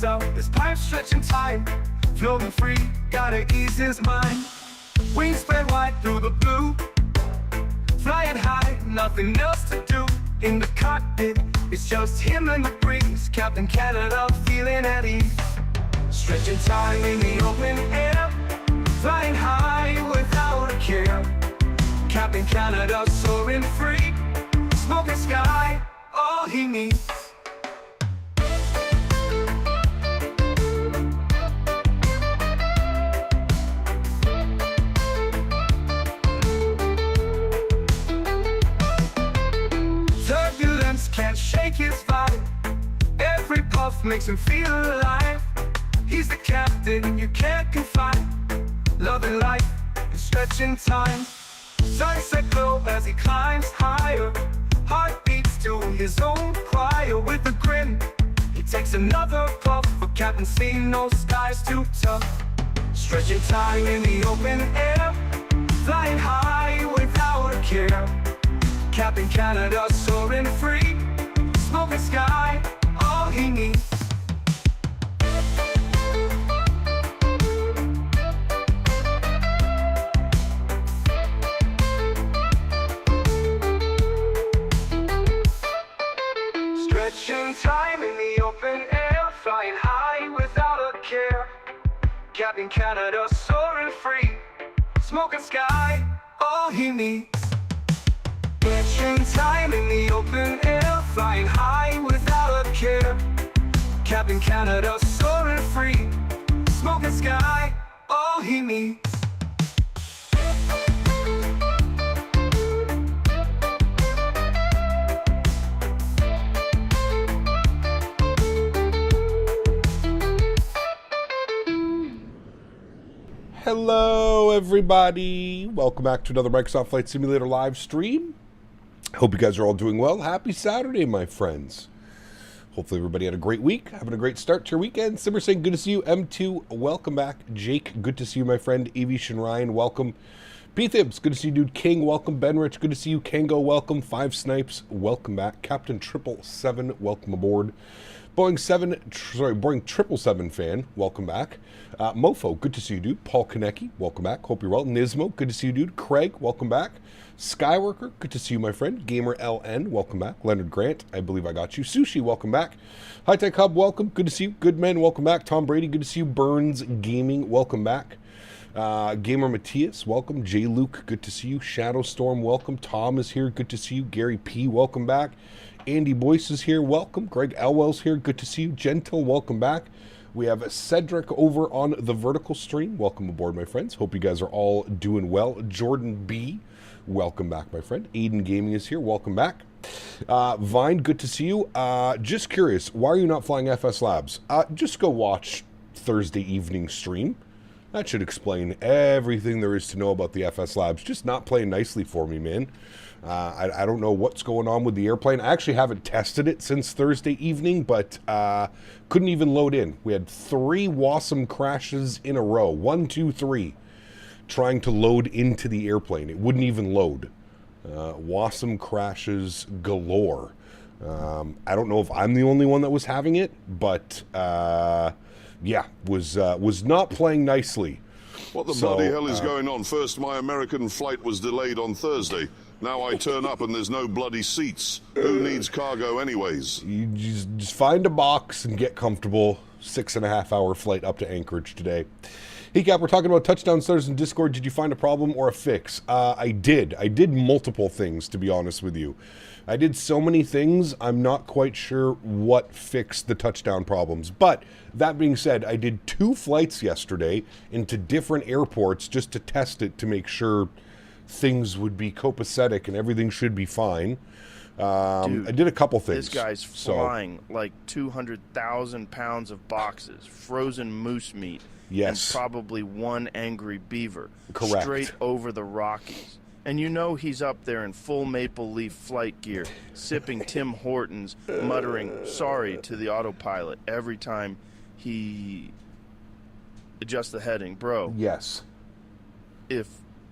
himself, his pipe stretching time. Floating free, gotta ease his mind. Wings spread wide through the blue. Flying high, nothing else to do. In the cockpit, it's just him and the breeze. Captain Canada feeling at ease. Stretching time in the open air. Flying high without a care. Captain Canada soaring free. Smoking sky, all he needs. Turbulence can't shake his vibe. Every puff makes him feel alive. He's the captain you can't confide. Loving life and stretching time. Sunset glow as he climbs higher. Heart beats to his own choir. With a grin, he takes another puff. For Captain C, no sky's too tough. Stretching time in the open air. Flying high without a care. Captain Canada soaring free. Smoking sky, all he needs. Stretching time in the open air. Flying high without a care. Captain Canada soaring free. Smoking sky, all he needs. Stretching time in the open air. Flying high without a care. Captain Canada soaring free. Smoking sky, all he needs. Hello everybody, welcome back to another Microsoft Flight Simulator live stream. Hope you guys are all doing well. Happy Saturday, my friends. Hopefully everybody had a great week, having a great start to your weekend. Simmer saying good to see you. M2, welcome back. Jake, good to see you, my friend. Avish and Ryan, welcome. P-Thibs, good to see you, dude. King, welcome. Ben Rich, good to see you. Kango, welcome. Five Snipes, welcome back. Captain 777, welcome aboard. Boeing 777 fan, welcome back. Mofo, good to see you, dude. Paul Konecki, welcome back. Hope you're well. Nismo, good to see you, dude. Craig, welcome back. Skyworker, good to see you, my friend. Gamer LN, welcome back. Leonard Grant, I believe I got you. Sushi, welcome back. High Tech Hub, welcome. Good to see you. Good Men, welcome back. Tom Brady, good to see you. Burns Gaming, welcome back. Gamer Matthias, welcome. J Luke, good to see you. Shadow Storm, welcome. Tom is here, good to see you. Gary P, welcome back. Andy Boyce is here, welcome. Greg Elwell's here, good to see you. Gentle, welcome back. We have Cedric over on the vertical stream. Welcome aboard, my friends. Hope you guys are all doing well. Jordan B, welcome back, my friend. Aiden Gaming is here, welcome back. Vine, good to see you. Just curious, why are you not flying FS Labs? Just go watch Thursday evening stream. That should explain everything there is to know about the FS Labs. Just not playing nicely for me, man. I don't know what's going on with the airplane. I actually haven't tested it since Thursday evening, but couldn't even load in. We had 3 Wasm crashes in a row. 1, 2, 3. Trying to load into the airplane. It wouldn't even load. Wasm crashes galore. I don't know if I'm the only one that was having it, but yeah, was not playing nicely. What the bloody hell is going on? First, my American flight was delayed on Thursday. Now I turn up and there's no bloody seats. Who needs cargo anyways? You just find a box and get comfortable. 6.5 hour flight up to Anchorage today. Hey Cap, we're talking about touchdown starters in Discord. Did you find a problem or a fix? I did. I did multiple things, to be honest with you. I did so many things, I'm not quite sure what fixed the touchdown problems. But that being said, I did 2 flights yesterday into different airports just to test it to make sure things would be copacetic and everything should be fine. Dude, I did a couple things. This guy's flying like 200,000 pounds of boxes, frozen moose meat, yes, and probably 1 angry beaver. Correct. Straight over the Rockies. And you know he's up there in full Maple Leaf flight gear, sipping Tim Hortons, muttering sorry to the autopilot every time he adjusts the heading. Bro. Yes. If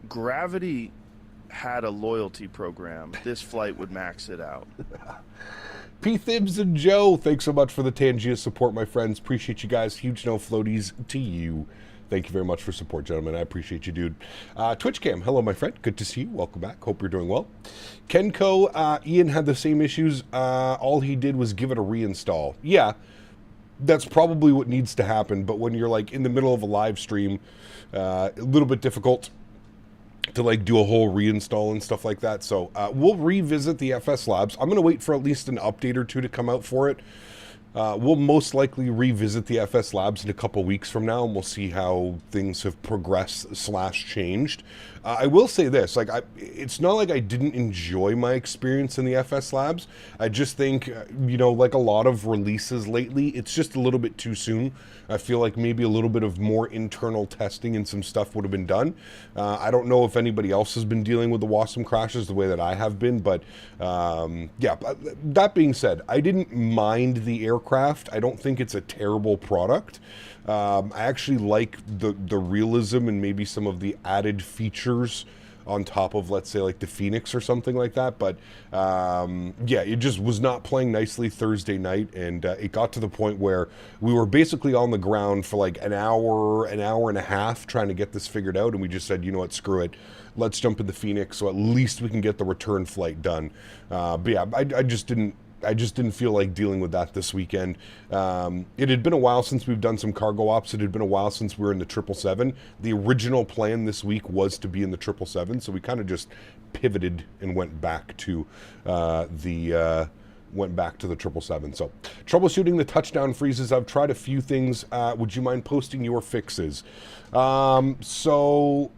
Gravity had a loyalty program, this flight would max it out. P-Thibs and Joe, thanks so much for the Tangia support, my friends. Appreciate you guys. Huge no floaties to you. Thank you very much for support, gentlemen. I appreciate you, dude. Twitch Cam, hello, my friend. Good to see you. Welcome back. Hope you're doing well. Kenko, Ian had the same issues. All he did was give it a reinstall. Yeah, that's probably what needs to happen. But when you're like in the middle of a live stream, a little bit difficult to like do a whole reinstall and stuff like that. So we'll revisit the FS Labs. I'm going to wait for at least an update or two to come out for it. We'll most likely revisit the FS Labs in a couple weeks from now, and we'll see how things have progressed / changed. I will say this, like, it's not like I didn't enjoy my experience in the FS Labs. I just think, you know, like a lot of releases lately, it's just a little bit too soon. I feel like maybe a little bit of more internal testing and some stuff would have been done. I don't know if anybody else has been dealing with the Wasm crashes the way that I have been, but yeah, that being said, I didn't mind the aircraft. I don't think it's a terrible product. I actually like the realism and maybe some of the added features on top of, let's say, like the Phoenix or something like that. But yeah, it just was not playing nicely Thursday night, and it got to the point where we were basically on the ground for like an hour and a half trying to get this figured out, and we just said, you know what, screw it. Let's jump in the Phoenix so at least we can get the return flight done. But yeah, I just didn't feel like dealing with that this weekend. It had been a while since we've done some cargo ops. It had been a while since we were in the 777. The original plan this week was to be in the 777, so we kind of just pivoted and went back to the 777. So, troubleshooting the touchdown freezes. I've tried a few things. Would you mind posting your fixes? So,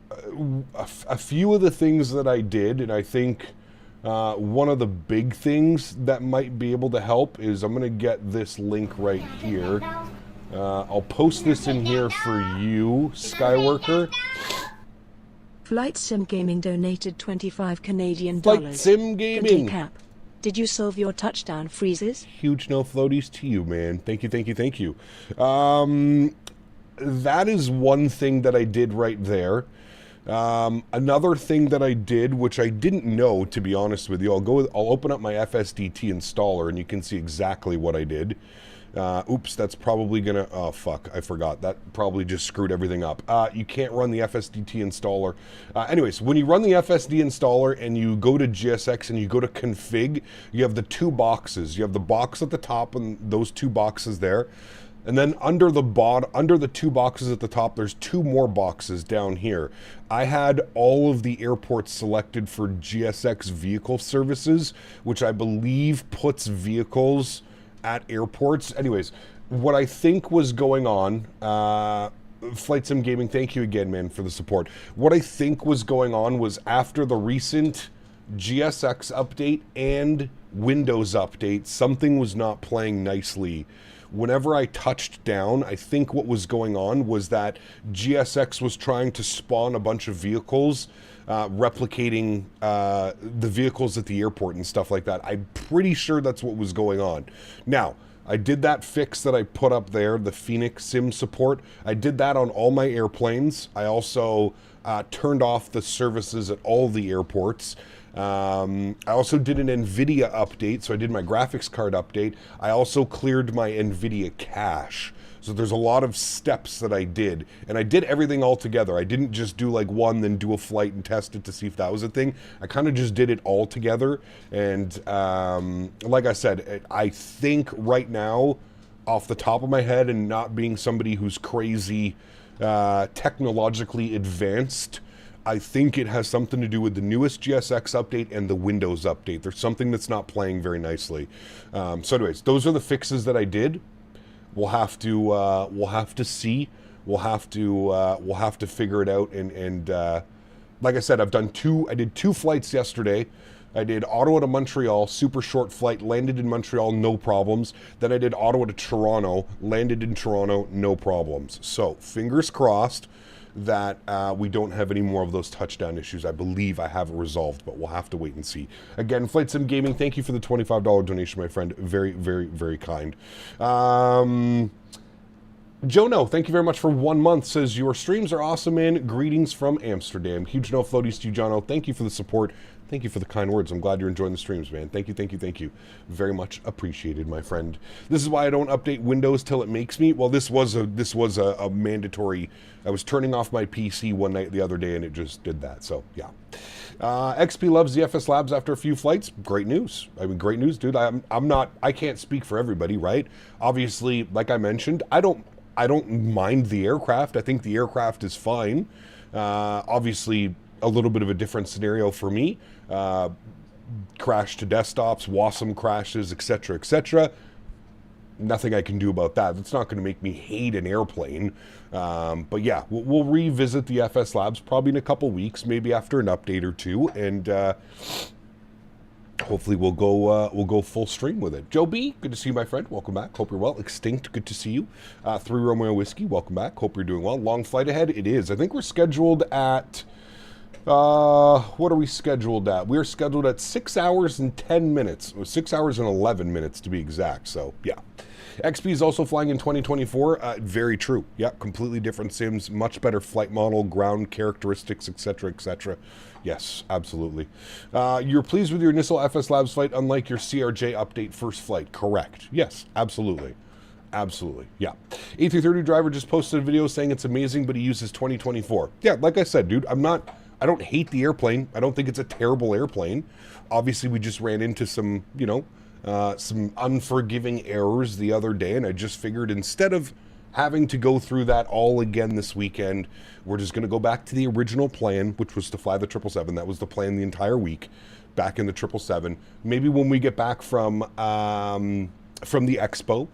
a few of the things that I did, and I think one of the big things that might be able to help is I'm going to get this link right here. I'll post this in here for you, Skyworker. Flight Sim Gaming donated 25 Canadian dollars. Flight Sim Gaming. Cap. Did you solve your touchdown freezes? Huge no floaties to you, man. Thank you, thank you, thank you. That is one thing that I did right there. Another thing that I did, which I didn't know, to be honest with you, I'll open up my FSDT installer and you can see exactly what I did. Oops, that's probably gonna, oh fuck, I forgot. That probably just screwed everything up. You can't run the FSDT installer. Anyways, when you run the FSD installer and you go to GSX and you go to config, you have the two boxes. You have the box at the top and those two boxes there. And then under the two boxes at the top, there's two more boxes down here. I had all of the airports selected for GSX vehicle services, which I believe puts vehicles at airports. Anyways, what I think was going on, Flight Sim Gaming, thank you again, man, for the support. What I think was going on was after the recent GSX update and Windows update, something was not playing nicely. Whenever I touched down, I think what was going on was that GSX was trying to spawn a bunch of vehicles, replicating the vehicles at the airport and stuff like that. I'm pretty sure that's what was going on. Now, I did that fix that I put up there, the Phoenix Sim support. I did that on all my airplanes. I also turned off the services at all the airports. I also did an NVIDIA update, so I did my graphics card update. I also cleared my NVIDIA cache. So there's a lot of steps that I did, and I did everything all together. I didn't just do like one, then do a flight and test it to see if that was a thing. I kind of just did it all together, and like I said, I think right now, off the top of my head, and not being somebody who's crazy technologically advanced, I think it has something to do with the newest GSX update and the Windows update. There's something that's not playing very nicely. So anyways, those are the fixes that I did. We'll have to see. We'll have to figure it out. And like I said, I did two flights yesterday. I did Ottawa to Montreal, super short flight, landed in Montreal, no problems. Then I did Ottawa to Toronto, landed in Toronto, no problems. So fingers crossed that we don't have any more of those touchdown issues. I believe I have it resolved, but we'll have to wait and see. Again, Flight Sim Gaming, thank you for the $25 donation, my friend. Very, very, very kind. Jono, thank you very much for 1 month. Says, your streams are awesome, man. Greetings from Amsterdam. Huge no floaties to you, Jono. Thank you for the support. Thank you for the kind words. I'm glad you're enjoying the streams, man. Thank you, thank you, thank you. Very much appreciated, my friend. This is why I don't update Windows till it makes me. Well, this was a mandatory. I was turning off my PC one night the other day, and it just did that. So yeah. XP loves the FS Labs after a few flights. Great news. I mean, great news, dude. I can't speak for everybody, right? Obviously, like I mentioned, I don't mind the aircraft. I think the aircraft is fine. Obviously, a little bit of a different scenario for me. Crash to desktops, WASM crashes, etc., etc. Nothing I can do about that. That's not going to make me hate an airplane. But yeah, we'll revisit the FS Labs probably in a couple weeks, maybe after an update or two, and hopefully we'll go full stream with it. Joe B, good to see you, my friend. Welcome back. Hope you're well. Extinct, good to see you. 3 Romeo Whiskey, welcome back. Hope you're doing well. Long flight ahead. It is. I think we're scheduled at. What are we scheduled at? We're scheduled at 6 hours and 10 minutes. 6 hours and 11 minutes to be exact. So yeah. XP is also flying in 2024. Very true. Yeah, completely different sims, much better flight model, ground characteristics, etc., etc. Yes, absolutely. You're pleased with your initial FS Labs flight, unlike your CRJ update first flight. Correct. Yes, absolutely. Absolutely, yeah. A330 driver just posted a video saying it's amazing, but he uses 2024. Yeah, like I said, dude, I don't hate the airplane. I don't think it's a terrible airplane. Obviously, we just ran into some, some unforgiving errors the other day, and I just figured instead of having to go through that all again this weekend, we're just going to go back to the original plan, which was to fly the 777. That was the plan the entire week, back in the 777. Maybe when we get back from the expo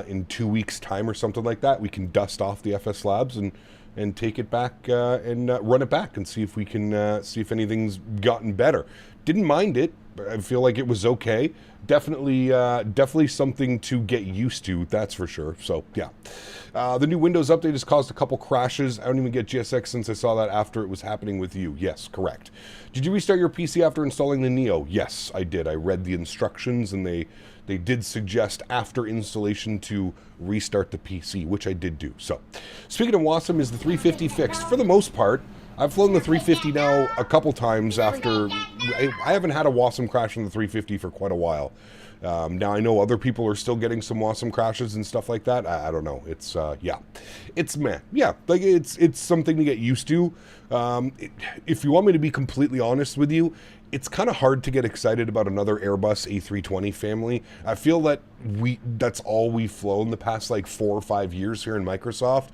in 2 weeks' time or something like that, we can dust off the FS Labs and take it back and run it back and see if we can see if anything's gotten better. Didn't mind it. I feel like it was okay. Definitely something to get used to, that's for sure. So yeah, the new Windows update has caused a couple crashes. I don't even get GSX since I saw that after it was happening with you. Yes, correct. Did you restart your PC after installing the Neo? Yes, I did. I read the instructions, and they did suggest after installation to restart the PC, which I did do. So, speaking of WASM, is the 350 fixed? For the most part, I've flown the 350 now a couple times after. I haven't had a WASM crash on the 350 for quite a while. Now, I know other people are still getting some WASM crashes and stuff like that. I don't know. It's, yeah. It's meh. Yeah, like it's something to get used to. If you want me to be completely honest with you, it's kind of hard to get excited about another Airbus A320 family. I feel that that's all we've flown the past like 4 or 5 years here in Microsoft.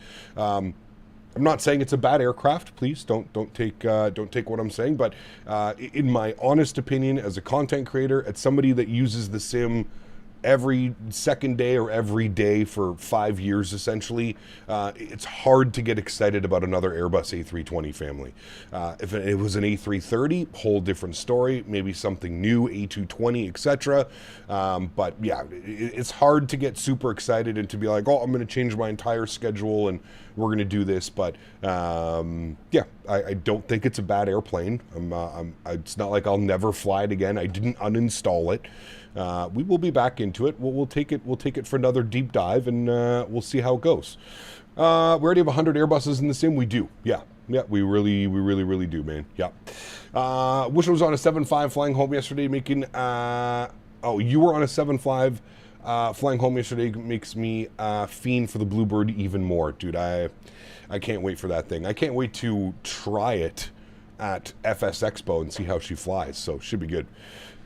I'm not saying it's a bad aircraft. Please don't take what I'm saying. But in my honest opinion, as a content creator, as somebody that uses the sim every second day or every day for 5 years, essentially, it's hard to get excited about another Airbus A320 family. If it was an A330, whole different story, maybe something new, A220, etc. But yeah, it's hard to get super excited and to be like, oh, I'm going to change my entire schedule and we're going to do this. But yeah, I don't think it's a bad airplane. It's not like I'll never fly it again. I didn't uninstall it. We will be back into it. We'll take it for another deep dive, and we'll see how it goes. We already have 100 Airbuses in the sim. We do. Yeah, we really do, man. Yeah. Wish I was on a 7.5 flying home yesterday, making. Oh, you were on a 7.5 flying home yesterday. Makes me fiend for the Bluebird even more, dude. I can't wait for that thing. I can't wait to try it at FS Expo and see how she flies. So should be good.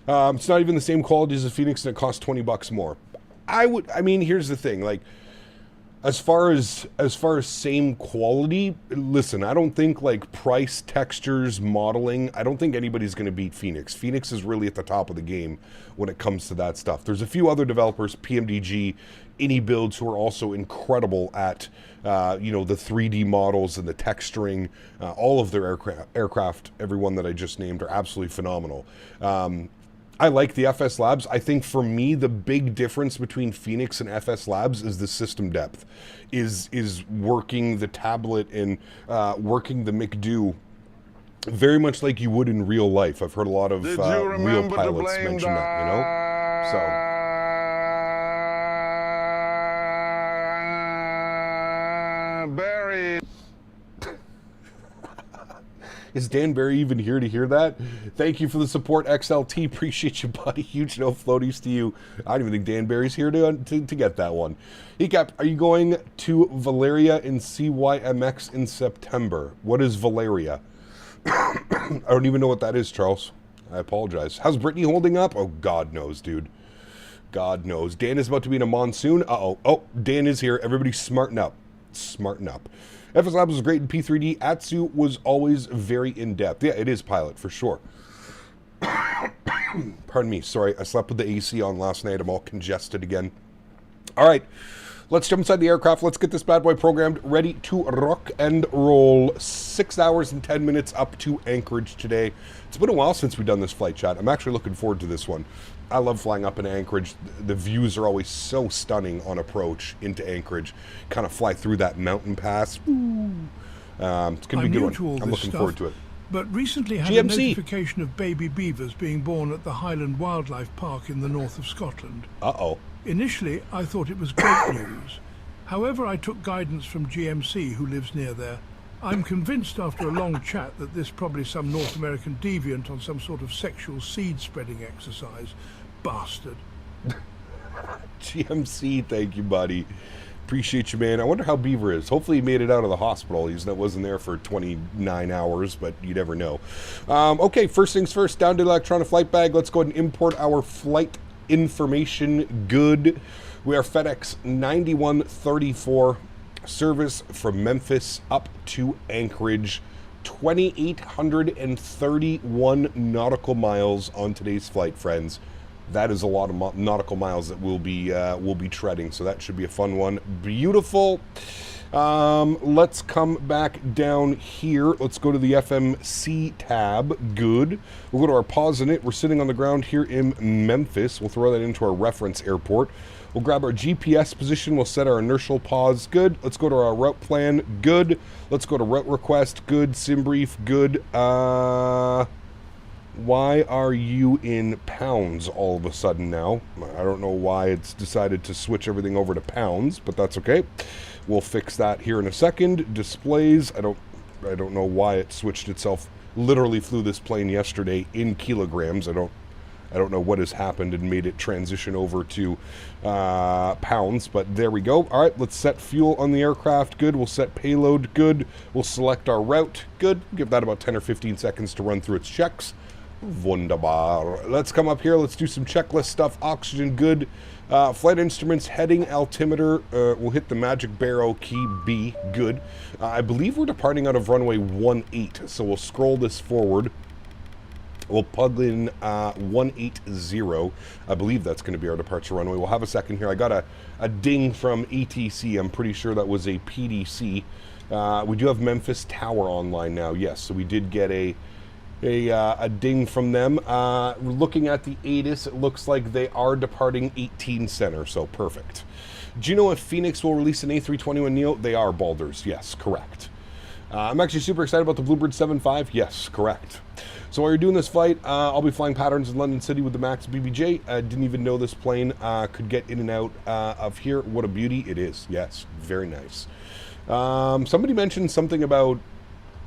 It's not even the same quality as a Phoenix, and it costs $20 more. I mean, here's the thing. Like, as far as same quality, listen, I don't think like price, textures, modeling, I don't think anybody's going to beat Phoenix. Phoenix is really at the top of the game when it comes to that stuff. There's a few other developers, PMDG, AnyBuilds, who are also incredible at the 3D models and the texturing. All of their aircraft, everyone that I just named, are absolutely phenomenal. I like the FS Labs. I think for me, the big difference between Phoenix and FS Labs is the system depth, is working the tablet and working the McDo very much like you would in real life. I've heard a lot of real pilots mention that, So. Is Dan Barry even here to hear that? Thank you for the support, XLT. Appreciate you, buddy. Huge no floaties to you. I don't even think Dan Barry's here to get that one. Ecap, are you going to Valeria in CYMX in September? What is Valeria? I don't even know what that is, Charles. I apologize. How's Brittany holding up? Oh, God knows, dude. God knows. Dan is about to be in a monsoon. Uh-oh. Oh, Dan is here. Everybody smarten up. Smarten up. FS Labs was great in P3D. AlexSiu was always very in-depth. Yeah, it is Pilot, for sure. Pardon me. Sorry, I slept with the AC on last night. I'm all congested again. All right. Let's jump inside the aircraft. Let's get this bad boy programmed, ready to rock and roll. 6 hours and 10 minutes up to Anchorage today. It's been a while since we've done this flight, chat. I'm actually looking forward to this one. I love flying up in Anchorage. The views are always so stunning on approach into Anchorage. Kind of fly through that mountain pass. It's going to be a good one. I'm looking forward to it. But recently had a notification of baby beavers being born at the Highland Wildlife Park in the north of Scotland. Uh-oh. Initially, I thought it was great news. However, I took guidance from GMC, who lives near there. I'm convinced after a long chat that this is probably some North American deviant on some sort of sexual seed-spreading exercise. Bastard. GMC, thank you, buddy. Appreciate you, man. I wonder how Beaver is. Hopefully he made it out of the hospital. He wasn't there for 29 hours, but you never know. Okay, first things first, down to the electronic flight bag. Let's go ahead and import our flight information. Good. We are FedEx 9134, service from Memphis up to Anchorage. 2,831 nautical miles on today's flight, friends. That is a lot of nautical miles that we'll be treading, so that should be a fun one. Beautiful. Let's come back down here. Let's go to the FMC tab. Good. We'll go to our pause in it. We're sitting on the ground here in Memphis. We'll throw that into our reference airport. We'll grab our GPS position. We'll set our inertial pause. Good. Let's go to our route plan. Good. Let's go to route request. Good. Sim brief. Good. Why are you in pounds all of a sudden now? I don't know why it's decided to switch everything over to pounds, but that's okay. We'll fix that here in a second. Displays. I don't know why it switched itself. Literally flew this plane yesterday in kilograms. I don't know what has happened and made it transition over to pounds, but there we go. All right, let's set fuel on the aircraft. Good. We'll set payload. Good. We'll select our route. Good. Give that about 10 or 15 seconds to run through its checks. Wunderbar. Let's come up here. Let's do some checklist stuff. Oxygen, good. Flight instruments, heading, altimeter. We'll hit the magic barrow key B. Good. I believe we're departing out of runway 18, so we'll scroll this forward. We'll plug in 180. I believe that's going to be our departure runway. We'll have a second here. I got a ding from ATC. I'm pretty sure that was a PDC. We do have Memphis Tower online now. Yes, so we did get a ding from them. Looking at the ATIS, it looks like they are departing 18 center, so perfect. Do you know if Phoenix will release an A321neo? They are, Balders. Yes, correct. I'm actually super excited about the Bluebird 7.5. Yes, correct. So while you're doing this flight, I'll be flying patterns in London City with the Max BBJ. I didn't even know this plane could get in and out of here. What a beauty it is. Yes, very nice. Somebody mentioned something about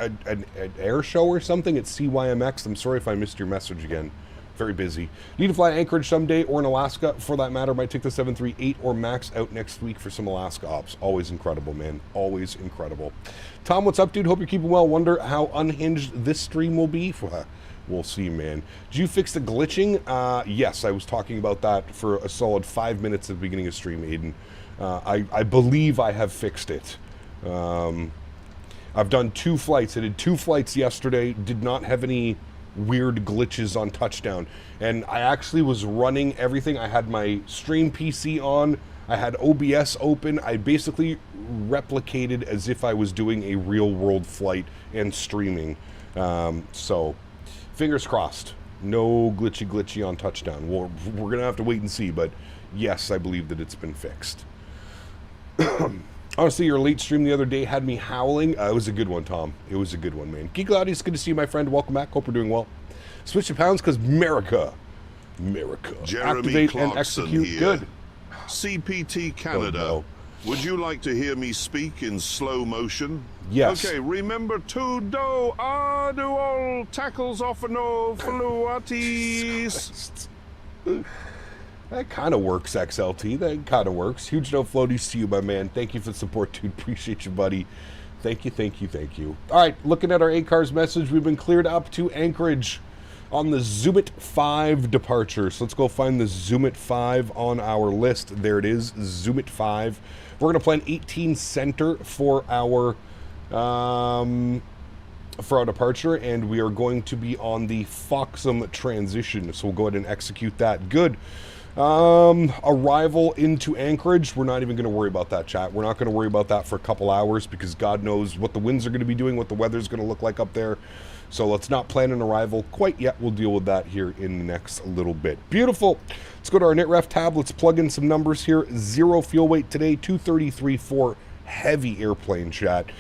an air show or something at CYMX. I'm sorry if I missed your message again. Very busy. Need to fly Anchorage someday, or in Alaska for that matter. Might take the 738 or Max out next week for some Alaska ops. Always incredible, man. Always incredible. Tom, what's up, dude? Hope you're keeping well. Wonder how unhinged this stream will be. We'll see, man. Did you fix the glitching? Yes, I was talking about that for a solid 5 minutes at the beginning of stream, Aiden. I believe I have fixed it. I've done 2 flights. I did 2 flights yesterday. Did not have any weird glitches on touchdown. And I actually was running everything. I had my stream PC on. I had OBS open. I basically replicated as if I was doing a real world flight and streaming. So fingers crossed. No glitchy on touchdown. We're going to have to wait and see. But yes, I believe that it's been fixed. Honestly, your late stream the other day had me howling. It was a good one, Tom. It was a good one, man. Geek Loudie, it's good to see you, my friend. Welcome back. Hope you're doing well. Switch to pounds because America. Jeremy Activate Clarkson and execute. Here. Good. CPT Canada. Oh, no. Would you like to hear me speak in slow motion? Yes. Okay, remember to do all tackles off no fluatis. That kind of works, XLT. That kind of works. Huge no floaties to you, my man. Thank you for the support, dude. Appreciate you, buddy. Thank you, thank you, thank you. All right, looking at our ACARS message, we've been cleared up to Anchorage on the Zoomit 5 departure. So let's go find the Zoomit 5 on our list. There it is, Zoomit 5. We're going to plan 18 center for our departure, and we are going to be on the Foxham transition. So we'll go ahead and execute that. Good. Arrival into Anchorage. We're not even going to worry about that, chat. We're not going to worry about that for a couple hours because God knows what the winds are going to be doing, what the weather's going to look like up there. So let's not plan an arrival quite yet. We'll deal with that here in the next little bit. Beautiful. Let's go to our NitRef tab. Let's plug in some numbers here. 0 fuel weight today, 233 for heavy airplane, chat.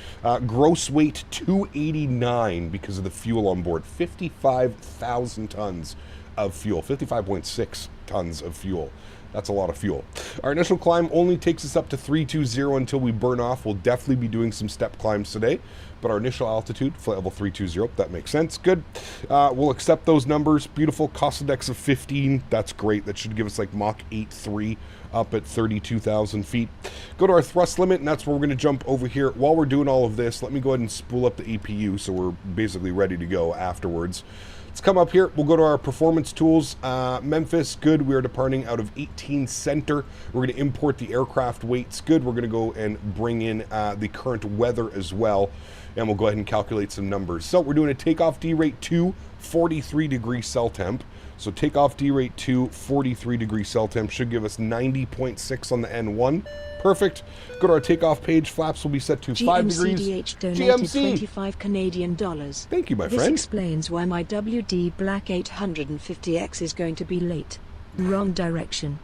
Gross weight 289 because of the fuel on board. 55,000 tons of fuel. 55.6 tons of fuel. That's a lot of fuel. Our initial climb only takes us up to 320 until we burn off. We'll definitely be doing some step climbs today, but our initial altitude, flight level 320, that makes sense. Good. We'll accept those numbers. Beautiful. Cost index of 15. That's great. That should give us like Mach 8.3 up at 32,000 feet. Go to our thrust limit, and that's where we're going to jump over here. While we're doing all of this, let me go ahead and spool up the APU so we're basically ready to go afterwards. Let's come up here. We'll go to our performance tools. Memphis, good. We are departing out of 18 center. We're going to import the aircraft weights. Good. We're going to go and bring in the current weather as well. And we'll go ahead and calculate some numbers. So we're doing a takeoff D rate 2, 43 degree cell temp. So takeoff D rate 2, 43 degree cell temp should give us 90.6 on the N1. Perfect. Go to our takeoff page. Flaps will be set to 5 degrees. GMCDH donated 25 Canadian dollars. Thank you, my This friend. explains why my WD Black 850X is going to be late. Wrong direction.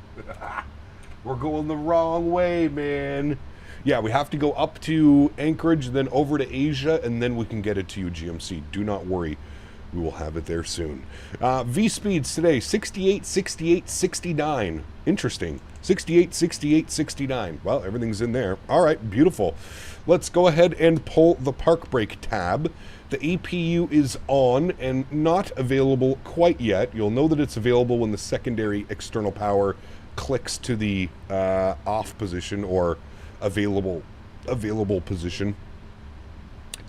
We're going the wrong way, man. Yeah, we have to go up to Anchorage, then over to Asia, and then we can get it to you, GMC. Do not worry. We will have it there soon. V-speeds today, 68, 68, 69. Interesting. 68, 68, 69. Well, everything's in there. All right, beautiful. Let's go ahead and pull the park brake tab. The APU is on and not available quite yet. You'll know that it's available when the secondary external power clicks to the off position or available position.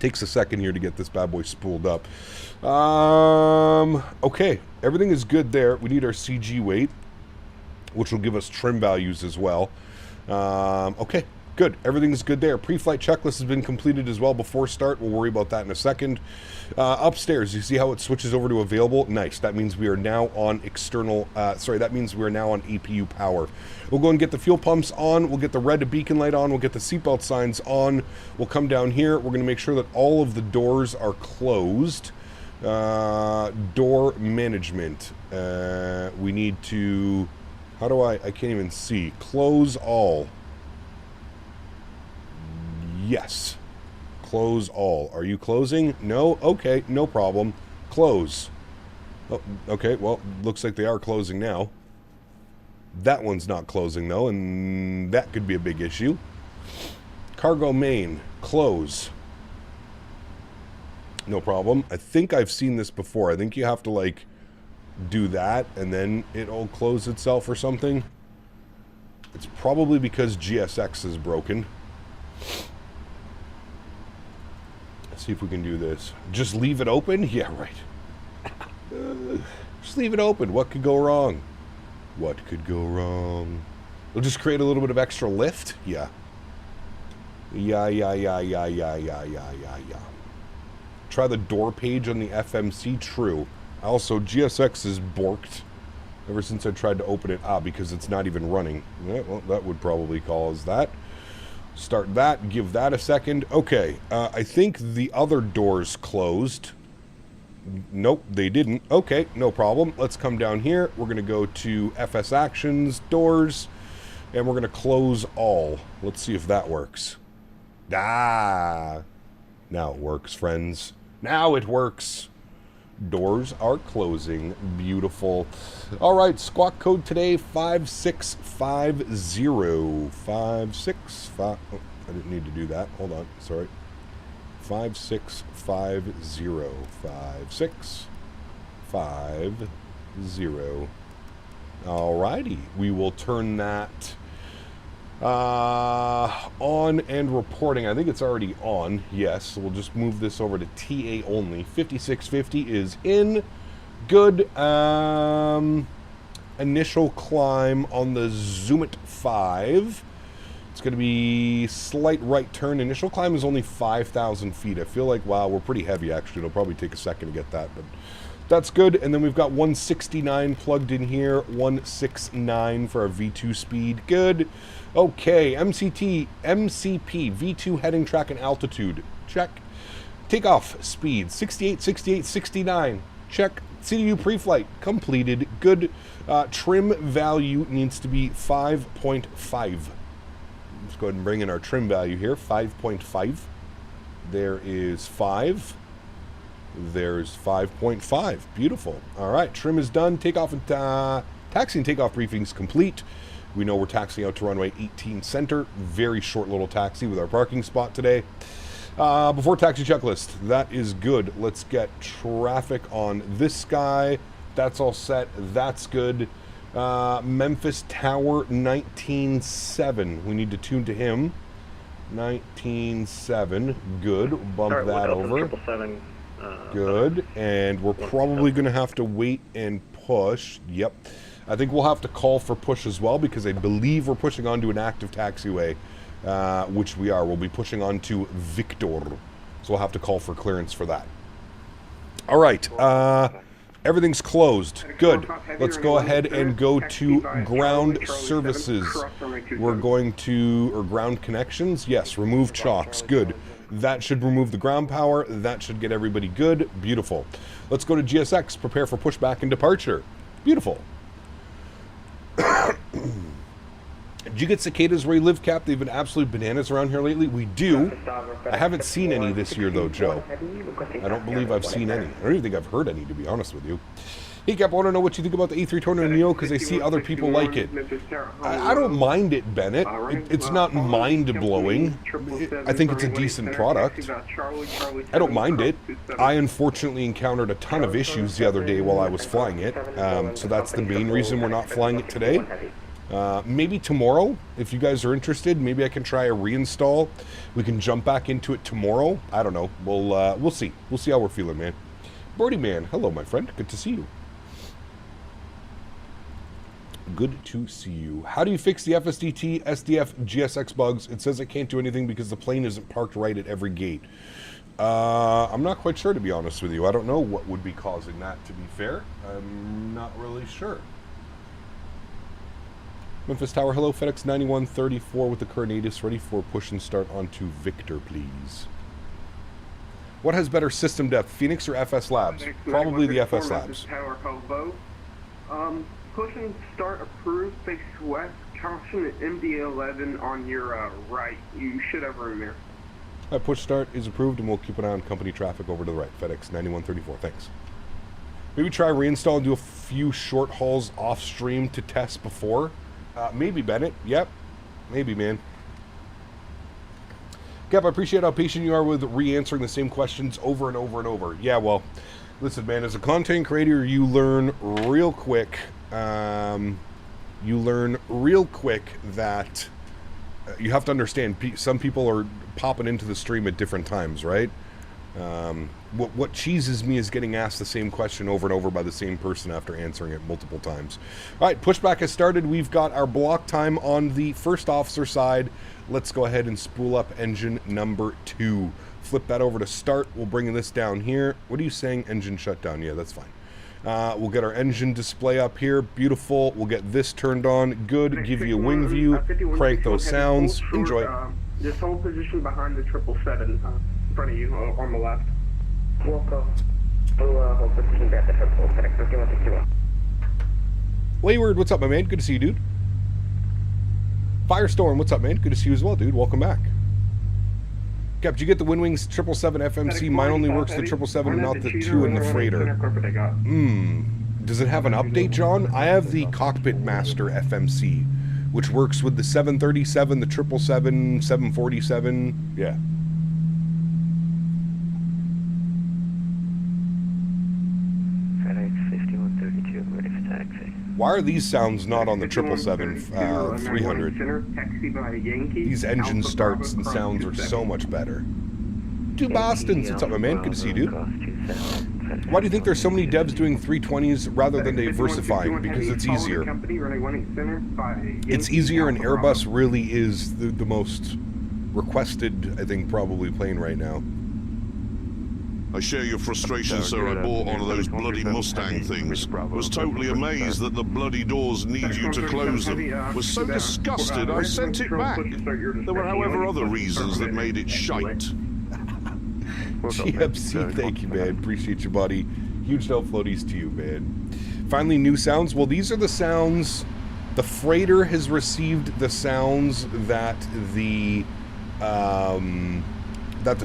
Takes a second here to get this bad boy spooled up. Okay, everything is good there. We need our CG weight, which will give us trim values as well. Okay, good. Everything's good there. Pre-flight checklist has been completed as well before start. We'll worry about that in a second. Upstairs, you see how it switches over to available? Nice. That means we are now on external, that means we are now on APU power. We'll go and get the fuel pumps on. We'll get the red beacon light on. We'll get the seatbelt signs on. We'll come down here. We're going to make sure that all of the doors are closed. Door management. We need to, how do I can't even see. Close all. Yes. Close all. Are you closing? No? Okay, no problem. Close. Oh, okay, well, looks like they are closing now. That one's not closing, though, and that could be a big issue. Cargo main. Close. No problem. I think I've seen this before. I think you have to, like, do that, and then it'll close itself or something. It's probably because GSX is broken. Let's see if we can do this. Just leave it open? Yeah, right. Just leave it open. What could go wrong? What could go wrong? We'll just create a little bit of extra lift? Yeah. Yeah. Try the door page on the FMC. True. Also, GSX is borked ever since I tried to open it. Because it's not even running. Yeah, well, that would probably cause that. Start that. Give that a second. Okay. I think the other doors closed. Nope, they didn't. Okay, no problem. Let's come down here. We're going to go to FS Actions, Doors, and we're going to close all. Let's see if that works. Now it works, friends. Now it works. Doors are closing. Beautiful. All right, squawk code today, 5650. 565. Oh, I didn't need to do that. Hold on. Sorry. 5650. 5650. All righty. We will turn that on and reporting. I think it's already on. Yes. So we'll just move this over to TA only. 5650 is in. Good. Initial climb on the Zoomit 5. It's going to be slight right turn. Initial climb is only 5,000 feet. I feel like, wow, we're pretty heavy actually. It'll probably take a second to get that, but that's good. And then we've got 169 plugged in here. 169 for our V2 speed. Good. Okay, MCP, V2 heading track and altitude. Check. Takeoff speed, 68, 68, 69. Check. CDU pre-flight, completed. Good. Trim value needs to be 5.5. Let's go ahead and bring in our trim value here, 5.5. There is 5. There's 5.5. Beautiful. All right, trim is done. Takeoff and taxi and takeoff briefings complete. We know we're taxiing out to runway 18 center. Very short little taxi with our parking spot today. Before taxi checklist, that is good. Let's get traffic on this guy. That's all set. That's good. Memphis Tower 19.7. We need to tune to him. 19.7. Good. Bump that over. Good. And we're probably going to have to wait and push. Yep. I think we'll have to call for push as well because I believe we're pushing onto an active taxiway, which we are. We'll be pushing onto Victor. So we'll have to call for clearance for that. All right. Everything's closed. Good. Let's go ahead and go to ground services. We're going to, or ground connections. Yes, remove chocks. Good. That should remove the ground power. That should get everybody good. Beautiful. Let's go to GSX. Prepare for pushback and departure. Beautiful. Did you get cicadas where you live, Cap? They've been absolute bananas around here lately. We do. I haven't seen any this year, though, Joe. I don't believe I've seen any. I don't even think I've heard any, to be honest with you. Hey, Cap, I want to know what you think about the A320 Neo because I see other people like it. I don't mind it, Bennett. It's not mind-blowing. I think it's a decent product. I don't mind it. I unfortunately encountered a ton of issues the other day while I was flying it, so that's the main reason we're not flying it today. Maybe tomorrow, if you guys are interested, maybe I can try a reinstall. We can jump back into it tomorrow. I don't know. We'll see. We'll see how we're feeling, man. Birdie Man, hello, my friend. Good to see you. Good to see you. How do you fix the FSDT, SDF, GSX bugs? It says it can't do anything because the plane isn't parked right at every gate. I'm not quite sure, to be honest with you. I don't know what would be causing that, to be fair. I'm not really sure. Memphis Tower, hello. FedEx 9134 with the Coronadus ready for push and start onto Victor, please. What has better system depth, Phoenix or FS Labs? Probably the FS Labs. Tower, hello. Push and start approved, face west, caution MD-11 on your right. You should have room there. Push start is approved and we'll keep an eye on company traffic over to the right. FedEx 9134, thanks. Maybe try reinstall and do a few short hauls off stream to test before. Maybe, Bennett. Yep. Maybe, man. Cap, I appreciate how patient you are with re-answering the same questions over and over and over. Yeah, well, listen, man, as a content creator, you learn real quick. That you have to understand some people are popping into the stream at different times, right? What cheeses me is getting asked the same question over and over by the same person after answering it multiple times. All right, pushback has started. We've got our block time on the first officer side. Let's go ahead and spool up engine number 2. Flip that over to start. We'll bring this down here. What are you saying? Engine shutdown. Yeah, that's fine. We'll get our engine display up here. Beautiful. We'll get this turned on. Good. Give you a wing view. Crank those sounds. Enjoy. Just hold position behind the 777 in front of you on the left. Wayward, what's up, my man? Good to see you, dude. Firestorm, what's up, man? Good to see you as well, dude. Welcome back. Cap, did you get the Windwings 777 FMC? Mine only works the 777 and not the 2 in the freighter. Does it have an update, John? I have the Cockpit Master FMC, which works with the 737, the 777, 747. Yeah. FedEx 5132, ready for taxi. Why are these sounds not on the 777 300? These engine starts and sounds are so much better. Dude, Boston's, what's up, my man? Good to see you, dude. Why do you think there's so many devs doing 320s rather than diversifying? Because it's easier. It's easier, and Airbus really is the most requested, I think, probably plane right now. I share your frustration, sir. I bought one of those bloody Mustang things. Was totally amazed that the bloody doors need you to close them. Was so disgusted, I sent it back. There were, however, other reasons that made it shite. GFC, thank you, man. Appreciate you, buddy. Huge no floaties to you, man. Finally, new sounds. Well, these are the sounds. The freighter has received the sounds that the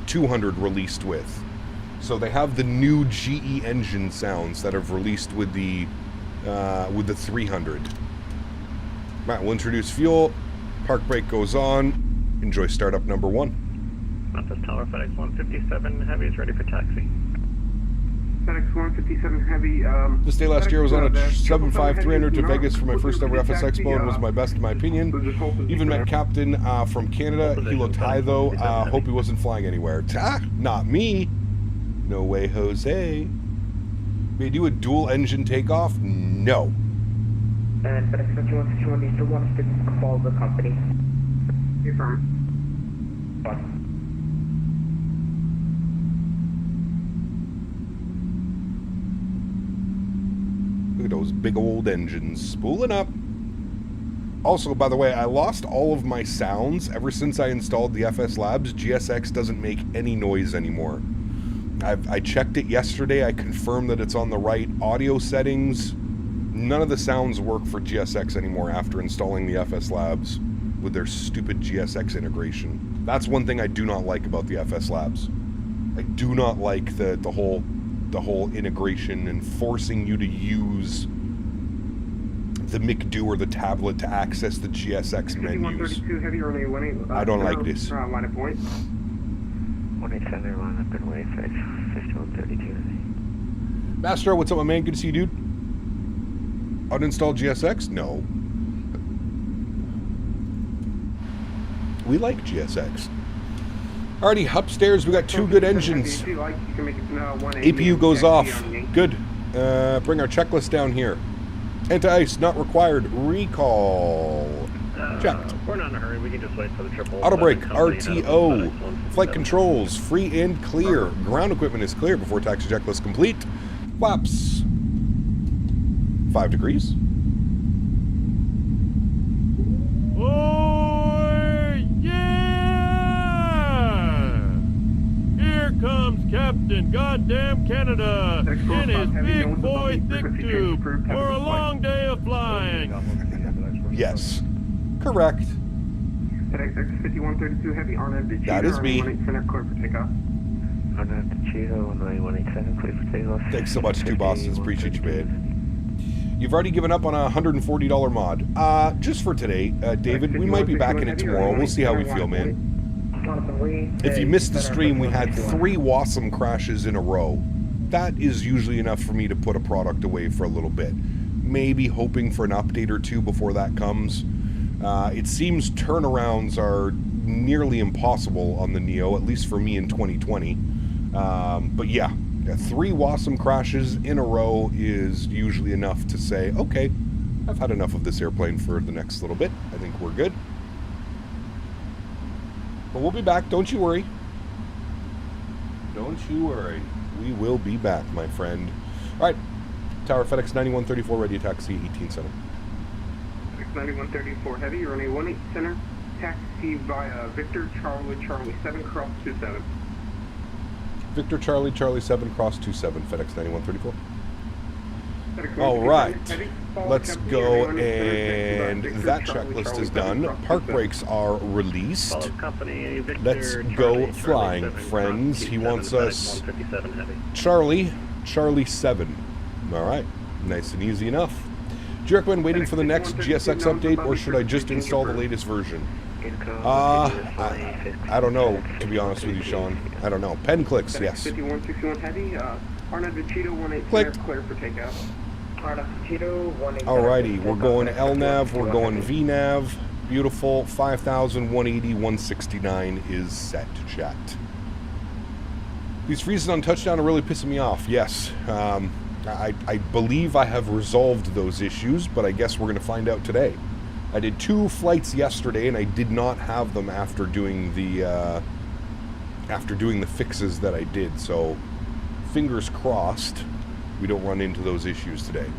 200 released with. So they have the new GE engine sounds that have released with the 300. Matt will introduce fuel. Park brake goes on. Enjoy startup number 1. Memphis Tower, FedEx 157 Heavy is ready for taxi. FedEx 157 Heavy. This day last year I was on a 75300 to Vegas for my first ever FS Expo and was my best in my opinion. Even met Captain from Canada, Hilo Tai though. Hope he wasn't flying anywhere. Not me. No way, Jose. May I do a dual engine takeoff? No. And FedEx 5161, do you still want us to call the company? Confirm. What? Look at those big old engines spooling up. Also, by the way, I lost all of my sounds ever since I installed the FS Labs. GSX doesn't make any noise anymore. I checked it yesterday. I confirmed that it's on the right audio settings. None of the sounds work for GSX anymore after installing the FS Labs with their stupid GSX integration. That's one thing I do not like about the FS Labs. I do not like the whole integration and forcing you to use the McDo or the tablet to access the GSX menus. I don't like this. Line of point. 187 line up and way, FedEx 5132. Master, what's up, my man? Good to see you, dude. Uninstall GSX? No. We like GSX. Alrighty, upstairs we got 2 good engines. APU goes off. Good. Bring our checklist down here. Anti-ice not required. Recall. Checked. We're not in a hurry. We can just wait for the triple. Auto brake, RTO. Flight controls, free and clear. Ground equipment is clear before taxi checklist complete. Flaps. 5 degrees. Oh, yeah! Here comes Captain Goddamn Canada in his big boy thick tube for a long day of flying. Yes. Correct. FedEx 5132 Heavy on at the That is me. Clear for takeoff. On at the Cheeto, 19187, clear for takeoff. Thanks so much, 2 Bosses. Appreciate you, man. You've already given up on a $140 mod. Just for today, David, we might be back in it tomorrow. We'll see how we feel, man. If you missed the stream, we had 3 Wasm crashes in a row. That is usually enough for me to put a product away for a little bit. Maybe hoping for an update or 2 before that comes. It seems turnarounds are nearly impossible on the Neo, at least for me in 2020. But yeah, 3 Wasm crashes in a row is usually enough to say, okay, I've had enough of this airplane for the next little bit. I think we're good. But we'll be back, don't you worry. Don't you worry. We will be back, my friend. All right, Tower FedEx 9134, ready to taxi 18 center. FedEx 9134 Heavy, you're on a 18 center. Taxi via Victor Charlie 7 cross 27. Victor Charlie 7 cross 27, FedEx 9134. All right, let's go, and that checklist is done. Park brakes are released. Let's go flying, friends. He wants us Charlie 7. All right, nice and easy enough. Do you recommend waiting for the next GSX update, or should I just install the latest version? I don't know, to be honest with you, Sean. I don't know. Pen clicks, yes. 5161 heavy, Arnav Cheeto 18 Clicked. clear for takeoff. Alrighty, we're going LNAV, we're going VNAV. Beautiful. 5,180, 169 is set, chat. These freezes on touchdown are really pissing me off. Yes. I believe I have resolved those issues, but I guess we're going to find out today. I did 2 flights yesterday, and I did not have them after doing the fixes that I did. So, fingers crossed, we don't run into those issues today.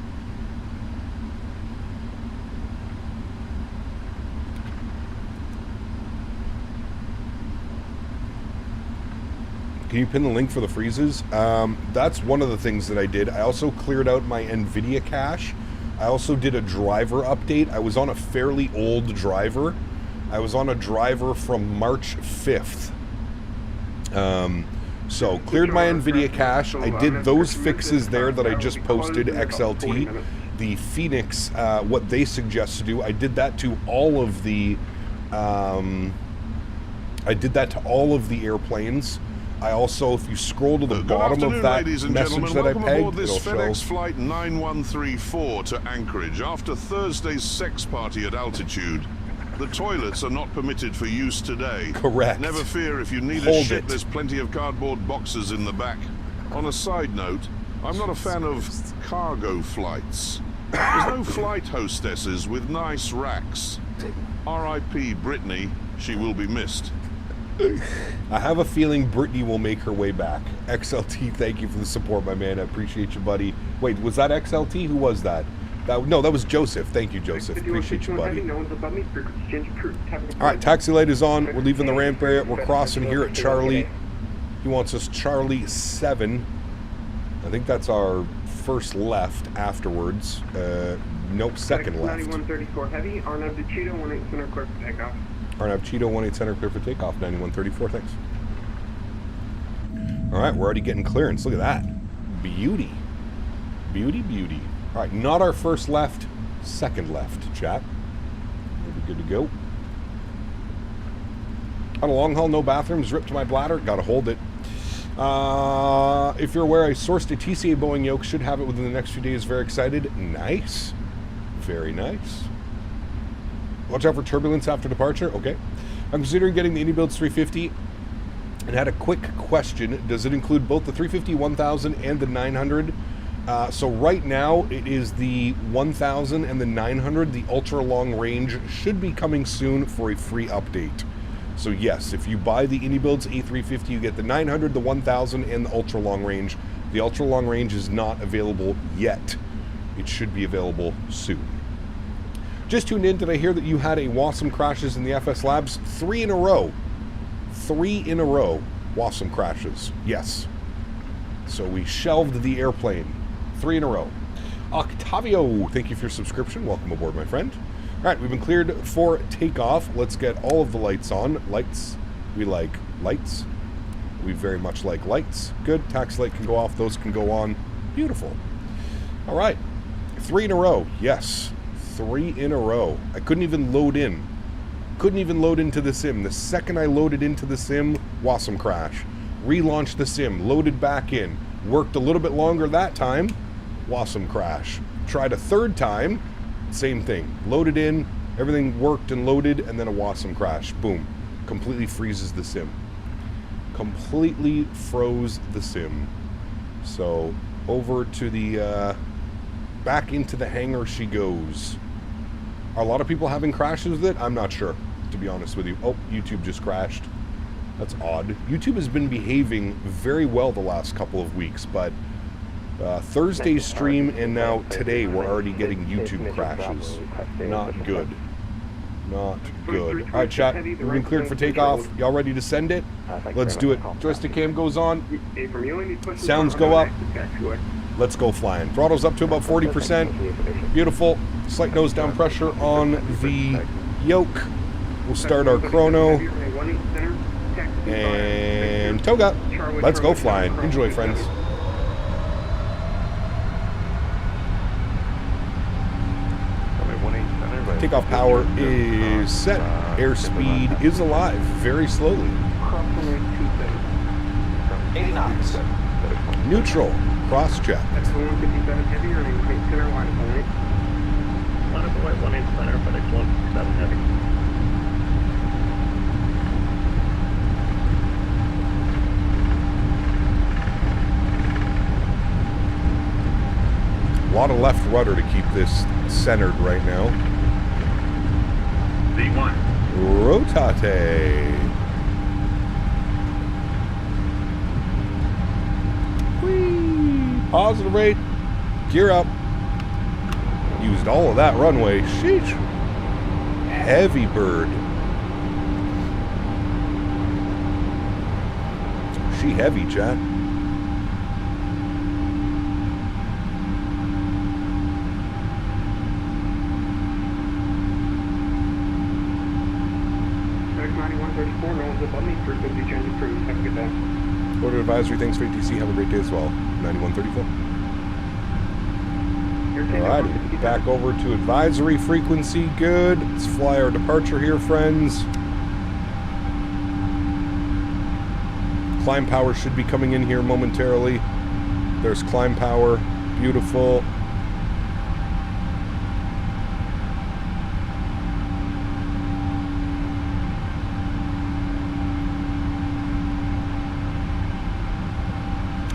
Can you pin the link for the freezes? That's one of the things that I did. I also cleared out my NVIDIA cache. I also did a driver update. I was on a fairly old driver. I was on a driver from March 5th. So, cleared my NVIDIA cache. I did those fixes there that I just posted, XLT. The Phoenix, what they suggest to do, I did that to all of the... airplanes. I also, if you scroll to the bottom of that message that I pegged, it'll show. FedEx Flight 9134 to Anchorage after Thursday's sex party at altitude. The toilets are not permitted for use today. Correct. Never fear, if you need a shit, there's plenty of cardboard boxes in the back. On a side note, I'm not a fan of cargo flights. There's no flight hostesses with nice racks. R.I.P. Brittany, she will be missed. I have a feeling Brittany will make her way back. XLT, thank you for the support, my man. I appreciate you, buddy. Wait, was that XLT? Who was that? No, that was Joseph. Thank you, Joseph. Appreciate you, buddy. Alright, taxi light is on. We're leaving the ramp area. We're crossing here at Charlie. He wants us Charlie 7. I think that's our first left afterwards. Nope, second left. 9134 heavy, Arnav Cheeto 18 center clear for takeoff. Arnav Cheeto 18 center clear for takeoff, 9134, thanks. Alright, we're already getting clearance. Look at that. Beauty. Beauty, beauty. Alright, not our first left, second left, chat. We'll be good to go. On a long haul, no bathrooms, ripped to my bladder, gotta hold it. If you're aware, I sourced a TCA Boeing yoke, should have it within the next few days, very excited. Nice. Very nice. Watch out for turbulence after departure. Okay. I'm considering getting the IndyBuilds 350 and had a quick question. Does it include both the 350 1000 and the 900? So right now it is the 1000 and the 900. The ultra long range should be coming soon for a free update. So yes, if you buy the IndyBuilds A350, you get the 900, the 1000, and the ultra long range. The ultra long range is not available yet. It should be available soon. Just tuned in. Did I hear that you had a Wasm crashes in the FS Labs? 3 in a row. 3 in a row. Wasm crashes. Yes. So we shelved the airplane. 3 in a row. Octavio, thank you for your subscription. Welcome aboard, my friend. All right, we've been cleared for takeoff. Let's get all of the lights on. Lights. We like lights. We very much like lights. Good. Taxi light can go off. Those can go on. Beautiful. All right. 3 in a row. Yes. 3 in a row. I couldn't even load in. Couldn't even load into the sim. The second I loaded into the sim, Wasm crash. Relaunched the sim, loaded back in. Worked a little bit longer that time, Wasm crash. Tried a third time, same thing. Loaded in, everything worked and loaded, and then a Wasm crash. Boom. Completely freezes the sim. Completely froze the sim. So, over to the, back into the hangar she goes. Are a lot of people having crashes with it? I'm not sure, to be honest with you. Oh, YouTube just crashed. That's odd. YouTube has been behaving very well the last couple of weeks, but Thursday's stream and now today we're already getting YouTube crashes. Not good. Not good. All right, chat. We've been cleared for takeoff. Y'all ready to send it? Let's do it. Joystick cam goes on. Sounds go up. Let's go flying. Throttle's up to about 40%. Beautiful. Slight nose down pressure on the yoke. We'll start our chrono. And toga. Let's go flying. Enjoy, friends. Takeoff power is set. Airspeed is alive. Very slowly. 80 knots. Neutral. Cross check. That's the 157 heavy or center line point. 1.18 center, but it's 167 heavy. A lot of left rudder to keep this centered right now. V1. Rotate. Whee. Positive rate. Gear up. Used all of that runway. Sheesh. Heavy bird. She heavy, chat. Order advisory, thanks for ATC. Have a great day as well. 9134. Alrighty, back over to advisory frequency. Good. Let's fly our departure here, friends. Climb power should be coming in here momentarily. There's climb power. Beautiful.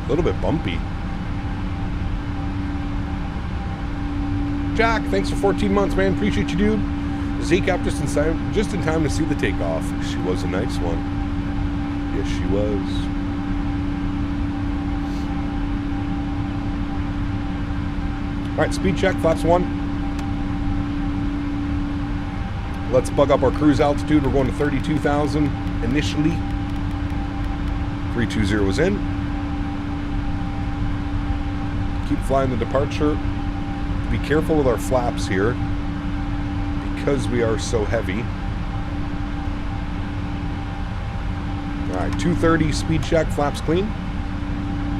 A little bit bumpy. Jack, thanks for 14 months, man. Appreciate you, dude. Zeke up just in time to see the takeoff. She was a nice one. Yes, she was. All right, speed check, flaps 1. Let's bug up our cruise altitude. We're going to 32,000 initially. 320 is in. Keep flying the departure. Be careful with our flaps here because we are so heavy. All right, 230 speed check, flaps clean.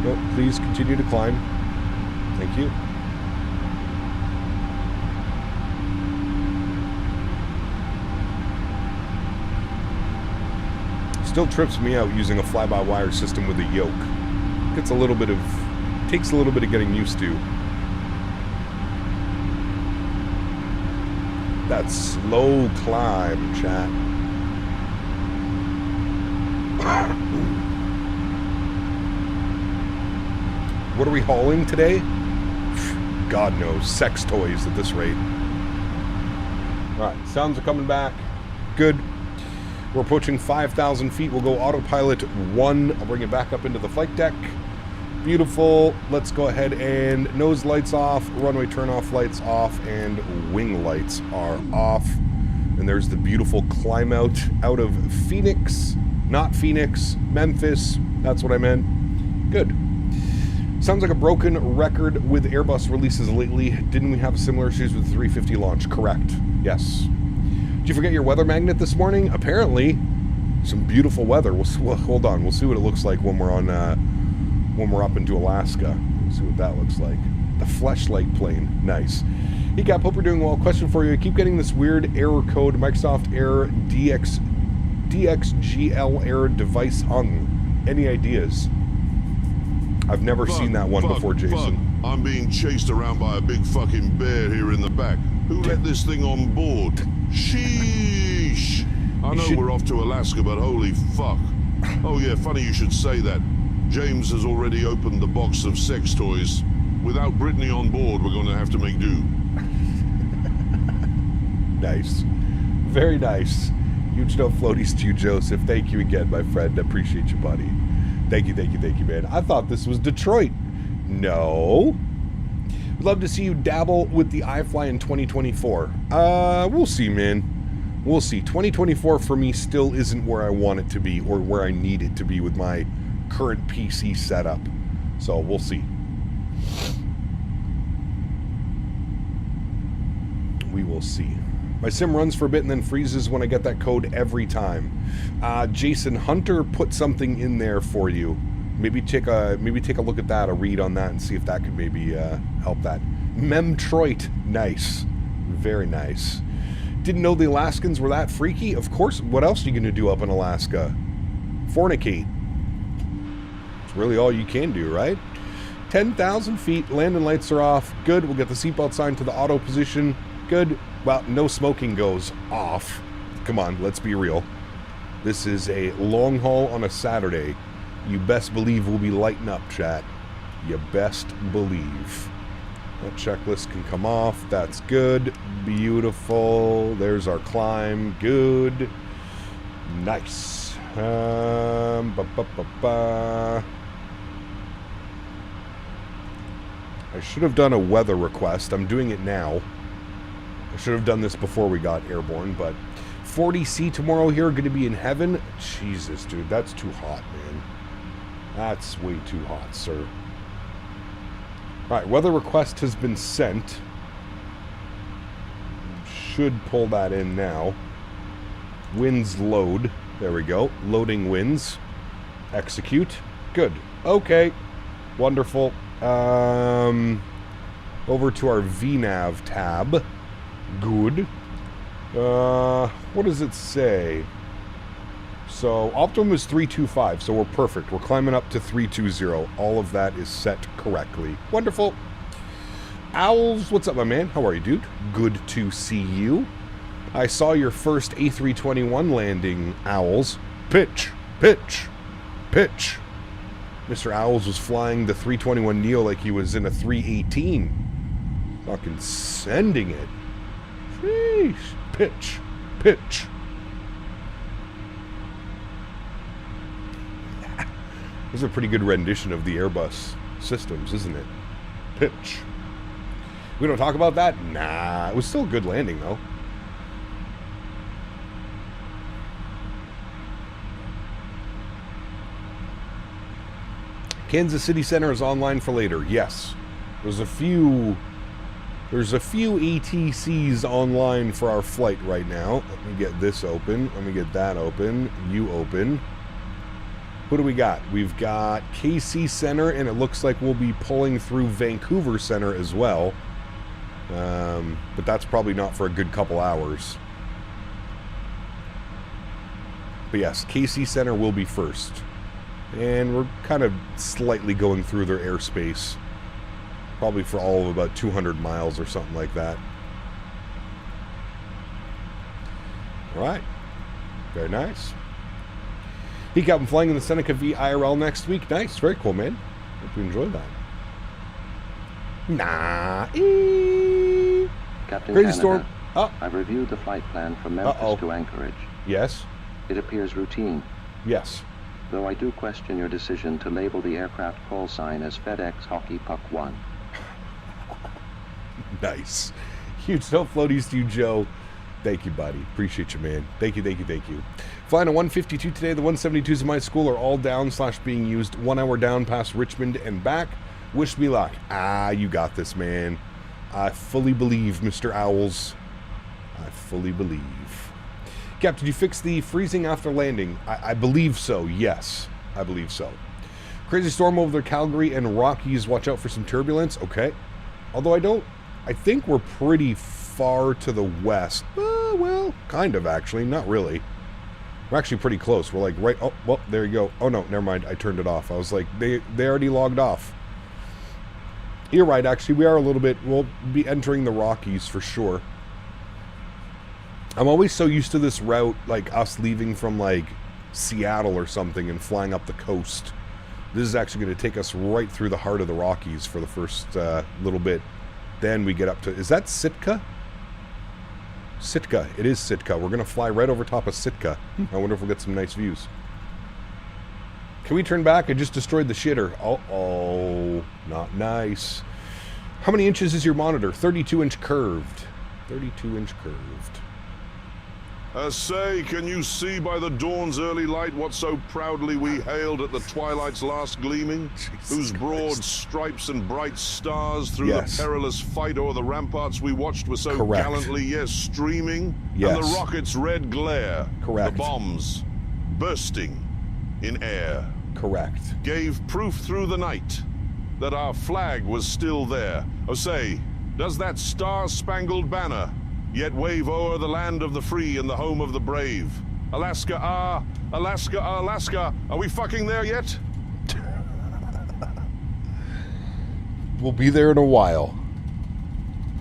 No, please continue to climb. Thank you. Still trips me out using a fly-by-wire system with a yoke. Takes a little bit of getting used to. That slow climb, chat. What are we hauling today? God knows. Sex toys at this rate. Alright, sounds are coming back. Good. We're approaching 5,000 feet. We'll go autopilot 1. I'll bring it back up into the flight deck. Beautiful. Let's go ahead and nose lights off, runway turn off lights off, and wing lights are off. And there's the beautiful climb out of Phoenix, not Phoenix, Memphis. That's what I meant. Good. Sounds like a broken record with Airbus releases lately. Didn't we have similar issues with the 350 launch? Correct. Yes. Did you forget your weather magnet this morning? Apparently, some beautiful weather. Well, hold on. We'll see what it looks like when we're on. When we're up into Alaska. We'll see what that looks like. The Fleshlight plane. Nice. Hey, Cap, hope you're doing well. Question for you. I keep getting this weird error code, Microsoft error DXGL error device hung. Any ideas? I've never seen that one before, Jason. I'm being chased around by a big fucking bear here in the back. Who let this thing on board? Sheesh. I know we're off to Alaska, but holy fuck. Oh yeah, funny you should say that. James has already opened the box of sex toys. Without Brittany on board, we're going to have to make do. Nice. Very nice. Huge no floaties to you, Joseph. Thank you again, my friend. I appreciate you, buddy. Thank you, man. I thought this was Detroit. No. We'd love to see you dabble with the iFly in 2024. We'll see, man. We'll see. 2024 for me still isn't where I want it to be or where I need it to be with my current PC setup. So we'll see. We will see. My sim runs for a bit and then freezes when I get that code every time. Jason Hunter put something in there for you. Maybe take a look at that, a read on that, and see if that could maybe help that. Memtroit, nice, very nice. Didn't know the Alaskans were that freaky. Of course. What else are you gonna do up in Alaska? Fornicate. It's really all you can do, right? 10,000 feet. Landing lights are off. Good. We'll get the seatbelt sign to the auto position. Good. Well, no smoking goes off. Come on, let's be real. This is a long haul on a Saturday. You best believe we'll be lighting up, chat. You best believe. That checklist can come off. That's good. Beautiful. There's our climb. Good. Nice. I should have done a weather request. I'm doing it now. I should have done this before we got airborne, but 40C tomorrow here, going to be in heaven. Jesus, dude, that's too hot, man. That's way too hot, sir. Alright, weather request has been sent. Should pull that in now. Winds load. There we go. Loading winds. Execute. Good. Okay. Wonderful. Over to our VNAV tab. Good. What does it say? So, optimum is 325, so we're perfect. We're climbing up to 320. All of that is set correctly. Wonderful. Owls, what's up, my man? How are you, dude? Good to see you. I saw your first A321 landing, Owls. Pitch, pitch, pitch. Mr. Owls was flying the 321neo like he was in a 318. Fucking sending it. Sheesh. Pitch, pitch. This is a pretty good rendition of the Airbus systems, isn't it? Pitch. We don't talk about that? Nah. It was still a good landing, though. Kansas City Center is online for later. Yes. There's a few ATCs online for our flight right now. Let me get this open. Let me get that open. You open. Who do we got? We've got KC Center, and it looks like we'll be pulling through Vancouver Center as well. But that's probably not for a good couple hours. But yes, KC Center will be first. And we're kind of slightly going through their airspace. Probably for all of about 200 miles or something like that. Alright. Very nice. Peek out and flying in the Seneca V IRL next week. Nice. Very cool, man. Hope you enjoyed that. Nah. Captain Crazy Canada, Storm. Oh. I've reviewed the flight plan from Memphis to Anchorage. Yes. It appears routine. Yes. Though I do question your decision to label the aircraft call sign as FedEx Hockey Puck 1. Nice. Huge snow floaties to you, Joe. Thank you, buddy. Appreciate you, man. Thank you, thank you, thank you. Flying a 152 today. The 172s in my school are all down / being used. 1 hour down past Richmond and back. Wish me luck. You got this, man. I fully believe, Mr. Owls. I fully believe. Cap, did you fix the freezing after landing? I believe so, yes. I believe so. Crazy storm over the Calgary and Rockies. Watch out for some turbulence. Okay. Although I think we're pretty far to the west. Well, kind of, actually. Not really. We're actually pretty close. We're like right... Oh, well, there you go. Oh, no, never mind. I turned it off. I was like, they already logged off. You're right, actually. We are a little bit... We'll be entering the Rockies for sure. I'm always so used to this route, like us leaving from, like, Seattle or something and flying up the coast. This is actually going to take us right through the heart of the Rockies for the first little bit. Then we get up to... Is that Sitka? Sitka. It is Sitka. We're going to fly right over top of Sitka. I wonder if we'll get some nice views. Can we turn back? I just destroyed the shitter. Oh, not nice. How many inches is your monitor? 32-inch curved. 32-inch curved. Say, can you see by the dawn's early light what so proudly we hailed at the twilight's last gleaming? Whose broad stripes and bright stars through Yes. the perilous fight o'er the ramparts we watched were so Correct. gallantly, yes, streaming? Yes. And the rocket's red glare, Correct. the bombs bursting in air, Correct. gave proof through the night that our flag was still there. Oh, say, does that star-spangled banner yet wave o'er the land of the free and the home of the brave? Alaska, Alaska, Alaska, are we fucking there yet? We'll be there in a while.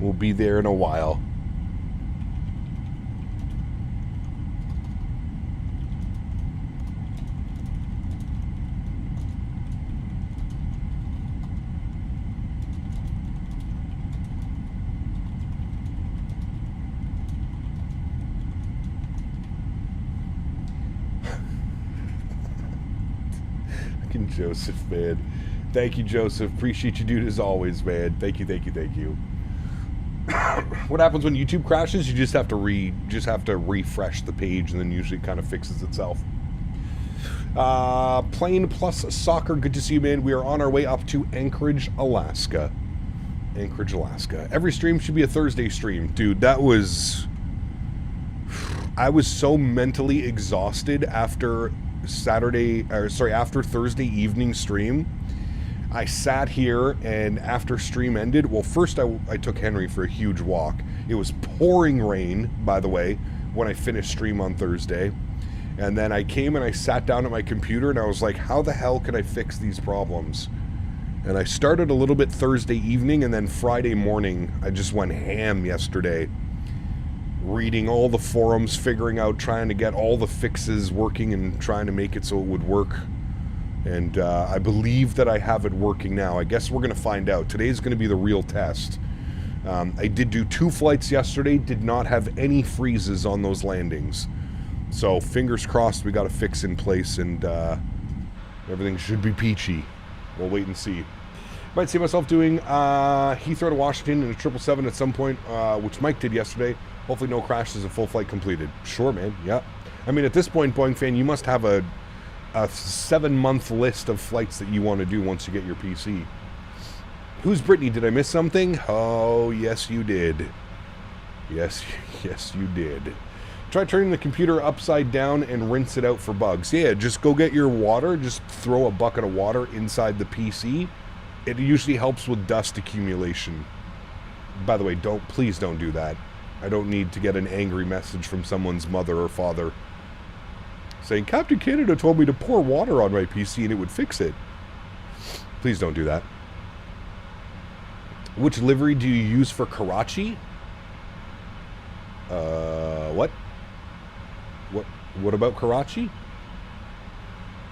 We'll be there in a while. Fucking Joseph, man. Thank you, Joseph. Appreciate you, dude, as always, man. Thank you, thank you, thank you. What happens when YouTube crashes? You just have to refresh the page, and then usually it kind of fixes itself. Plane plus soccer. Good to see you, man. We are on our way up to Anchorage, Alaska. Anchorage, Alaska. Every stream should be a Thursday stream, dude. That was. I was so mentally exhausted after after Thursday evening stream. I sat here, and after stream ended, well, first I took Henry for a huge walk. It was pouring rain, by the way, when I finished stream on Thursday. And then I came and I sat down at my computer, and I was like, how the hell can I fix these problems? And I started a little bit Thursday evening, and then Friday morning, I just went ham yesterday. Reading all the forums, figuring out, trying to get all the fixes working and trying to make it so it would work. And I believe that I have it working now. I guess we're going to find out. Today's going to be the real test. I did do 2 flights yesterday, did not have any freezes on those landings. So fingers crossed we got a fix in place, and everything should be peachy. We'll wait and see. Might see myself doing Heathrow to Washington in a 777 at some point, which Mike did yesterday. Hopefully no crashes and full flight completed. Sure, man. Yeah. I mean, at this point, Boeing fan, you must have a 7-month list of flights that you want to do once you get your PC. Who's Brittany? Did I miss something? Oh, yes, you did. Yes, yes, you did. Try turning the computer upside down and rinse it out for bugs. Yeah, just go get your water. Just throw a bucket of water inside the PC. It usually helps with dust accumulation. By the way, please don't do that. I don't need to get an angry message from someone's mother or father saying, Captain Canada told me to pour water on my PC and it would fix it. Please don't do that. Which livery do you use for Karachi? What? What about Karachi?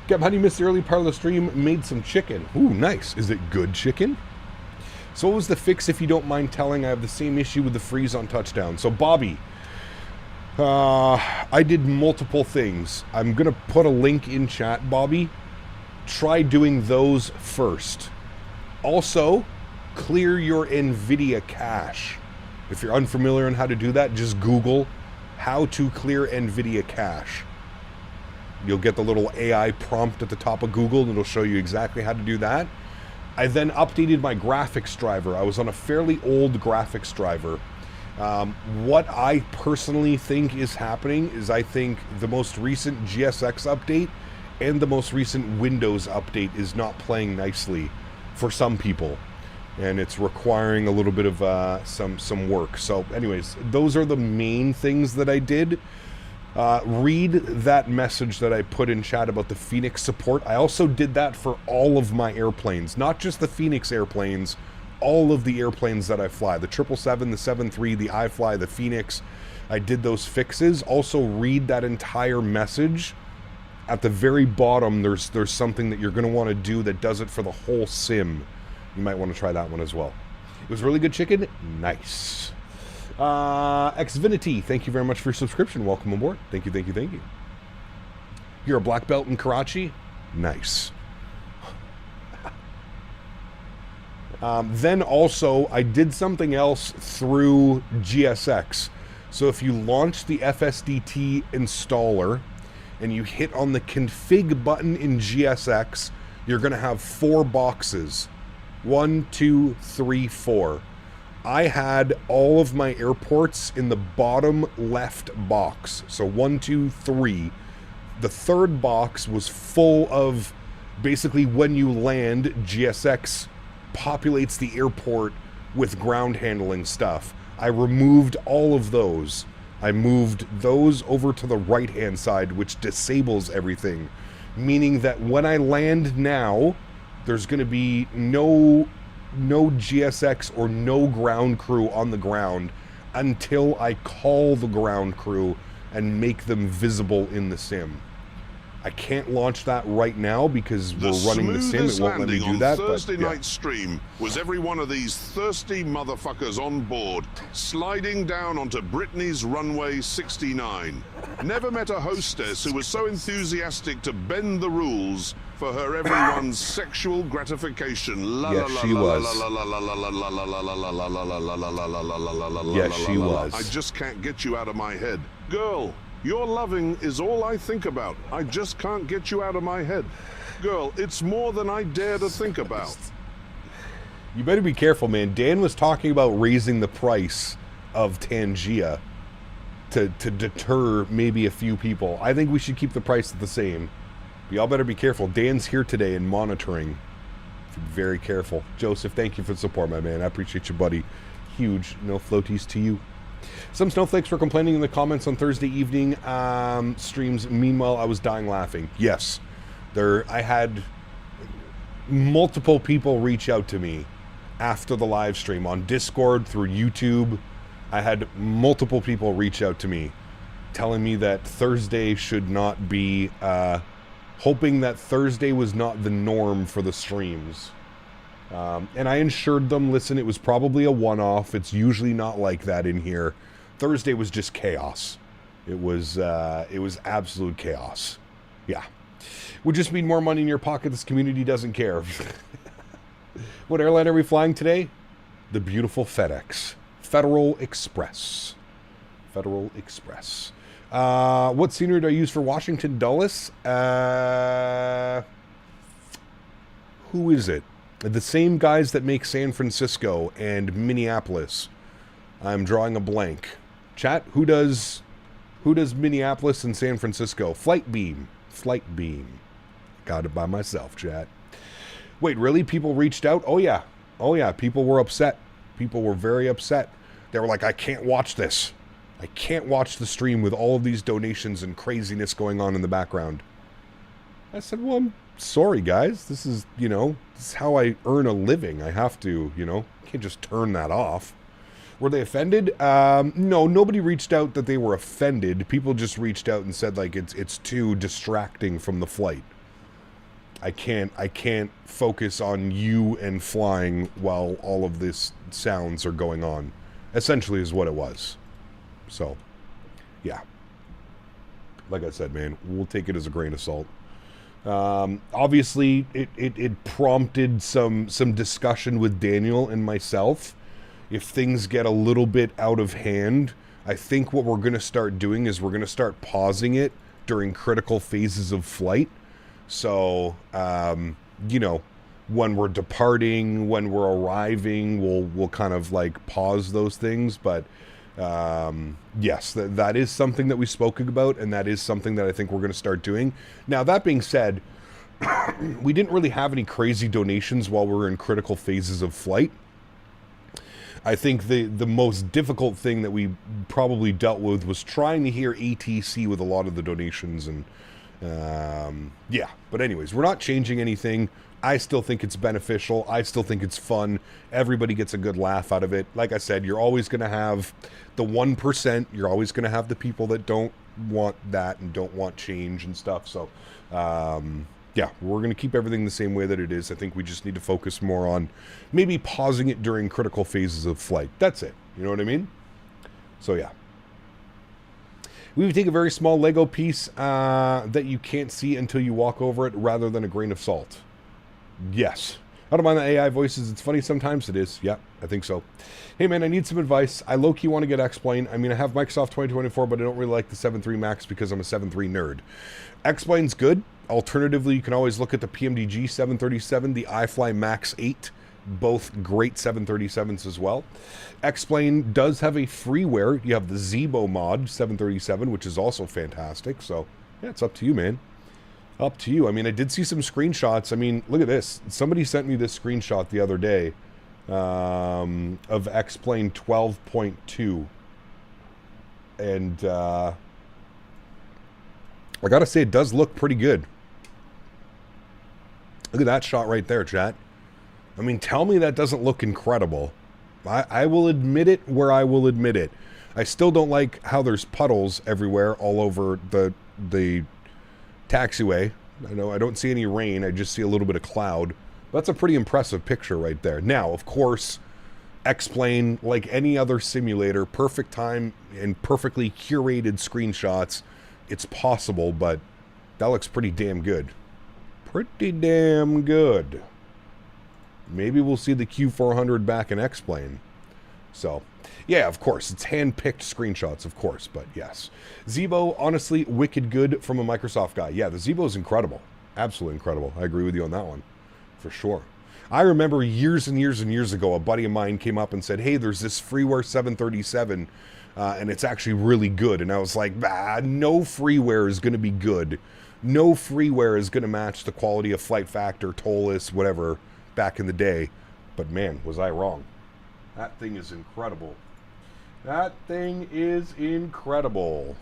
Cap, how do you miss the early part of the stream? Made some chicken. Ooh, nice. Is it good chicken? So what was the fix, if you don't mind telling? I have the same issue with the freeze on touchdown. So Bobby, I did multiple things. I'm going to put a link in chat, Bobby. Try doing those first. Also, clear your NVIDIA cache. If you're unfamiliar on how to do that, just Google how to clear NVIDIA cache. You'll get the little AI prompt at the top of Google, and it'll show you exactly how to do that. I then updated my graphics driver. I was on a fairly old graphics driver. What I personally think is happening is I think the most recent GSX update and the most recent Windows update is not playing nicely for some people. And it's requiring a little bit of some work. So anyways, those are the main things that I did. Read that message that I put in chat about the Phoenix support. I also did that for all of my airplanes, not just the Phoenix airplanes, all of the airplanes that I fly. The 777, the 73, the iFly, the Phoenix. I did those fixes. Also read that entire message. At the very bottom, there's something that you're going to want to do that does it for the whole sim. You might want to try that one as well. It was really good chicken. Nice. Xvinity, thank you very much for your subscription. Welcome aboard. Thank you, thank you, thank you. You're a black belt in Karachi? Nice. Then also, I did something else through GSX. So if you launch the FSDT installer and you hit on the config button in GSX, you're going to have 4 boxes. 1, 2, 3, 4. I had all of my airports in the bottom left box. So 1, 2, 3. The third box was full of basically when you land, GSX populates the airport with ground handling stuff. I removed all of those. I moved those over to the right-hand side, which disables everything. Meaning that when I land now, there's going to be no GSX or no ground crew on the ground until I call the ground crew and make them visible in the sim. I can't launch that right now because we're running the sim. It won't let me do that. Thursday but, yeah. night stream was every one of these thirsty motherfuckers on board, sliding down onto Brittany's runway 69. Never met a hostess who was so enthusiastic to bend the rules for her everyone's sexual gratification. Yes, she was. Yes, she was. I just can't get you out of my head. Girl, your loving is all I think about. I just can't get you out of my head. Girl, it's more than I dare to think about. You better be careful, man. Dan was talking about raising the price of Tangia to deter maybe a few people. I think we should keep the price the same. But y'all better be careful. Dan's here today and monitoring. Be very careful. Joseph, thank you for the support, my man. I appreciate you, buddy. Huge no floaties to you. Some snowflakes were complaining in the comments on Thursday evening streams. Meanwhile, I was dying laughing. Yes, I had multiple people reach out to me after the live stream on Discord, through YouTube. I had multiple people reach out to me telling me that Thursday should not be, hoping that Thursday was not the norm for the streams. And I assured them, listen, it was probably a one-off. It's usually not like that in here. Thursday was just chaos. It was absolute chaos. Yeah. Would just mean more money in your pocket. This community doesn't care. What airline are we flying today? The beautiful FedEx. Federal Express. Federal Express. What scenery do I use for Washington Dulles? Who is it? The same guys that make San Francisco and Minneapolis. I'm drawing a blank. Chat, who does Minneapolis and San Francisco? Flight Beam. Flight Beam. Got it by myself, chat. Wait, really? People reached out? Oh yeah. Oh yeah, people were upset. People were very upset. They were like, I can't watch this. I can't watch the stream with all of these donations and craziness going on in the background. I said, well, I'm sorry, guys. This is, this is how I earn a living. I have to, can't just turn that off. Were they offended? No, nobody reached out that they were offended. People just reached out and said, like, it's too distracting from the flight. I can't focus on you and flying while all of this sounds are going on. Essentially is what it was. So, yeah. Like I said, man, we'll take it as a grain of salt. Obviously, it prompted some discussion with Daniel and myself. If things get a little bit out of hand, I think what we're going to start doing is we're going to start pausing it during critical phases of flight. So, when we're departing, when we're arriving, we'll kind of like pause those things. But yes, that is something that we spoke about, and that is something that I think we're going to start doing. Now, that being said, we didn't really have any crazy donations while we were in critical phases of flight. I think the most difficult thing that we probably dealt with was trying to hear ATC with a lot of the donations, and yeah. But anyways, we're not changing anything. I still think it's beneficial. I still think it's fun. Everybody gets a good laugh out of it. Like I said, you're always going to have the 1%. You're always going to have the people that don't want that and don't want change and stuff. So, yeah, we're going to keep everything the same way that it is. I think we just need to focus more on maybe pausing it during critical phases of flight. That's it. You know what I mean? So, yeah. We would take a very small Lego piece that you can't see until you walk over it rather than a grain of salt. Yes. I don't mind the AI voices. It's funny sometimes. It is. Yeah, I think so. Hey, man, I need some advice. I low-key want to get X-Plane. I mean, I have Microsoft 2024, but I don't really like the 7.3 Max because I'm a 7.3 nerd. X-Plane's good. Alternatively, you can always look at the PMDG 737, the iFly Max 8. Both great 737s as well. X-Plane does have a freeware. You have the Zibo mod 737, which is also fantastic. So, yeah, it's up to you, man. Up to you. I mean, I did see some screenshots. I mean, look at this. Somebody sent me this screenshot the other day of X-Plane 12.2. And I gotta say, it does look pretty good. Look at that shot right there, chat. I mean, tell me that doesn't look incredible. I will admit it where I will admit it. I still don't like how there's puddles everywhere all over the taxiway. I know I don't see any rain. I just see a little bit of cloud. That's a pretty impressive picture right there. Now, of course, X-Plane, like any other simulator, perfect time and perfectly curated screenshots. It's possible, but that looks pretty damn good. Pretty damn good. Maybe we'll see the Q400 back in X-Plane. So, yeah, of course. It's hand-picked screenshots, of course, but yes. Zibo, honestly, wicked good from a Microsoft guy. Yeah, the Zibo is incredible. Absolutely incredible. I agree with you on that one, for sure. I remember years and years and years ago, a buddy of mine came up and said, hey, there's this freeware 737, and it's actually really good. And I was like, no freeware is going to be good. No freeware is going to match the quality of Flight Factor, Tolus, whatever, back in the day. But man, was I wrong. That thing is incredible. That thing is incredible.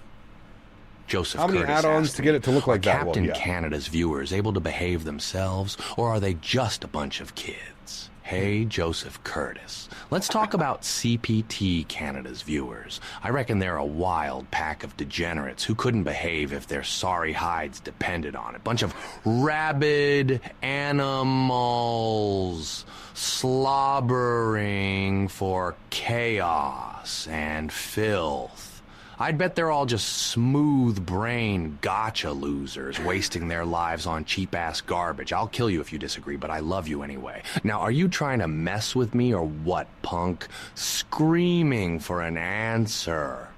Joseph How many Curtis add-ons to get it to look like that? Captain Well, yeah. Canada's viewers able to behave themselves, or are they just a bunch of kids? Hey, Joseph Curtis. Let's talk about CPT Canada's viewers. I reckon they're a wild pack of degenerates who couldn't behave if their sorry hides depended on it. Bunch of rabid animals slobbering for chaos and filth. I'd bet they're all just smooth-brained gotcha losers wasting their lives on cheap-ass garbage. I'll kill you if you disagree, but I love you anyway. Now, are you trying to mess with me or what, punk? Screaming for an answer.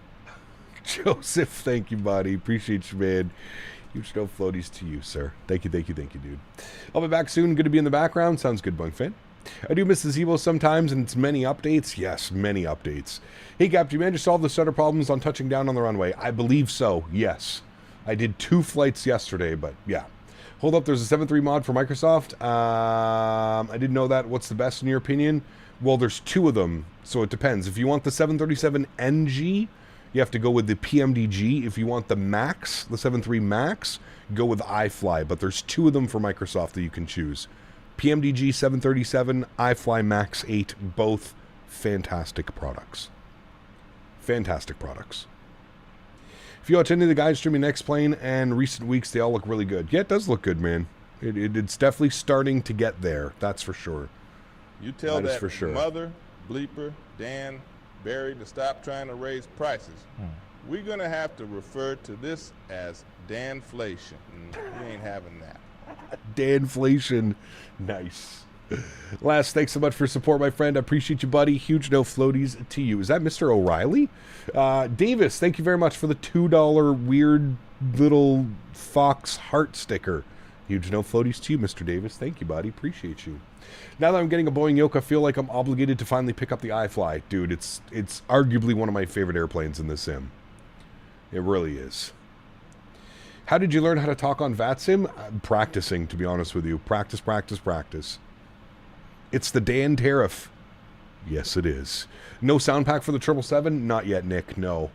Joseph, thank you, buddy. Appreciate you, man. Huge no floaties to you, sir. Thank you, dude. I'll be back soon. Good to be in the background. Sounds good, Bunk Fan. I do miss the Zibo sometimes, and it's many updates. Yes, many updates. Hey, Cap, did you manage to solve the stutter problems on touching down on the runway? I believe so, yes. I did 2 flights yesterday, but yeah. Hold up, there's a 7.3 mod for Microsoft. I didn't know that. What's the best in your opinion? Well, there's 2 of them, so it depends. If you want the 737 NG, you have to go with the PMDG. If you want the Max, the 7.3 Max, go with iFly. But there's 2 of them for Microsoft that you can choose. PMDG 737, iFly Max 8, both fantastic products. Fantastic products. If you watch any of the guys streaming X-Plane and recent weeks, they all look really good. Yeah, it does look good, man. It's definitely starting to get there. That's for sure. You tell that for sure. Mother, Bleeper, Dan, Barry to stop trying to raise prices. We're going to have to refer to this as Danflation. We ain't having that. Danflation. Nice. Last, thanks so much for support, my friend. I appreciate you, buddy. Huge no floaties to you. Is that Mr. O'Reilly? Davis, thank you very much for the $2 weird little fox heart sticker. Huge no floaties to you, Mr. Davis. Thank you, buddy. Appreciate you. Now that I'm getting a Boeing yoke, I feel like I'm obligated to finally pick up the iFly. Dude, it's arguably one of my favorite airplanes in the sim. It really is. How did you learn how to talk on VATSIM? Practicing, to be honest with you. Practice. It's the Dan tariff. Yes, it is. No sound pack for the 777? Not yet, Nick. No.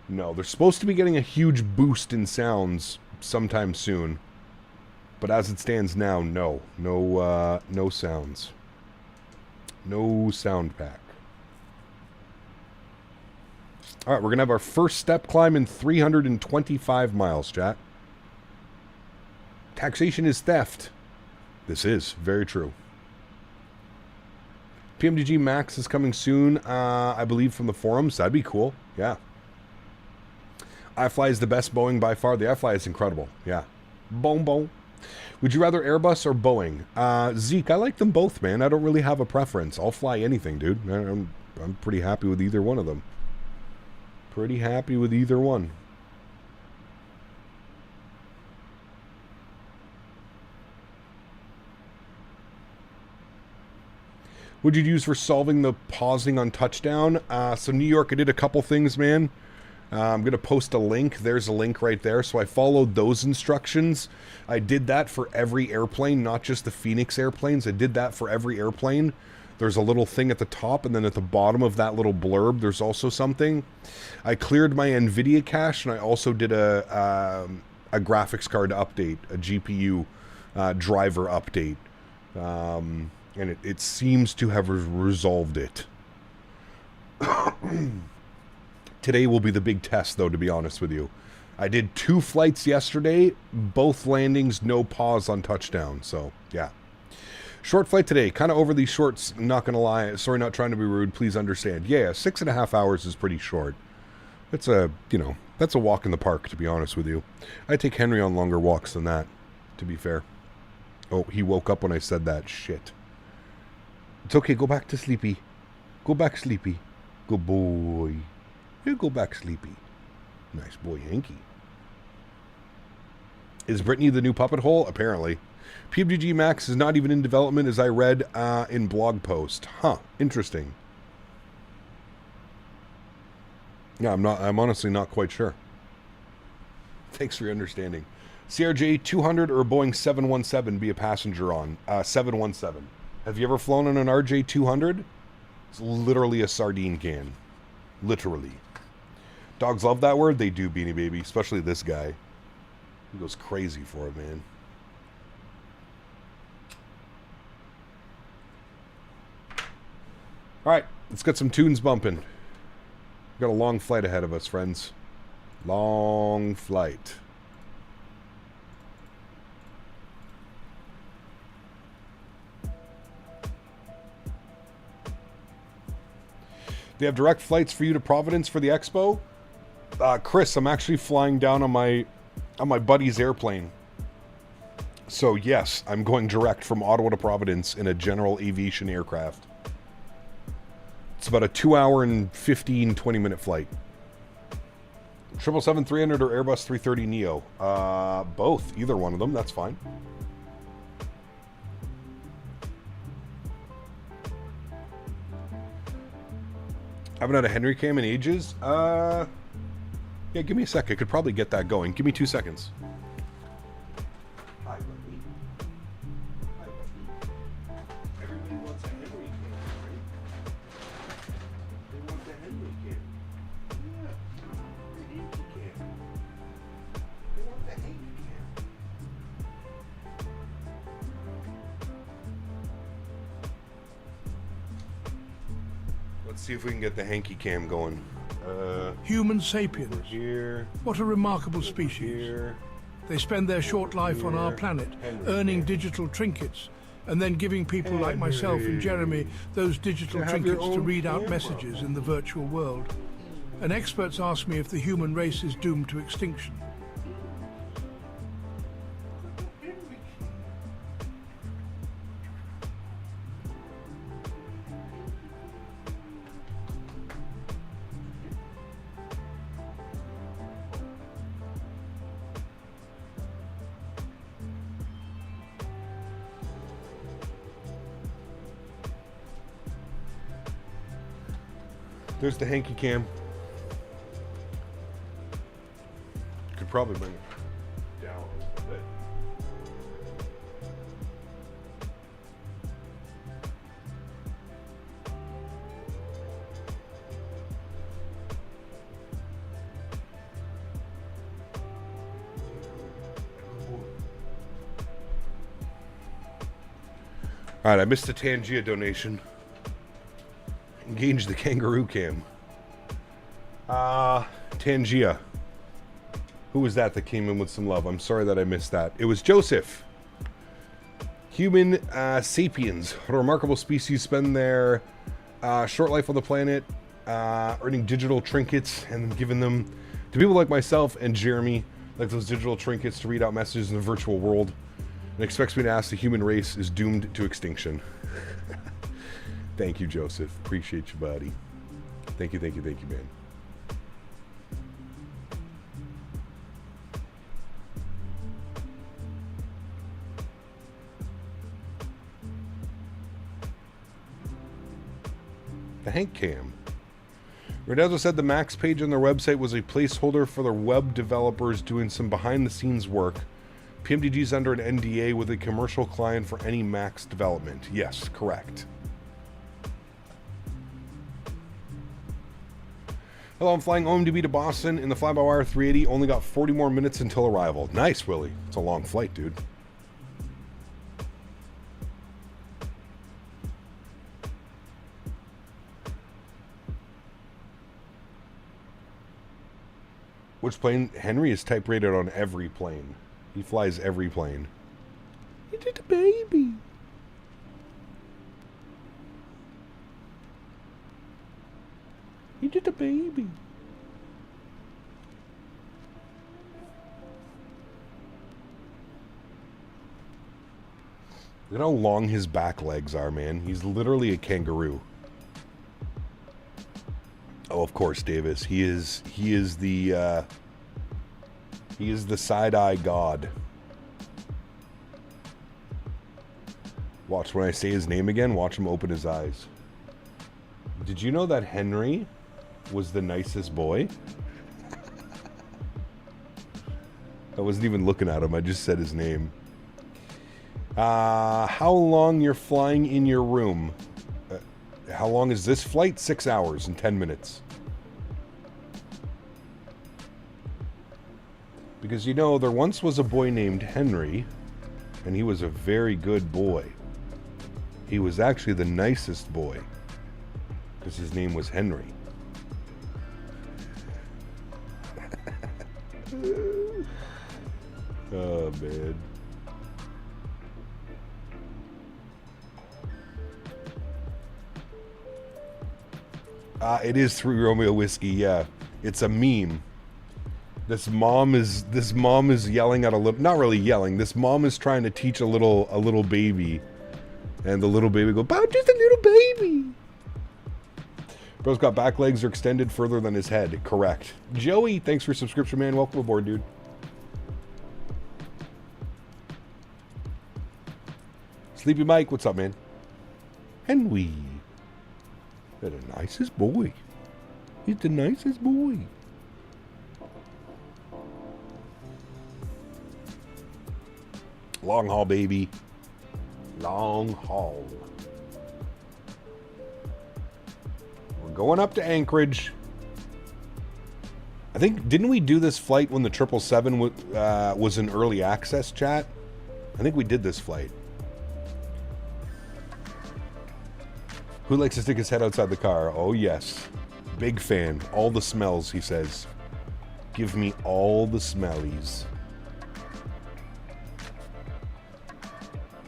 They're supposed to be getting a huge boost in sounds sometime soon. But as it stands now, no. No sounds. No sound pack. All right, we're going to have our first step climb in 325 miles, chat. Taxation is theft. This is very true. PMDG Max is coming soon, I believe, from the forums. That'd be cool. Yeah. iFly is the best Boeing by far. The iFly is incredible. Yeah. Boom. Would you rather Airbus or Boeing? Zeke, I like them both, man. I don't really have a preference. I'll fly anything, dude. I'm pretty happy with either one of them. Pretty happy with either one. What'd you use for solving the pausing on touchdown? So New York, I did a couple things, man. I'm going to post a link. There's a link right there. So I followed those instructions. I did that for every airplane, not just the Phoenix airplanes. I did that for every airplane. There's a little thing at the top, and then at the bottom of that little blurb, there's also something. I cleared my NVIDIA cache, and I also did a graphics card update, a GPU driver update. And it seems to have resolved it. Today will be the big test, though, to be honest with you. I did 2 flights yesterday, both landings, no pause on touchdown. So, yeah. Short flight today. Kind of over these shorts, not going to lie. Sorry, not trying to be rude. Please understand. Yeah, 6.5 hours is pretty short. That's a, that's a walk in the park, to be honest with you. I take Henry on longer walks than that, to be fair. Oh, he woke up when I said that. Shit. It's okay. Go back to sleepy. Go back sleepy. Good boy. You go back sleepy. Nice boy, Yankee. Is Brittany the new puppet hole? Apparently. PMDG Max is not even in development, as I read in blog post. Huh. Interesting. Yeah, I'm honestly not quite sure. Thanks for your understanding. CRJ 200 or Boeing 717 be a passenger on? 717. Have you ever flown on an RJ 200? It's literally a sardine can. Literally. Dogs love that word. They do, Beanie Baby. Especially this guy. He goes crazy for it, man. Alright, let's get some tunes bumping. We've got a long flight ahead of us, friends. Long flight. They have direct flights for you to Providence for the expo? Chris, I'm actually flying down on my buddy's airplane. So yes, I'm going direct from Ottawa to Providence in a general aviation aircraft. It's about a 2 hour and 15, 20 minute flight. 777-300 or Airbus 330 Neo? Both. Either one of them. That's fine. Haven't had a Henry cam in ages. Yeah, give me a sec. I could probably get that going. Give me 2 seconds. Hi, buddy. Hi, buddy. Everybody wants a Henry cam, right? They want the Henry cam. Yeah. The Yankee cam. They want the Yankee cam. Let's see if we can get the hanky cam going. Human sapiens. Here. What a remarkable species. Here. They spend their short life on our planet, earning digital trinkets, and then giving people like myself and Jeremy those digital trinkets to read out messages in the virtual world. And experts ask me if the human race is doomed to extinction. There's the hanky cam. Could probably bring it down a little bit. All right, I missed the Tangia donation. Engage the kangaroo cam. Tangia. Who was that came in with some love? I'm sorry that I missed that. It was Joseph. Human sapiens. A remarkable species spend their short life on the planet earning digital trinkets and then giving them to people like myself and Jeremy, like those digital trinkets to read out messages in the virtual world. and expects me to ask the human race is doomed to extinction. Thank you, Joseph. Appreciate you, buddy. Thank you, man. The Hank Cam. Renato said the Max page on their website was a placeholder for their web developers doing some behind-the-scenes work. PMDG is under an NDA with a commercial client for any Max development. Yes, correct. Hello, I'm flying OMDB to Boston in the fly-by-wire 380. Only got 40 more minutes until arrival. Nice, Willie. It's a long flight, dude. Which plane? Henry is type rated on every plane. He flies every plane. You did a baby. You did a baby. Look at how long his back legs are, man. He's literally a kangaroo. Oh, of course, Davis. He is the side-eye god. Watch when I say his name again, watch him open his eyes. Did you know that Henry was the nicest boy? I wasn't even looking at him, I just said his name. How long you're flying in your room? How long is this flight? 6 hours and 10 minutes. Because, you know, there once was a boy named Henry, and he was a very good boy. He was actually the nicest boy, because his name was Henry. Oh, man. It is 3 Romeo Whiskey, yeah. It's a meme. This mom is yelling at a little, not really yelling. This mom is trying to teach a little baby, and the little baby goes, "I'm just a little baby." Bro's got back legs are extended further than his head. Correct. Joey, thanks for your subscription, man. Welcome aboard, dude. Sleepy Mike, what's up, man? Henry. They're the nicest boy. He's the nicest boy. Long haul, baby. Long haul. We're going up to Anchorage. I think, didn't we do this flight when the 777 was in early access, chat? I think we did this flight. Who likes to stick his head outside the car? Oh, yes. Big fan. All the smells, he says. Give me all the smellies.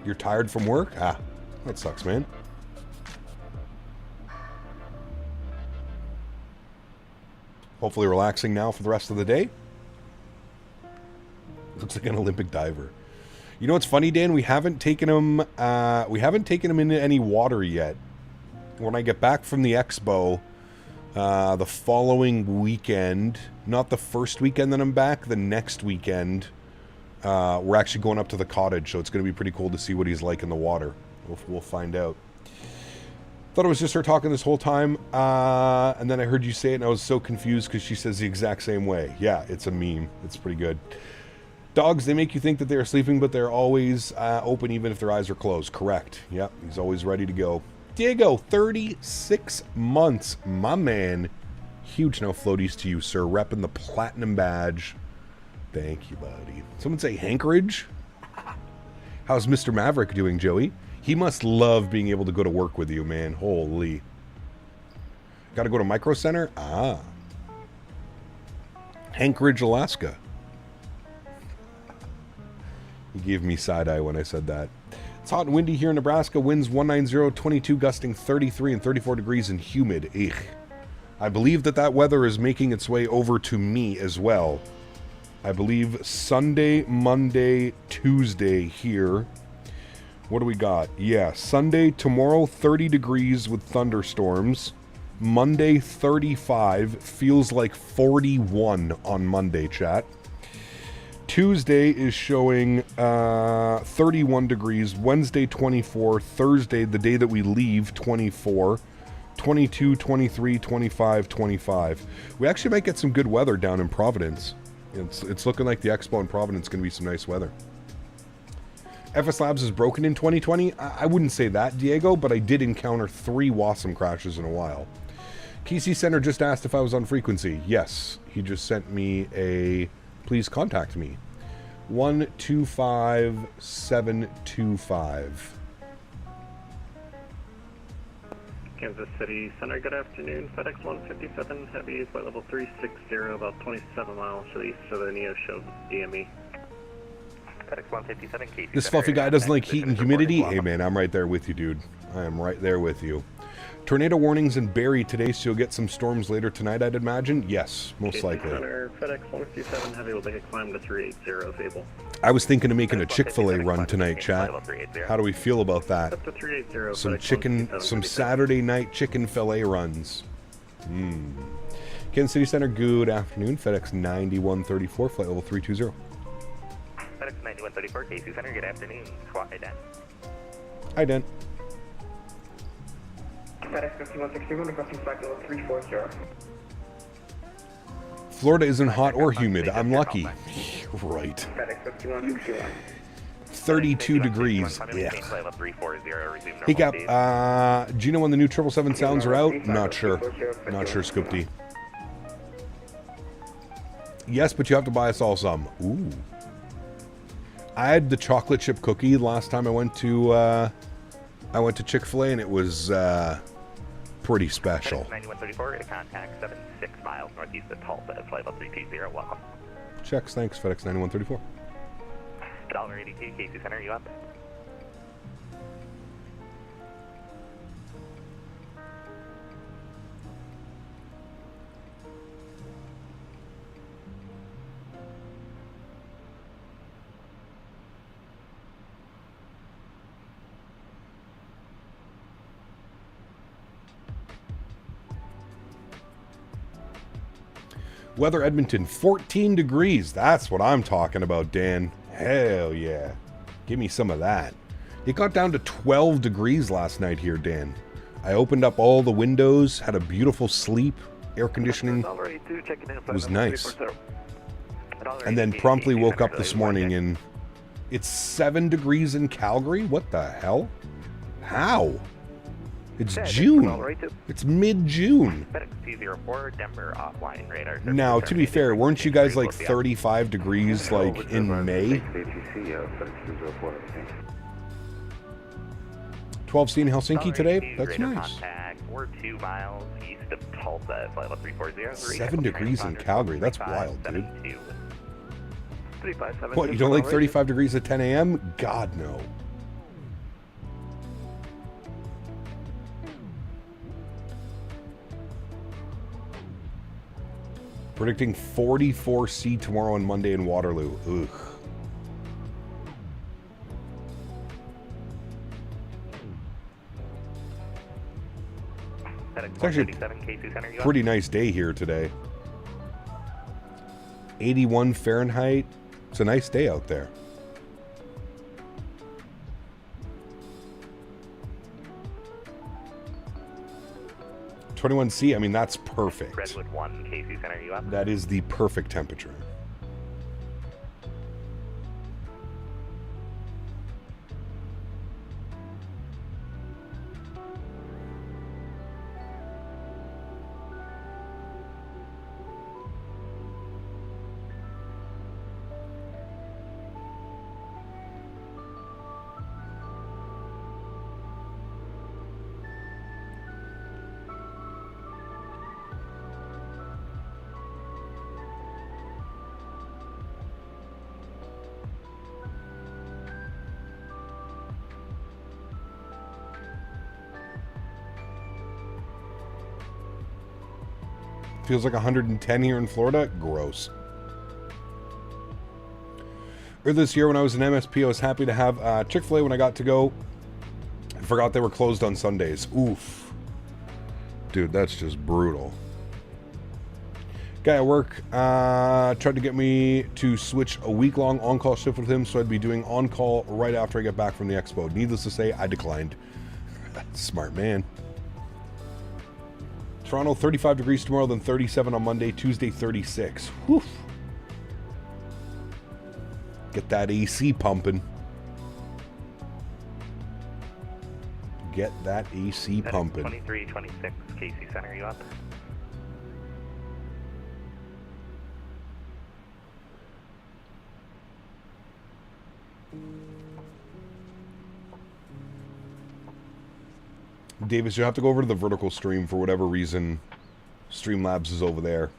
You're tired from work? Ah, that sucks, man. Hopefully relaxing now for the rest of the day. Looks like an Olympic diver. You know what's funny, Dan? We haven't taken him into any water yet. When I get back from the expo, the following weekend, not the first weekend that I'm back, the next weekend, we're actually going up to the cottage, so it's going to be pretty cool to see what he's like in the water. We'll find out. Thought it was just her talking this whole time, and then I heard you say it, and I was so confused because she says the exact same way. Yeah, it's a meme. It's pretty good. Dogs, they make you think that they're sleeping, but they're always open even if their eyes are closed. Correct. Yep, he's always ready to go. Diego, 36 months, my man. Huge no floaties to you, sir. Repping the platinum badge. Thank you, buddy. Someone say Anchorage? How's Mr. Maverick doing, Joey? He must love being able to go to work with you, man. Holy. Gotta go to Micro Center? Ah. Anchorage, Alaska. He gave me side-eye when I said that. It's hot and windy here in Nebraska. Winds 190, 22, gusting 33 and 34 degrees and humid. Eek. I believe that weather is making its way over to me as well. I believe Sunday, Monday, Tuesday here. What do we got? Yeah, Sunday, tomorrow, 30 degrees with thunderstorms. Monday, 35. Feels like 41 on Monday, chat. Tuesday is showing 31 degrees. Wednesday, 24. Thursday, the day that we leave, 24. 22, 23, 25, 25. We actually might get some good weather down in Providence. It's looking like the Expo in Providence is going to be some nice weather. FS Labs is broken in 2020. I wouldn't say that, Diego, but I did encounter 3 Wasm crashes in a while. KC Center just asked if I was on frequency. Yes, he just sent me a please contact me. 125725. Kansas City Center, good afternoon. FedEx 157 Heavy, flight level 360, about 27 miles to the east of the Neosho DME. FedEx 157 KC This fluffy guy doesn't like heat and humidity? Hey man, I'm right there with you, dude. I am right there with you. Tornado warnings in Barrie today, so you'll get some storms later tonight, I'd imagine? Yes, most likely. Center, FedEx 157 Heavy will make a climb to 380 Fable. I was thinking of making a Chick-fil-A run tonight, chat. How do we feel about that? Up to 380, Some chicken, some Saturday night chicken fillet runs. Kansas City Center, good afternoon. FedEx 9134, flight level 320. FedEx 9134, KC Center, good afternoon. Squawk Den. Hi, Dan. FedEx 5161, requesting flight level 340. Florida isn't hot or humid. I'm lucky. Right. FedEx 5161. 32 degrees. Yeah. Hey, Cap, do you know when the new 777 sounds are out? Not sure. Not sure, Scoop D. Yes, but you have to buy us all some. Ooh. I had the chocolate chip cookie last time I went to Chick-fil-A, and it was pretty special. 9134, contact 76 miles northeast of Tulsa, flight level 320, welcome. Checks, thanks, FedEx 9134. $1.82, KC Center, you up? Weather Edmonton, 14 degrees. That's what I'm talking about, Dan. Hell yeah. Give me some of that. It got down to 12 degrees last night here, Dan. I opened up all the windows, had a beautiful sleep. Air conditioning was nice. And then promptly woke up this morning and it's 7 degrees in Calgary? What the hell? How? It's June. It's mid-June. Now, to be fair, weren't you guys like 35 degrees like in May? 12C in Helsinki today? That's nice. 7 degrees in Calgary. That's wild, dude. What, you don't like 35 degrees at 10 a.m.? God, no. Predicting 44C tomorrow and Monday in Waterloo. Ugh. It's actually a pretty nice day here today. 81 Fahrenheit. It's a nice day out there. .21C, I mean, that's perfect. Redwood 1, KC Center, you up? That is the perfect temperature. Feels like 110 here in Florida. Gross. Earlier this year when I was in MSP, I was happy to have Chick-fil-A when I got to go. I forgot they were closed on Sundays. Oof. Dude, that's just brutal. Guy at work tried to get me to switch a week-long on-call shift with him, so I'd be doing on-call right after I get back from the expo. Needless to say, I declined. Smart man. Toronto, 35 degrees tomorrow, then 37 on Monday, Tuesday, 36. Whew. Get that AC pumping. Get that AC pumping. 2326 KC Center, you up? Davis, you have to go over to the vertical stream for whatever reason. Streamlabs is over there.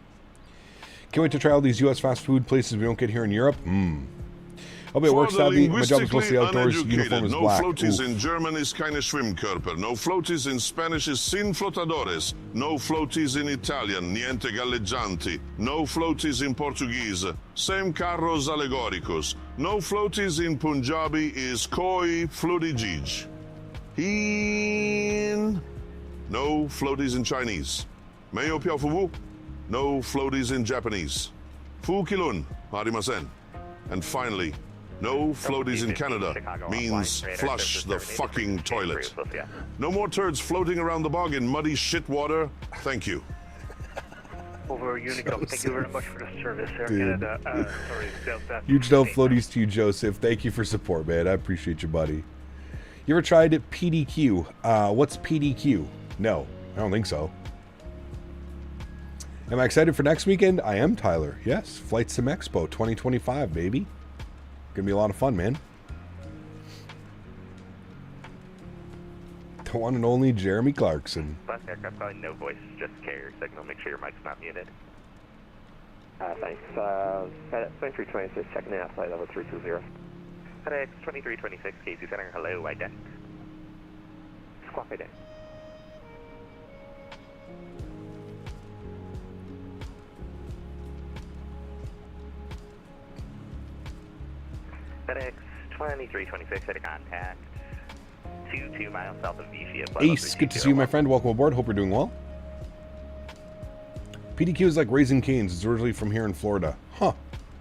Can't wait to try all these U.S. fast food places we don't get here in Europe. I'll be at work Saturday. My job is mostly outdoors. Uniform is black. No floaties Oof. in German is keine Schwimmkörper. No floaties in Spanish is sin flotadores. No floaties in Italian, niente galleggianti. No floaties in Portuguese. Sem carros allegóricos. No floaties in Punjabi is koi fludigij. No floaties in Chinese. Meio piao fuwu. No floaties in Japanese. Fu kilun, harimasen. And finally, no floaties in Canada means flush the fucking toilet. No more turds floating around the bog in muddy shit water. Thank you. Over Unicom, thank you very much for the service, Air Canada. Sorry, sales staff. Huge no floaties to you, Joseph. Thank you for support, man. I appreciate you, buddy. You ever tried PDQ? What's PDQ? No, I don't think so. Am I excited for next weekend? I am, Tyler. Yes, Flight Sim Expo 2025, baby. Gonna be a lot of fun, man. The one and only Jeremy Clarkson. Last aircraft calling, no voice, just carrier signal. Make sure your mic's not muted. Thanks. FedEx 2326, checking in at flight level 320. FedEx 2326, KC Center, hello, ident. Squawk ident. FedEx 2326 at a contact. 22 miles south of Vichy. Ace, good to see you, my friend. Welcome aboard. Hope you're doing well. PDQ is like Raising Cane's. It's originally from here in Florida. Huh.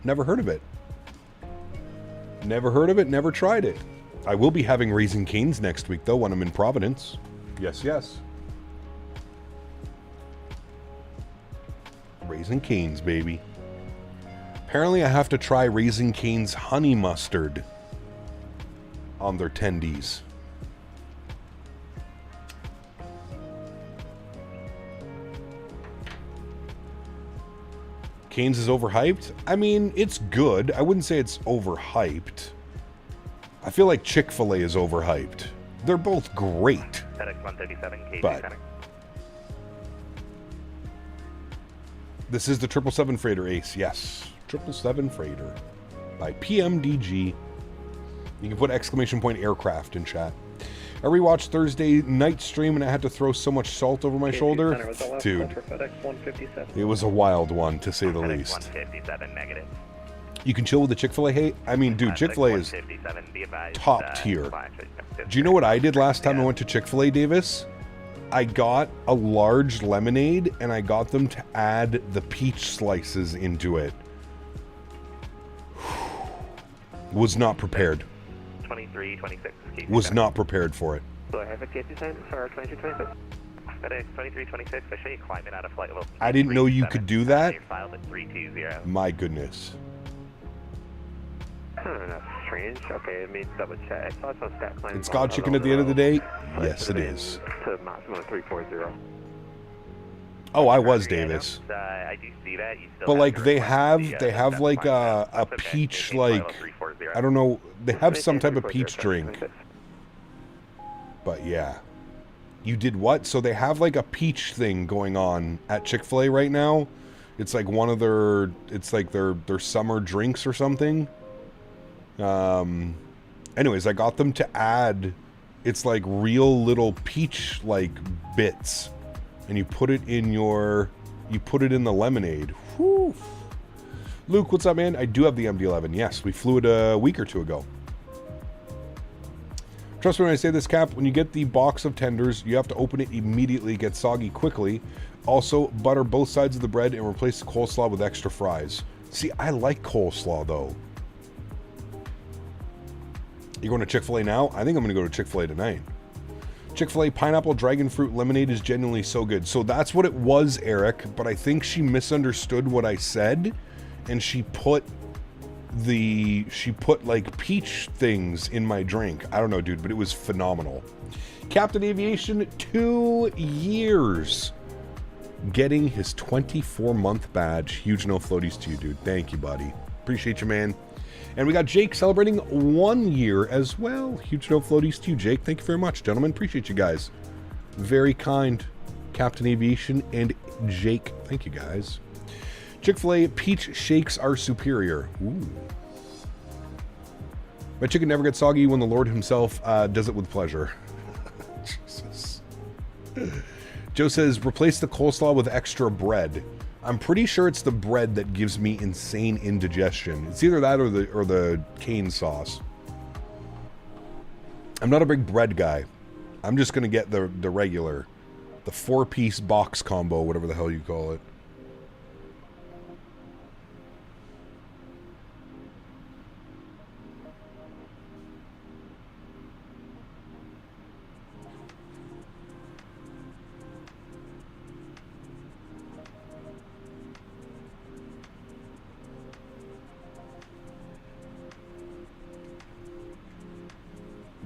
Never heard of it. Never heard of it. Never tried it. I will be having Raising Cane's next week, though, when I'm in Providence. Yes, yes. Raising Cane's, baby. Apparently, I have to try Raising Cane's honey mustard on their tendies. Cane's is overhyped? I mean, it's good. I wouldn't say it's overhyped. I feel like Chick-fil-A is overhyped. They're both great. FedEx 137, KC But Center. this is the 777 freighter, Ace. Yes. 777 freighter by PMDG. You can put exclamation point aircraft in chat. I rewatched Thursday night stream and I had to throw so much salt over my shoulder. Dude, it was a wild one, to say the least. 157 negative. You can chill with the Chick-fil-A hate. I mean, dude, Chick-fil-A is top tier. Do you know what I did last time I went to Chick-fil-A, Davis? I got a large lemonade and I got them to add the peach slices into it. Was not prepared. 2326. Was not prepared for it. So I have a KC sign for 2226. FedEx 2326, I show you climbing out of flight level. I didn't know you could do that. You're filed at 320. My goodness. That's strange. Okay, let me double check. I saw some stat climbing. It's God chicken at the end of the day? Yes, it is. To maximum 340. Oh, I was, Davis. I do see that. You still But like they have like a peach, like, I don't know, they have some type of peach drink. But yeah. You did what? So they have like a peach thing going on at Chick-fil-A right now. It's like one of their, it's like their summer drinks or something. Anyways, I got them to add, it's like real little peach like bits. And you put it in your, you put it in the lemonade. Whew. Luke, what's up, man? I do have the MD-11. Yes, we flew it a week or two ago. Trust me when I say this, Cap. When you get the box of tenders, you have to open it immediately. It gets soggy quickly. Also, butter both sides of the bread and replace the coleslaw with extra fries. See, I like coleslaw, though. You going to Chick-fil-A now? I think I'm going to go to Chick-fil-A tonight. Chick-fil-A pineapple dragon fruit lemonade is genuinely so good. So that's what it was, Eric, but I think she misunderstood what I said, and she put like peach things in my drink. I don't know, dude, but it was phenomenal. Captain Aviation, 2 years getting his 24-month badge. Huge no floaties to you, dude. Thank you, buddy. Appreciate you, man. And we got Jake celebrating 1 year as well. Huge no floaties to you, Jake. Thank you very much, gentlemen. Appreciate you guys. Very kind, Captain Aviation and Jake. Thank you, guys. Chick-fil-A peach shakes are superior. Ooh. My chicken never gets soggy when the Lord himself does it with pleasure. Jesus. Joe says, replace the coleslaw with extra bread. I'm pretty sure it's the bread that gives me insane indigestion. It's either that or the cane sauce. I'm not a big bread guy. I'm just going to get the regular. The 4-piece box combo, whatever the hell you call it.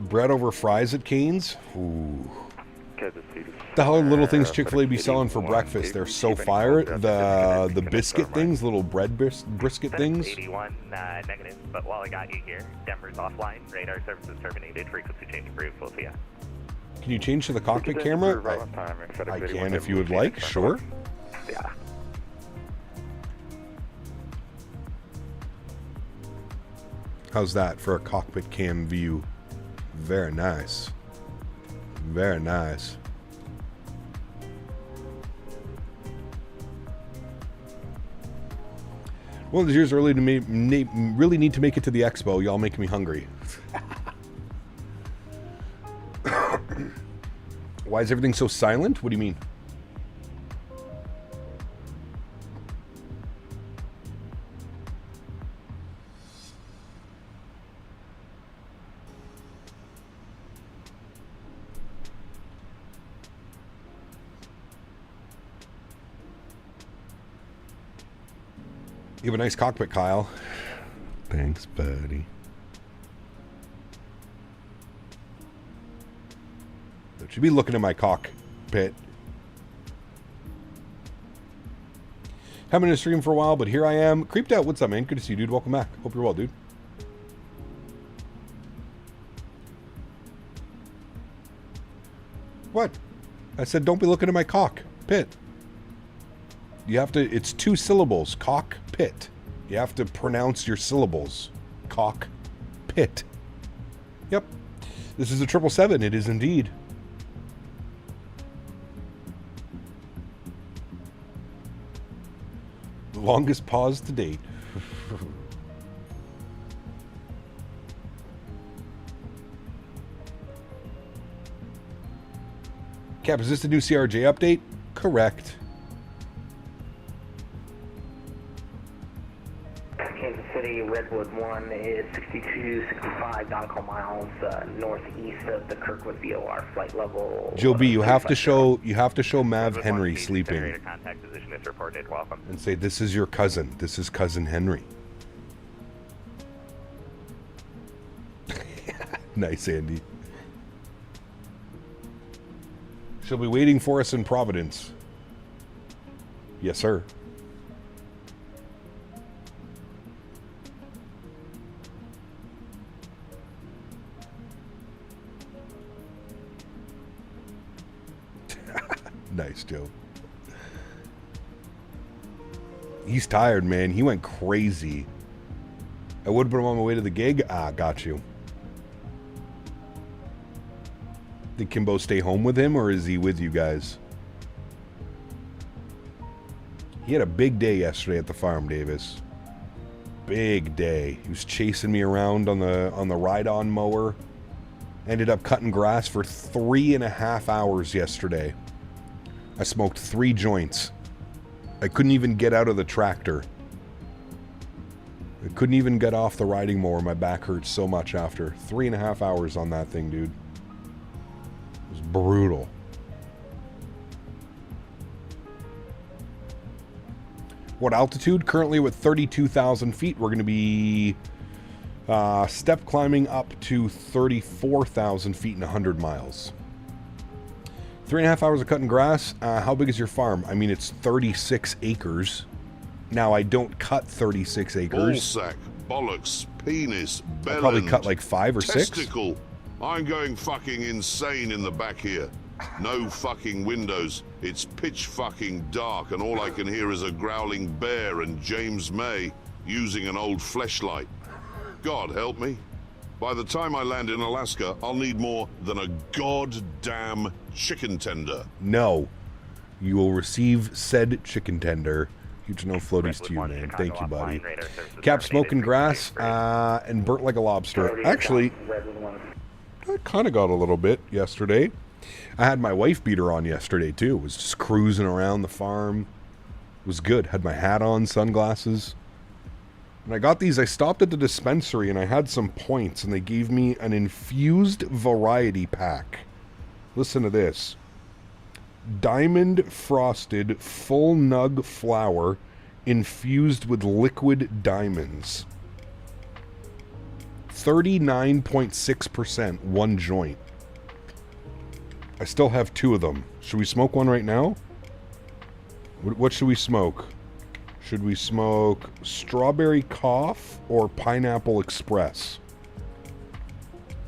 Bread over fries at Cane's? Ooh. The hell are little things Chick-fil-A be selling for breakfast? They're so fire. The biscuit things, little bread brisket things. 81 negative, but while I got you here, Denver's offline, radar services terminated, frequency change approved, we'll see ya. Can you change to the cockpit camera? I can if you would like, sure. Yeah. How's that for a cockpit cam view? Very nice. Very nice. Well, this year's early to really need to make it to the expo. Y'all making me hungry. Why is everything so silent? What do you mean? You have a nice cockpit, Kyle. Thanks, buddy. Don't you be looking at my cockpit. Haven't been in a stream for a while, but here I am. Creeped out. What's up, man? Good to see you, dude. Welcome back. Hope you're well, dude. What? I said don't be looking at my cockpit. You have to, it's 2 syllables. Cockpit. You have to pronounce your syllables. Cockpit. Yep. This is a 777. It is indeed. The longest pause to date. Cap, is this the new CRJ update? Correct. Kansas City, Redwood 1 is 6265 nautical miles northeast of the Kirkwood VOR flight level. Joe B, you have to show Mav Henry sleeping. Contact position is reported. Welcome. And say, this is your cousin. This is cousin Henry. Nice, Andy. She'll be waiting for us in Providence. Yes, sir. Nice, Joe. He's tired, man. He went crazy. I would have put him on my way to the gig. Ah, got you. Did Kimbo stay home with him, or is he with you guys? He had a big day yesterday at the farm, Davis. big day. He was chasing me around on the ride-on mower. Ended up cutting grass for 3.5 hours yesterday. I smoked 3 joints. I couldn't even get out of the tractor. I couldn't even get off the riding mower. My back hurts so much after. 3.5 hours on that thing, dude. It was brutal. What altitude? Currently with 32,000 feet. We're going to be step climbing up to 34,000 feet in 100 miles. 3.5 hours of cutting grass. How big is your farm? I mean, it's 36 acres. Now, I don't cut 36 acres. Ballsack, bollocks, penis, bellend. I probably cut like 5 or 6. Testicle. I'm going fucking insane in the back here. No fucking windows. It's pitch fucking dark, and all I can hear is a growling bear and James May using an old fleshlight. God help me. By the time I land in Alaska, I'll need more than a goddamn chicken tender. No. You will receive said chicken tender. Huge no floaties to you, man. Thank you, buddy. Cap smoking grass and burnt like a lobster. Actually, I kind of got a little bit yesterday. I had my wife beater on yesterday, too. Was just cruising around the farm. It was good. Had my hat on, sunglasses. And I got these. I stopped at the dispensary and I had some points, and they gave me an infused variety pack. Listen to this. Diamond frosted full nug flour infused with liquid diamonds. 39.6% one joint. I still have 2 of them. Should we smoke one right now? What should we smoke? Should we smoke Strawberry Cough or Pineapple Express?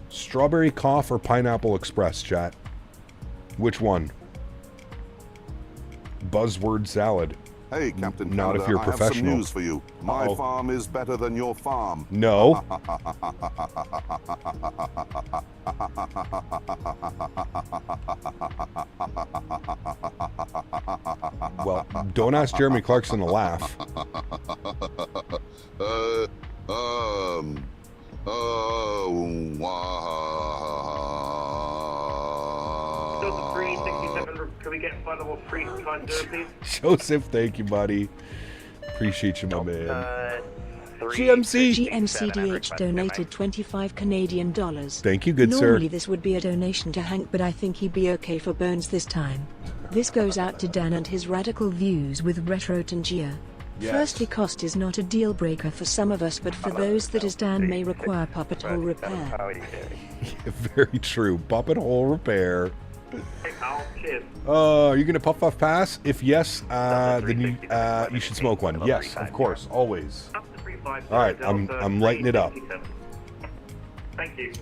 Strawberry Cough or Pineapple Express, chat? Which one? Buzzword salad. Hey, Captain Not Canada, if you're I have professional. some news for you. My Uh-oh. farm is better than your farm. No. Well, don't ask Jeremy Clarkson to laugh. Joseph 367, can we get flight level 350, please? Joseph, thank you, buddy. Appreciate you, my man. GMC. GMCDH donated 25 Canadian dollars. Thank you, good sir. Normally this would be a donation to Hank, but I think he'd be okay for Bones this time. This goes out to Dan and his radical views with Retrotangia. Yes. Firstly, cost is not a deal breaker for some of us, but for those that is Dan may require puppet hole repair. Very true. Puppet hole repair. Cheers. You're gonna puff puff pass? If yes, then you should smoke one. Yes, of course, always. All right, I'm lighting it up. Thank you.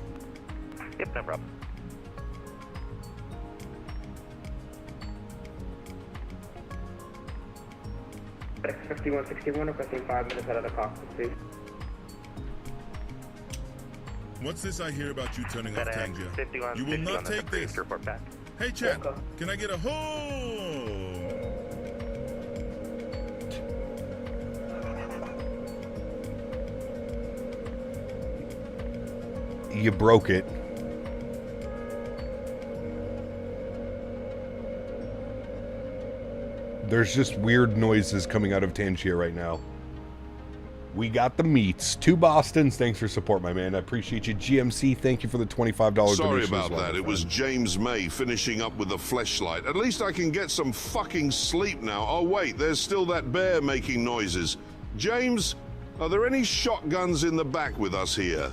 Yep, no problem. X5161 requesting 5 minutes out of the cockpit, please. What's this I hear about you turning off Tangia? You will not take this. Hey, chat, can I get a ho? You broke it. There's just weird noises coming out of Tangier right now. We got the meats. 2 Bostons. Thanks for support, my man. I appreciate you. GMC, thank you for the $25 donation. Sorry as about well, that. It was James May finishing up with the fleshlight. At least I can get some fucking sleep now. Oh, wait, there's still that bear making noises. James, are there any shotguns in the back with us here?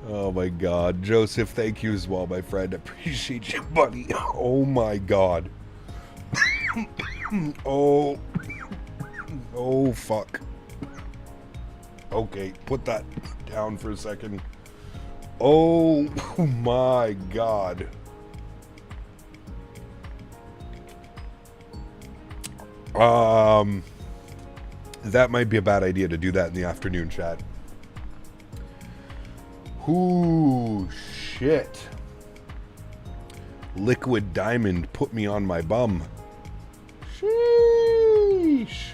Oh my God. Joseph, thank you as well, my friend. I appreciate you, buddy. Oh my God. Oh fuck. Okay, put that down for a second. Oh my God. That might be a bad idea to do that in the afternoon, chat. Ooh, shit. Liquid diamond put me on my bum. Sheesh. Sheesh.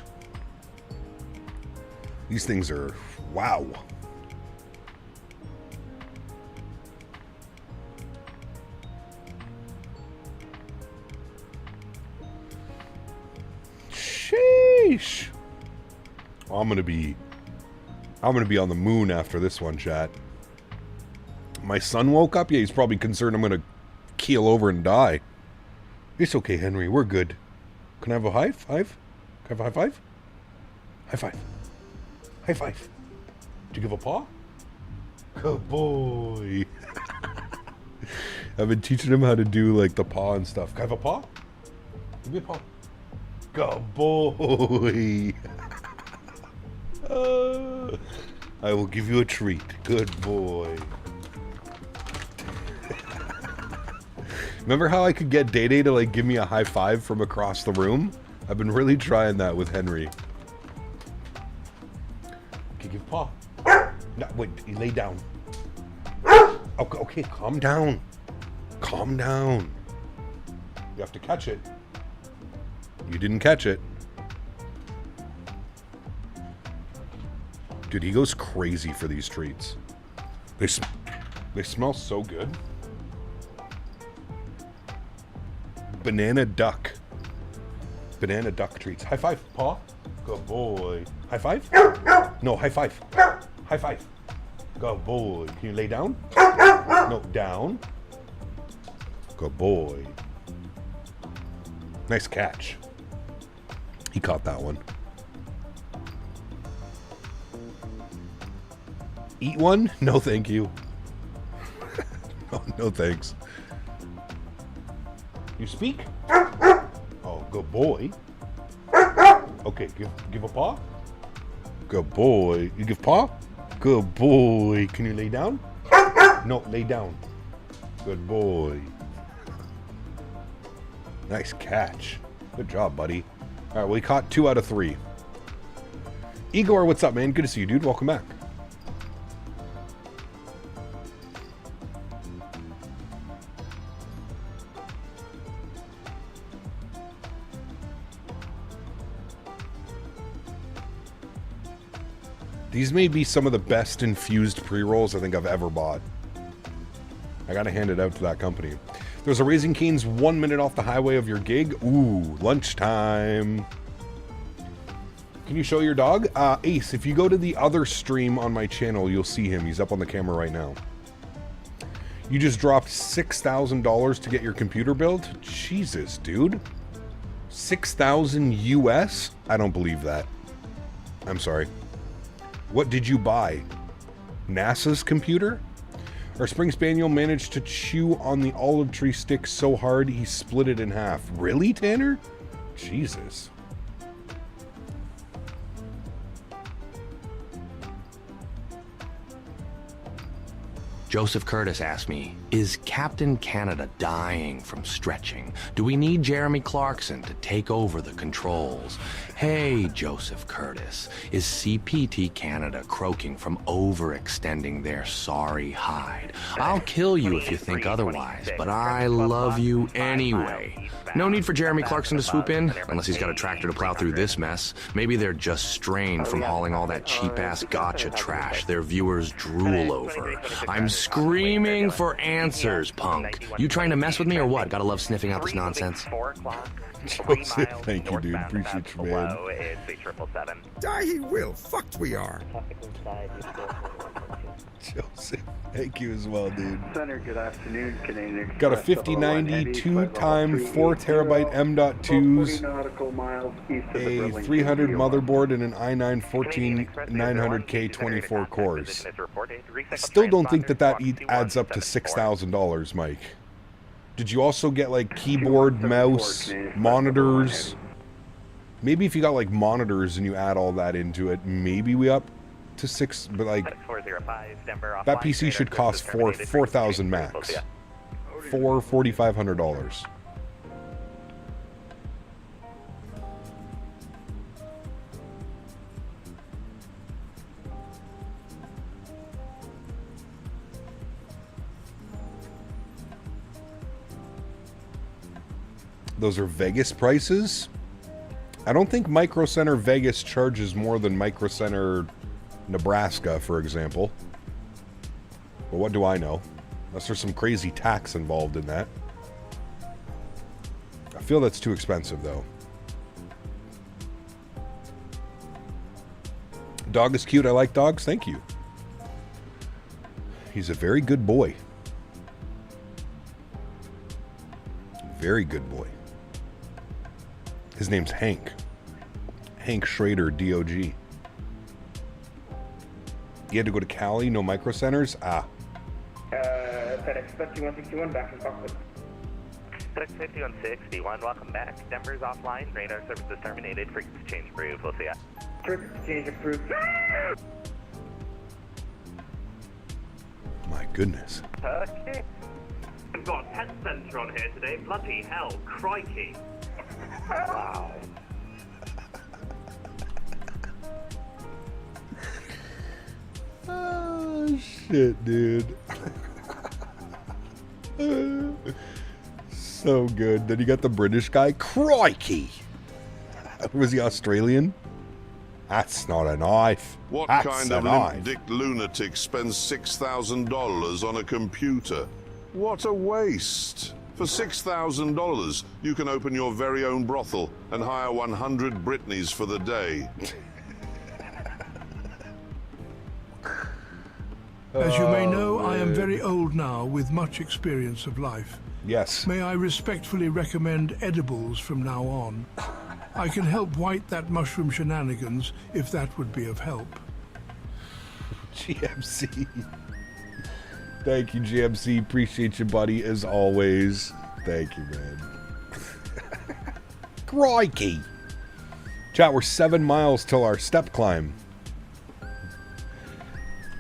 These things are, wow. Sheesh. I'm gonna be on the moon after this one, chat. My son woke up. Yeah, he's probably concerned I'm gonna keel over and die. It's okay, Henry. We're good. Can I have a high five? Can I have a high five? High five. High five. Did you give a paw? Good boy. I've been teaching him how to do like the paw and stuff. Can I have a paw? Give me a paw. Good boy. I will give you a treat. Good boy. Remember how I could get Day Day to like give me a high five from across the room? I've been really trying that with Henry. Okay, give paw. No, wait, you lay down. Okay, okay, calm down. Calm down. You have to catch it. You didn't catch it. Dude, he goes crazy for these treats. They smell so good. Banana duck. Banana duck treats. High five, paw. Good boy. High five? No, high five. High five. Good boy. Can you lay down? No, down. Good boy. Nice catch. He caught that one. Eat one? No, thank you. No, thanks. You speak? Oh, good boy. Okay, give a paw. Good boy. You give paw? Good boy. Can you lay down? No, lay down. Good boy. Nice catch. Good job, buddy. All right, we caught 2 out of 3. Igor, what's up, man? Good to see you, dude. Welcome back. These may be some of the best infused pre-rolls I think I've ever bought. I gotta hand it out to that company. There's a Raising Cane's 1 minute off the highway of your gig. Ooh, lunchtime. Can you show your dog? Ace, if you go to the other stream on my channel, you'll see him. He's up on the camera right now. You just dropped $6,000 to get your computer built? Jesus, dude. 6,000 US? I don't believe that. I'm sorry. What did you buy? NASA's computer? Our Spring Spaniel managed to chew on the olive tree stick so hard he split it in half. Really, Tanner? Jesus. Joseph Curtis asked me, is Captain Canada dying from stretching? Do we need Jeremy Clarkson to take over the controls? Hey, Joseph Curtis, is CPT Canada croaking from overextending their sorry hide? I'll kill you if you think otherwise, but I love you anyway. No need for Jeremy Clarkson to swoop in, unless he's got a tractor to plow through this mess. Maybe they're just strained from hauling all that cheap-ass gotcha trash their viewers drool over. I'm screaming for answers, punk. You trying to mess with me or what? Gotta love sniffing out this nonsense. Joseph, thank you, dude. Appreciate you, man. Die he will. Fucked we are. Joseph, thank you as well, dude. Center, good afternoon, Canadian. Got a 5090 2x 4TB M.2s, a 300 motherboard, and an i9 14900K 24 cores. I still don't think that adds up to $6,000, Mike. Did you also get like keyboard, mouse, monitors? Maybe if you got like monitors and you add all that into it, maybe we up to 6, but like that PC should cost $4,000 max. $4,500. Those are Vegas prices. I don't think Micro Center Vegas charges more than Micro Center Nebraska, for example. But what do I know? Unless there's some crazy tax involved in that. I feel that's too expensive, though. Dog is cute. I like dogs. Thank you. He's a very good boy. Very good boy. His name's Hank. Hank Schrader, DOG. You had to go to Cali, no micro centers? Ah. FedEx 5161 back in Cockpit. FedEx 5161, welcome back. Denver's offline, radar service is terminated, frequency change approved, we'll see ya. Frequency change approved. My goodness. Okay. We've got a pet center on here today, bloody hell, crikey. Wow. Oh, shit, dude. So good. Then you got the British guy. Crikey! Was he Australian? That's not a knife. What That's kind a of knife. limp-dick lunatic spends $6,000 on a computer? What a waste. For $6,000, you can open your very own brothel and hire 100 Britneys for the day. As you may know, I am very old now with much experience of life. Yes. May I respectfully recommend edibles from now on? I can help white that mushroom shenanigans if that would be of help. GMC. Thank you, GMC. Appreciate you, buddy, as always. Thank you, man. Crikey. Chat, we're 7 miles till our step climb.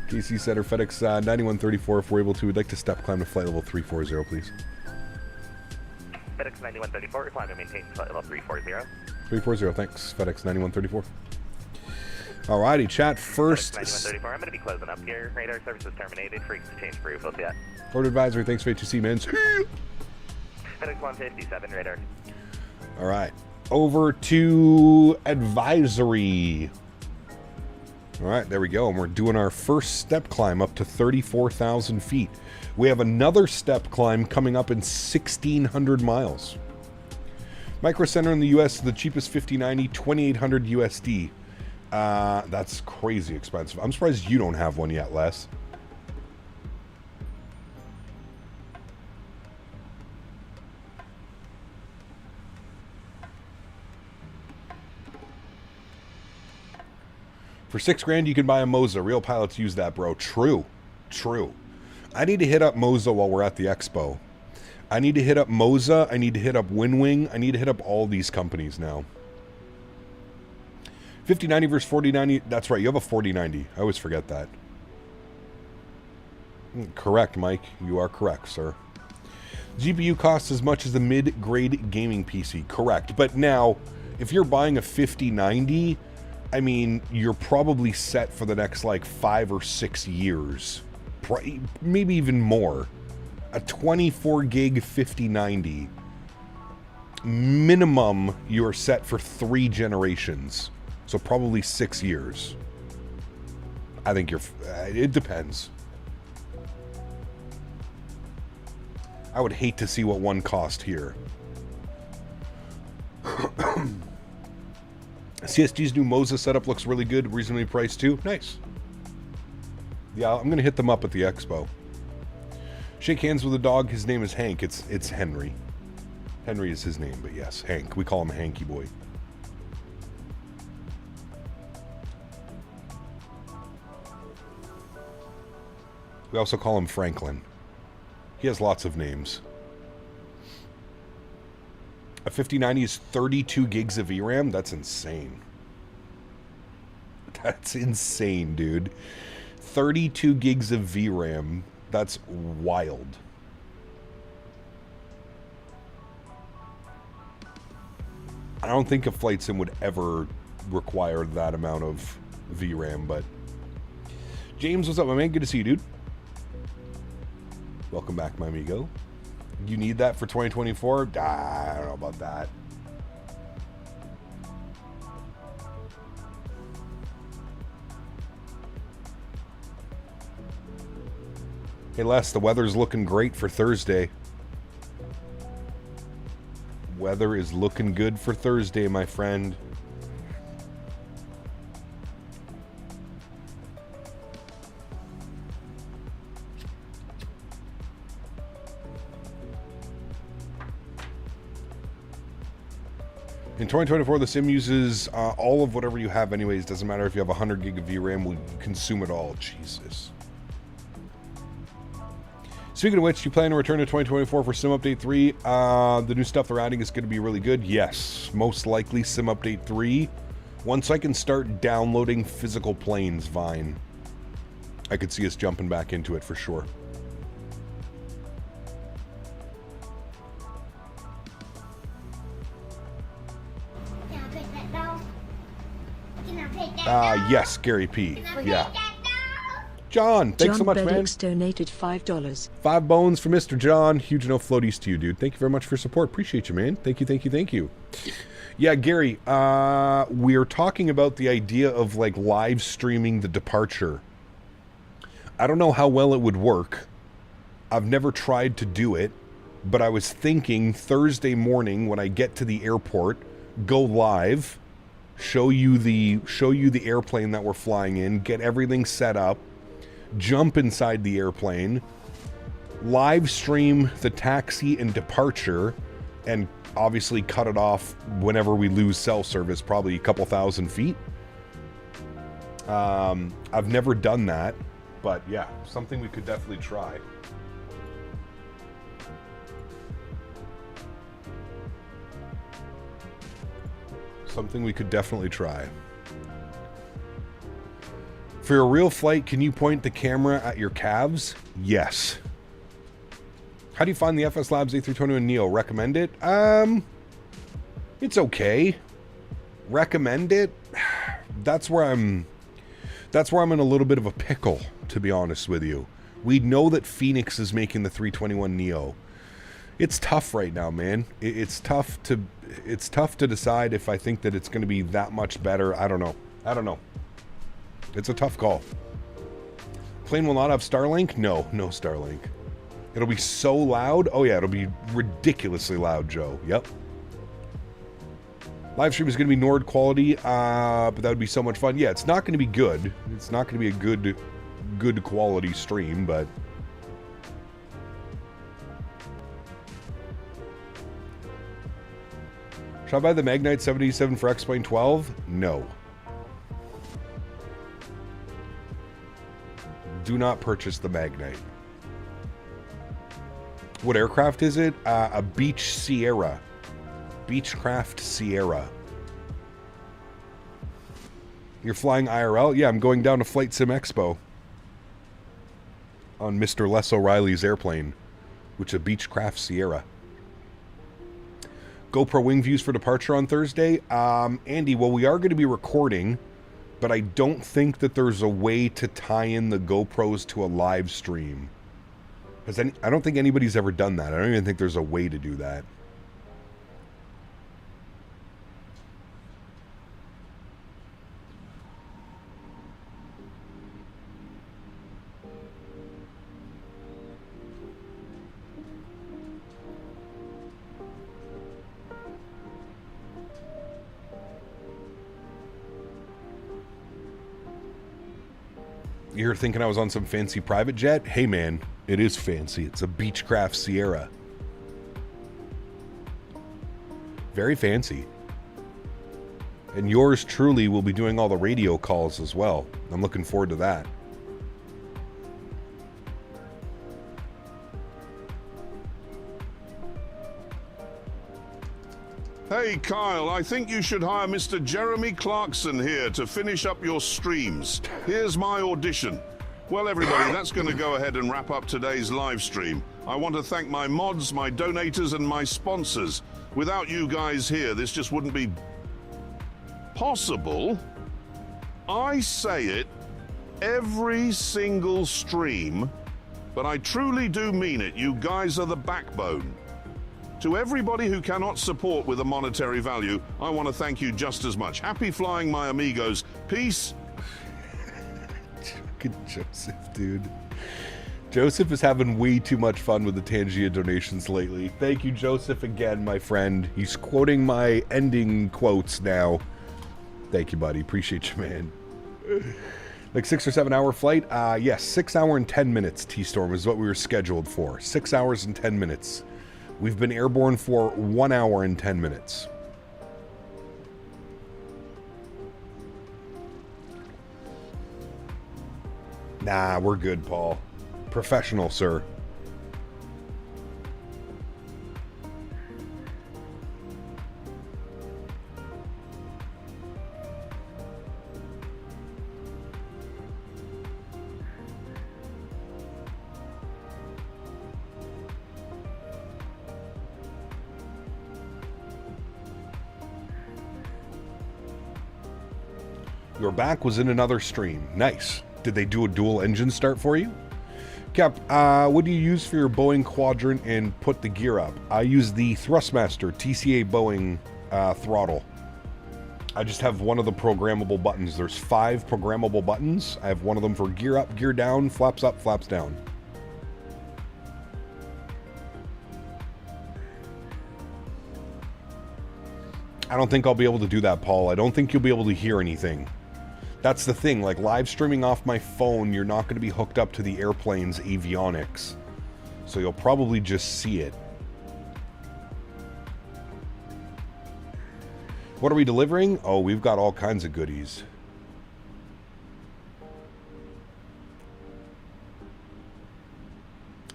KC Center, FedEx 9134, if we're able to, we'd like to step climb to flight level 340, please. FedEx 9134, climb and maintain flight level 340. 340, thanks. FedEx 9134. Alrighty, chat, first. FedEx 9134, I'm going to be closing up here. Radar service is terminated, frequency change approved, we'll see ya. Forward advisory, thanks for HTC, man. FedEx 157, radar. Alright, over to advisory. Alright, there we go, and we're doing our first step climb up to 34,000 feet. We have another step climb coming up in 1,600 miles. Micro Center in the US is the cheapest 5090, 2,800 USD. That's crazy expensive. I'm surprised you don't have one yet, Les. For $6,000, you can buy a Moza. Real pilots use that, bro. True. True. I need to hit up Moza while we're at the expo. I need to hit up Moza. I need to hit up Winwing. I need to hit up all these companies now. 5090 versus 4090. That's right. You have a 4090. I always forget that. Correct, Mike. You are correct, sir. GPU costs as much as the mid-grade gaming PC. Correct. But now, if you're buying a 5090... I mean, you're probably set for the next, like, 5 or 6 years. Maybe even more. A 24 gig 5090. Minimum, you're set for 3 generations. So probably 6 years. I think you're... it depends. I would hate to see what one cost here. CSG's new Moza setup looks really good, reasonably priced too. Nice. Yeah, I'm gonna hit them up at the expo. Shake hands with a dog. His name is Hank. It's Henry. Henry is his name, but yes, Hank. We call him Hanky Boy. We also call him Franklin. He has lots of names. A 5090 is 32 gigs of VRAM? That's insane. That's insane, dude. 32 gigs of VRAM. That's wild. I don't think a flight sim would ever require that amount of VRAM, but... James, what's up, my man? Good to see you, dude. Welcome back, my amigo. You need that for 2024? I don't know about that. Hey Les, the weather's looking great for Thursday. Weather is looking good for Thursday, my friend. In 2024, the sim uses all of whatever you have anyways. Doesn't matter if you have 100 gig of VRAM, will consume it all. Jesus. Speaking of which, you plan to return to 2024 for Sim Update 3? The new stuff they're adding is going to be really good. Yes, most likely Sim Update 3. Once I can start downloading physical planes, Vine, I could see us jumping back into it for sure. Yes, Gary P. Yeah. John, thanks so much, man. Donated $5. 5 bones for Mr. John. Huge enough floaties to you, dude. Thank you very much for your support. Appreciate you, man. Thank you, thank you, thank you. Yeah, Gary, we're talking about the idea of like live streaming the departure. I don't know how well it would work. I've never tried to do it, but I was thinking Thursday morning when I get to the airport, go live, show you the airplane that we're flying in, get everything set up, jump inside the airplane, live stream the taxi and departure, and obviously cut it off whenever we lose cell service, probably a couple thousand feet. I've never done that, but yeah, something we could definitely try. Something we could definitely try. For your real flight, can you point the camera at your calves? Yes. How do you find the FS Labs A320 and Neo? Recommend it? It's okay. Recommend it? That's where I'm in a little bit of a pickle, to be honest with you. We know that Phoenix is making the 321 Neo. It's tough right now, man. It's tough to decide if I think that it's going to be that much better. I don't know. It's a tough call. Plane will not have Starlink? No Starlink. It'll be so loud. Oh yeah, it'll be ridiculously loud, Joe. Yep. Live stream is going to be Nord quality, but that would be so much fun. Yeah, it's not going to be good. It's not going to be a good quality stream, but should I buy the Magnite 77 for X-Plane 12? No. Do not purchase the Magnite. What aircraft is it? A Beech Sierra. Beechcraft Sierra. You're flying IRL? Yeah, I'm going down to Flight Sim Expo on Mr. Les O'Reilly's airplane, which is a Beechcraft Sierra. GoPro wing views for departure on Thursday. Andy, well, we are going to be recording, but I don't think that there's a way to tie in the GoPros to a live stream. I don't think anybody's ever done that. I don't even think there's a way to do that. You're thinking I was on some fancy private jet? Hey man, it is fancy. It's a Beechcraft Sierra. Very fancy. And yours truly will be doing all the radio calls as well. I'm looking forward to that. Hey Kyle, I think you should hire Mr. Jeremy Clarkson here to finish up your streams. Here's my audition. Well everybody, that's going to go ahead and wrap up today's live stream. I want to thank my mods, my donators, and my sponsors. Without you guys here, this just wouldn't be possible. I say it every single stream, but I truly do mean it. You guys are the backbone. To everybody who cannot support with a monetary value, I want to thank you just as much. Happy flying, my amigos. Peace. Fucking Joseph, dude. Joseph is having way too much fun with the Tangia donations lately. Thank you, Joseph, again, my friend. He's quoting my ending quotes now. Thank you, buddy. Appreciate you, man. Like 6 or 7 hour flight? Yes, 6 hour and 10 minutes, T-Storm, is what we were scheduled for. 6 hours and 10 minutes. We've been airborne for 1 hour and 10 minutes. Nah, we're good, Paul. Professional, sir. Your back was in another stream. Nice. Did they do a dual engine start for you? Cap, what do you use for your Boeing quadrant and put the gear up? I use the Thrustmaster TCA Boeing throttle. I just have one of the programmable buttons. There's 5 programmable buttons. I have one of them for gear up, gear down, flaps up, flaps down. I don't think I'll be able to do that, Paul. I don't think you'll be able to hear anything. That's the thing, like live streaming off my phone, you're not going to be hooked up to the airplane's avionics. So you'll probably just see it. What are we delivering? Oh, we've got all kinds of goodies.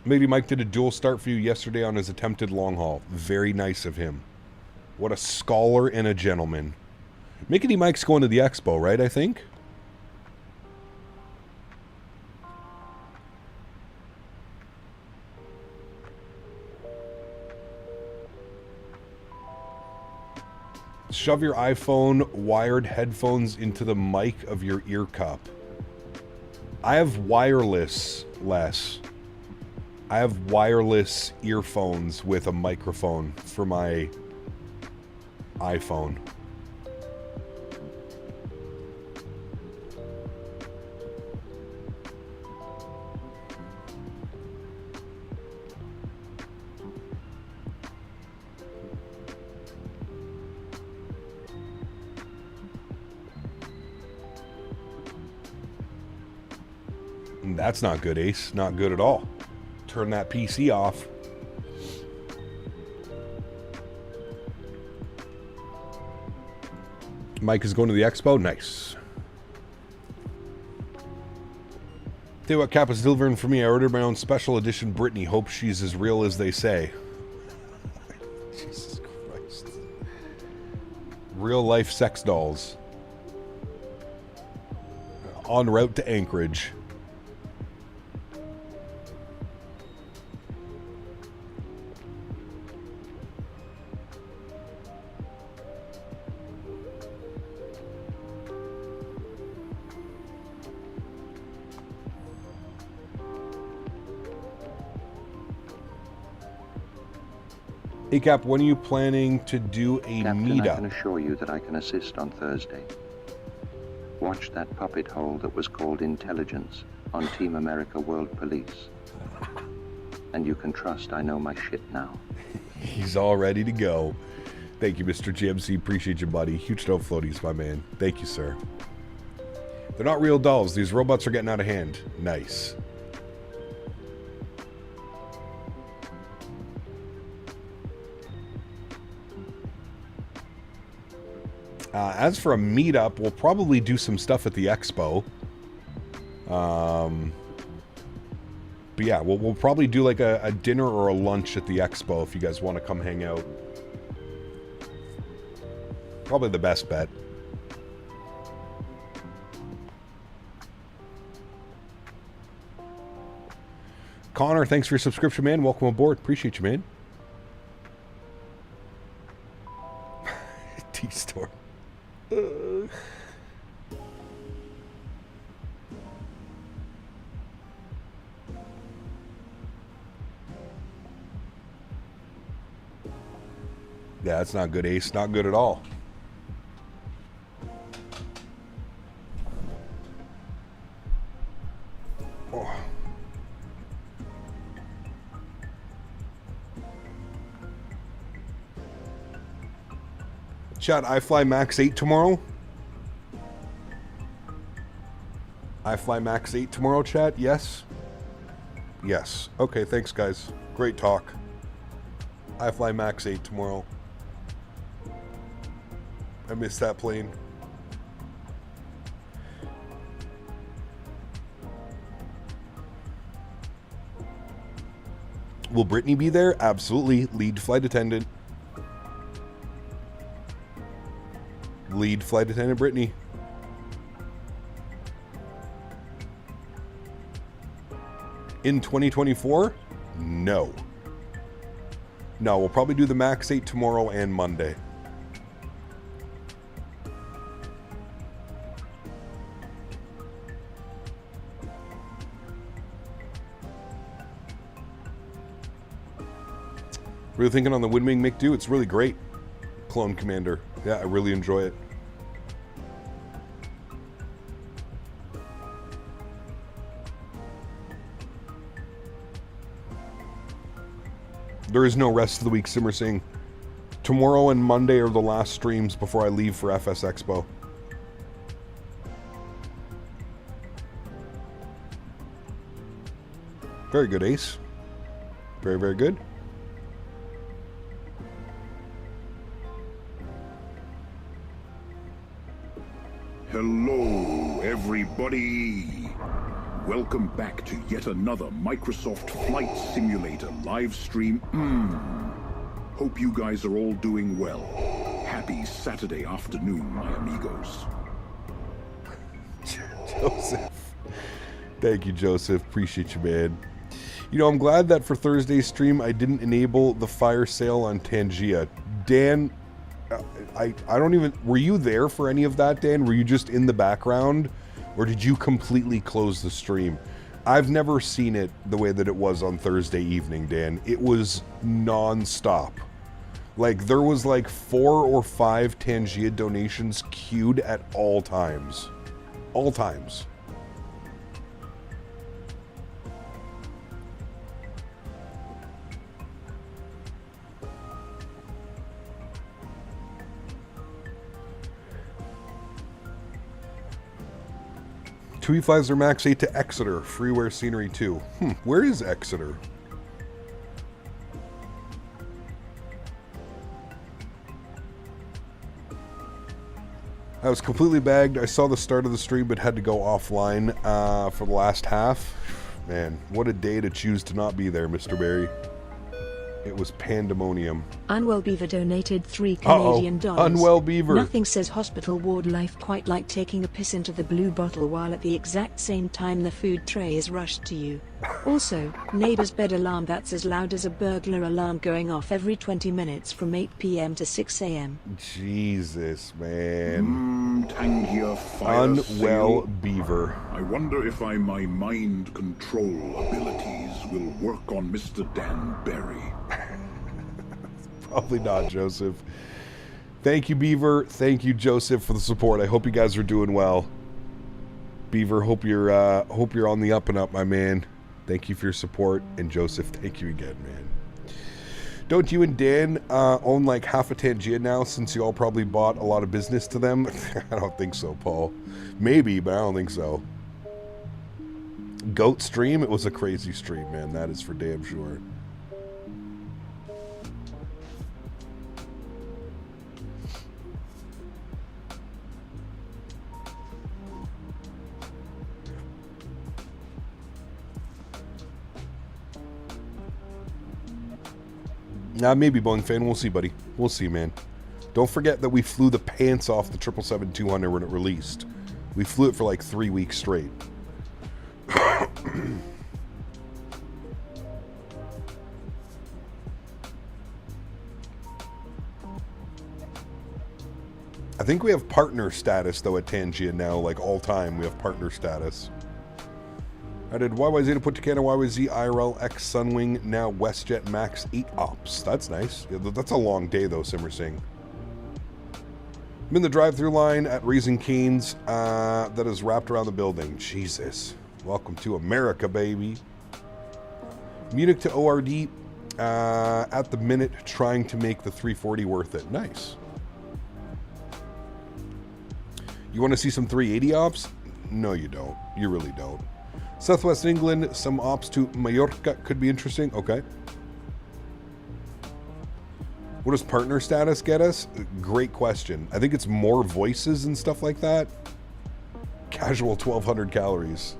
Maybe Mike did a dual start for you yesterday on his attempted long haul. Very nice of him. What a scholar and a gentleman. Mickety Mike's going to the expo, right, I think? Shove your iPhone wired headphones into the mic of your ear cup. I have wireless, Les. I have wireless earphones with a microphone for my iPhone. That's not good, Ace. Not good at all. Turn that PC off. Mike is going to the expo. Nice. Tell you what Cap is delivering for me. I ordered my own special edition Brittany. Hope she's as real as they say. Jesus Christ. Real life sex dolls. En route to Anchorage. Hey Cap, when are you planning to do a Captain, meetup? I can assure you that I can assist on Thursday. Watch that puppet hole that was called intelligence on Team America World Police. And you can trust I know my shit now. He's all ready to go. Thank you, Mr. GMC. Appreciate you, buddy. Huge dope floaties, my man. Thank you, sir. They're not real dolls. These robots are getting out of hand. Nice. As for a meetup, we'll probably do some stuff at the expo. But yeah, we'll probably do like a dinner or a lunch at the expo if you guys want to come hang out. Probably the best bet. Connor, thanks for your subscription, man. Welcome aboard. Appreciate you, man. T-Store. Yeah, that's not good, Ace. Not good at all. Oh. Chat, I fly max 8 tomorrow. I fly max 8 tomorrow, chat. Yes. Yes. Okay, thanks, guys. Great talk. I fly max 8 tomorrow. I missed that plane. Will Brittany be there? Absolutely. Lead flight attendant. Lead flight attendant Brittany. In 2024? No. No, we'll probably do the max 8 tomorrow and Monday. Really thinking on the Windwing McDo? It's really great. Clone Commander. Yeah, I really enjoy it. There is no rest of the week, Simmer Singh. Tomorrow and Monday are the last streams before I leave for FS Expo. Very good, Ace. Very, very good. Hello, everybody. Welcome back to yet another Microsoft Flight Simulator live stream. Hope you guys are all doing well. Happy Saturday afternoon, my amigos. Joseph. Thank you, Joseph. Appreciate you, man. You know, I'm glad that for Thursday's stream I didn't enable the fire sale on Tangia. Dan, I don't even... Were you there for any of that, Dan? Were you just in the background? Or did you completely close the stream? I've never seen it the way that it was on Thursday evening, Dan. It was non-stop. Like, there was like 4 or 5 Tangia donations queued at all times. All times. TUI flies their max 8 to Exeter. Freeware scenery too. Where is Exeter? I was completely bagged. I saw the start of the stream but had to go offline for the last half. Man, what a day to choose to not be there, Mr. Barry. It was pandemonium. Unwell Beaver donated 3 Canadian dollars. Unwell Beaver. Nothing says hospital ward life quite like taking a piss into the blue bottle while at the exact same time the food tray is rushed to you. Also, neighbor's bed alarm that's as loud as a burglar alarm going off every 20 minutes from 8 p.m. to 6 a.m. Jesus, man. Tangia fire Unwell sale. Beaver. I wonder if my mind control abilities will work on Mr. Dan Barry. Probably not, Joseph. Thank you, Beaver. Thank you, Joseph, for the support. I hope you guys are doing well. Beaver, hope you're on the up and up, my man. Thank you for your support. And Joseph, thank you again, man. Don't you and Dan own like half a Tangia now, since you all probably bought a lot of business to them? I don't think so, Paul. Maybe, but I don't think so. Goat stream? It was a crazy stream, man. That is for damn sure. Maybe, Boeing fan. We'll see, buddy. We'll see, man. Don't forget that we flew the pants off the 777-200 when it released. We flew it for like 3 weeks straight. I think we have partner status, though, at Tangia now. Like, all time, we have partner status. I did YYZ to put to Canada, YYZ, IRL, X Sunwing, now WestJet Max 8 Ops. That's nice. Yeah, that's a long day, though, Simmer Singh. I'm in the drive-thru line at Raising Cane's that is wrapped around the building. Jesus. Welcome to America, baby. Munich to ORD at the minute, trying to make the 340 worth it. Nice. You want to see some 380 ops? No, you don't. You really don't. Southwest England, some ops to Mallorca could be interesting. Okay. What does partner status get us? Great question. I think it's more voices and stuff like that. Casual 1,200 calories.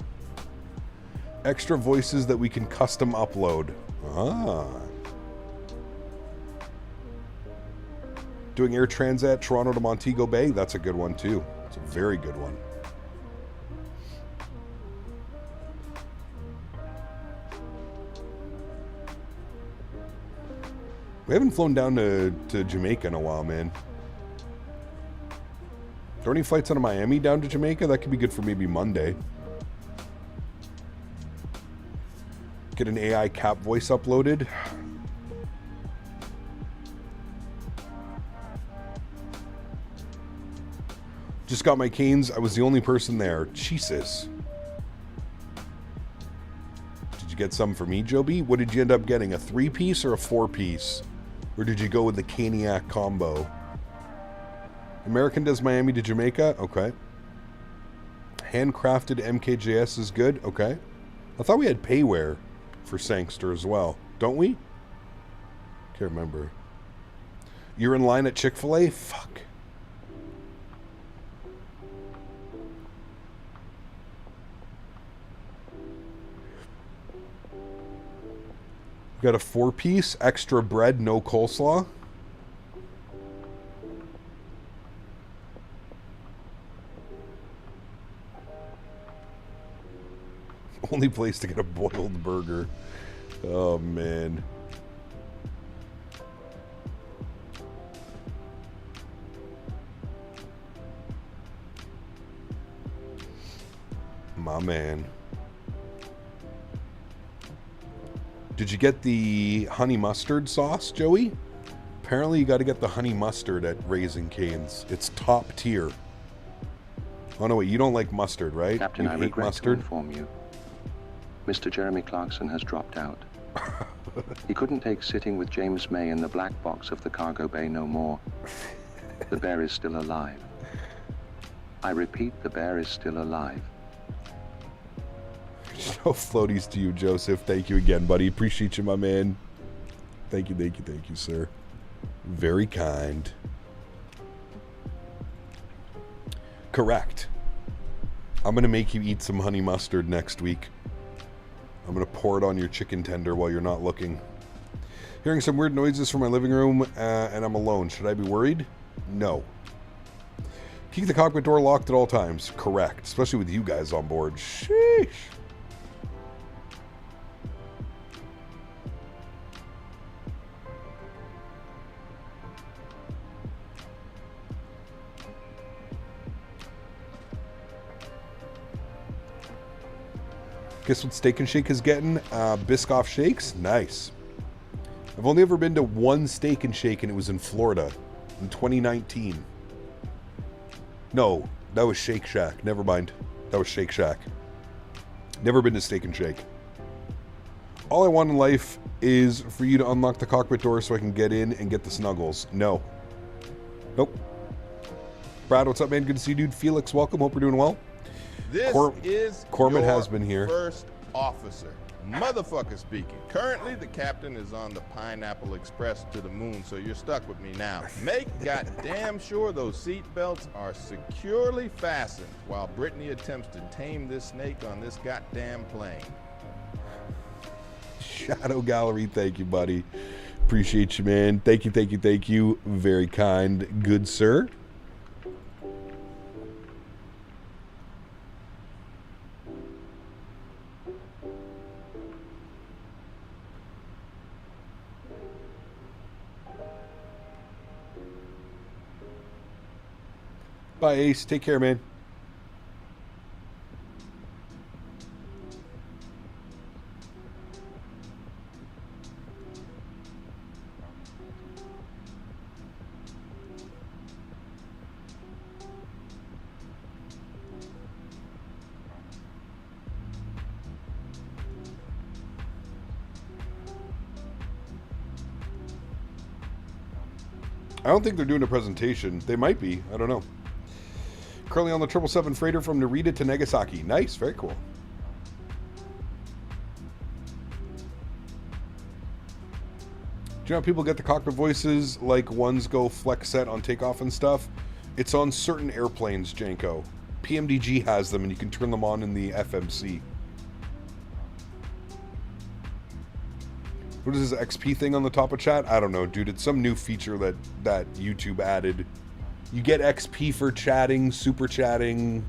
Extra voices that we can custom upload. Ah. Doing Air Transat Toronto to Montego Bay. That's a good one too. It's a very good one. We haven't flown down to Jamaica in a while, man. Are there any flights out of Miami down to Jamaica? That could be good for maybe Monday. Get an AI cap voice uploaded. Just got my canes. I was the only person there. Jesus. Did you get some for me, Joby? What did you end up getting? A 3-piece or a 4-piece? Or did you go with the Caniac combo? American does Miami to Jamaica? Okay. Handcrafted MKJS is good? Okay. I thought we had payware for Sangster as well. Don't we? Can't remember. You're in line at Chick-fil-A? Fuck. Got a 4-piece, extra bread, no coleslaw. Only place to get a boiled burger. Oh, man. My man. Did you get the honey mustard sauce, Joey? Apparently you got to get the honey mustard at Raising Cane's. It's top tier. Oh no, wait, you don't like mustard, right? Captain, you I hate regret mustard? to inform you. Mr. Jeremy Clarkson has dropped out. He couldn't take sitting with James May in the black box of the cargo bay no more. The bear is still alive. I repeat, the bear is still alive. No floaties to you, Joseph. Thank you again, buddy. Appreciate you, my man. Thank you, sir. Very kind. Correct. I'm going to make you eat some honey mustard next week. I'm going to pour it on your chicken tender while you're not looking. Hearing some weird noises from my living room, and I'm alone. Should I be worried? No. Keep the cockpit door locked at all times. Correct. Especially with you guys on board. Sheesh. Guess what Steak and Shake is getting? Biscoff shakes? Nice. I've only ever been to one Steak and Shake, and it was in Florida in 2019. No, that was Shake Shack. Never mind. That was Shake Shack. Never been to Steak and Shake. All I want in life is for you to unlock the cockpit door so I can get in and get the snuggles. No. Nope. Brad, what's up, man? Good to see you, dude. Felix, welcome. Hope you're doing well. This is Corman your has been here. First officer, motherfucker speaking. Currently, the captain is on the Pineapple Express to the moon, so you're stuck with me now. Make goddamn sure those seat belts are securely fastened while Brittany attempts to tame this snake on this goddamn plane. Shadow Gallery, thank you, buddy. Appreciate you, man. Thank you. Very kind. Good, sir. Bye, Ace. Take care, man. I don't think they're doing a presentation. They might be. I don't know. Currently on the 777 freighter from Narita to Nagasaki. Nice, very cool. Do you know how people get the cockpit voices like ones go flex set on takeoff and stuff? It's on certain airplanes, Janko. PMDG has them and you can turn them on in the FMC. What is this XP thing on the top of chat? I don't know, dude. It's some new feature that YouTube added. You get XP for chatting, super chatting.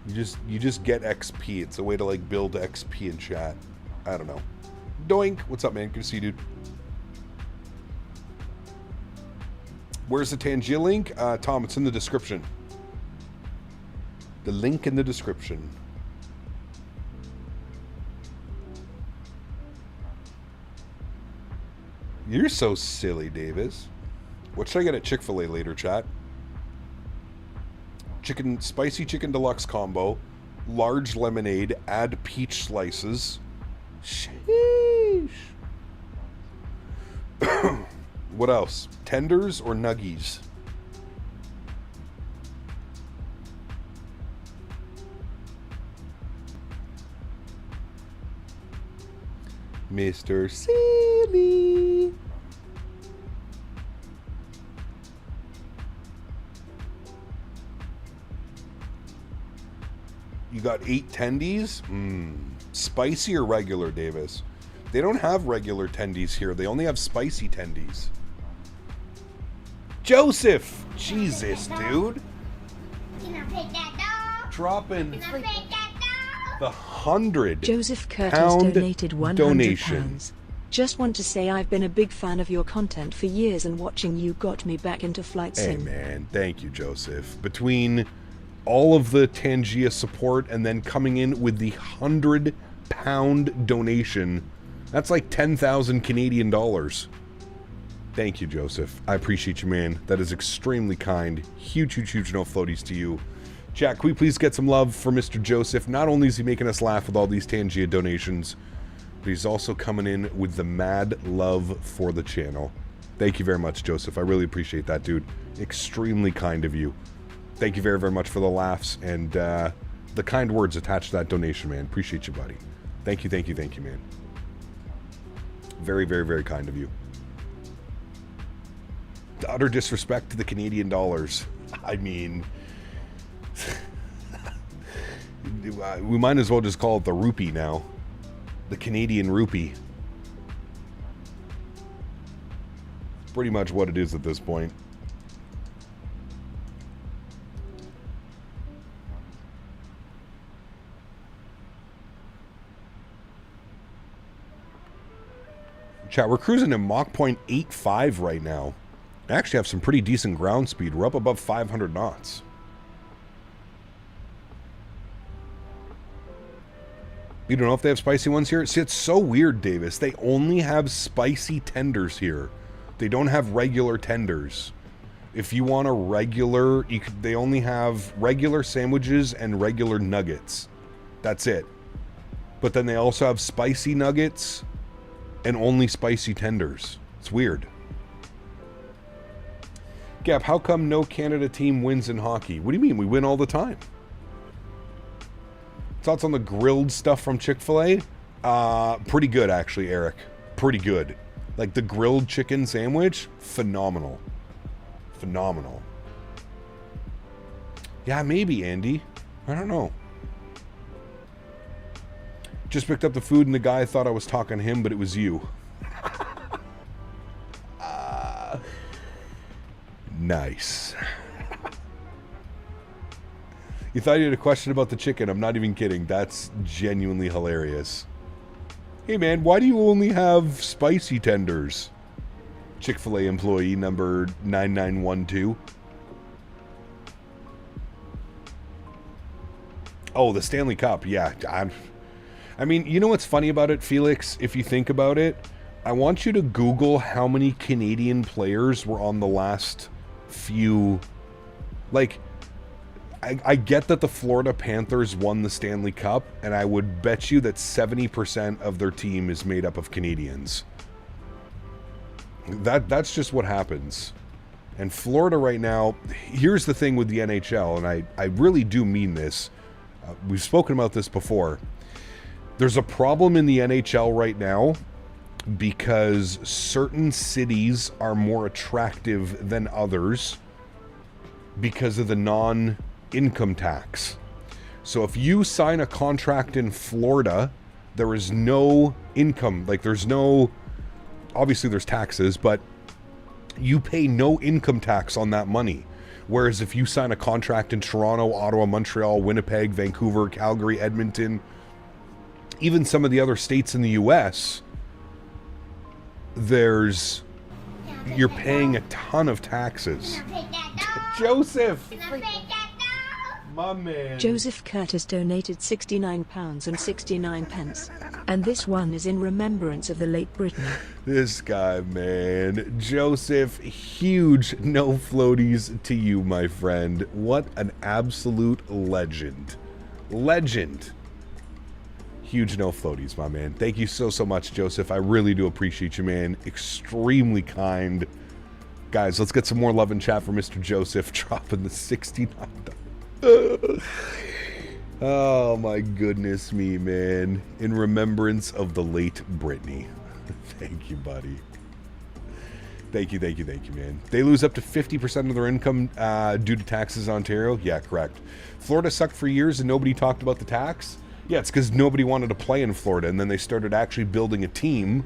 You just get XP. It's a way to like build XP in chat. I don't know. Doink. What's up, man? Good to see you, dude. Where's the Tangia link? Tom, it's in the description. The link in the description. You're so silly, Davis. What should I get at Chick-fil-A later, chat? Spicy chicken deluxe combo, large lemonade, add peach slices. Sheesh. What else? Tenders or nuggies? Mr. Silly. You got 8 tendies? Spicy or regular, Davis? They don't have regular tendies here. They only have spicy tendies. Joseph! Jesus, dude. Can I pet that dog? Dropping Can I pet that dog? the £100 Joseph Curtis donated £100. donation. Just want to say I've been a big fan of your content for years and watching you got me back into flight sim. Hey, man. Thank you, Joseph. Between all of the Tangia support and then coming in with the £100 donation, that's like 10,000 Canadian dollars. Thank you, Joseph. I appreciate you, man. That is extremely kind. Huge, huge, huge no floaties to you. Jack, can we please get some love for Mr. Joseph? Not only is he making us laugh with all these Tangia donations, but he's also coming in with the mad love for the channel. Thank you very much, Joseph. I really appreciate that, dude. Extremely kind of you. Thank you very, very much for the laughs and the kind words attached to that donation, man. Appreciate you, buddy. Thank you, thank you, thank you, man. Very, very, very kind of you. The utter disrespect to the Canadian dollars. I mean, we might as well just call it the rupee now. The Canadian rupee. Pretty much what it is at this point. Chat, we're cruising at Mach 0.85 right now. I actually have some pretty decent ground speed. We're up above 500 knots. You don't know if they have spicy ones here? See, it's so weird, Davis. They only have spicy tenders here. They don't have regular tenders. If you want a regular, they only have regular sandwiches and regular nuggets. That's it. But then they also have spicy nuggets and only spicy tenders. It's weird. Gap, how come no Canada team wins in hockey? What do you mean? We win all the time. Thoughts on the grilled stuff from Chick-fil-A? Pretty good, actually, Eric. Pretty good. Like the grilled chicken sandwich, phenomenal. Phenomenal. Yeah, maybe, Andy. I don't know. Just picked up the food and the guy thought I was talking to him, but it was you. Nice. You thought you had a question about the chicken. I'm not even kidding. That's genuinely hilarious. Hey man, why do you only have spicy tenders? Chick-fil-A employee number 9912. Oh, the Stanley Cup. Yeah. I mean, you know what's funny about it, Felix? If you think about it, I want you to Google how many Canadian players were on the last few... Like, I get that the Florida Panthers won the Stanley Cup, and I would bet you that 70% of their team is made up of Canadians. That's just what happens. And Florida right now, here's the thing with the NHL, and I really do mean this. We've spoken about this before. There's a problem in the NHL right now because certain cities are more attractive than others because of the non-income tax. So if you sign a contract in Florida, there is no income, like there's no, obviously there's taxes, but you pay no income tax on that money. Whereas if you sign a contract in Toronto, Ottawa, Montreal, Winnipeg, Vancouver, Calgary, Edmonton, even some of the other states in the US, you're paying a ton of taxes. Joseph! My man. Joseph Curtis donated £69.69. And this one is in remembrance of the late Brittany. This guy, man. Joseph, huge no floaties to you, my friend. What an absolute legend. Legend. Huge no floaties, my man. Thank you so much, Joseph. I really do appreciate you, man. Extremely kind. Guys, let's get some more love and chat for Mr. Joseph dropping the $69. Oh my goodness me, man. In remembrance of the late Brittany. Thank you, buddy. Thank you, man. They lose up to 50% of their income due to taxes in Ontario? Yeah, correct. Florida sucked for years and nobody talked about the tax? Yeah, it's because nobody wanted to play in Florida, and then they started actually building a team.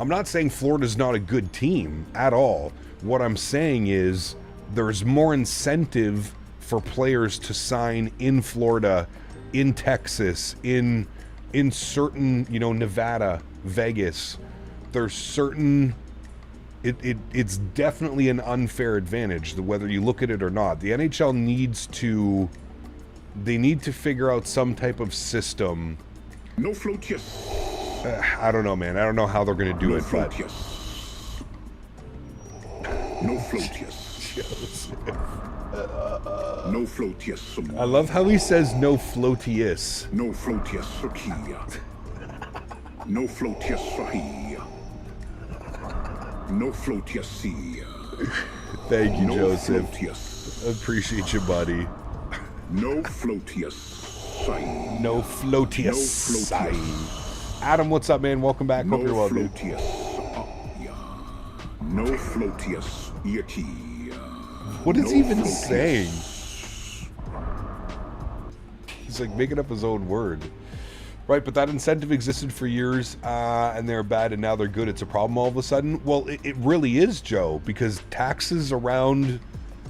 I'm not saying Florida's not a good team at all. What I'm saying is there's more incentive for players to sign in Florida, in Texas, in certain, Nevada, Vegas. There's certain, it's definitely an unfair advantage, whether you look at it or not. The NHL needs to figure out some type of system. No float, yes. I don't know, man. I don't know how they're going to do no it, float, but... Yes. No float, yes. No float, yes. I love how he says no floatius. No float, yes, Sokia. No float, yes, Sahia. No float, yes, Sia. Thank you, no Joseph. Float, yes. Appreciate you, buddy. No float, yes. Sign. No floatius. No float, yes. Adam, what's up, man? Welcome back. Hope you're well, dude. No floatius. Yaki. What is he even saying? He's like making up his own word. Right, but that incentive existed for years, and they're bad, and now they're good. It's a problem all of a sudden. Well, it really is, Joe, because taxes around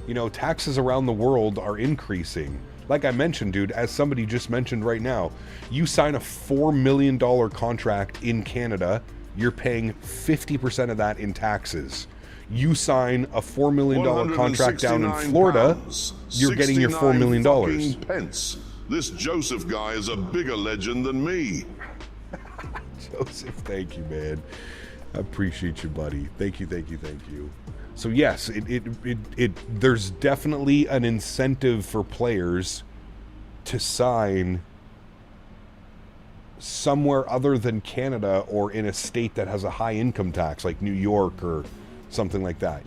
the world are increasing. Like I mentioned, dude, as somebody just mentioned right now, you sign a $4 million contract in Canada, you're paying 50% of that in taxes. You sign a $4 million contract down in Florida, you're getting your $4 million. Pence. This Joseph guy is a bigger legend than me. Joseph, thank you, man. I appreciate you, buddy. Thank you. So yes, there's definitely an incentive for players to sign somewhere other than Canada or in a state that has a high income tax, like New York or something like that,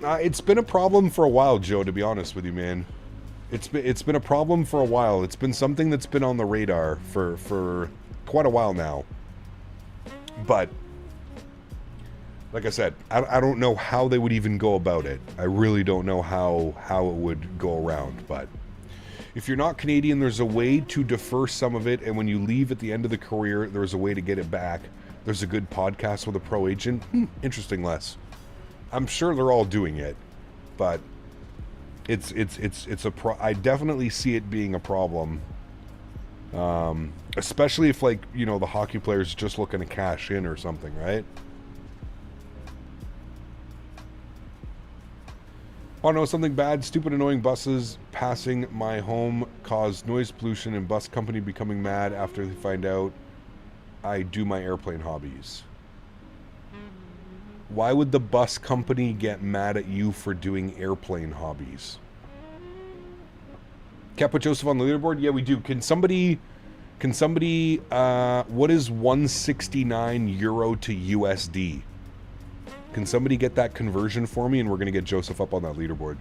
It's been a problem for a while, Joe, to be honest with you, man. It's been a problem for a while. It's been something that's been on the radar for quite a while now. But like I said, I don't know how they would even go about it. I really don't know how it would go around. But if you're not Canadian, there's a way to defer some of it, and when you leave at the end of the career, there's a way to get it back. There's a good podcast with a pro agent. Interesting, Les. I'm sure they're all doing it, but I definitely see it being a problem. Especially if, like, the hockey player's just looking to cash in or something, right? Oh no, something bad. Stupid annoying buses passing my home caused noise pollution, and bus company becoming mad after they find out I do my airplane hobbies. Why would the bus company get mad at you for doing airplane hobbies? Can't put Joseph on the leaderboard? Yeah, we do. Can somebody, what is 169 euro to USD? Can somebody get that conversion for me, and we're going to get Joseph up on that leaderboard.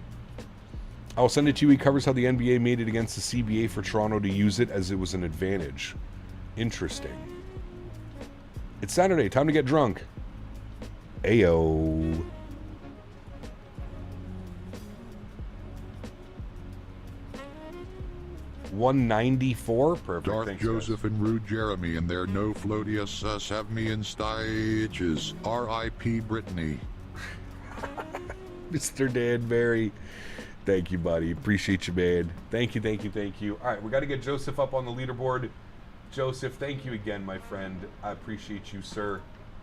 I'll send it to you. He covers how the NBA made it against the CBA for Toronto to use it as it was an advantage. Interesting. It's Saturday. Time to get drunk. Ayo. $194. Perfect. Dark Thanks, Joseph and Rude Jeremy and their no floatius have me in stitches. R.I.P. Brittany. Mr. Danbury. Thank you, buddy. Appreciate you, man. Thank you, thank you, thank you. All right, we got to get Joseph up on the leaderboard. Joseph, thank you again, my friend. I appreciate you, sir.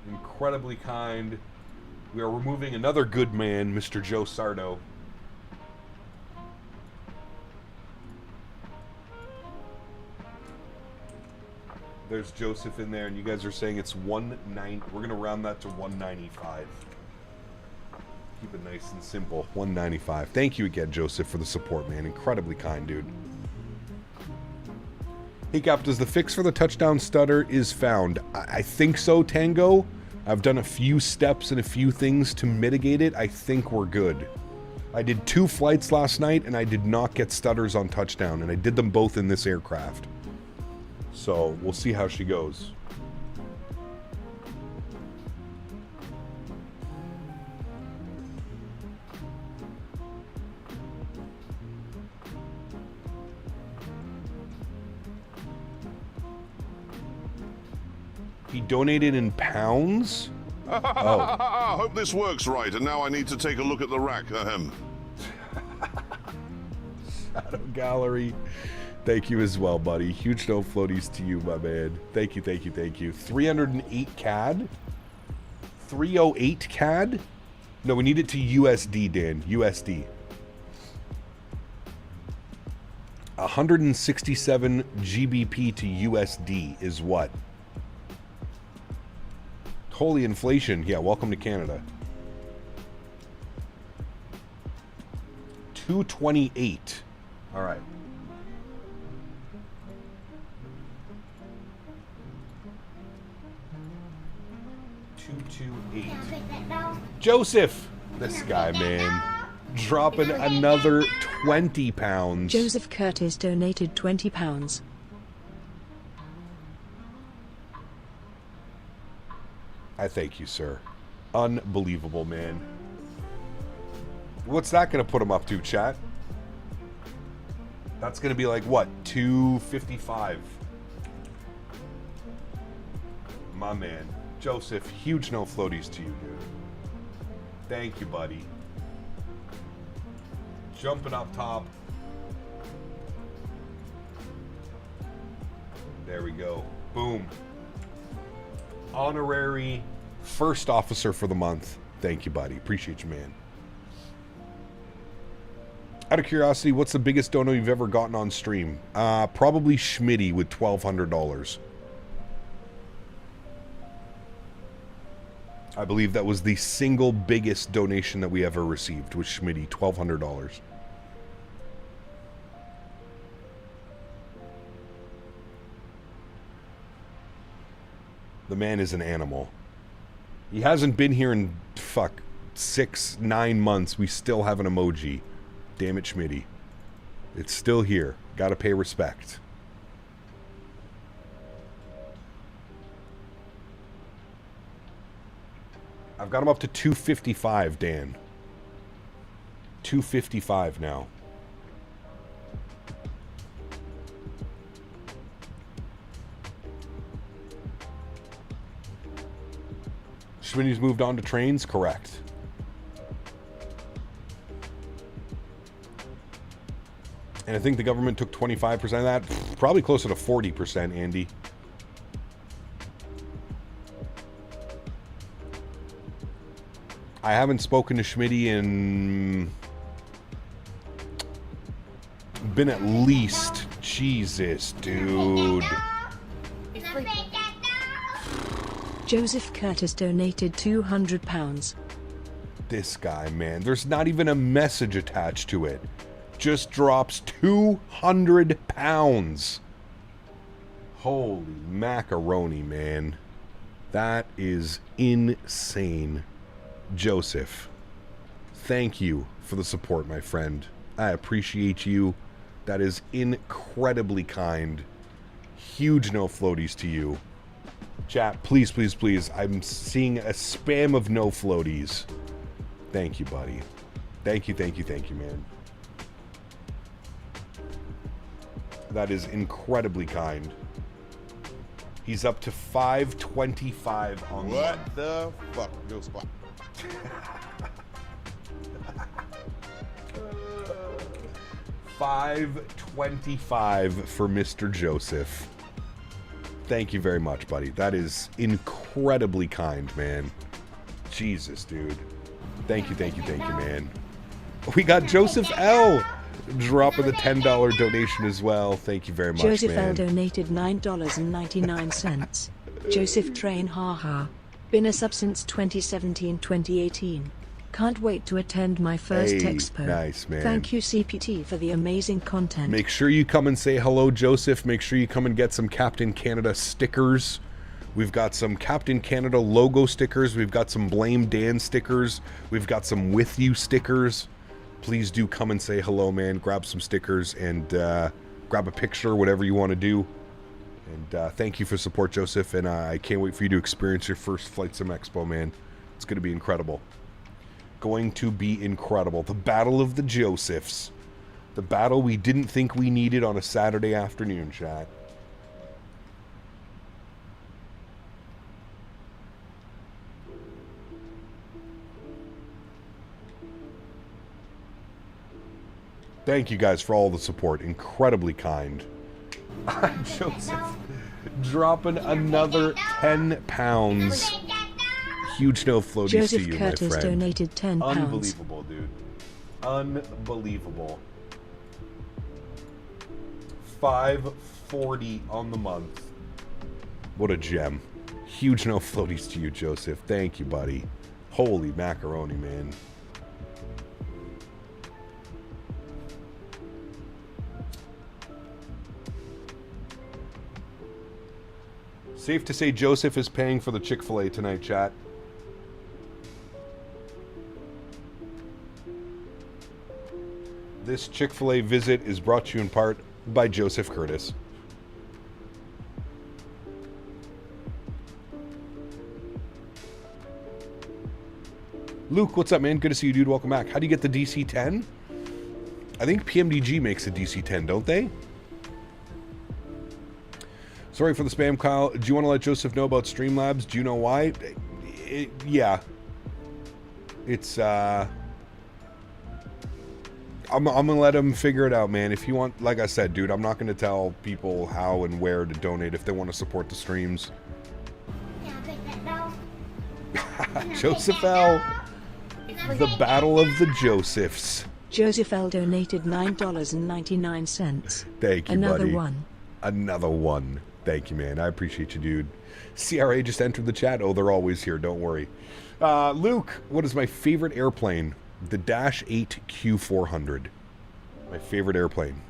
Incredibly kind. We are removing another good man, Mr. Joe Sardo. There's Joseph in there, and you guys are saying it's 190. We're going to round that to 195. Keep it nice and simple. 195. Thank you again, Joseph, for the support, man. Incredibly kind, dude. Hey, Cap, does the fix for the touchdown stutter is found? I think so, Tango. I've done a few steps and a few things to mitigate it. I think we're good. I did 2 flights last night, and I did not get stutters on touchdown, and I did them both in this aircraft. So, we'll see how she goes. He donated in pounds? Oh. Hope this works right, and now I need to take a look at the rack. Ahem. Shadow Gallery. Thank you as well, buddy. Huge no floaties to you, my man. Thank you, thank you, thank you. 308 CAD? 308 CAD? No, we need it to USD, Dan. USD. 167 GBP to USD is what? Holy inflation. Yeah, welcome to Canada. 228. All right. Joseph! This guy, man. Dropping another 20 pounds. Joseph Curtis donated £20. I thank you, sir. Unbelievable, man. What's that going to put him up to, chat? That's going to be like, what, 255? My man. Joseph, huge no floaties to you, dude. Thank you, buddy. Jumping up top. There we go. Boom. Honorary first officer for the month. Thank you, buddy. Appreciate you, man. Out of curiosity, what's the biggest dono you've ever gotten on stream? Probably Smitty with $1,200. I believe that was the single biggest donation that we ever received, was Smitty, $1,200. The man is an animal. He hasn't been here in, 6-9 months. We still have an emoji. Damn it, Smitty. It's still here. Gotta pay respect. I've got him up to 255, Dan. 255 now. Schmitty's moved on to trains? Correct. And I think the government took 25% of that. Probably closer to 40%, Andy. I haven't spoken to Smitty in... been at least... Jesus, dude. Joseph Curtis donated £200. This guy, man. There's not even a message attached to it. just drops 200 pounds. Holy macaroni, man. That is insane. Joseph, thank you for the support, my friend. I appreciate you. That is incredibly kind. Huge no floaties to you. Chat, please, please, please. I'm seeing a spam of no floaties. Thank you, buddy. Thank you, thank you, thank you, man. That is incredibly kind. He's up to 525 on what the fuck? Yo, spot. $525 for Mr. Joseph. Thank you very much, buddy. That is incredibly kind, man. Jesus, dude. Thank you, thank you, thank you, man. We got Joseph L. dropping the $10 donation as well. Thank you very much, Joseph man. L donated $9.99. Joseph Train haha. Been a sub since 2017-2018. Can't wait to attend my first expo. Nice, man. Thank you CPT for the amazing content. Make sure you come and say hello, Joseph. Make sure you come and get some Captain Canada stickers. We've got some Captain Canada logo stickers. We've got some Blame Dan stickers. We've got some With You stickers. Please do come and say hello, man. Grab some stickers and grab a picture, whatever you want to do. And thank you for support, Joseph. And I can't wait for you to experience your first Flight Sim Expo, man. It's going to be incredible. Going to be incredible. The Battle of the Josephs. The battle we didn't think we needed on a Saturday afternoon, chat. Thank you guys for all the support. Incredibly kind. Joseph dropping another 10 pounds. Huge no floaties Joseph to you, Curtis my friend. donated £10. Unbelievable, dude. Unbelievable. 540 on the month. What a gem. Huge no floaties to you, Joseph. Thank you, buddy. Holy macaroni, man. Safe to say Joseph is paying for the Chick-fil-A tonight, chat. This Chick-fil-A visit is brought to you in part by Joseph Curtis. Luke, what's up, man? Good to see you, dude. Welcome back. How do you get the DC-10? I think PMDG makes a DC-10, don't they? Sorry for the spam, Kyle. Do you want to let Joseph know about Streamlabs? Do you know why? Yeah. It's, I'm gonna let him figure it out, man. If you want, like I said, dude, I'm not gonna tell people how and where to donate if they want to support the streams. Joseph L. The Battle of the Josephs. Joseph L donated $9.99. Thank you, Another buddy. one. Another one. Thank you, man. I appreciate you, dude. CRA just entered the chat. Oh, they're always here. Don't worry. Luke, what is my favorite airplane? The Dash 8 Q400. My favorite airplane.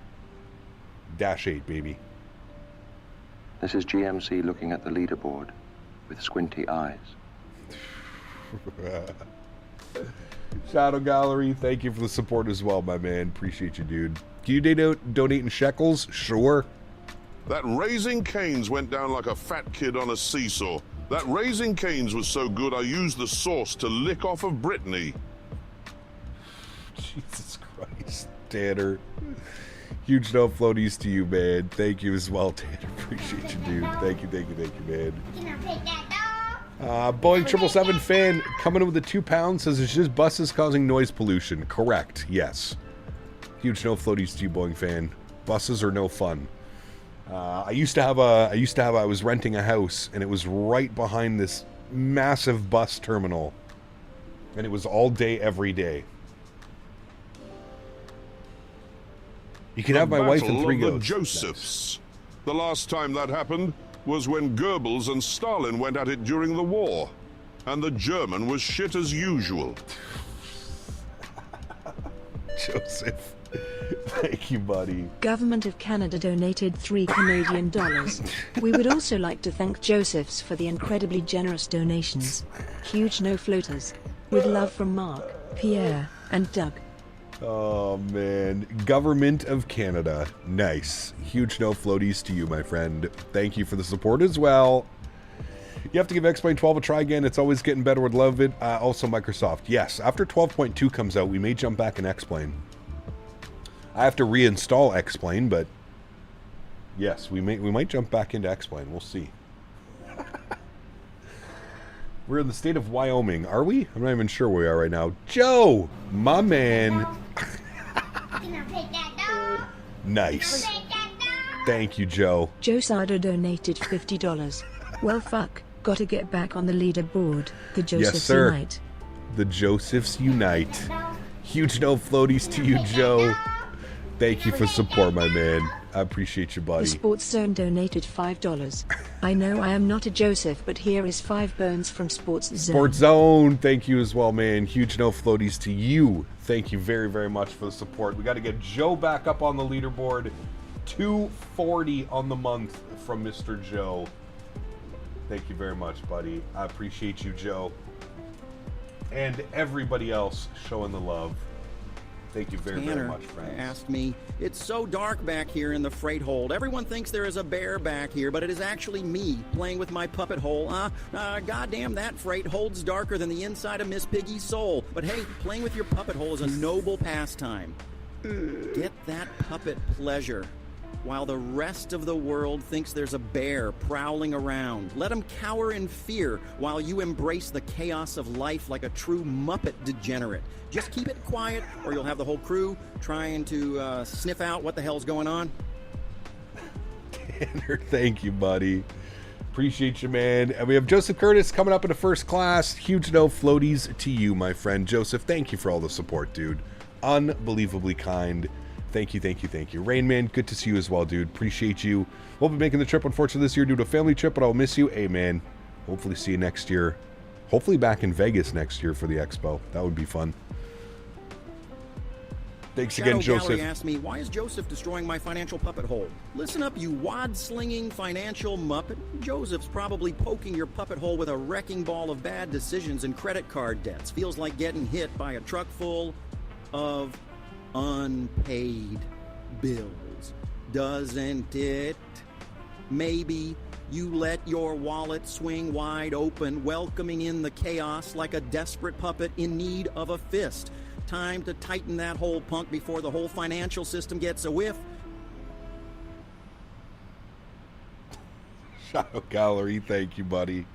Dash 8, baby. This is GMC looking at the leaderboard with squinty eyes. Shadow Gallery, thank you for the support as well, my man. Appreciate you, dude. Can you donate in shekels? Sure. That Raising Cane's went down like a fat kid on a seesaw. That Raising Cane's was so good I used the sauce to lick off of Brittany. Jesus Christ, Tanner. Huge no floaties to you, man. Thank you as well, Tanner. Appreciate you, dude. Thank you, man. Boeing 777 fan coming in with the 2 pounds says it's just buses causing noise pollution. Correct, yes. Huge no floaties to you, Boeing fan. Buses are no fun. I was renting a house and it was right behind this massive bus terminal. And it was all day, every day. You can have my wife and 3 goats. The Josephs. The last time that happened was when Goebbels and Stalin went at it during the war. And the German was shit as usual. Joseph. Thank you, buddy. Government of Canada donated $3 Canadian. We would also like to thank Josephs for the incredibly generous donations. Huge no floaters. With love from Mark, Pierre, and Doug. Oh, man. Government of Canada. Nice. Huge no floaties to you, my friend. Thank you for the support as well. You have to give X-Plane 12 a try again. It's always getting better. Would love it. Also, Microsoft. Yes, after 12.2 comes out, we may jump back in X-Plane. I have to reinstall X-Plane, but yes, we might jump back into X-Plane. We'll see. We're in the state of Wyoming. Are we? I'm not even sure where we are right now. Joe! My man. Nice. Thank you, Joe. Joe Sada donated $50. Well, fuck. Gotta get back on the leaderboard. The Josephs yes, sir. Unite. The Josephs Unite. Huge no floaties to you, Joe. Thank you for support, my man. I appreciate you, buddy. The Sports Zone donated $5. I know I am not a Joseph, but here is 5 bones from Sports Zone. Sports Zone, thank you as well, man. Huge no floaties to you. Thank you very, very much for the support. We got to get Joe back up on the leaderboard. 240 on the month from Mr. Joe. Thank you very much, buddy. I appreciate you, Joe. And everybody else showing the love. Thank you very, very much, friends. Asked me, it's so dark back here in the freight hold. Everyone thinks there is a bear back here, but it is actually me playing with my puppet hole. Goddamn, that freight hold's darker than the inside of Miss Piggy's soul. But hey, playing with your puppet hole is a noble pastime. Get that puppet pleasure. While the rest of the world thinks there's a bear prowling around. Let him cower in fear while you embrace the chaos of life like a true Muppet degenerate. Just keep it quiet or you'll have the whole crew trying to sniff out what the hell's going on. Tanner, thank you, buddy. Appreciate you, man. And we have Joseph Curtis coming up in the first class. Huge no floaties to you, my friend. Joseph, thank you for all the support, dude. Unbelievably kind. Thank you, thank you, thank you. Rain Man, good to see you as well, dude. Appreciate you. Won't be making the trip, unfortunately, this year due to a family trip, but I'll miss you. Hey, man. Hopefully see you next year. Hopefully back in Vegas next year for the expo. That would be fun. Thanks again, Joseph. Gallery asked me, why is Joseph destroying my financial puppet hole? Listen up, you wad-slinging financial muppet. Joseph's probably poking your puppet hole with a wrecking ball of bad decisions and credit card debts. Feels like getting hit by a truck full of unpaid bills, doesn't it? Maybe you let your wallet swing wide open, welcoming in the chaos like a desperate puppet in need of a fist. Time to tighten that hole, punk, before the whole financial system gets a whiff. Shadow Gallery, thank you, buddy.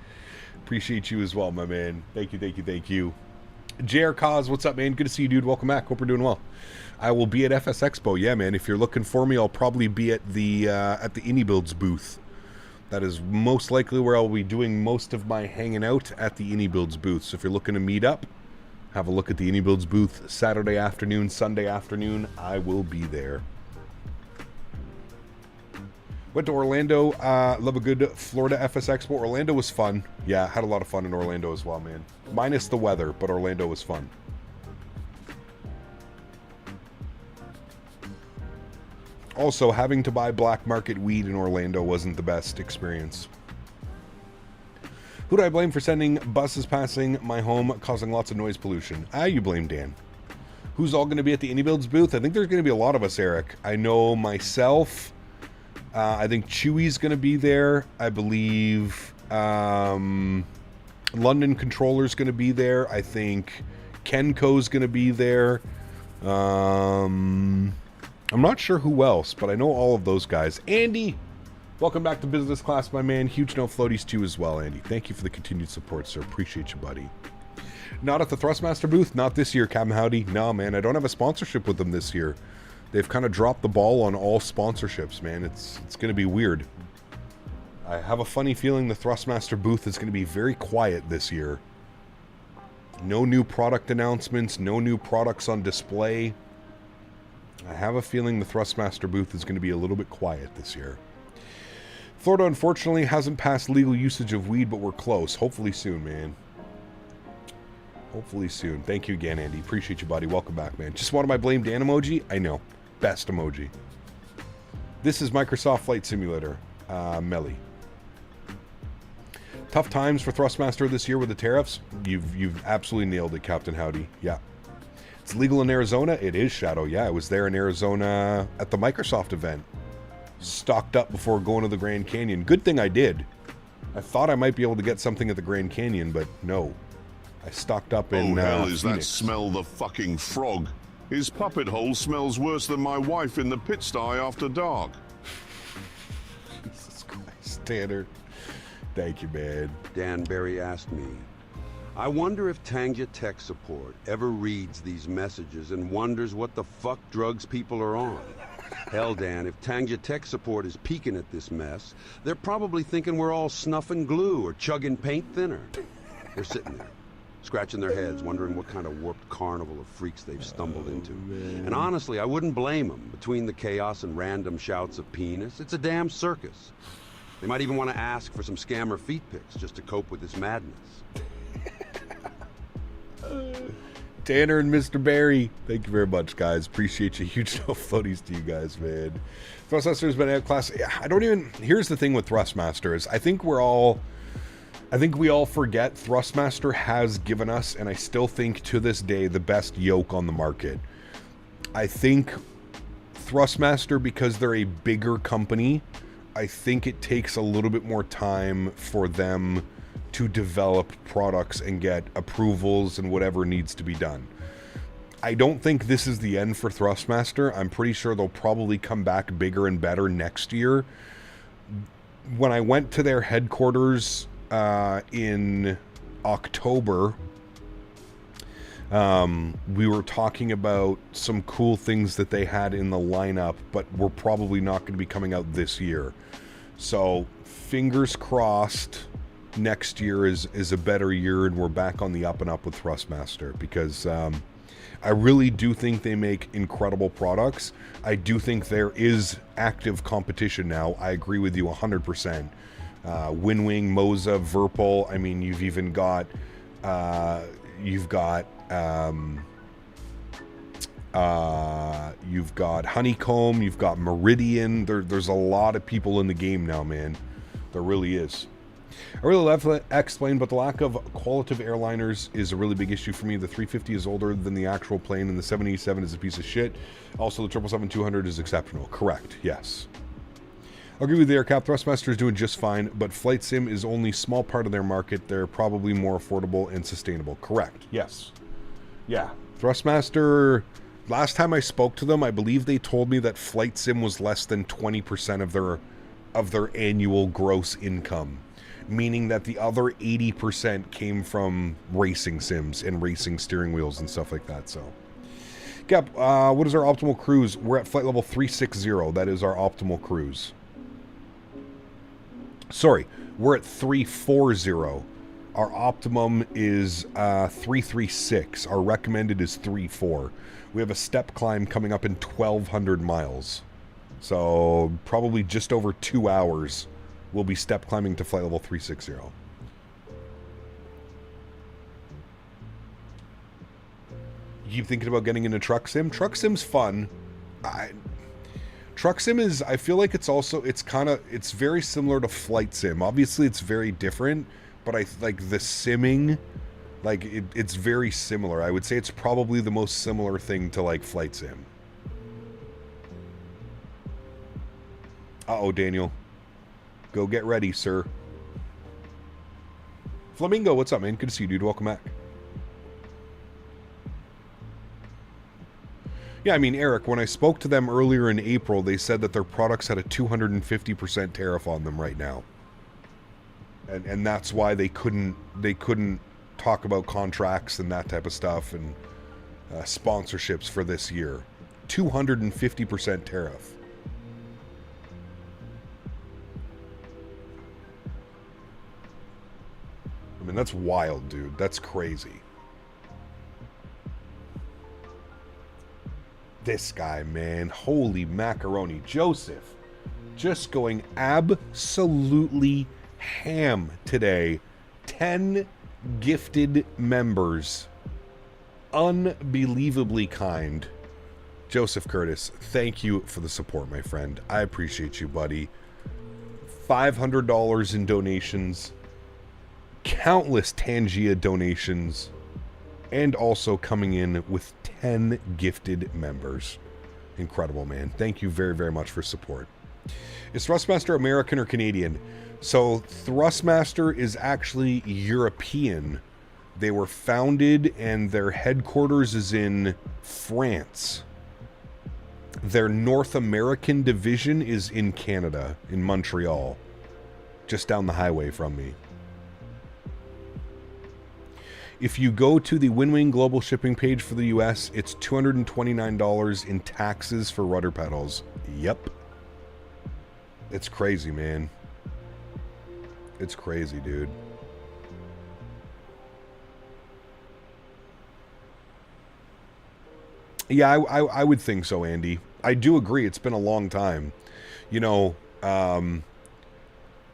Appreciate you as well, my man. Thank you, thank you, thank you. JR Cause, what's up, man? Good to see you, dude. Welcome back. Hope we're doing well. I will be at FS Expo. Yeah, man. If you're looking for me, I'll probably be at the IndyBuilds booth. That is most likely where I'll be doing most of my hanging out, at the IndyBuilds booth. So if you're looking to meet up, have a look at the IndyBuilds booth Saturday afternoon, Sunday afternoon. I will be there. Went to Orlando. Love a good Florida FS Expo. Orlando was fun. Yeah, had a lot of fun in Orlando as well, man. Minus the weather, but Orlando was fun. Also, having to buy black market weed in Orlando wasn't the best experience. Who do I blame for sending buses passing my home, causing lots of noise pollution? You blame Dan. Who's all going to be at the IndyBuilds booth? I think there's going to be a lot of us, Eric. I know myself. I think Chewy's going to be there. I believe London Controller's going to be there. I think Kenco's going to be there. I'm not sure who else, but I know all of those guys. Andy, welcome back to business class, my man. Huge no floaties to you as well, Andy. Thank you for the continued support, sir. Appreciate you, buddy. Not at the Thrustmaster booth? Not this year, Captain Howdy. No, man, I don't have a sponsorship with them this year. They've kind of dropped the ball on all sponsorships, man. It's going to be weird. I have a funny feeling the Thrustmaster booth is going to be very quiet this year. No new product announcements, no new products on display. I have a feeling the Thrustmaster booth is going to be a little bit quiet this year. Florida, unfortunately, hasn't passed legal usage of weed, but we're close. Hopefully soon, man. Hopefully soon. Thank you again, Andy. Appreciate you, buddy. Welcome back, man. Just wanted my blame Dan emoji? I know. Best emoji. This is Microsoft Flight Simulator. Melly. Tough times for Thrustmaster this year with the tariffs. You've absolutely nailed it, Captain Howdy. Yeah. It's legal in Arizona. It is, Shadow. Yeah, I was there in Arizona at the Microsoft event. Stocked up before going to the Grand Canyon. Good thing I did. I thought I might be able to get something at the Grand Canyon, but no. I stocked up in hell is Phoenix. that smell the fucking frog? His puppet hole smells worse than my wife in the pit sty after dark. Jesus Christ, Tanner. Thank you, man. Dan Berry asked me, I wonder if Tangja tech support ever reads these messages and wonders what the fuck drugs people are on. Hell, Dan, if Tangja tech support is peeking at this mess, they're probably thinking we're all snuffing glue or chugging paint thinner. They're sitting there, scratching their heads, wondering what kind of warped carnival of freaks they've stumbled into. And honestly, I wouldn't blame them. Between the chaos and random shouts of penis, it's a damn circus. They might even want to ask for some scammer feet pics just to cope with this madness. Tanner and Mr. Barry, thank you very much, guys. Appreciate you. Huge no floaties to you guys, man. Thrustmaster's been outclassed. I don't even. Here's the thing with Thrustmaster is I think we all forget Thrustmaster has given us, and I still think to this day, the best yoke on the market. I think Thrustmaster, because they're a bigger company, I think it takes a little bit more time for them to develop products and get approvals and whatever needs to be done. I don't think this is the end for Thrustmaster. I'm pretty sure they'll probably come back bigger and better next year. When I went to their headquarters in October, we were talking about some cool things that they had in the lineup, but were probably not going to be coming out this year. So fingers crossed next year is a better year and we're back on the up and up with Thrustmaster, because I really do think they make incredible products. I do think there is active competition now. I agree with you 100%. Winwing, Moza, Verpal. I mean, you've even got Honeycomb, you've got Meridian. There's a lot of people in the game now, man. There really is. I really love to explain, but the lack of qualitative airliners is a really big issue for me. The 350 is older than the actual plane, and the 787 is a piece of shit. Also, the 777-200 is exceptional. Correct, yes. I'll agree with the AirCap. Thrustmaster is doing just fine, but Flight Sim is only a small part of their market. They're probably more affordable and sustainable. Correct, yes. Yeah, Thrustmaster, last time I spoke to them, I believe they told me that Flight Sim was less than 20% of their annual gross income, meaning that the other 80% came from racing sims and racing steering wheels and stuff like that. So, Cap, what is our optimal cruise? We're at flight level 360. That is our optimal cruise. Sorry, we're at 340. Our optimum is 336. Our recommended is 34. We have a step climb coming up in 1,200 miles. So probably just over 2 hours we'll be step climbing to flight level 360. You keep thinking about getting into Truck Sim? Truck Sim's fun. Truck Sim is, I feel like it's very similar to Flight Sim. Obviously it's very different, but I like the simming, like it's very similar. I would say it's probably the most similar thing to like Flight Sim. Uh-oh, Daniel. Go get ready, sir. Flamingo, what's up, man? Good to see you, dude. Welcome back. Yeah, I mean, Eric, when I spoke to them earlier in April, they said that their products had a 250% tariff on them right now. And that's why they couldn't talk about contracts and that type of stuff and sponsorships for this year. 250% tariff. I mean, that's wild, dude. That's crazy. This guy, man. Holy macaroni. Joseph, just going absolutely ham today. 10 gifted members. Unbelievably kind. Joseph Curtis, thank you for the support, my friend. I appreciate you, buddy. $500 in donations, countless Tangia donations, and also coming in with 10 gifted members. Incredible, man. Thank you very, very much for support. Is Thrustmaster American or Canadian? So Thrustmaster is actually European. They were founded and their headquarters is in France. Their North American division is in Canada, in Montreal, just down the highway from me. If you go to the Winwing Global Shipping page for the US, it's $229 in taxes for rudder pedals. Yep. It's crazy, man. It's crazy, dude. Yeah, I would think so, Andy. I do agree. It's been a long time. You know,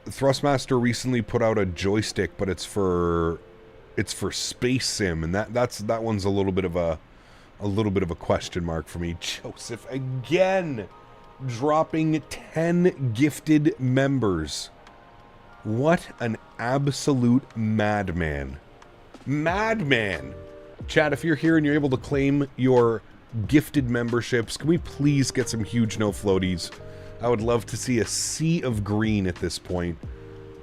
Thrustmaster recently put out a joystick, but it's for Space Sim, and that one's a little bit of a question mark for me. Joseph again dropping 10 gifted members. What an absolute madman. Madman. Chat, if you're here and you're able to claim your gifted memberships, can we please get some huge no floaties? I would love to see a sea of green at this point.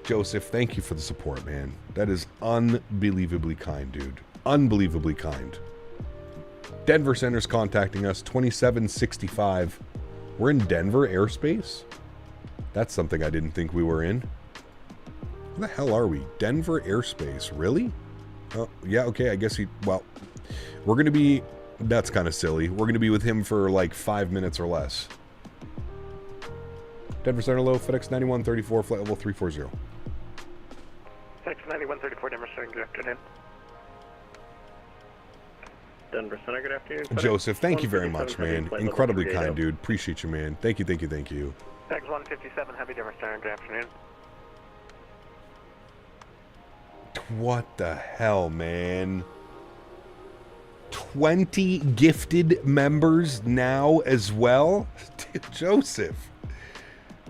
Joseph, thank you for the support, man. That is unbelievably kind, dude. Unbelievably kind. Denver Center's contacting us, 2765. We're in Denver airspace? That's something I didn't think we were in. Where the hell are we? Denver airspace, really? Oh, yeah, okay, I guess well, we're going to be, that's kind of silly. We're going to be with him for like 5 minutes or less. Denver Center low, FedEx 9134, flight level 340. FedEx 9134, Denver Center, good afternoon. Denver Center, good afternoon. Joseph, thank you very much, man. Incredibly kind, dude. Appreciate you, man. Thank you, thank you, thank you. FedEx 157, Heavy Denver Center, good afternoon. What the hell, man? 20 gifted members now as well? Joseph.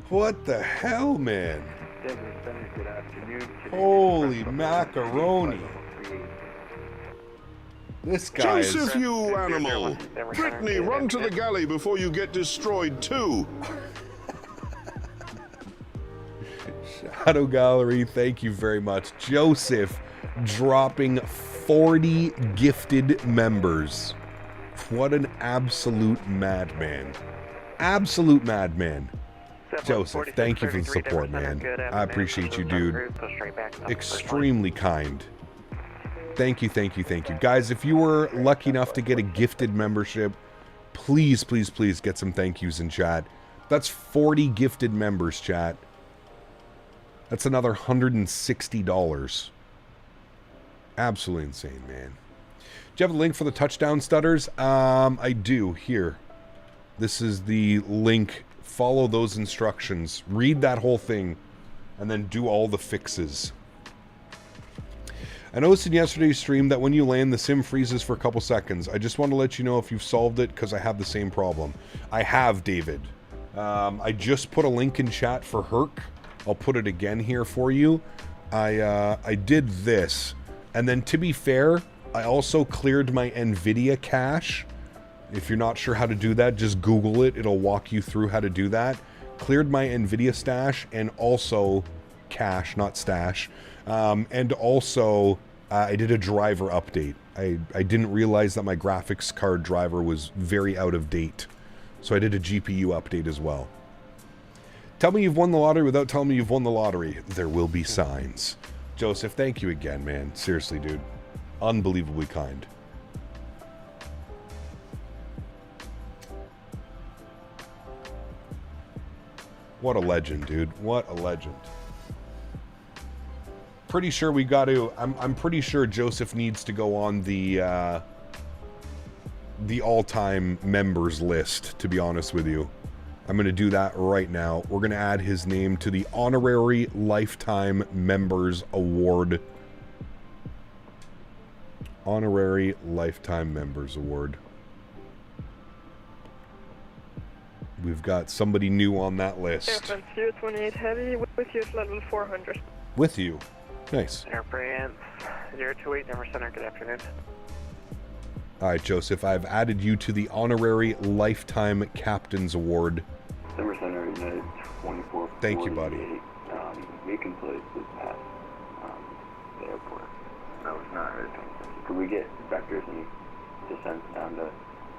What the hell, man? Holy macaroni. This guy Joseph, you animal! Brittany, run to the galley before you get destroyed too! Shadow Gallery, thank you very much. Joseph dropping 40 gifted members. What an absolute madman. Absolute madman. Joseph, thank you for the support, man. I appreciate you, dude. Extremely kind. Thank you, thank you, thank you. Guys, if you were lucky enough to get a gifted membership, please, please, please get some thank yous in chat. That's 40 gifted members, chat. That's another $160. Absolutely insane, man. Do you have a link for the touchdown stutters? I do. Here. This is the link. Follow those instructions. Read that whole thing. And then do all the fixes. I noticed in yesterday's stream that when you land, the sim freezes for a couple seconds. I just want to let you know if you've solved it, because I have the same problem. I have, David. I just put a link in chat for Herc. I'll put it again here for you. I did this. And then, to be fair, I also cleared my NVIDIA cache. If you're not sure how to do that, just Google it. It'll walk you through how to do that. Cleared my NVIDIA stash and also cache, not stash. And also, I did a driver update. I didn't realize that my graphics card driver was very out of date. So I did a GPU update as well. Tell me you've won the lottery without telling me you've won the lottery. There will be signs. Joseph, thank you again, man. Seriously, dude. Unbelievably kind. What a legend, dude. What a legend. Pretty sure we got to... I'm pretty sure Joseph needs to go on the all-time members list, to be honest with you. I'm going to do that right now. We're going to add his name to the Honorary Lifetime Members Award. Honorary Lifetime Members Award. We've got somebody new on that list. Airfront 028 Heavy with you at level 400. With you. Nice. Air France 028 Denver Center, good afternoon. All right, Joseph, I've added you to the Honorary Lifetime Captain's Award. Denver Center, United 24. Thank you, buddy. Macon Place is past the airport. No, it's not. Could we get vectors and descents down to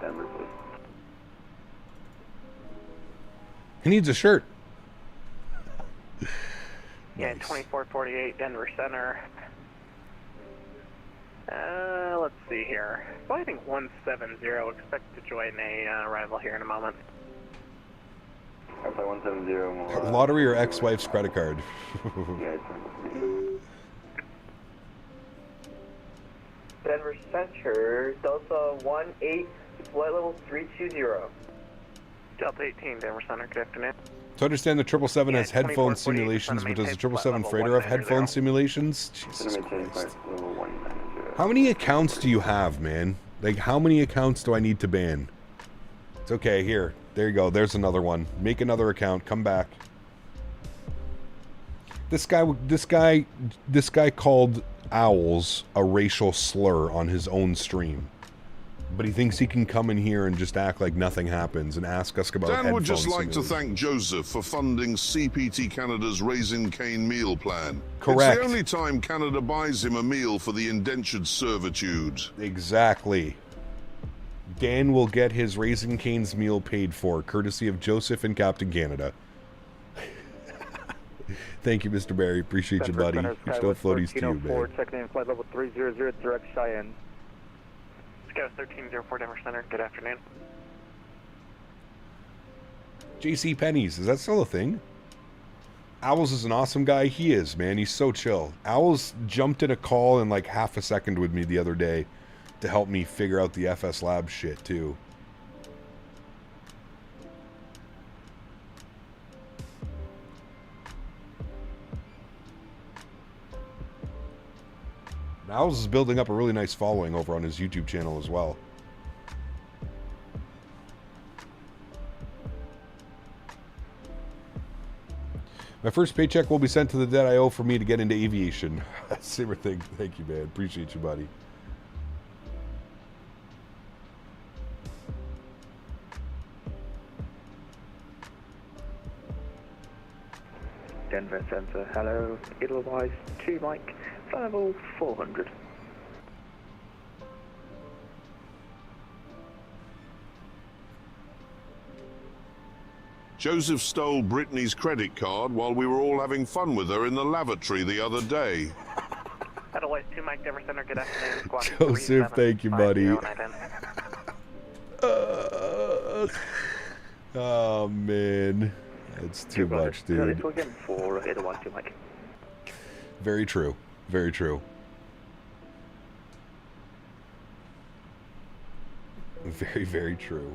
Denver, please? He needs a shirt. Yeah, 2448 Denver Center. Let's see here. Flighting 170, expect to join a arrival here in a moment. Airplane 170. Lottery or ex-wife's credit card? Yeah, Denver Center, Delta 18, flight level 320. Delta 18 Denver Center, good afternoon. To understand the 777 has headphone simulations, but does the 777 freighter have headphone simulations? Jesus Christ. How many accounts do you have, man? Like, how many accounts do I need to ban? It's okay, here. There you go. There's another one. Make another account. Come back. This guy called owls a racial slur on his own stream. But he thinks he can come in here and just act like nothing happens and ask us about Dan would just headphone like to thank Joseph for funding CPT Canada's Raising Cane meal plan. Correct. It's the only time Canada buys him a meal for the indentured servitude. Exactly. Dan will get his Raising Cane's meal paid for, courtesy of Joseph and Captain Canada. Thank you, Mr. Barry. Appreciate you, buddy. Still floaties to you, man. Check in flight level 300, direct Cheyenne. Scout 1304 Denver Center, good afternoon. JC Penney's, is that still a thing? Owls is an awesome guy. He is, man. He's so chill. Owls jumped in a call in like half a second with me the other day to help me figure out the FS Lab shit, too. Owls is building up a really nice following over on his YouTube channel as well. My first paycheck will be sent to the debt I owe for me to get into aviation. Same thing. Thank you, man. Appreciate you, buddy. Denver Center, hello. Edelweiss 2 Mike, level 400. Joseph stole Brittany's credit card while we were all having fun with her in the lavatory the other day. Edelweiss 2 Mike Denver Center, good afternoon. Squad Joseph, thank you, buddy. Oh, man. That's too much, dude. Very true. Very true. Very, very true.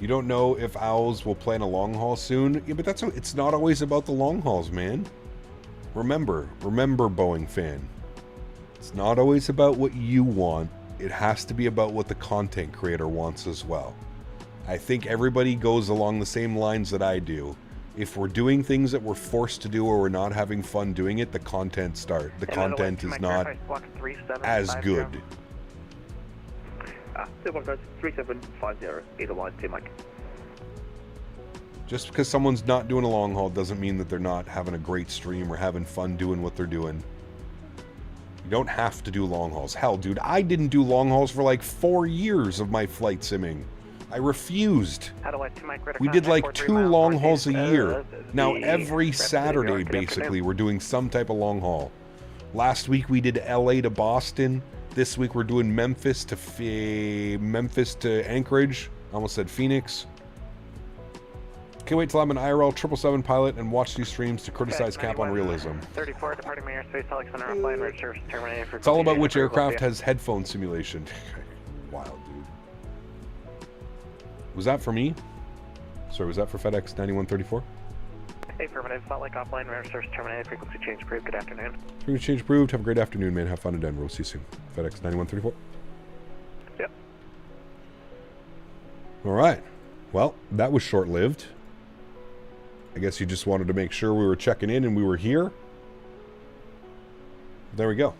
You don't know if Owls will plan a long haul soon? Yeah, but it's not always about the long hauls, man. Remember, Boeing fan. It's not always about what you want. It has to be about what the content creator wants as well. I think everybody goes along the same lines that I do. If we're doing things that we're forced to do or we're not having fun doing it, the content is not as good. 3750, Edelweiss 2 Mike. Just because someone's not doing a long haul doesn't mean that they're not having a great stream or having fun doing what they're doing. You don't have to do long hauls. Hell, dude, I didn't do long hauls for like 4 years of my flight simming. I refused. We did like 2 long hauls a year. Now every Saturday, basically, we're doing some type of long haul. Last week we did LA to Boston. This week we're doing Memphis to Anchorage. I almost said Phoenix. Can't wait till I'm an IRL 777 pilot and watch these streams to criticize Cap on realism. 34 departing Mayor Space Alex Center on flying register terminated for. It's all about which aircraft has headphone simulation. Wild, dude. Was that for me? Sorry, was that for FedEx 9134? Affirmative. Salt Lake offline. Radar source terminated. Frequency change approved. Good afternoon. Frequency change approved. Have a great afternoon, man. Have fun in Denver. We'll see you soon. FedEx 9134. Yep. All right. Well, that was short-lived. I guess you just wanted to make sure we were checking in and we were here. There we go.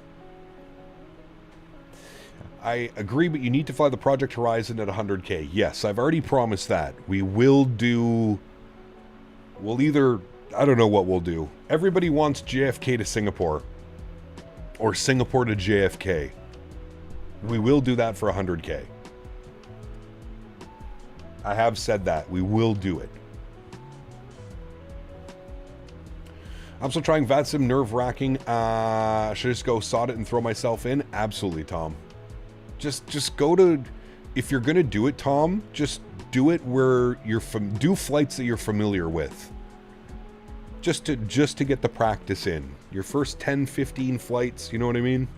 I agree, but you need to fly the Project Horizon at 100K. Yes, I've already promised that. We will do... We'll either... I don't know what we'll do. Everybody wants JFK to Singapore. Or Singapore to JFK. We will do that for 100K. I have said that. We will do it. I'm still trying VATSIM, nerve-wracking. Should I just go sod it and throw myself in? Absolutely, Tom. Just go to... If you're going to do it, Tom, just do it where you're... do flights that you're familiar with. Just to get the practice in. Your first 10, 15 flights, you know what I mean?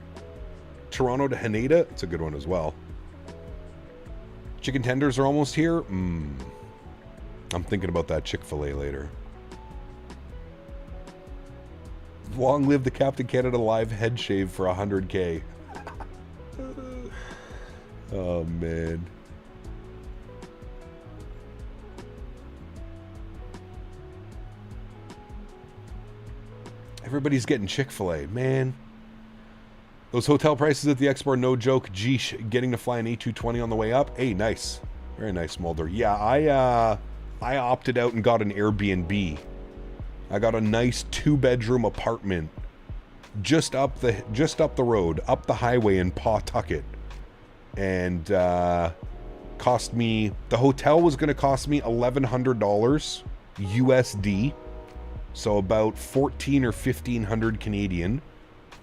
Toronto to Haneda, it's a good one as well. Chicken tenders are almost here. I'm thinking about that Chick-fil-A later. Long live the Captain Canada live head shave for 100K. Oh, man. Everybody's getting Chick-fil-A, man. Those hotel prices at the Expo are no joke. Geesh, getting to fly an A220 on the way up. Hey, nice. Very nice, Mulder. Yeah, I opted out and got an Airbnb. I got a nice 2-bedroom apartment just up the road, up the highway in Pawtucket. And cost me... The hotel was going to cost me $1,100 USD. So about 1,400 or 1,500 Canadian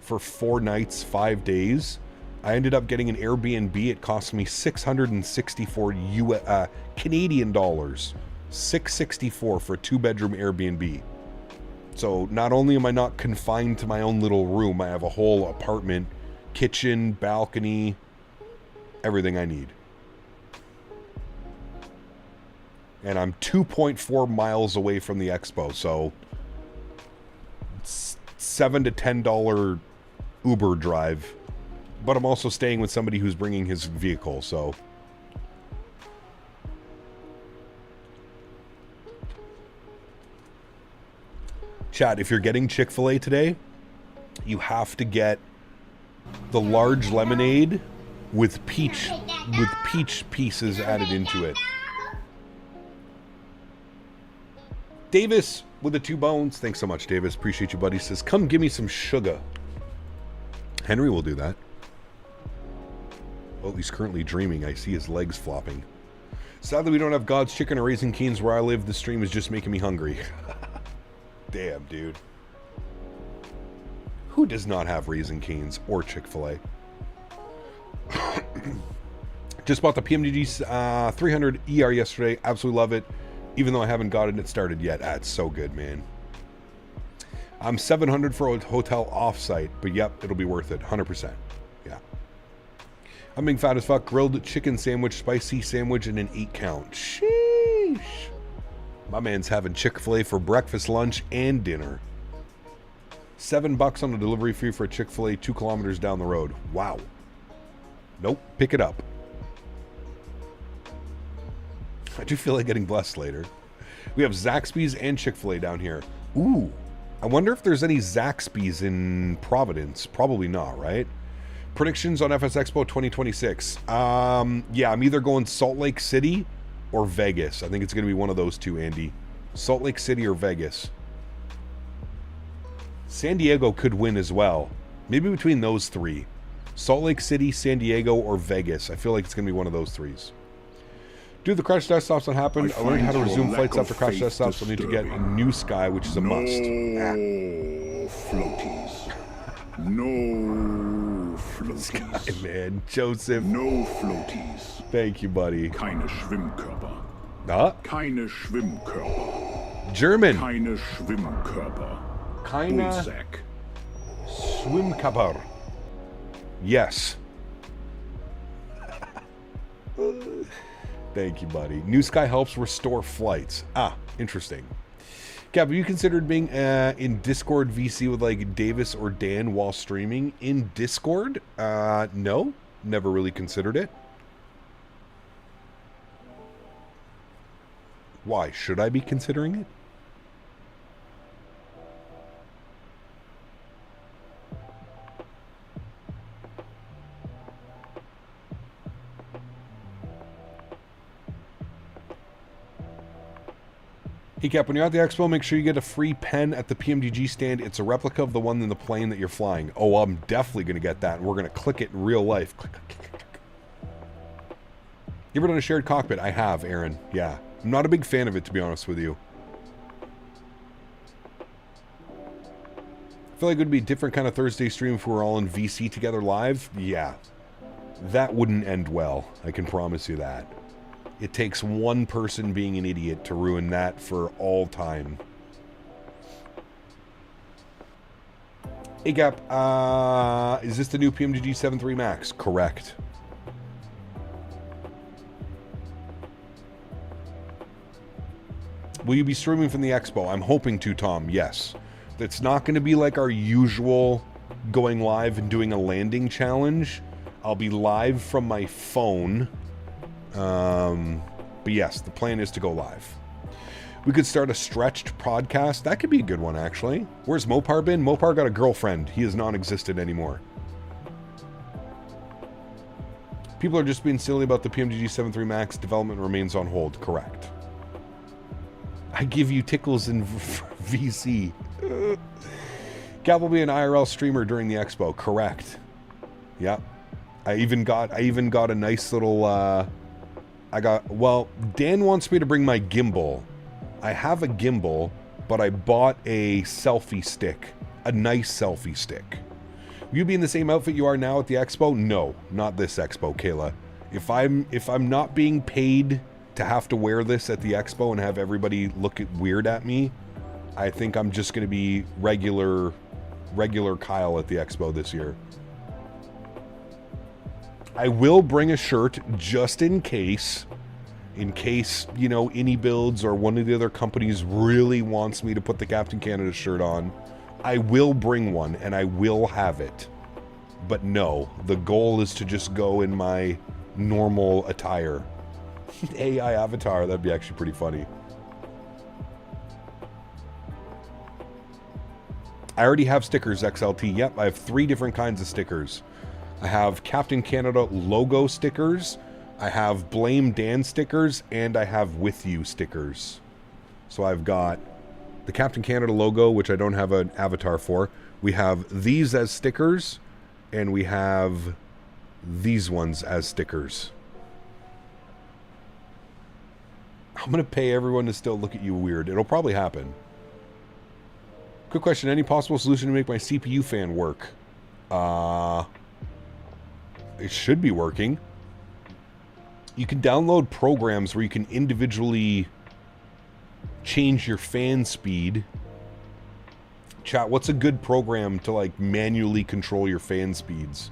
for 4 nights, 5 days. I ended up getting an Airbnb. It cost me 664 Canadian dollars. 664 for a 2-bedroom Airbnb. So not only am I not confined to my own little room, I have a whole apartment, kitchen, balcony, everything I need. And I'm 2.4 miles away from the Expo, so $7 to $10 Uber drive. But I'm also staying with somebody who's bringing his vehicle, so... Chat, if you're getting Chick-fil-A today, you have to get the large lemonade with peach pieces added into it. Davis with the 2 bones. Thanks so much, Davis. Appreciate you, buddy. Says, come give me some sugar. Henry will do that. Well, he's currently dreaming. I see his legs flopping. Sadly, we don't have God's Chicken or Raising Cane's where I live. The stream is just making me hungry. Damn, dude. Who does not have Raising Cane's or Chick-fil-A? Just bought the PMDG 300 ER yesterday. Absolutely love it. Even though I haven't gotten it started yet. Ah, it's so good, man. I'm $700 for a hotel offsite, but yep, it'll be worth it. 100%. Yeah. I'm being fat as fuck. Grilled chicken sandwich, spicy sandwich, and an 8 count. Sheesh. My man's having Chick-fil-A for breakfast, lunch, and dinner. $7 on a delivery fee for a Chick-fil-A 2 kilometers down the road. Wow. Nope. Pick it up. I do feel like getting blessed later. We have Zaxby's and Chick-fil-A down here. Ooh. I wonder if there's any Zaxby's in Providence. Probably not, right? Predictions on FS Expo 2026. Yeah, I'm either going Salt Lake City or Vegas. I think it's going to be one of those two, Andy. Salt Lake City or Vegas. San Diego could win as well. Maybe between those 3. Salt Lake City, San Diego, or Vegas. I feel like it's going to be one of those 3s. Dude, the crash test stops don't happen. I learned how to resume flights after crash test stops. So I need to get a new Sky, which is a must. Floaties. No floaties. Sky, man. Joseph. No floaties. Thank you, buddy. Keine Schwimmkörper. Keine Schwimmkörper. German. Keine Schwimmkörper. Keine Bullsack. Schwimmkörper. Yes. Thank you, buddy. New Sky helps restore flights. Ah, interesting. Cap, have you considered being in Discord VC with like Davis or Dan while streaming in Discord? No, never really considered it. Why should I be considering it? Hey Cap, when you're at the expo, make sure you get a free pen at the PMDG stand. It's a replica of the one in the plane that you're flying. Oh, I'm definitely going to get that, and we're going to click it in real life. Click, click, click, click. You ever done a shared cockpit? I have, Erin. Yeah. I'm not a big fan of it, to be honest with you. I feel like it would be a different kind of Thursday stream if we were all in VC together live. Yeah. That wouldn't end well. I can promise you that. It takes one person being an idiot to ruin that for all time. Hey Gap, is this the new PMDG 7.3 Max? Correct. Will you be streaming from the expo? I'm hoping to, Tom, yes. It's not going to be like our usual going live and doing a landing challenge. I'll be live from my phone. But yes, the plan is to go live. We could start a stretched podcast. That could be a good one, actually. Where's Mopar been? Mopar got a girlfriend. He is non-existent anymore. People are just being silly about the PMDG 7.3 Max. Development remains on hold. Correct. I give you tickles in VC. Cap will be an IRL streamer during the expo. Correct. Yep. I even got a nice little... well, Dan wants me to bring my gimbal. I have a gimbal, but I bought a selfie stick. A nice selfie stick. Will you be in the same outfit you are now at the expo? No, not this expo, Kayla. If I'm not being paid to have to wear this at the expo and have everybody look weird at me, I think I'm just going to be regular Kyle at the expo this year. I will bring a shirt just in case, you know, Any Builds or one of the other companies really wants me to put the Captain Canada shirt on. I will bring one and I will have it. But no, the goal is to just go in my normal attire. AI avatar, that'd be actually pretty funny. I already have stickers, XLT. Yep, I have 3 different kinds of stickers. I have Captain Canada logo stickers, I have Blame Dan stickers, and I have With You stickers. So I've got the Captain Canada logo, which I don't have an avatar for. We have these as stickers, and we have these ones as stickers. I'm going to pay everyone to still look at you weird. It'll probably happen. Quick question, any possible solution to make my CPU fan work? It should be working. You can download programs where you can individually change your fan speed. Chat, what's a good program to like manually control your fan speeds?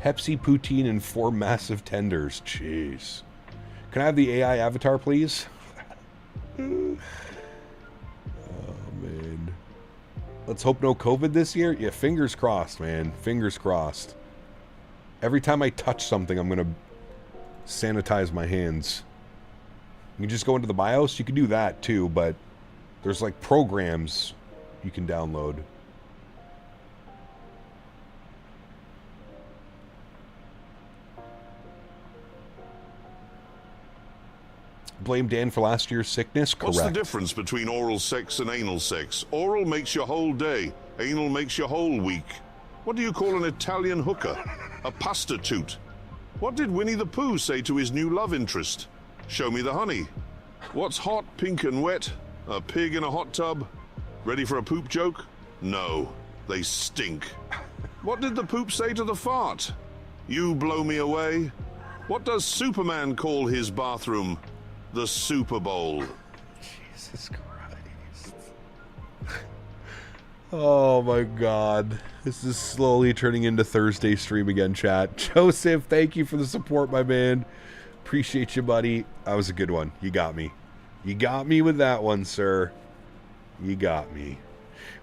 Pepsi, poutine, and 4 massive tenders. Jeez. Can I have the AI avatar, please? Oh, man. Let's hope no COVID this year. Yeah, fingers crossed, man. Fingers crossed. Every time I touch something, I'm going to sanitize my hands. You can just go into the BIOS. You can do that, too, but there's, like, programs you can download. Blame Dan for last year's sickness? Correct. What's the difference between oral sex and anal sex? Oral makes your whole day. Anal makes your whole week. What do you call an Italian hooker? A prostitute. What did Winnie the Pooh say to his new love interest? Show me the honey. What's hot, pink, and wet? A pig in a hot tub? Ready for a poop joke? No, they stink. What did the poop say to the fart? You blow me away. What does Superman call his bathroom? The Super Bowl. Jesus Christ. Oh my God. This is slowly turning into Thursday stream again, chat. Joseph, thank you for the support, my man. Appreciate you, buddy. That was a good one. You got me. You got me with that one, sir. You got me.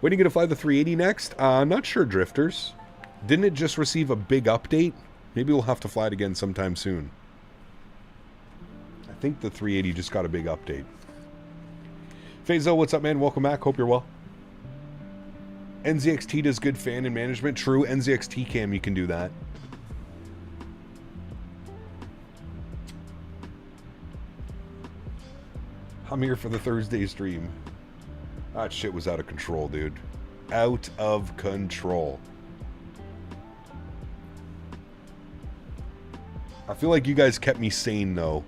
When are you going to fly the 380 next? Not sure, Drifters. Didn't it just receive a big update? Maybe we'll have to fly it again sometime soon. I think the 380 just got a big update. Fazo, what's up, man? Welcome back. Hope you're well. NZXT does good fan and management. True, NZXT cam, you can do that. I'm here for the Thursday stream. That shit was out of control, dude. Out of control. I feel like you guys kept me sane, though.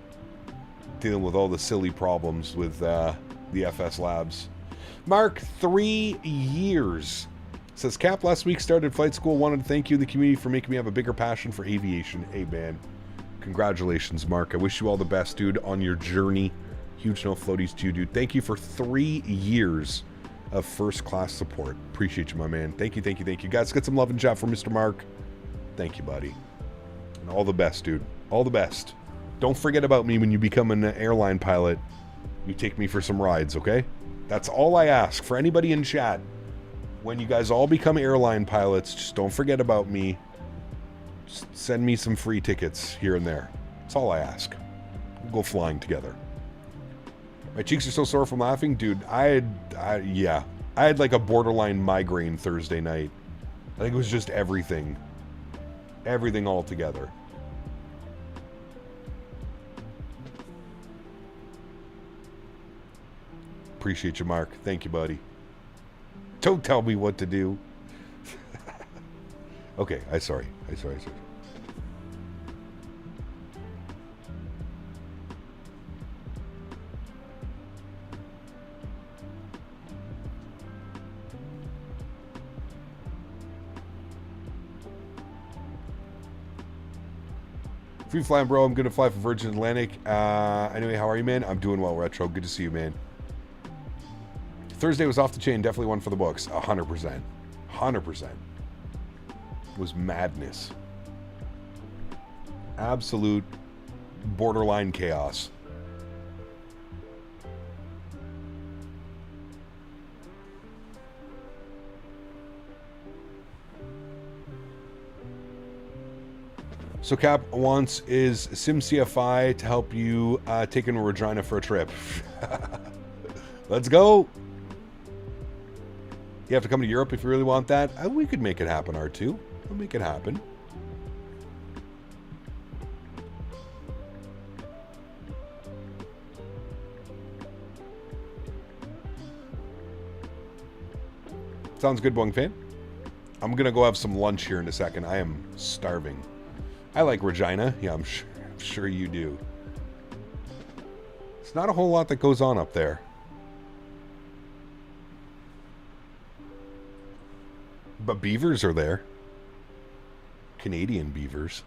Dealing with all the silly problems with the FS Labs. Mark, 3 years. Says, Cap, last week started flight school. Wanted to thank you and the community for making me have a bigger passion for aviation. Hey, man. Congratulations, Mark. I wish you all the best, dude, on your journey. Huge no floaties to you, dude. Thank you for 3 years of first-class support. Appreciate you, my man. Thank you, thank you, thank you. Guys, get some love and chat for Mr. Mark. Thank you, buddy. And all the best, dude. All the best. Don't forget about me when you become an airline pilot. You take me for some rides, okay? That's all I ask for anybody in chat. When you guys all become airline pilots, just don't forget about me. Just send me some free tickets here and there. That's all I ask. We'll go flying together. My cheeks are so sore from laughing. Dude, I had like a borderline migraine Thursday night. I think it was just everything. Everything all together. Appreciate you, Mark. Thank you, buddy. Don't tell me what to do. Okay, I'm sorry. Free flying, bro. I'm gonna fly for Virgin Atlantic. Anyway, how are you, man? I'm doing well, Retro. Good to see you, man. Thursday was off the chain. Definitely one for the books. 100%. 100%. It was madness. Absolute borderline chaos. So Cap wants is SimCFI to help you take in Regina for a trip. Let's go. You have to come to Europe if you really want that. We could make it happen, R2. We'll make it happen. Sounds good, Boeing fan. I'm going to go have some lunch here in a second. I am starving. I like Regina. Yeah, I'm sure you do. It's not a whole lot that goes on up there. But beavers are there. Canadian beavers.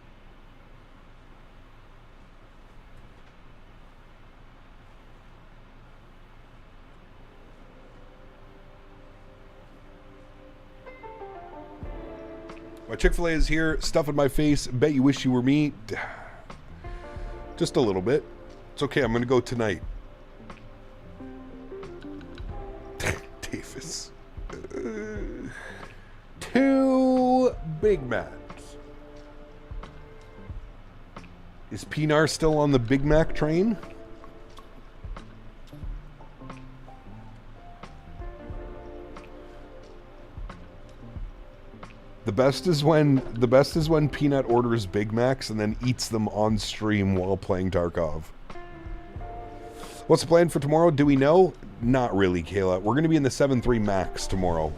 My Chick-fil-A is here. Stuff in my face. Bet you wish you were me. Just a little bit. It's okay. I'm going to go tonight. Davis. 2 Big Macs. Is Pinar still on the Big Mac train? The best is when Peanut orders Big Macs and then eats them on stream while playing Tarkov. What's the plan for tomorrow? Do we know? Not really, Kayla. We're going to be in the 7-3 Max tomorrow.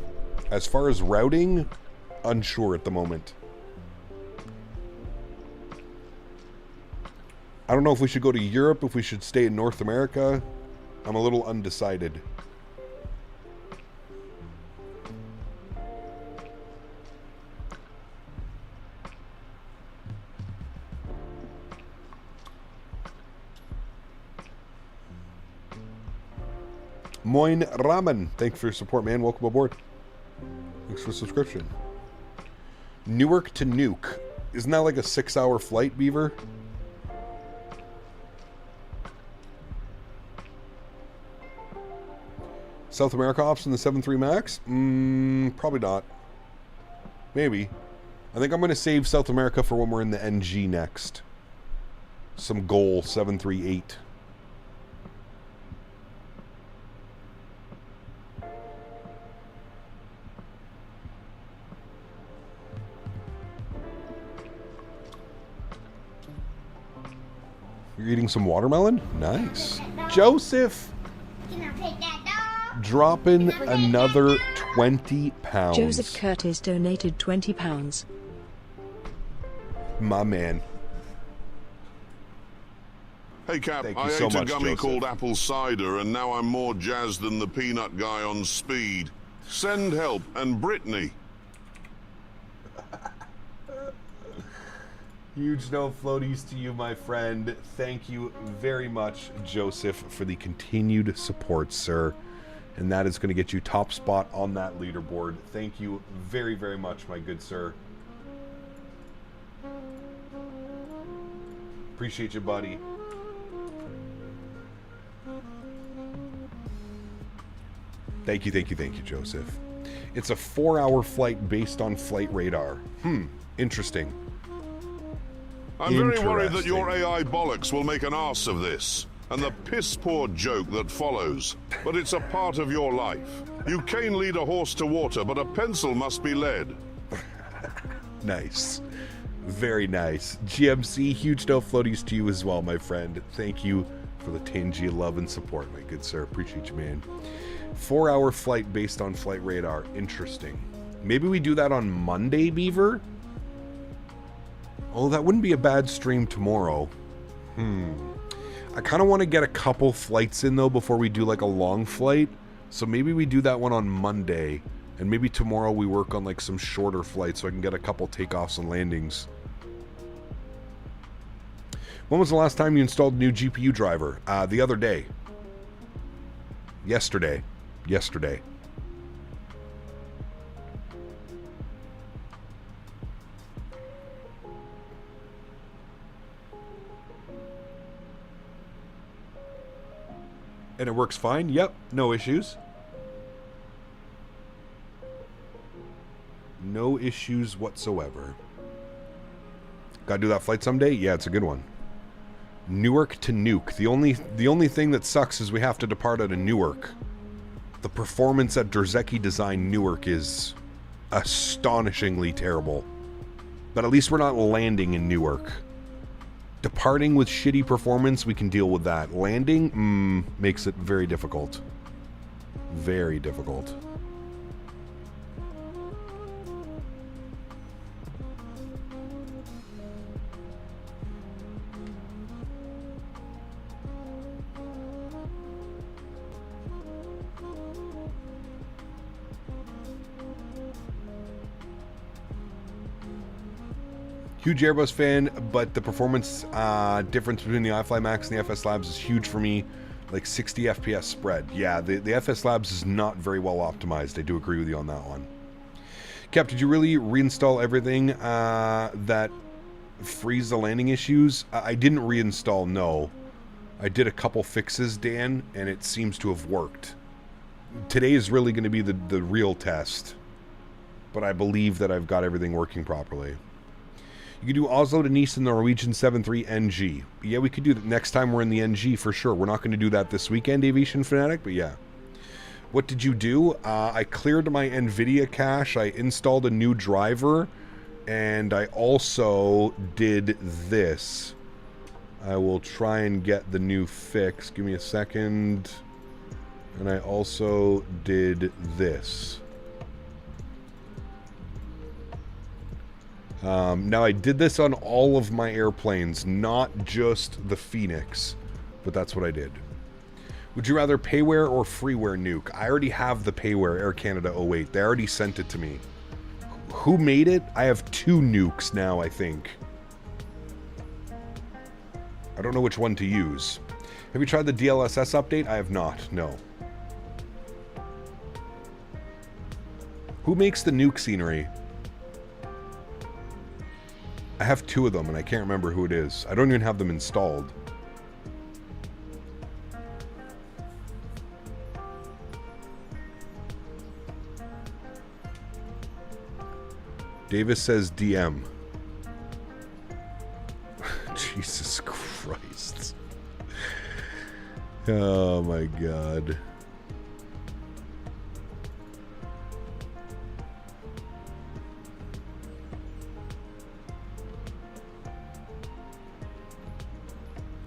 As far as routing, unsure at the moment. I don't know if we should go to Europe, if we should stay in North America. I'm a little undecided. Moin Ramen, thanks for your support, man. Welcome aboard. Thanks for the subscription. Newark to Nuke. Isn't that like a 6-hour flight, Beaver? South America ops in the 7.3 Max? Probably not. Maybe. I think I'm going to save South America for when we're in the NG next. Some goal 738. You're eating some watermelon? Nice. Joseph! Can I pet that dog? Dropping another 20 pounds. Joseph Curtis donated £20. My man. Hey Cap, Thank you I so ate a much, gummy Joseph. called apple cider and now I'm more jazzed than the peanut guy on speed. Send help and Brittany. Huge no floaties to you, my friend. Thank you very much, Joseph, for the continued support, sir. And that is going to get you top spot on that leaderboard. Thank you very, very much, my good sir. Appreciate you, buddy. Thank you, Joseph. It's a 4-hour flight based on flight radar. Interesting. I'm very worried that your AI bollocks will make an arse of this, and the piss-poor joke that follows. But it's a part of your life. You can lead a horse to water, but a pencil must be led. Nice. Very nice. GMC, huge no floaties to you as well, my friend. Thank you for the tangy love and support, my good sir. Appreciate you, man. 4-hour flight based on flight radar. Interesting. Maybe we do that on Monday, Beaver? Oh, that wouldn't be a bad stream tomorrow. I kind of want to get a couple flights in, though, before we do, like, a long flight. So maybe we do that one on Monday. And maybe tomorrow we work on, like, some shorter flights so I can get a couple takeoffs and landings. When was the last time you installed a new GPU driver? The other day. Yesterday. And it works fine? Yep, no issues. No issues whatsoever. Gotta do that flight someday? Yeah, it's a good one. Newark to Nuke. The only thing that sucks is we have to depart out of Newark. The performance at Drzecki Design Newark is astonishingly terrible. But at least we're not landing in Newark. Departing with shitty performance, we can deal with that. Landing, makes it very difficult. Very difficult. Huge Airbus fan, but the performance difference between the iFly Max and the FS Labs is huge for me. Like 60 FPS spread. Yeah, the FS Labs is not very well optimized. I do agree with you on that one. Cap, did you really reinstall everything that frees the landing issues? I didn't reinstall, no. I did a couple fixes, Dan, and it seems to have worked. Today is really going to be the real test. But I believe that I've got everything working properly. You could do Oslo to Nice in the Norwegian 7.3 NG. Yeah, we could do that next time we're in the NG for sure. We're not going to do that this weekend, Aviation Fanatic, but yeah. What did you do? I cleared my NVIDIA cache. I installed a new driver. And I also did this. I will try and get the new fix. Give me a second. And I also did this. Now I did this on all of my airplanes, not just the Phoenix, but that's what I did. Would you rather payware or freeware nuke? I already have the payware Air Canada 08. They already sent it to me. Who made it? I have 2 nukes now, I think. I don't know which one to use. Have you tried the DLSS update? I have not, no. Who makes the nuke scenery? I have 2 of them, and I can't remember who it is. I don't even have them installed. Davis says DM. Jesus Christ. Oh my God.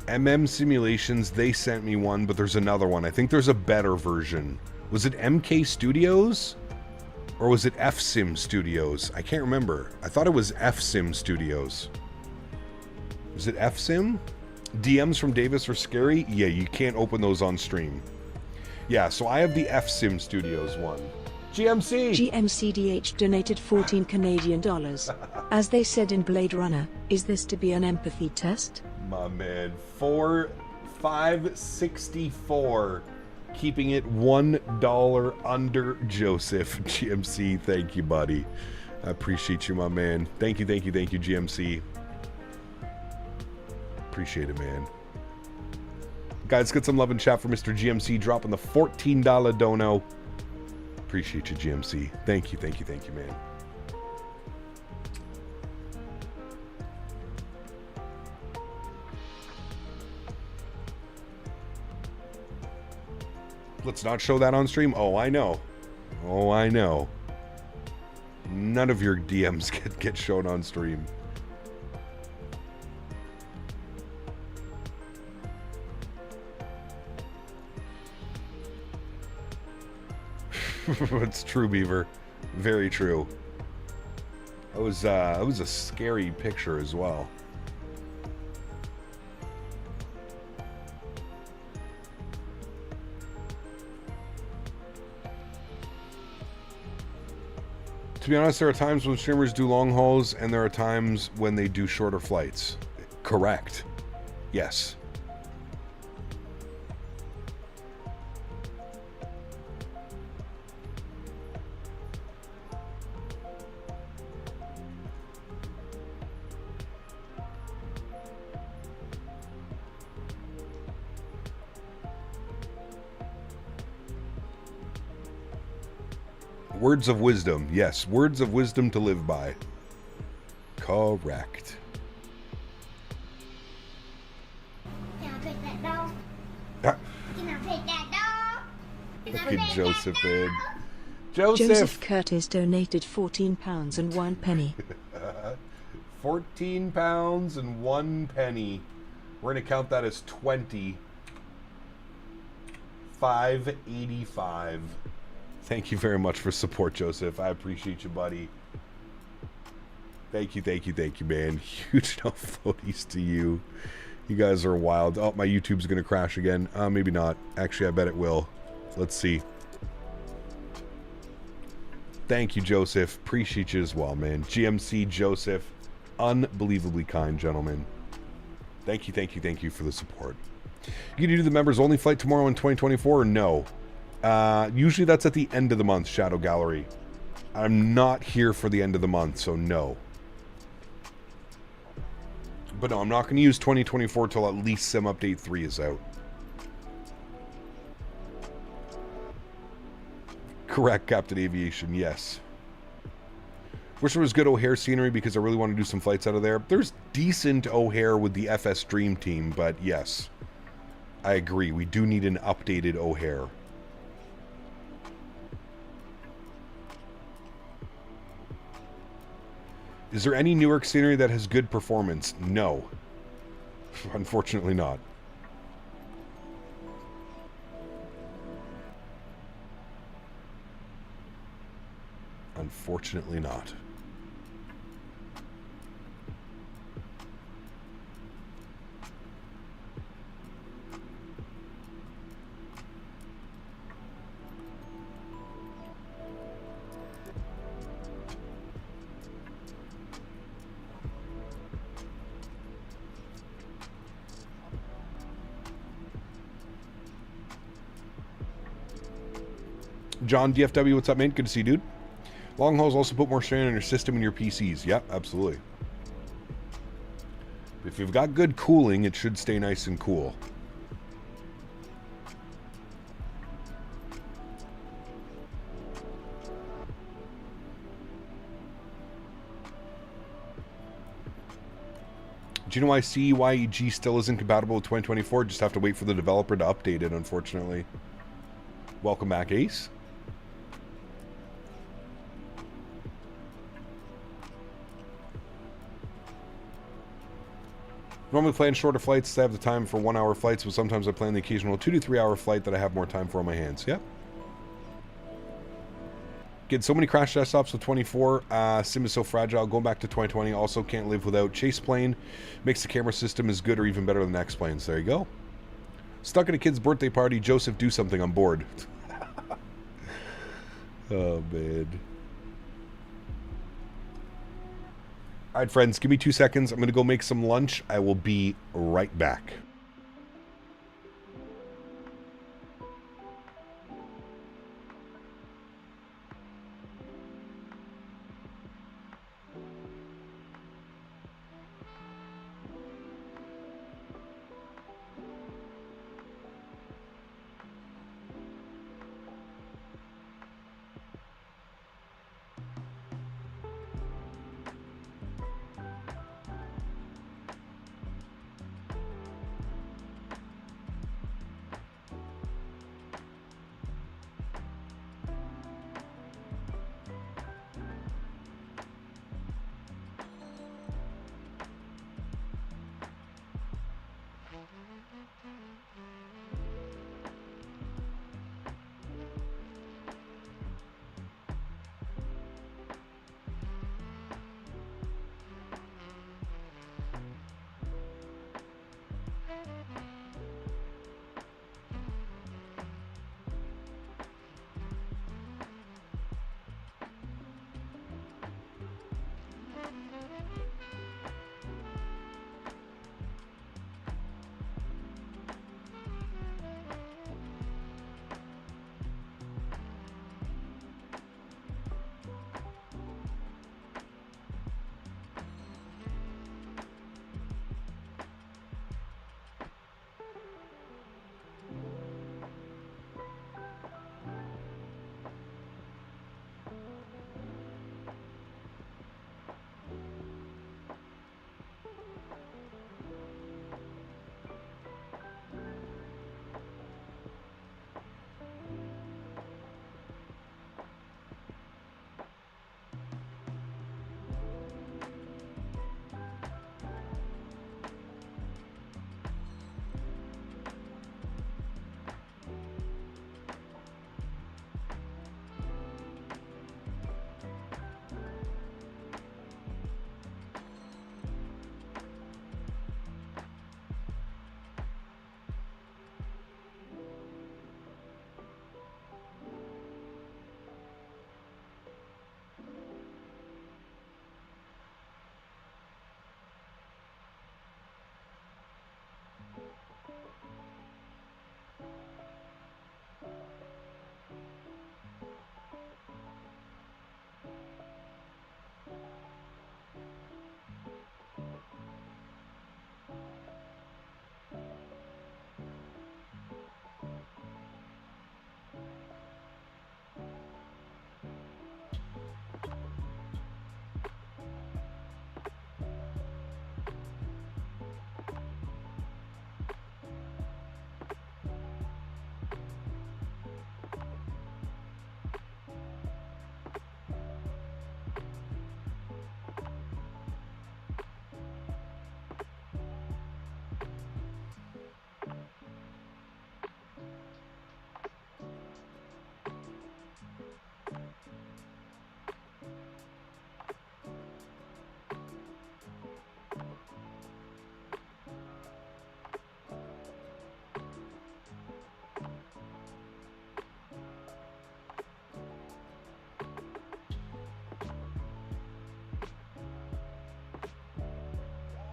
MM Simulations, they sent me one, but there's another one. I think there's a better version. Was it MK Studios? Or was it FSim Studios? I can't remember. I thought it was FSim Studios. Was it FSim? DMs from Davis are scary? Yeah, you can't open those on stream. Yeah, so I have the FSim Studios one. GMC! GMCDH donated 14 Canadian dollars. As they said in Blade Runner, is this to be an empathy test? My man, 564, keeping it $1 under Joseph. GMC, thank you, buddy. I appreciate you, my man. Thank you, GMC. Appreciate it, man. Guys, let's get some love and chat for Mr. GMC dropping the $14 dono. Appreciate you, GMC. Thank you, man. Let's not show that on stream. Oh, I know. None of your DMs get shown on stream. It's true, Beaver. Very true. That was a scary picture as well. To be honest, there are times when streamers do long hauls, and there are times when they do shorter flights. Correct. Yes. Words of wisdom. Yes, words of wisdom to live by. Correct. Can I pick that dog? Ah. Can I pick that dog? Can I Look at pick Joseph that in. dog? Joseph Curtis donated £14 and 1 penny. 14 pounds and 1 penny. We're going to count that as 20. 585. Thank you very much for support, Joseph. I appreciate you, buddy. Thank you, man. Huge no floaties to you. You guys are wild. Oh, my YouTube's going to crash again. Maybe not. Actually, I bet it will. Let's see. Thank you, Joseph. Appreciate you as well, man. GMC Joseph. Unbelievably kind gentleman. Thank you for the support. You can do the members only flight tomorrow in 2024 or no? Usually that's at the end of the month, Shadow Gallery. I'm not here for the end of the month, so no. But no, I'm not going to use 2024 till at least Sim Update 3 is out. Correct, Captain Aviation, yes. Wish there was good O'Hare scenery because I really want to do some flights out of there. There's decent O'Hare with the FS Dream Team, but yes. I agree, we do need an updated O'Hare. Is there any Newark scenery that has good performance? No. Unfortunately not. Unfortunately not. John DFW, what's up, man? Good to see you, dude. Long hauls also put more strain on your system and your PCs. Yep, absolutely. If you've got good cooling, it should stay nice and cool. Do you know why CYEG still isn't compatible with 2024? Just have to wait for the developer to update it, unfortunately. Welcome back, Ace. Normally plan shorter flights to have the time for 1 hour flights, but sometimes I plan the occasional 2 to 3 hour flight that I have more time for on my hands. Yep. Get so many crash desktops with 24. Sim is so fragile. Going back to 2020. Also can't live without Chase Plane. Makes the camera system as good or even better than X Planes. There you go. Stuck at a kid's birthday party. Joseph, do something. I'm bored. Oh, man. All right, friends, give me 2 seconds. I'm going to go make some lunch. I will be right back.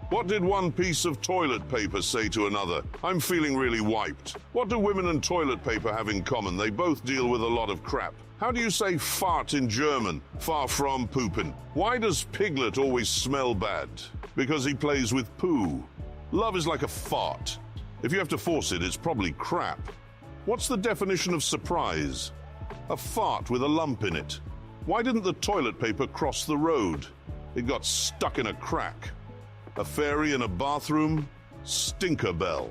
What did one piece of toilet paper say to another? I'm feeling really wiped. What do women and toilet paper have in common? They both deal with a lot of crap. How do you say fart in German? Far from poopin'. Why does Piglet always smell bad? Because he plays with poo. Love is like a fart. If you have to force it, it's probably crap. What's the definition of surprise? A fart with a lump in it. Why didn't the toilet paper cross the road? It got stuck in a crack. A fairy in a bathroom? Stinker bell.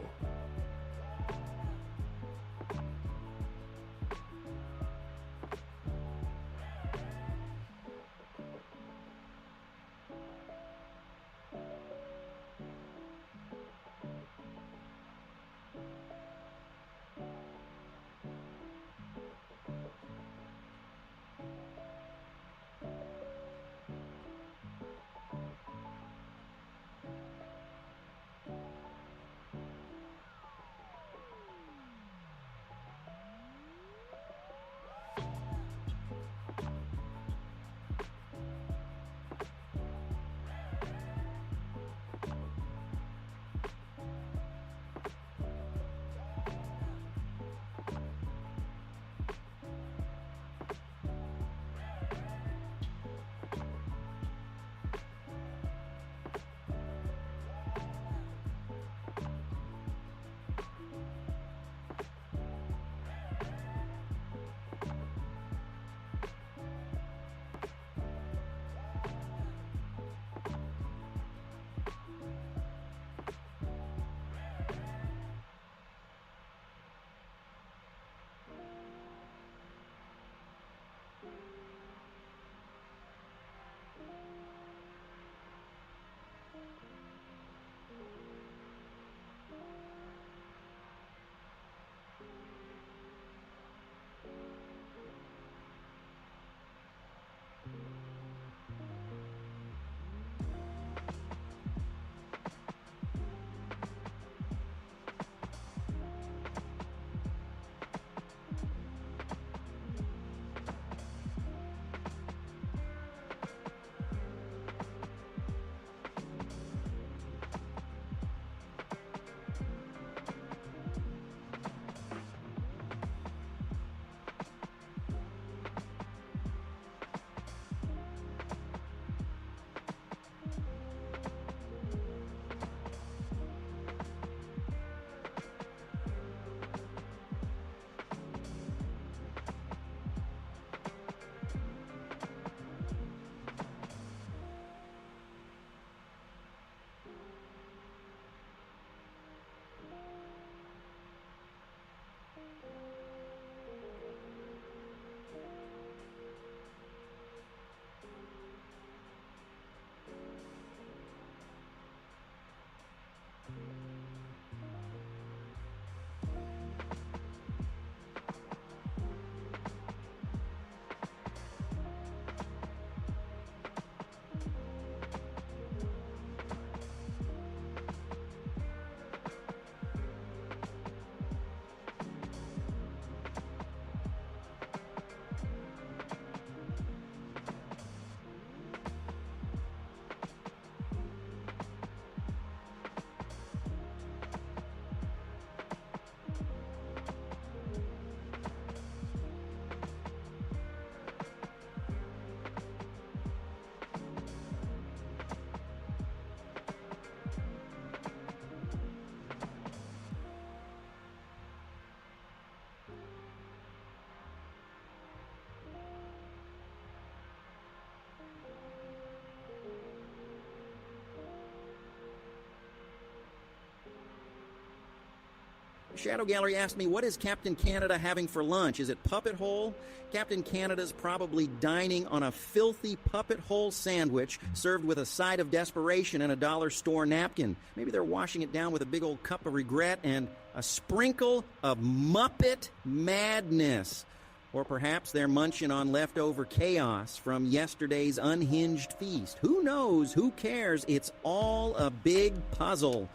Shadow Gallery asked me, what is Captain Canada having for lunch? Is it puppet hole? Captain Canada's probably dining on a filthy puppet hole sandwich served with a side of desperation and a dollar store napkin. Maybe they're washing it down with a big old cup of regret and a sprinkle of Muppet madness. Or perhaps they're munching on leftover chaos from yesterday's unhinged feast. Who knows? Who cares? It's all a big puzzle.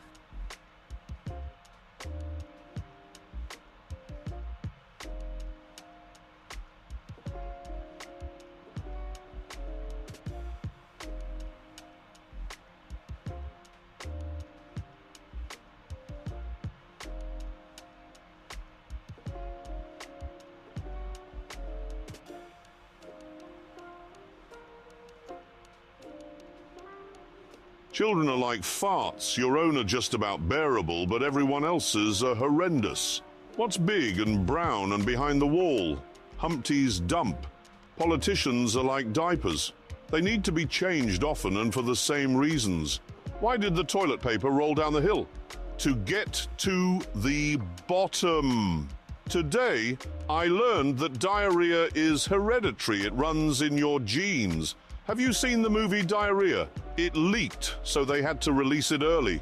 Children are like farts. Your own are just about bearable, but everyone else's are horrendous. What's big and brown and behind the wall? Humpty's dump. Politicians are like diapers. They need to be changed often and for the same reasons. Why did the toilet paper roll down the hill? To get to the bottom. Today, I learned that diarrhea is hereditary. It runs in your genes. Have you seen the movie Diarrhea? It leaked, so they had to release it early.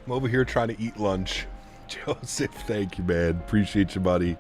I'm over here trying to eat lunch. Joseph, thank you, man. Appreciate you, buddy.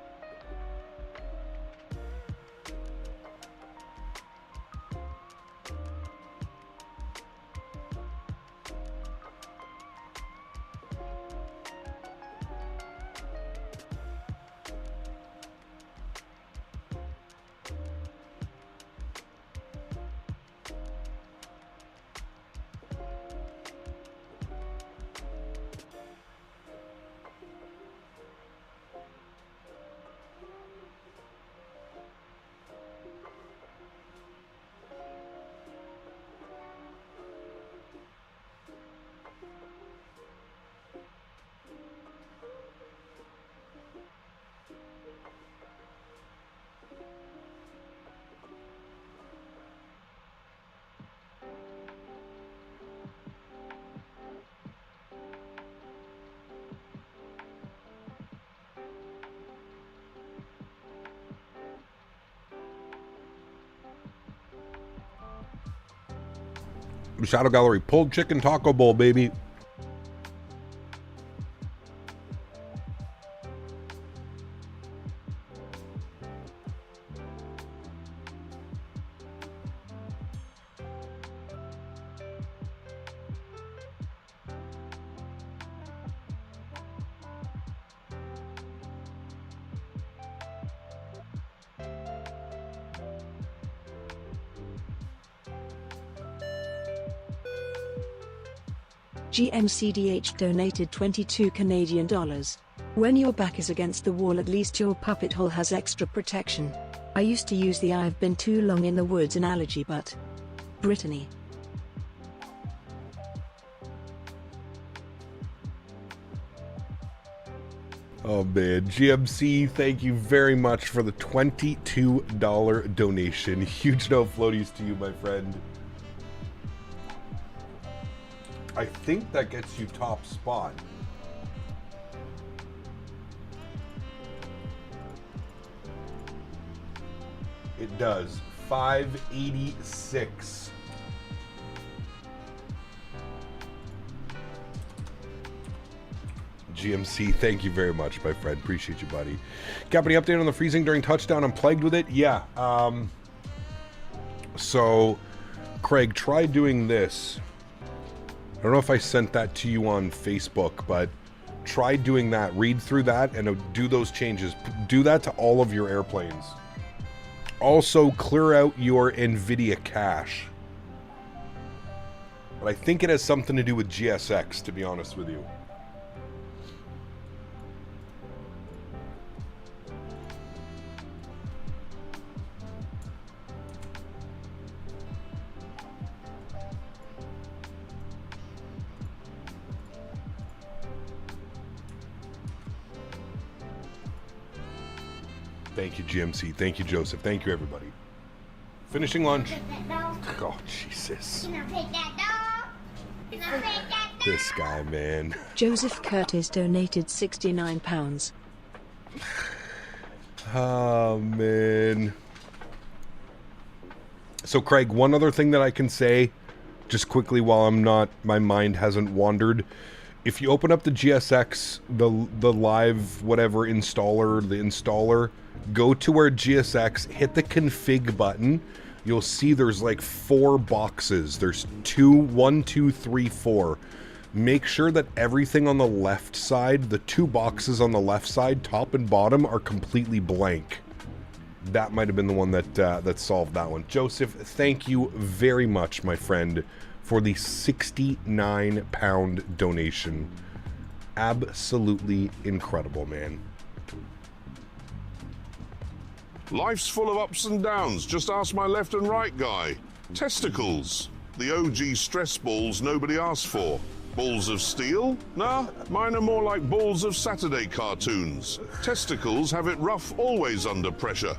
Shadow Gallery, pulled chicken taco bowl, baby. GMCDH donated 22 Canadian dollars. When your back is against the wall, at least your puppet hole has extra protection. I used to use the "I've been too long in the woods" analogy, but Brittany. Oh man, GMC, thank you very much for the $22 donation. Huge no floaties to you, my friend. I think that gets you top spot. It does. 586. GMC, thank you very much, my friend. Appreciate you, buddy. Got any update on the freezing during touchdown? I'm plagued with it. Yeah. So, Craig, try doing this. I don't know if I sent that to you on Facebook, but try doing that. Read through that and do those changes. Do that to all of your airplanes. Also, clear out your NVIDIA cache. But I think it has something to do with GSX, to be honest with you. Thank you, GMC. Thank you, Joseph. Thank you, everybody. Finishing lunch. Oh, Jesus. This guy, man. Joseph Curtis donated £69. Oh, man. So, Craig, one other thing that I can say, just quickly while I'm not, my mind hasn't wandered. If you open up the GSX, the live whatever installer, the installer, go to where GSX, hit the config button. You'll see there's like 4 boxes. There's 1, 2, 3, 4. Make sure that everything on the left side, the 2 boxes on the left side, top and bottom, are completely blank. That might have been the one that solved that one. Joseph, thank you very much, my friend, for the £69 donation. Absolutely incredible, man. Life's full of ups and downs. Just ask my left and right guy. Testicles. The OG stress balls nobody asked for. Balls of steel? Nah, mine are more like balls of Saturday cartoons. Testicles have it rough always under pressure.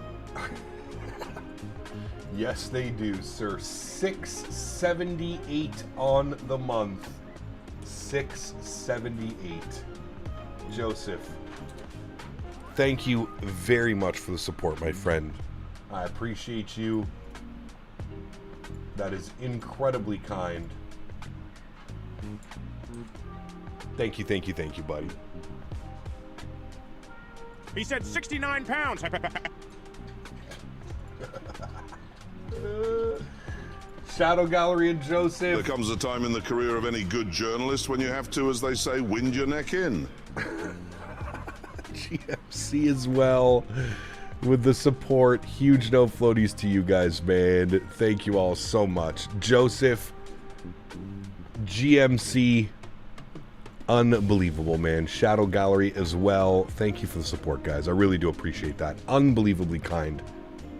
Yes, they do, sir. 678 on the month. 678. Joseph, thank you very much for the support, my friend. I appreciate you. That is incredibly kind. Thank you, thank you, thank you, buddy. He said 69 pounds. Shadow Gallery and Joseph. There comes a time in the career of any good journalist when you have to, as they say, wind your neck in. GMC as well with the support. Huge no floaties to you guys, man. Thank you all so much. Joseph, GMC, unbelievable, man. Shadow Gallery as well. Thank you for the support, guys. I really do appreciate that. Unbelievably kind.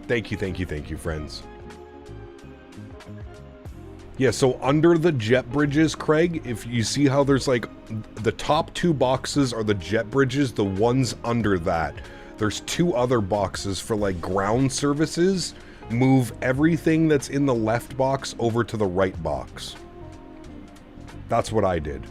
Thank you, thank you, thank you, friends. Yeah, so under the jet bridges, Craig, if you see how there's like the top two boxes are the jet bridges, the ones under that, there's two other boxes for like ground services. Move everything that's in the left box over to the right box. That's what I did.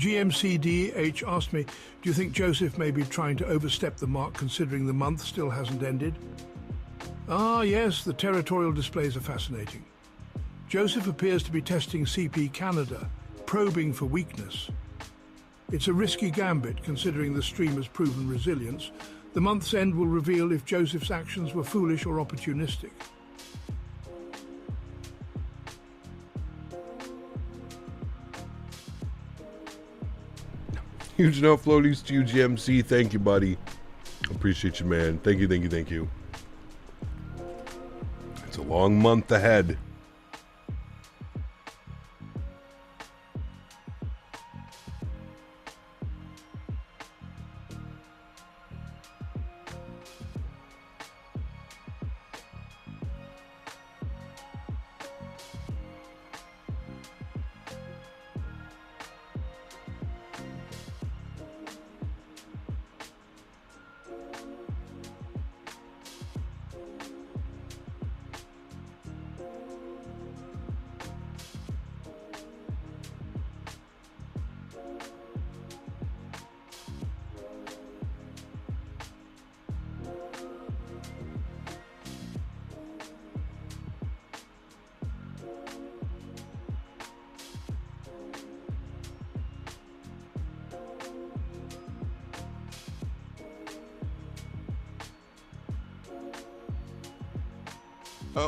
GMCDH asked me, do you think Joseph may be trying to overstep the mark considering the month still hasn't ended? Ah, yes, the territorial displays are fascinating. Joseph appears to be testing CP Canada, probing for weakness. It's a risky gambit considering the stream has proven resilience. The month's end will reveal if Joseph's actions were foolish or opportunistic. Huge no floaties to you, GMC. Thank you, buddy. Appreciate you, man. Thank you, thank you, thank you. It's a long month ahead.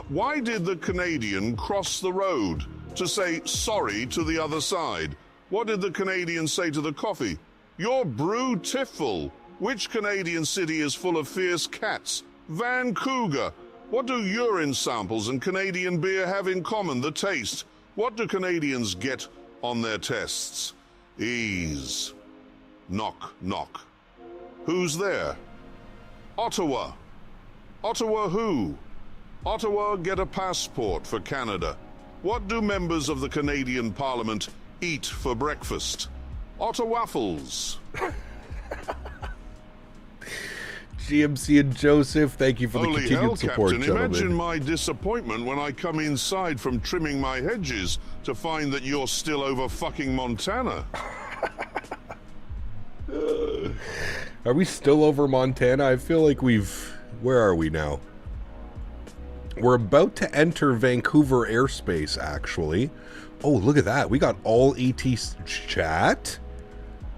Why did the Canadian cross the road to say sorry to the other side? What did the Canadian say to the coffee? You're beautiful. Which Canadian city is full of fierce cats? Vancouver. What do urine samples and Canadian beer have in common? The taste. What do Canadians get on their tests? Ease. Knock, knock. Who's there? Ottawa. Ottawa who? Ottawa get a passport for Canada. What do members of the Canadian Parliament eat for breakfast? Ottawaffles. GMC and Joseph, thank you for the Holy continued hell, support, Captain, gentlemen. imagine my disappointment when I come inside from trimming my hedges to find that you're still over fucking Montana. Are we still over Montana? I feel like where are we now? We're about to enter Vancouver airspace, actually. Oh, look at that. We got all ATC chat.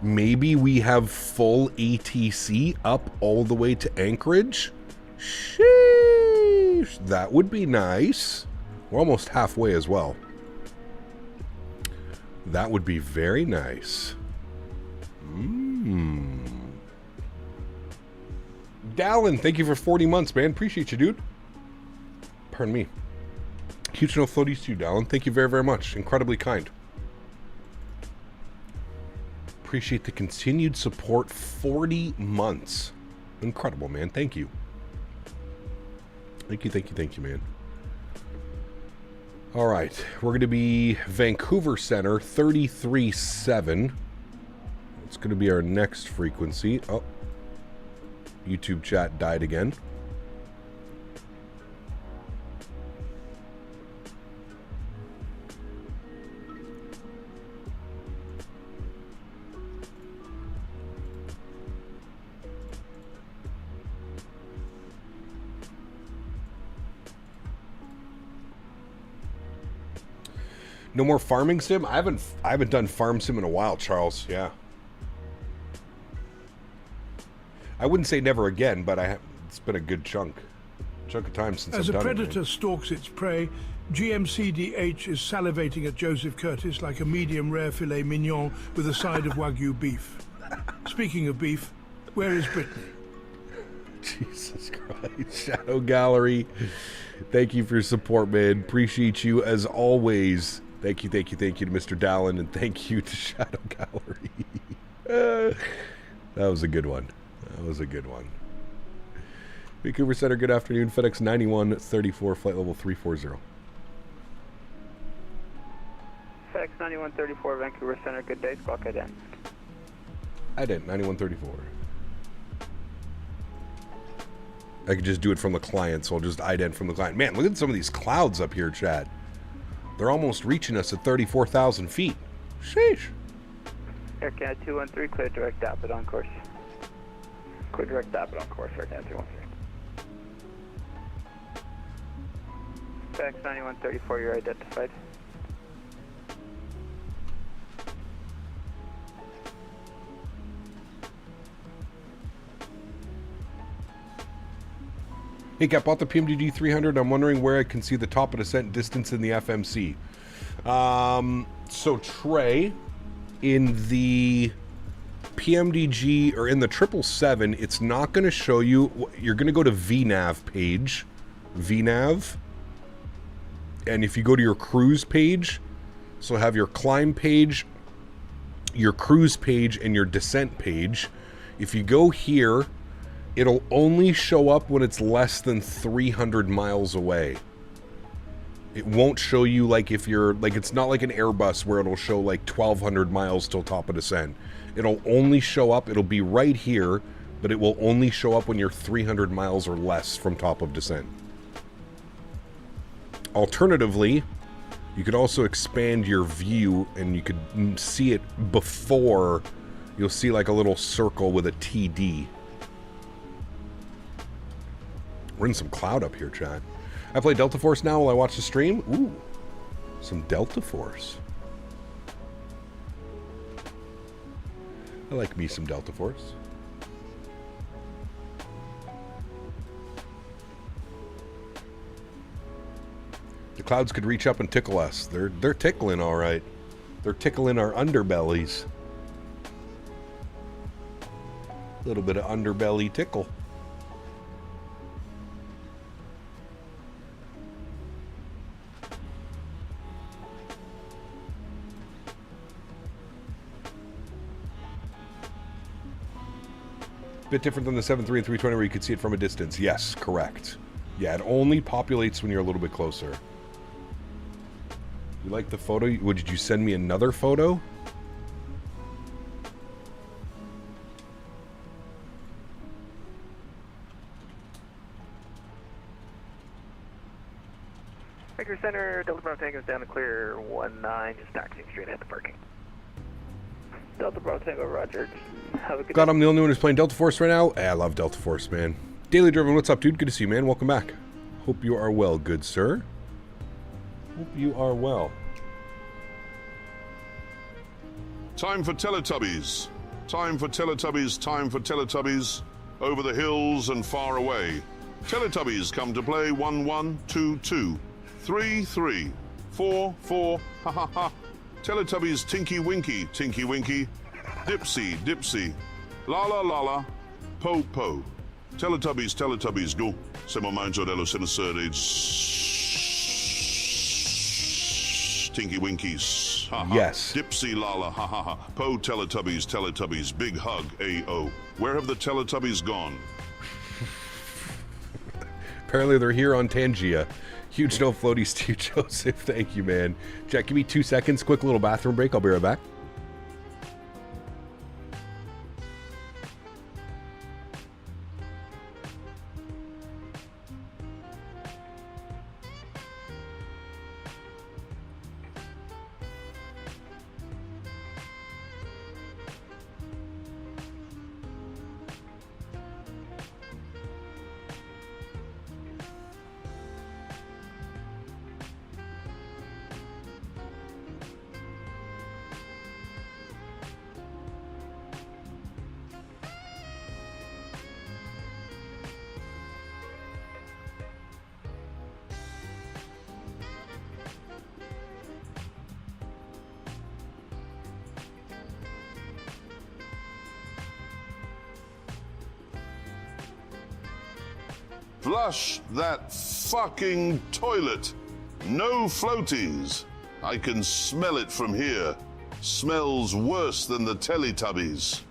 Maybe we have full ATC up all the way to Anchorage. Sheesh. That would be nice. We're almost halfway as well. That would be very nice. Dallin, thank you for 40 months, man. Appreciate you, dude. Pardon me. Huge no floaties to you, Dallin. Thank you very, very much. Incredibly kind. Appreciate the continued support. 40 months. Incredible, man. Thank you. Thank you, thank you, thank you, man. All right. We're going to be Vancouver Center, 33.7. It's going to be our next frequency. Oh. YouTube chat died again. No more farming sim? I haven't done farm sim in a while, Charles. Yeah. I wouldn't say never again, but it's been a good chunk of time since I've done it. As a predator stalks its prey, GMCDH is salivating at Joseph Curtis like a medium rare filet mignon with a side of Wagyu beef. Speaking of beef, where is Brittany? Jesus Christ. Shadow Gallery. Thank you for your support, man. Appreciate you as always. Thank you to Mr. Dallin, and thank you to Shadow Gallery. That was a good one. Vancouver Center, good afternoon. FedEx 9134, flight level 340. FedEx 9134, Vancouver Center, good day. Squawk ident. Ident 9134. I could just do it from the client, so I'll just ident from the client. Man, look at some of these clouds up here, Chad. They're almost reaching us at 34,000 feet. Sheesh. Air Canada 213, clear direct Dapit on course. Clear direct Dapit on course, Air Canada 213. FedEx 9134, you're identified. Hey, Cap, bought the PMDG 300. I'm wondering where I can see the top of descent distance in the FMC. So, Trey, in the PMDG, or in the 777, it's not going to show you. You're going to go to VNAV page. VNAV. And if you go to your cruise page, so have your climb page, your cruise page, and your descent page. If you go here, it'll only show up when it's less than 300 miles away. It won't show you like if you're, like it's not like an Airbus where it'll show like 1,200 miles till top of descent. It'll only show up, it'll be right here, but it will only show up when you're 300 miles or less from top of descent. Alternatively, you could also expand your view and you could see it before. You'll see like a little circle with a TD. We're in some cloud up here, Chad. I play Delta Force now while I watch the stream. Ooh, some Delta Force. I like me some Delta Force. clouds could reach up and tickle us. They're tickling, all right. They're tickling our underbellies. A little bit of underbelly tickle. Bit different than the 7.3 and 320 where you could see it from a distance. Yes, correct. Yeah, it only populates when you're a little bit closer. You like the photo? Did you send me another photo? Baker Center, Delta Bravo Tango is down to clear 19, just taxiing straight ahead to parking. Delta Bravo Tango, roger. Have a good God, I'm the only one who's playing Delta Force right now. I love Delta Force, man. Daily Driven, what's up, dude? Good to see you, man. Welcome back. Hope you are well, good sir. Hope you are well. Time for Teletubbies. Time for Teletubbies. Time for Teletubbies. Over the hills and far away. Teletubbies come to play 1 1 2 2 3 3 4 4 ha ha ha. Teletubbies Tinky Winky Tinky Winky. Dipsy Dipsy. La la la la. Po po. Teletubbies Teletubbies go. Se momento dello siniserides. Tinky Winkies. Ha ha. Yes. Dipsy Lala. Ha ha ha. Po Teletubbies Teletubbies. Big hug. A.O. Where have the Teletubbies gone? Apparently they're here on Tangia. Huge no floaties to you, Joseph. Thank you, man. Jack, give me 2 seconds. Quick little bathroom break. I'll be right back. Flush that fucking toilet. No floaties. I can smell it from here. Smells worse than the Teletubbies.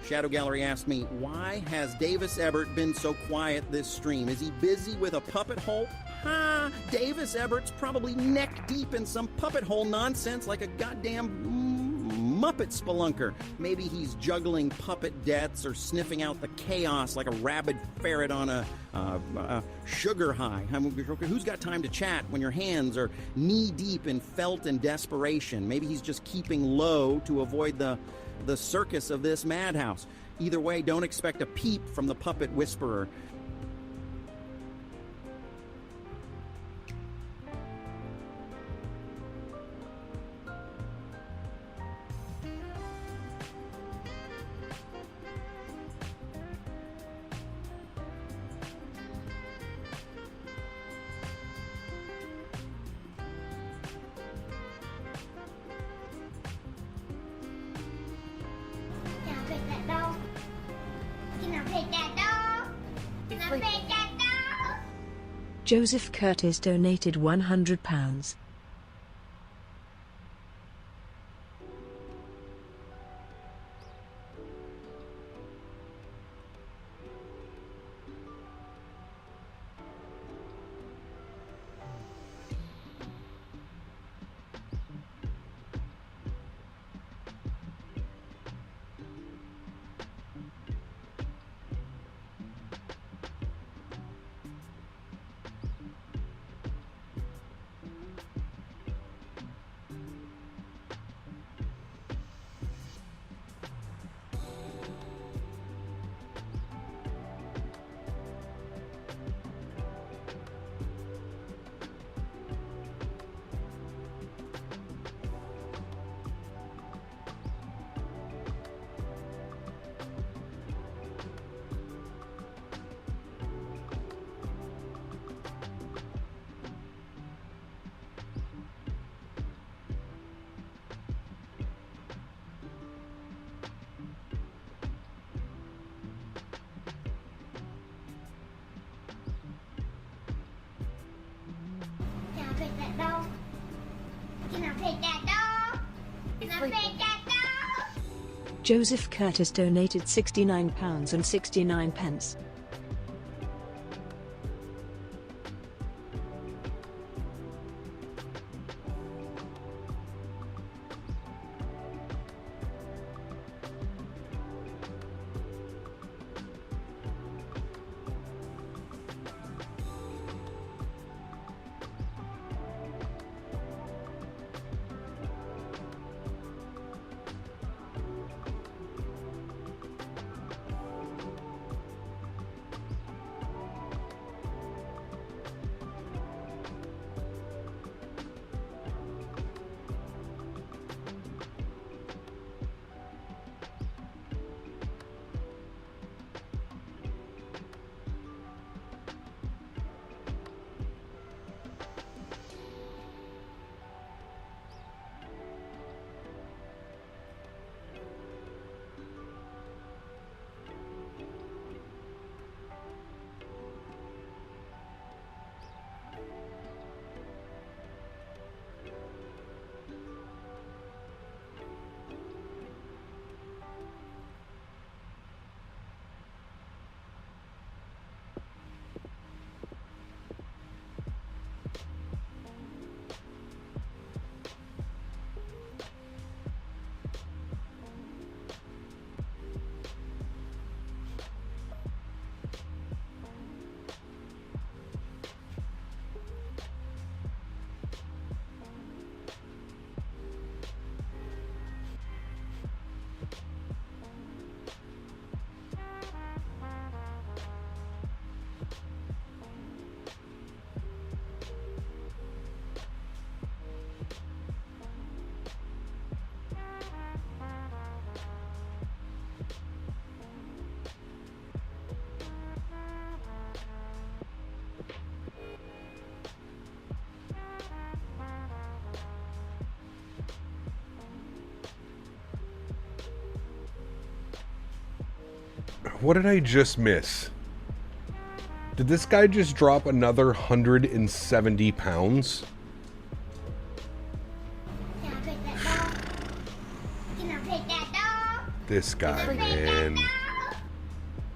Shadow Gallery asked me, why has Davis Ebert been so quiet this stream? Is he busy with a puppet hole? Ha! Davis Ebert's probably neck deep in some puppet hole nonsense like a goddamn Muppet spelunker. Maybe he's juggling puppet debts or sniffing out the chaos like a rabid ferret on a sugar high. I mean, who's got time to chat when your hands are knee-deep in felt and desperation? Maybe he's just keeping low to avoid the circus of this madhouse. Either way, don't expect a peep from the puppet whisperer. Joseph Curtis donated £100. dog? Can I pet that dog? Can I pet that dog? Joseph Curtis donated £69.69. What did I just miss? Did this guy just drop another 170 pounds? Can I pet that dog? Can I pet that dog? This guy, man.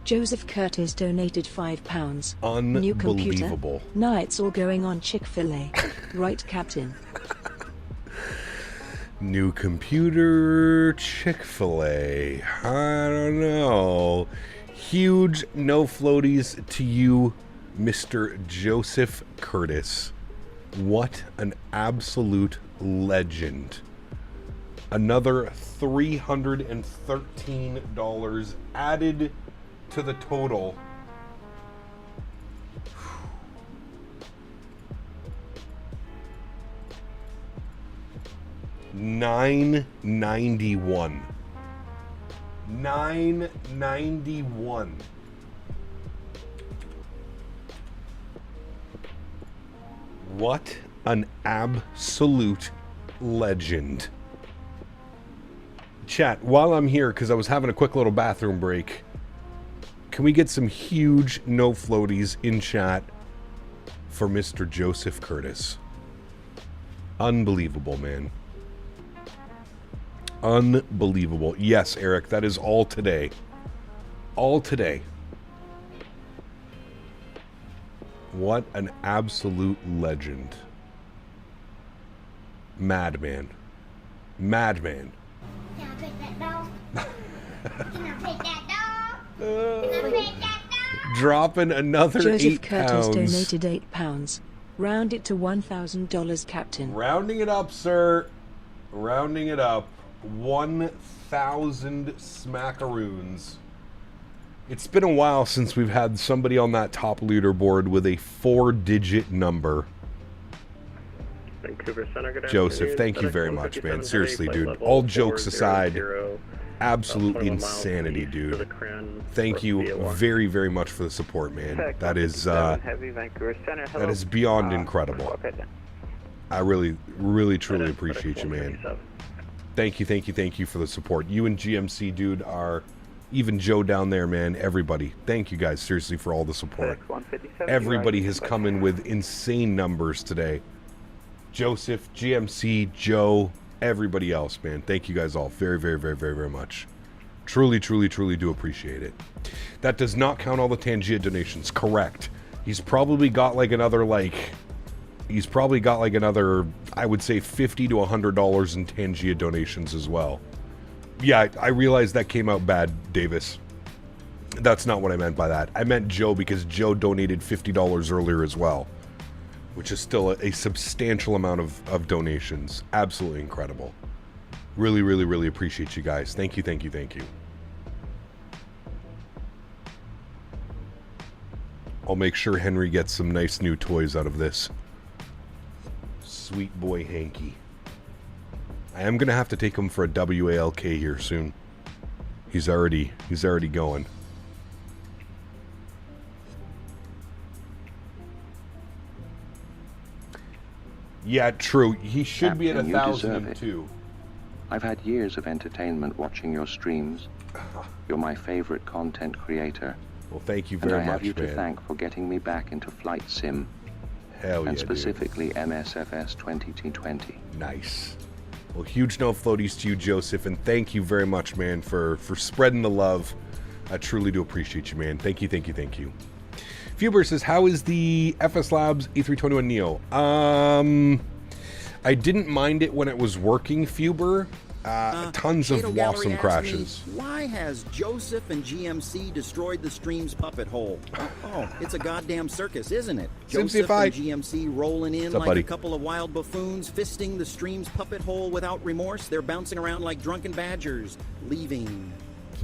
Joseph Curtis donated £5. Unbelievable. New computer. Nights all going on Chick-fil-A. Right, Captain. New computer, Chick-fil-A. I don't know. Huge no floaties to you, Mr. Joseph Curtis. What an absolute legend. Another $313 added to the total. $991. $991. What an absolute legend. Chat, while I'm here, because I was having a quick little bathroom break, can we get some huge no floaties in chat for Mr. Joseph Curtis? Unbelievable, man. Unbelievable. Yes, Eric, that is all today. All today. What an absolute legend. Madman. Madman. Can I pet that dog? Can I pet that dog? Can I pet that dog? Dropping another Joseph 8 Curtis pounds. donated £8. Round it to $1,000, Captain. Rounding it up, sir. Rounding it up. 1,000 smackaroons. It's been a while since we've had somebody on that top leaderboard with a 4-digit number. Vancouver Center, good Joseph, afternoon. thank you very much, man. Seriously, dude. All jokes aside, absolutely insanity, dude. Thank you very, very much for the support, man. That is that is beyond incredible. I really, really, truly appreciate you, man. Thank you, thank you, thank you for the support. You and GMC, dude, are even Joe down there, man. Everybody, thank you guys seriously for all the support. Everybody has come in with insane numbers today. Joseph, GMC, Joe, everybody else, man. Thank you guys all very, very, very, very, very much. Truly, truly, truly do appreciate it. That does not count all the Tangia donations. Correct. He's probably got like another, I would say $50 to $100 in Tangia donations as well. Yeah, I realized that came out bad, Davis. That's not what I meant by that. I meant Joe because Joe donated $50 earlier as well, which is still a substantial amount of donations. Absolutely incredible. Really, really, really appreciate you guys. Thank you, thank you, thank you. I'll make sure Henry gets some nice new toys out of this. Sweet boy Hanky. I am going to have to take him for a WALK here soon. He's already going. Yeah, true. He should be at 1,002. I've had years of entertainment watching your streams. You're my favorite content creator. Well, thank you very much, and I have you man. to thank for getting me back into flight sim. Hell yeah, and specifically dude. MSFS 2020. Nice. Well, huge no floaties to you, Joseph, and thank you very much, man, for spreading the love. I truly do appreciate you, man. Thank you, thank you, thank you. Fuber says, how is the FS Labs A321neo? I didn't mind it when it was working, Fuber. Tons of awesome crashes. Why has Joseph and GMC destroyed the stream's puppet hole? Oh, it's a goddamn circus, isn't it? Joseph and GMC rolling in like a couple of wild buffoons, fisting the stream's puppet hole without remorse. They're bouncing around like drunken badgers, leaving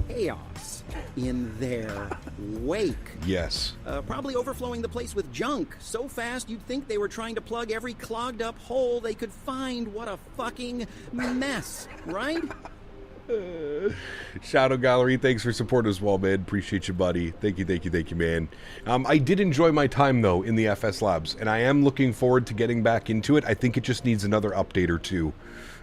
chaos in their wake. Yes. Probably overflowing the place with junk so fast you'd think they were trying to plug every clogged up hole they could find. What a fucking mess, right? Shadow Gallery, thanks for support as well, man. Appreciate you, buddy. Thank you, thank you, thank you, man. I did enjoy my time, though, in the FS Labs, and I am looking forward to getting back into it. I think it just needs another update or two.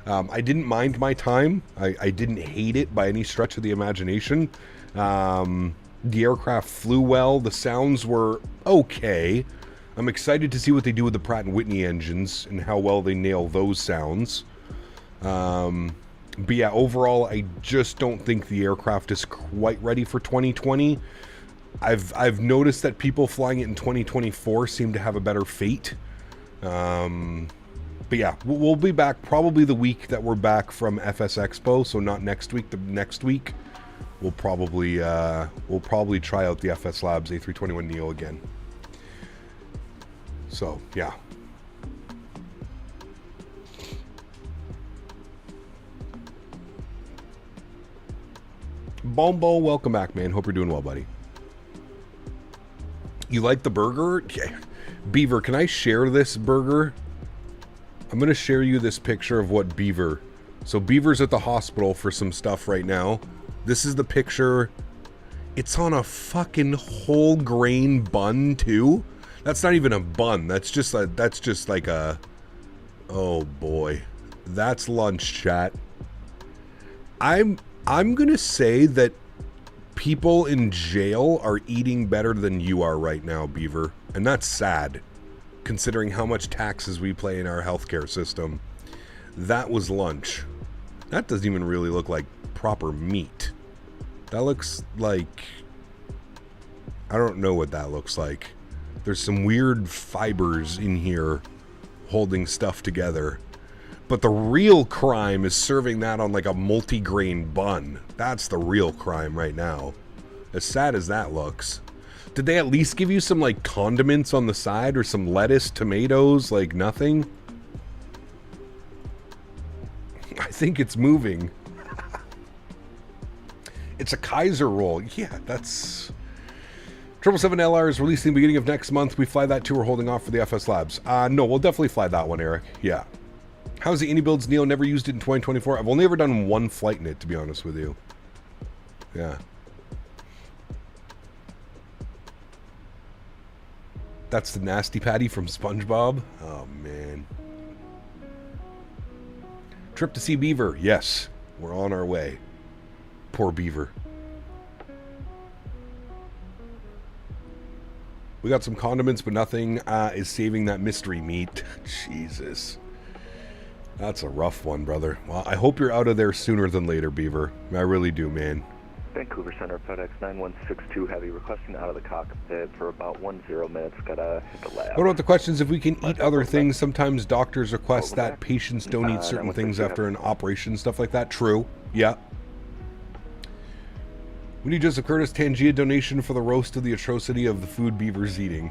I didn't mind my time. I didn't hate it by any stretch of the imagination. The aircraft flew well. The sounds were okay. I'm excited to see what they do with the Pratt & Whitney engines and how well they nail those sounds. But yeah, overall, I just don't think the aircraft is quite ready for 2020. I've noticed that people flying it in 2024 seem to have a better fate. But yeah, we'll be back probably the week that we're back from FS Expo, so not next week, the next week. We'll probably try out the FS Labs A321neo again. So, yeah. Bombo, welcome back, man. Hope you're doing well, buddy. You like the burger? Yeah. Beaver, can I share this burger? I'm going to share you this picture of what Beaver... So Beaver's at the hospital for some stuff right now. This is the picture. It's on a fucking whole grain bun, too. That's not even a bun. That's just like a... Oh, boy. That's lunch, chat. I'm going to say that people in jail are eating better than you are right now, Beaver. And that's sad, considering how much taxes we pay in our healthcare system. That was lunch. That doesn't even really look like proper meat. That looks like... I don't know what that looks like. There's some weird fibers in here holding stuff together. But the real crime is serving that on like a multi-grain bun. That's the real crime right now. As sad as that looks. Did they at least give you some like condiments on the side or some lettuce, tomatoes, like nothing? I think it's moving. It's a Kaiser roll. Yeah, that's... 777LR is releasing the beginning of next month. We fly that too. We're holding off for the FS Labs. No, we'll definitely fly that one, Eric. Yeah. How's the Indie Builds Neo? Never used it in 2024. I've only ever done one flight in it, to be honest with you. Yeah. That's the Nasty Patty from SpongeBob. Oh, man. Trip to see Beaver. Yes, we're on our way. Poor Beaver. We got some condiments, but nothing is saving that mystery meat. Jesus. That's a rough one, brother. Well, I hope you're out of there sooner than later, Beaver. I really do, man. Vancouver Center, FedEx 9162 Heavy, requesting out of the cockpit for about 10 minutes. Gotta hit the lab. What about the questions if we can eat other things? Sometimes doctors request that patients don't eat certain things after an operation, stuff like that. True. Yeah. We need Joseph Curtis Tangia donation for the roast of the atrocity of the food Beaver's eating.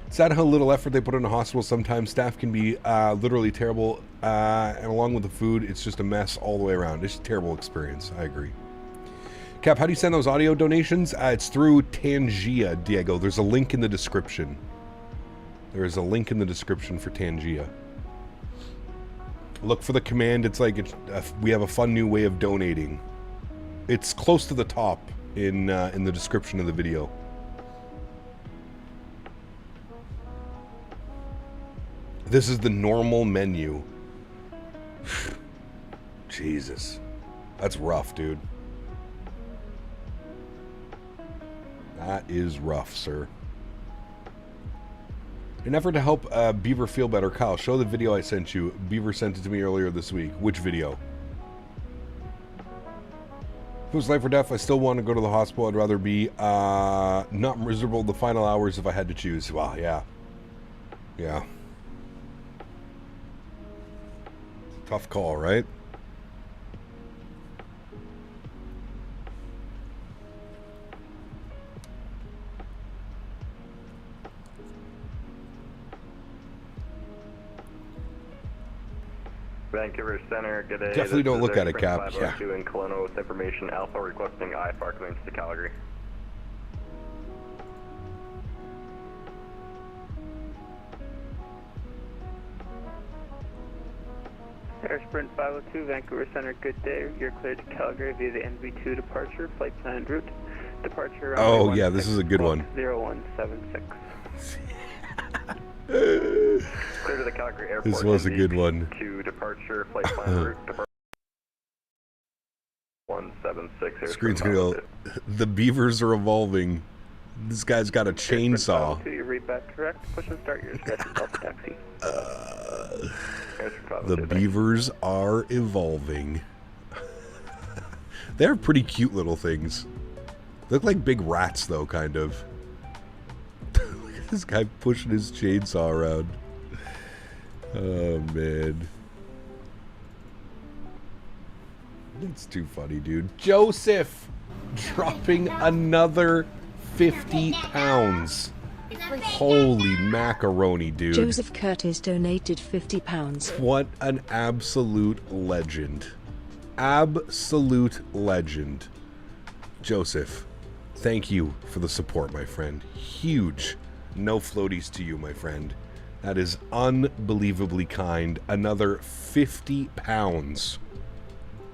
Sad how little effort they put in a hospital. Sometimes staff can be literally terrible, and along with the food, it's just a mess all the way around. It's a terrible experience. I agree. Cap, how do you send those audio donations? It's through Tangia, Diego. There's a link in the description. There is a link in the description for Tangia. Look for the command. It's like we have a fun new way of donating. It's close to the top in the description of the video. This is the normal menu. Jesus. That's rough, dude. That is rough, sir. In an effort to help Beaver feel better, Kyle, show the video I sent you. Beaver sent it to me earlier this week. Which video? If it was life or death, I still want to go to the hospital. I'd rather be not miserable the final hours if I had to choose. Wow, yeah. Yeah. Tough call, right? Vancouver Center, good day. Definitely don't look at it, Cap. Yeah. In Kelowna with information Alpha requesting IFR clearance to Calgary. Air Sprint 502, Vancouver Center, good day. You're cleared to Calgary via the NV2 departure, flight plan en route. Departure. Oh, yeah, this is a good one. 0176. Clear to the Calgary Airport. This was a good one. To departure, flight plan en route. Departure 176. Screen's gonna go. The beavers are evolving. This guy's got a chainsaw. You read back correct. Push and start your scheduled Delta taxi. The beavers are evolving. They're pretty cute little things. They look like big rats, though, kind of. Look at this guy pushing his chainsaw around. Oh, man. That's too funny, dude. Joseph dropping another 50 pounds. Holy macaroni, dude. Joseph Curtis donated 50 pounds. What an absolute legend. Absolute legend. Joseph, thank you for the support, my friend. Huge no floaties to you, my friend. That is unbelievably kind. Another 50 pounds.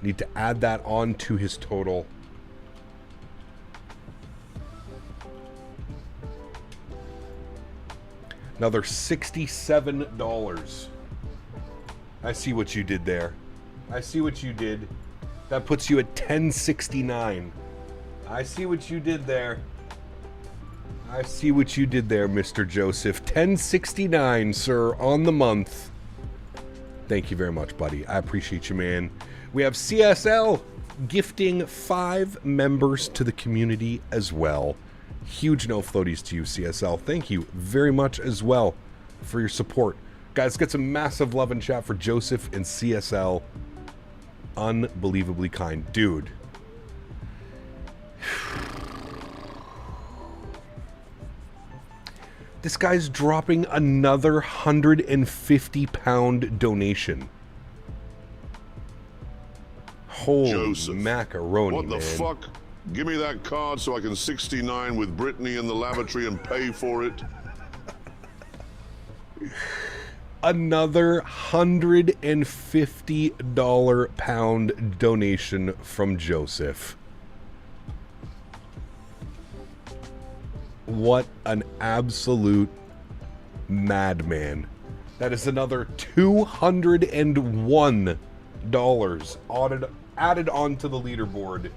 Need to add that on to his total. Another $67. I see what you did there. I see what you did. That puts you at $10.69. I see what you did there. I see what you did there, Mr. Joseph. $10.69, sir, on the month. Thank you very much, buddy. I appreciate you, man. We have CSL gifting 5 members to the community as well. Huge no floaties to you, CSL. Thank you very much as well for your support. Guys, get some massive love and chat for Joseph and CSL. Unbelievably kind. Dude. This guy's dropping another 150-pound donation. Holy Joseph, macaroni, what the man. fuck? Give me that card so I can 69 with Brittany in the lavatory and pay for it. Another $150 pound donation from Joseph. What an absolute madman. That is another $201 added onto the leaderboard.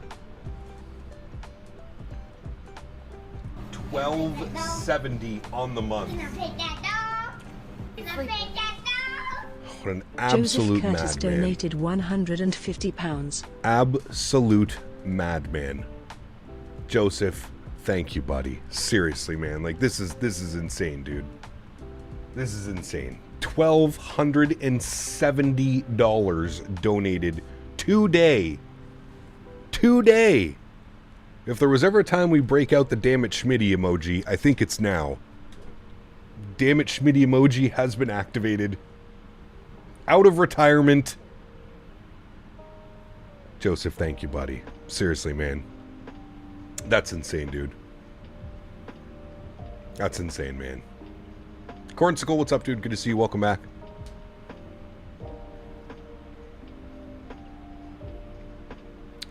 $12.70 on the month. What an absolute Joseph Curtis madman. donated £150. Absolute madman. Joseph, thank you, buddy. Seriously, man. Like, this is insane, dude. This is insane. $1,270 donated today. Today. If there was ever a time we break out the damn it Schmitty emoji, I think it's now. Damn it Schmitty emoji has been activated. Out of retirement. Joseph, thank you, buddy. Seriously, man. That's insane, dude. That's insane, man. Cornsicle, what's up, dude? Good to see you. Welcome back.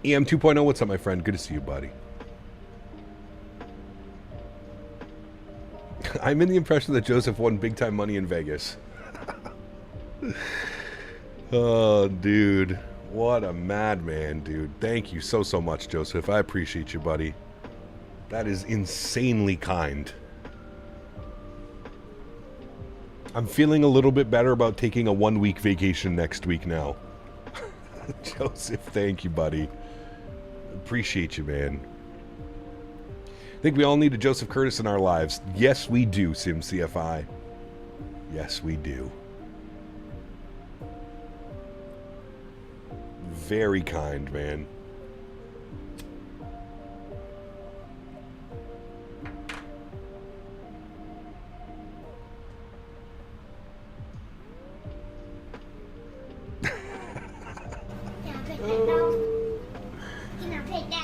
EM 2.0, what's up, my friend? Good to see you, buddy. I'm in the impression that Joseph won big-time money in Vegas. Oh, dude. What a madman, dude. Thank you so much, Joseph. I appreciate you, buddy. That is insanely kind. I'm feeling a little bit better about taking a 1-week vacation next week now. Joseph, thank you, buddy. Appreciate you, man. I think we all need a Joseph Curtis in our lives. Yes, we do, SimCFI. Yes, we do. Very kind, man.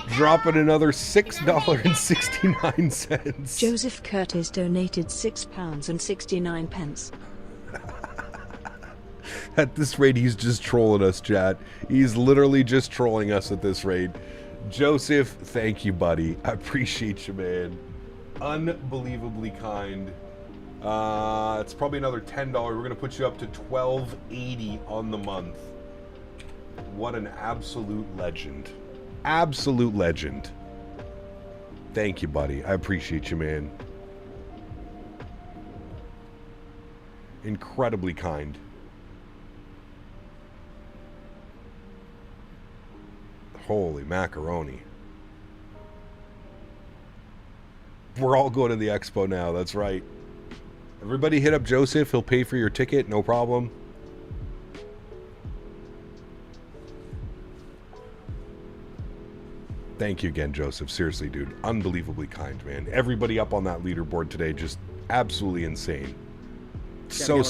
Dropping another $6.69. Joseph Curtis donated £6.69. At this rate, he's just trolling us, chat. He's literally just trolling us at this rate. Joseph, thank you, buddy. I appreciate you, man. Unbelievably kind. It's probably another $10. We're going to put you up to $12.80 on the month. What an absolute legend. Absolute legend. Thank you, buddy. I appreciate you, man. Incredibly kind. Holy macaroni. We're all going to the expo now. That's right. Everybody hit up Joseph. He'll pay for your ticket. No problem. Thank you again, Joseph. Seriously, dude. Unbelievably kind, man. Everybody up on that leaderboard today, just absolutely insane. So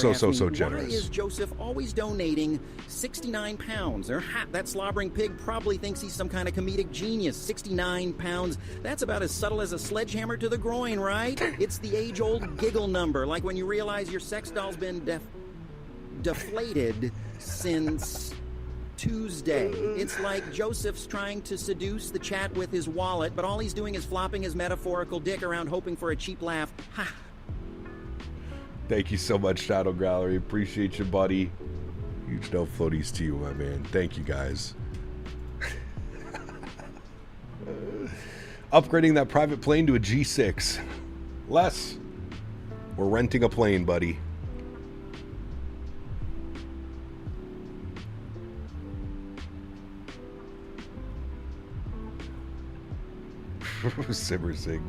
generous. Why is Joseph always donating 69 pounds? That slobbering pig probably thinks he's some kind of comedic genius. 69 pounds. That's about as subtle as a sledgehammer to the groin, right? It's the age-old giggle number, like when you realize your sex doll's been deflated since Tuesday. It's like Joseph's trying to seduce the chat with his wallet, but all he's doing is flopping his metaphorical dick around hoping for a cheap laugh. Ha! Thank you so much, Shadow Gallery. Appreciate you, buddy. Huge no floaties to you, my man. Thank you, guys. Upgrading that private plane to a G6. Les, we're renting a plane, buddy. Simmersing.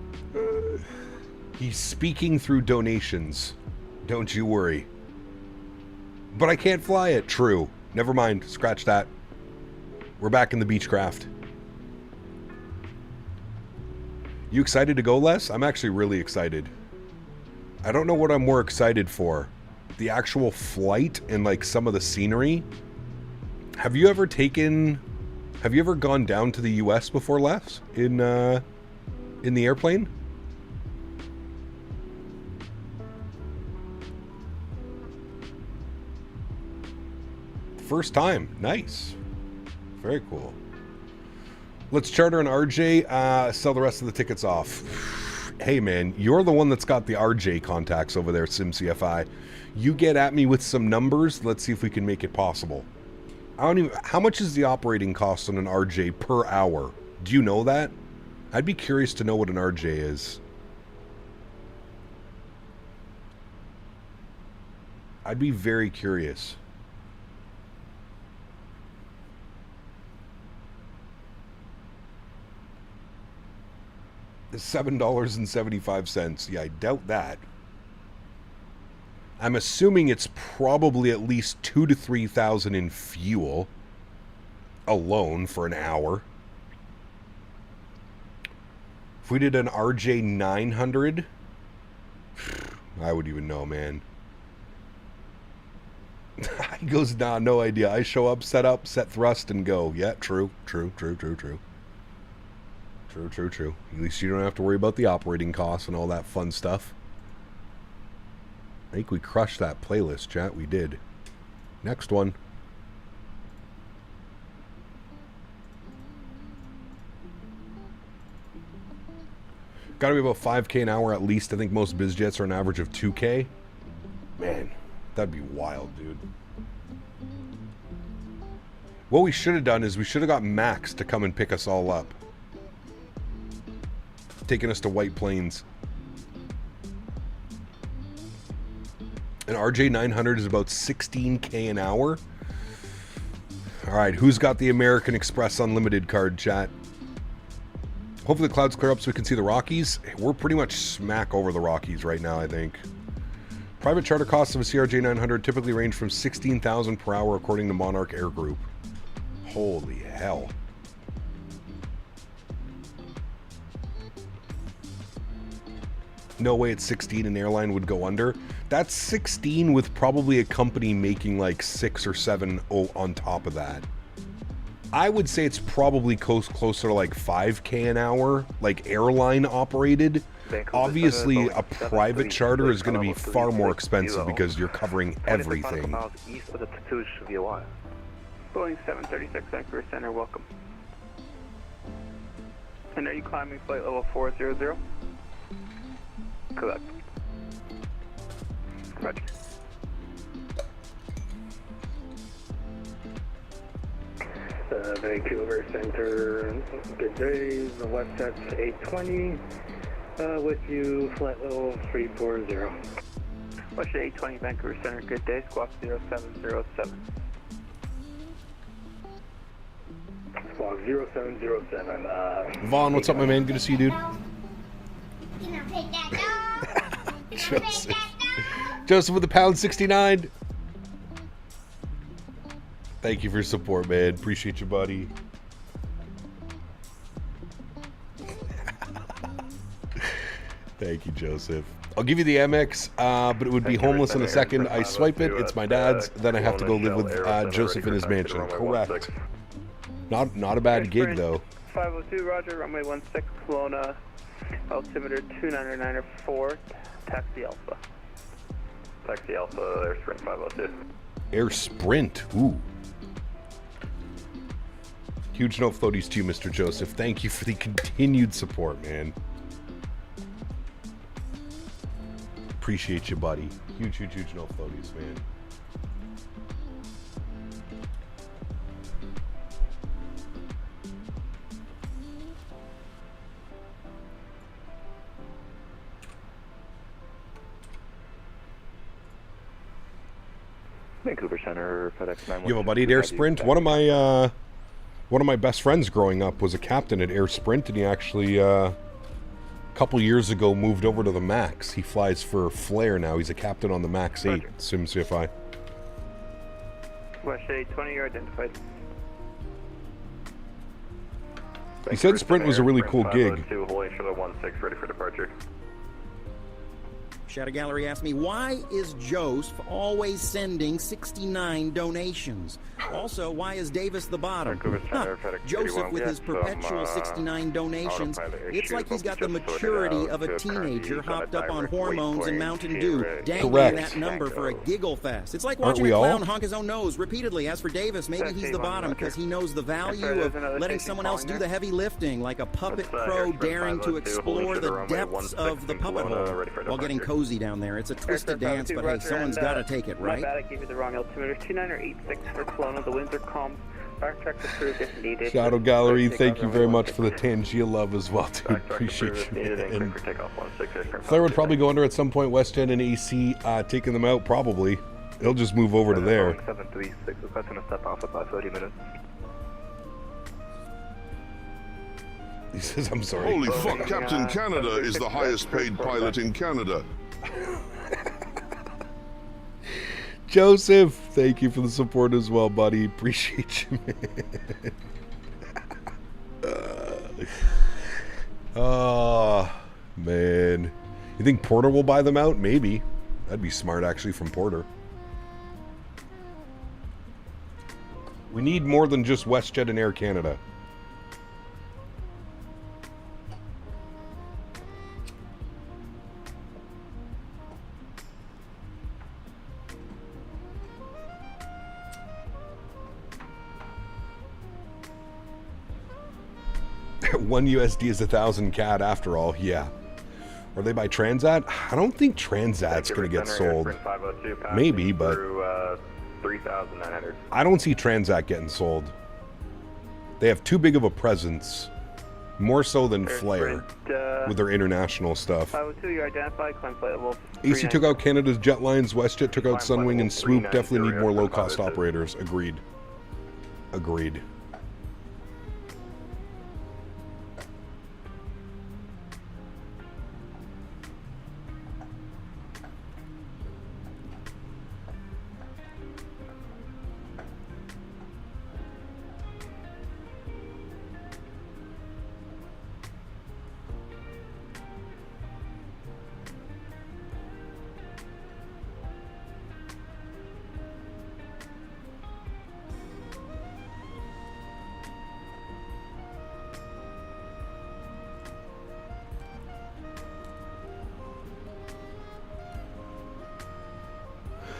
He's speaking through donations. Don't you worry. But I can't fly it. True. Never mind. Scratch that. We're back in the Beechcraft. You excited to go, Les? I'm actually really excited. I don't know what I'm more excited for. The actual flight and like some of the scenery. Have you ever gone down to the US before, Les? In the airplane? First time. Nice. Very cool. Let's charter an RJ, sell the rest of the tickets off. Hey man, you're the one that's got the RJ contacts over there, SimCFI. You get at me with some numbers, let's see if we can make it possible. How much is the operating cost on an RJ per hour? Do you know that? I'd be curious to know what an RJ is. I'd be very curious. $7.75. Yeah, I doubt that. I'm assuming it's probably at least $2,000 to $3,000 in fuel alone for an hour. If we did an RJ 900, I wouldn't even know, man. He goes, nah, no idea. I show up, set thrust, and go. Yeah, true. True. At least you don't have to worry about the operating costs and all that fun stuff. I think we crushed that playlist, chat. We did. Next one. Got to be about 5K an hour at least. I think most biz jets are an average of 2K. Man, that'd be wild, dude. What we should have done is we should have got Max to come and pick us all up. Taking us to White Plains. An RJ 900 is about 16K an hour. Alright, who's got the American Express Unlimited card, chat? Hopefully the clouds clear up so we can see the Rockies. We're pretty much smack over the Rockies right now, I think. Private charter costs of a CRJ 900 typically range from $16,000 per hour according to Monarch Air Group. Holy hell. No way at 16 an airline would go under. That's 16 with probably a company making like 6 or 7 on top of that. I would say it's probably closer to like 5K an hour, like airline operated. Obviously, a private charter is going to be far more expensive because you're covering everything. East of the Tatoosh VOI. Boeing 736 Vancouver Center, welcome. And are you climbing flight level 400? Correct. Roger. Vancouver Center, good day. The WestJet's 820. With you, flight level 340. WestJet 820 Vancouver Center, good day. Squawk 0707. Squawk 0707. Vaughn, what's up, my man? Good to see you, dude. You know, take that dog. Joseph. Joseph with the £1.69. Thank you for your support, man. Appreciate you, buddy. Thank you, Joseph. I'll give you the Amex, but it would be homeless in a second. I swipe it, it's my dad's, then I have to go live with Joseph in his mansion. Correct. Not a bad gig, though. 502, Roger, runway 16, Kelowna, altimeter 29904, taxi Alpha. Taxi Alpha, Air Sprint 502. Air Sprint, ooh. Huge no floaties to you, Mr. Joseph. Thank you for the continued support, man. Appreciate you, buddy. Huge no floaties, man. Vancouver Center, FedEx 912. You have a buddy at Air Sprint? One of my best friends growing up was a captain at Air Sprint, and he actually, a couple years ago, moved over to the Max. He flies for Flair now. He's a captain on the Max 8, SimCFI. West 820, you're identified. He said Sprint was a really cool gig. Hawaii Shuttle 16, ready for departure. Shadow Gallery asked me, why is Joseph always sending 69 donations? Also, why is Davis the bottom? Joseph with his perpetual 69 donations, it's like he's got the maturity of a teenager hopped up on hormones and Mountain Dew, dangling that number for a giggle fest. It's like watching a clown honk his own nose repeatedly. As for Davis, maybe he's the bottom because he knows the value of letting someone else do the heavy lifting, like a puppet crow daring to explore the depths of the puppet hole while getting cozy down there. It's a twisted dance, but hey, someone's got to take it, right? I gave you the wrong altimeter. 2986 for Kelowna. The winds are calm. Backtrack approved if needed. Shadow Gallery, thank you very much for the Tangia love as well, dude. Appreciate you. And Flair would probably go under at some point. WestJet and AC taking them out, probably. He'll just move over to there. 736. That's going to step off about 30 minutes. He says, I'm sorry. Holy fuck, Captain Canada is the highest paid pilot in Canada. Joseph, thank you for the support as well, buddy. Appreciate you, man. Oh, man. You think Porter will buy them out? Maybe. That'd be smart, actually, from Porter. We need more than just WestJet and Air Canada. One USD is 1,000 CAD after all, yeah. Are they by Transat? I don't think Transat's going to get sold. Maybe, but 3,900. I don't see Transat getting sold. They have too big of a presence, more so than Flair, with their international stuff. 502, you identified, climb flight level. AC took out Canada's jet lines, WestJet took out Sunwing, and Swoop definitely need more low-cost operators. Agreed. Agreed.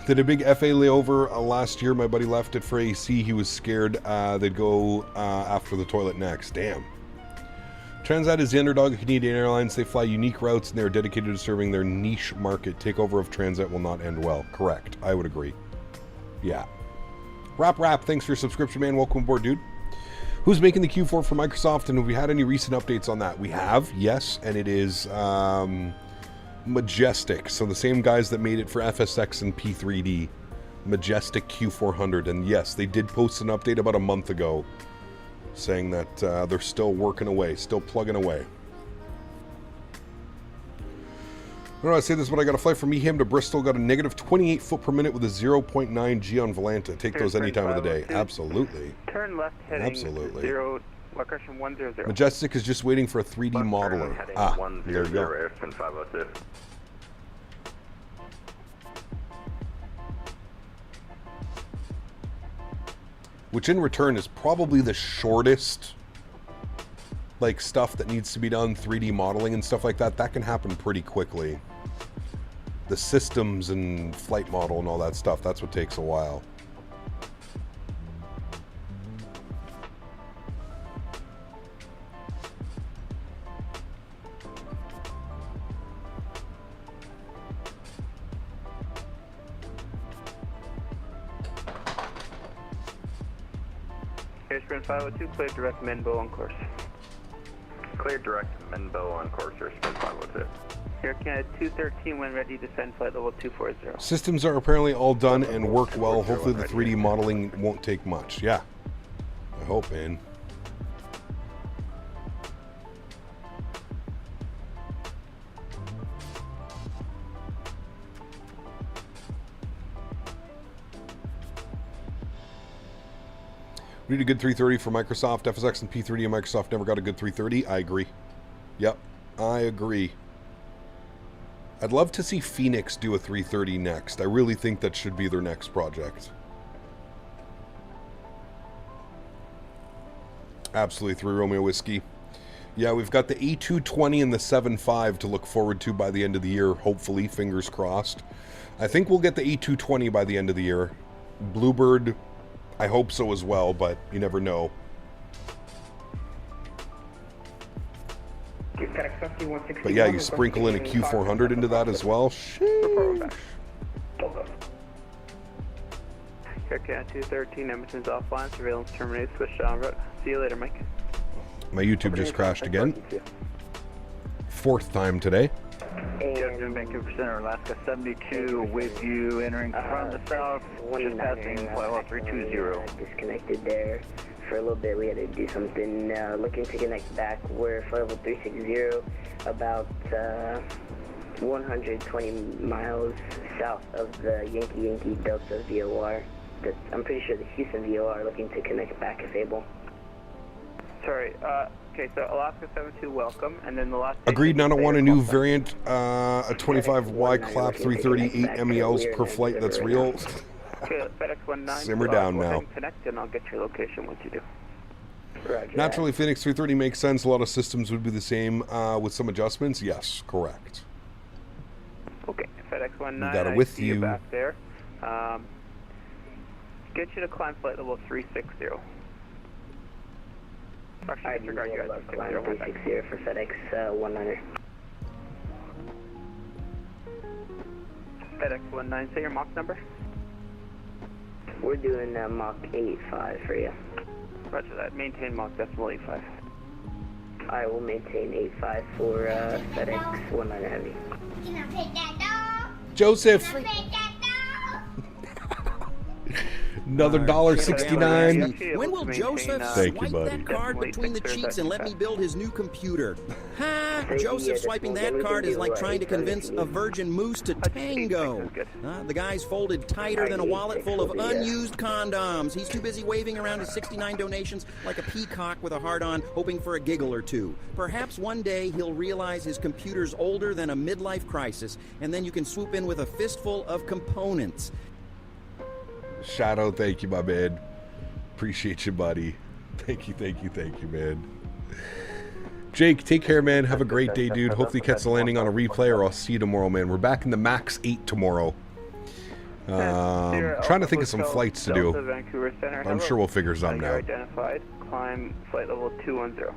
Did a big FA layover last year. My buddy left it for AC. He was scared they'd go after the toilet next. Damn. Transat is the underdog of Canadian Airlines. They fly unique routes and they are dedicated to serving their niche market. Takeover of Transat will not end well. Correct. I would agree. Yeah. Rap, thanks for your subscription, man. Welcome aboard, dude. Who's making the Q4 for Microsoft, and have we had any recent updates on that? We have, yes, and it is Majestic. So the same guys that made it for FSX and P3D. Majestic Q400. And yes, they did post an update about a month ago saying that they're still working away, still plugging away. I don't know how to say this, but I got a flight from Eham to Bristol, got a negative 28 foot per minute with a 0.9 G on Volanta. Take those any time of the day. Absolutely. Turn left heading Absolutely. 0, location 100. Majestic is just waiting for a 3D modeler. Ah, there you go. Airspin 502. Which in return is probably the shortest like stuff that needs to be done, 3D modeling and stuff like that. That can happen pretty quickly. The systems and flight model and all that stuff, that's what takes a while. Airsprint 502, clear direct Menbo on course. Clear direct Menbo on course, Airsprint 502. Air Canada 213 when ready, descend flight level 240. Systems are apparently all done and work well. Hopefully the 3D modeling won't take much. Yeah. I hope, man. We need a good 330 for Microsoft. FSX and P3D and Microsoft never got a good 330. I agree. Yep, I agree. I'd love to see Phoenix do a 330 next. I really think that should be their next project. Absolutely, 3 Romeo Whiskey. Yeah, we've got the A220 and the 7.5 to look forward to by the end of the year, hopefully, fingers crossed. I think we'll get the A220 by the end of the year. Bluebird, I hope so as well, but you never know. But yeah, you sprinkle in a Q400 into that as well. Sheesh. Air Canada 213, Edmonton's offline, surveillance terminated, switch on route. See you later, Mike. My YouTube just crashed again. 4th time today. Justin, Vancouver Center, Alaska 72, with you, entering from the south, just passing flight level 320. Disconnected there for a little bit. We had to do something. Looking to connect back. We're flight level 360, about 120 miles south of the Yankee Delta VOR. I'm pretty sure the Houston VOR, looking to connect back if able. Sorry, okay, so Alaska 72, welcome, and then the last... Agreed, 901, a new variant, a 25Y clap 338 MELs per flight, that's real. Okay, FedEx 19. Simmer down go ahead now. and connect, and I'll get your location once you do. Roger. Naturally, Phoenix 330 makes sense. A lot of systems would be the same with some adjustments. Yes, correct. Okay, FedEx 19, We got it I with see you. back there. Get you to climb flight level 360. Actually, disregard you guys. 360 for FedEx 19. FedEx 19, say your Mach number. We're doing Mach 85 for you. Roger that. Maintain Mach decimal 85. I will maintain 85 for FedEx 19 Heavy. Can I pet that dog? Joseph! Can I pet that dog? Another $1.69. When will Joseph Thank you, swipe buddy. that card between the cheeks and let me build his new computer? Ha! Joseph swiping that card is like trying to convince a virgin moose to tango. The guy's folded tighter than a wallet full of unused condoms. He's too busy waving around his 69 donations like a peacock with a heart on, hoping for a giggle or two. Perhaps one day he'll realize his computer's older than a midlife crisis, and then you can swoop in with a fistful of components. Shadow, thank you, my man. Appreciate you, buddy. Thank you, man. Jake, take care, man. Have a great day, dude. Hopefully catch the landing on a replay, or I'll see you tomorrow, man. We're back in the Max 8 tomorrow. Trying to think of some flights to do. Vancouver Center. I'm sure we'll figure something You're out. identified. Climb flight level 210.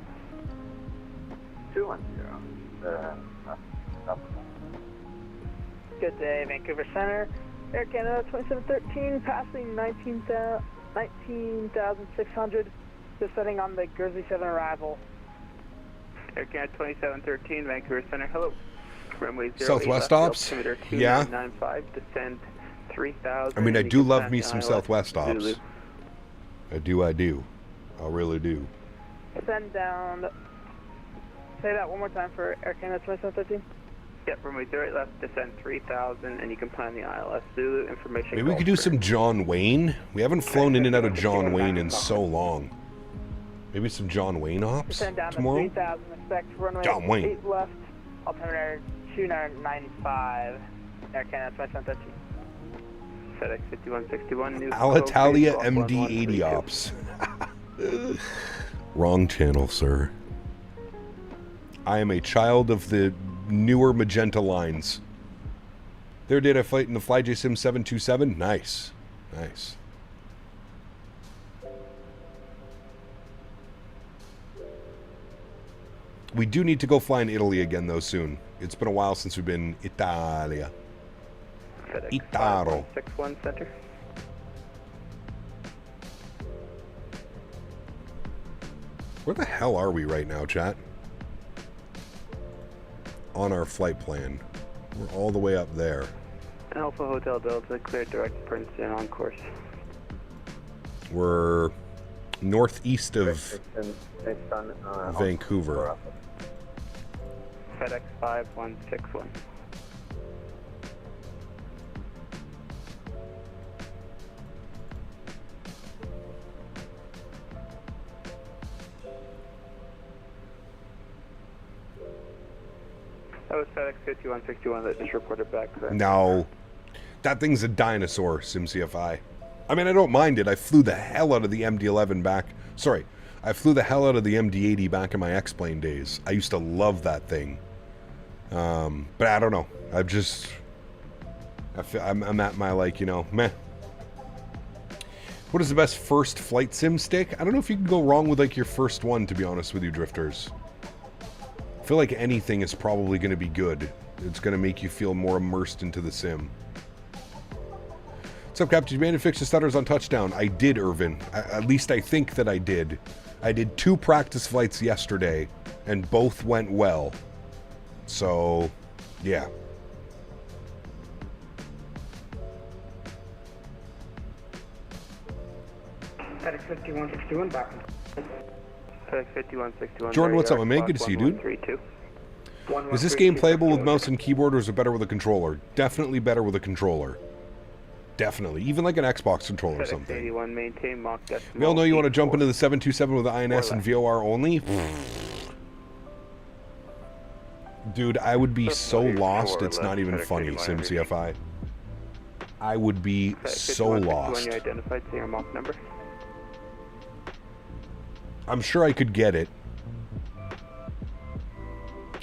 210. Good day, Vancouver Center. Air Canada 2713, passing 19,600, descending on the Jersey 7 arrival. Air Canada 2713, Vancouver Center, hello. Runway 08, Southwest left, ops? altimeter Yeah. 2995, descend 3,000. I mean, I do love me some ILS Southwest ops. Zulu. I do. I really do. Send down. Say that one more time for Air Canada 2713. Yep, runway 08 left, descend 3,000, and you can plan the ILS Zulu information. Maybe we could do some John Wayne. We haven't flown in and out of John Wayne in so long. Maybe some John Wayne ops Send down tomorrow? to 3,000, expect runway John Wayne. 8 left, altimeter 2995, Air Canada 2713. FedEx 5161, new Alitalia Coach, MD80 ops. Wrong channel, sir. I am a child of the newer magenta lines. There did I fight in the FlyJ Sim 727. Nice. We do need to go fly in Italy again, though, soon. It's been a while since we've been Italia. FedEx Itaro. 5161 center. Where the hell are we right now, chat? On our flight plan. We're all the way up there. Alpha Hotel Delta, clear direct Princeton on course. We're northeast of Vancouver. FedEx 5161. That was FedEx 5161 that just reported back. No. That thing's a dinosaur, SimCFI. I mean, I don't mind it. I flew the hell out of the MD-11 back. Sorry. I flew the hell out of the MD-80 back in my X-Plane days. I used to love that thing. But I don't know. I'm at my, like, you know, meh. What is the best first flight sim stick? I don't know if you can go wrong with, like, your first one, to be honest with you, drifters. I feel like anything is probably going to be good. It's going to make you feel more immersed into the sim. What's up, Captain? You managed to fix the stutters on touchdown. I did, Irvin. At least I think that I did. I did 2 practice flights yesterday, and both went well. So, yeah. FedEx 5161 back. FedEx 5161. Jordan, what's up, my man? Good to see you, dude. Is this game playable with mouse and keyboard, or is it better with a controller? Definitely better with a controller. Definitely. Even like an Xbox controller or something. 81, maintain Mach decimal. We all know you want to jump into the 727 with the INS and VOR only. Dude, I would be so lost, it's not even funny, SimCFI. I would be so lost. You identified, say your Mach number. I'm sure I could get it.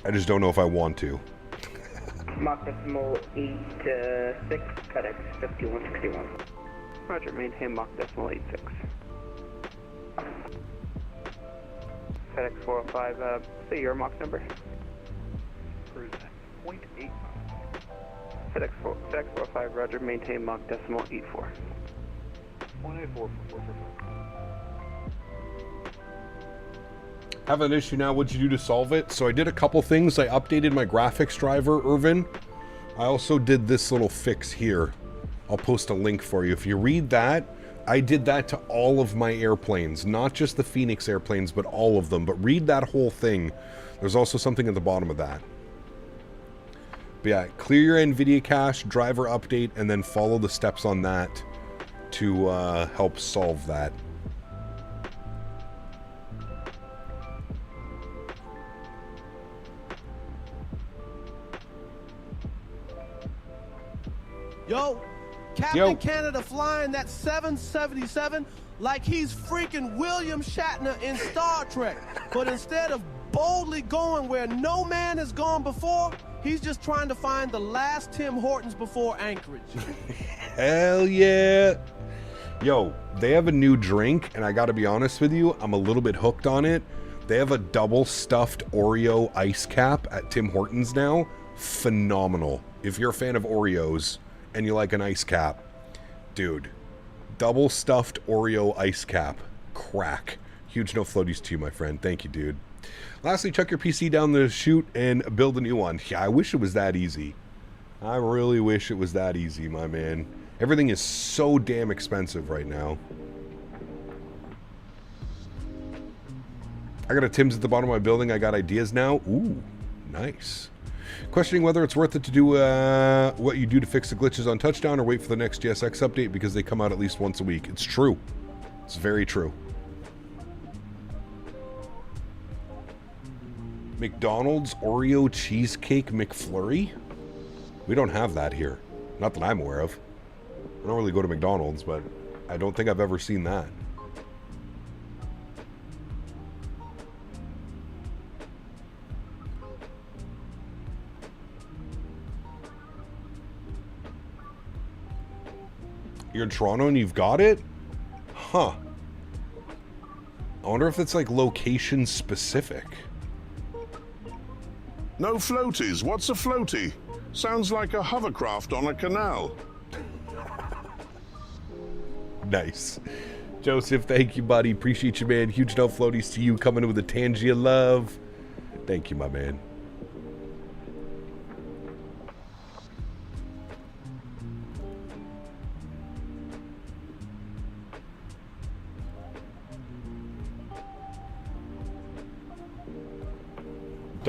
I just don't know if I want to. Mach decimal 86, FedEx 5161. Roger, maintain Mach decimal 86. FedEx 405, say your Mach number. 0.8. FedEx 405, Roger, maintain Mach decimal 84. 0.84. Have an issue now. What'd you do to solve it? So I did a couple things. I updated my graphics driver, Irvin. I also did this little fix here. I'll post a link for you. If you read that, I did that to all of my airplanes, not just the Phoenix airplanes, but all of them. But read that whole thing. There's also something at the bottom of that. But yeah, clear your NVIDIA cache, driver update, and then follow the steps on that to help solve that. Yo, Captain Canada flying that 777 like he's freaking William Shatner in Star Trek. But instead of boldly going where no man has gone before, he's just trying to find the last Tim Hortons before Anchorage. Hell yeah. Yo, they have a new drink, and I gotta be honest with you, I'm a little bit hooked on it. They have a double stuffed Oreo ice cap at Tim Hortons now. Phenomenal. If you're a fan of Oreos and you like an ice cap, dude, double stuffed Oreo ice cap, crack. Huge no floaties to you, my friend. Thank you, dude. Lastly, chuck your PC down the chute and build a new one. Yeah, I wish it was that easy. I really wish it was that easy, my man. Everything is so damn expensive right now. I got a Tim's at the bottom of my building. I got ideas now. Ooh, nice. Questioning whether it's worth it to do what you do to fix the glitches on Touchdown or wait for the next GSX update because they come out at least once a week. It's true. It's very true. McDonald's Oreo Cheesecake McFlurry? We don't have that here. Not that I'm aware of. I don't really go to McDonald's, but I don't think I've ever seen that. You're in Toronto and you've got it? Huh. I wonder if it's like location specific. No floaties. What's a floaty? Sounds like a hovercraft on a canal. Nice. Joseph, thank you, buddy. Appreciate you, man. Huge no floaties to you coming in with a Tangia love. Thank you, my man.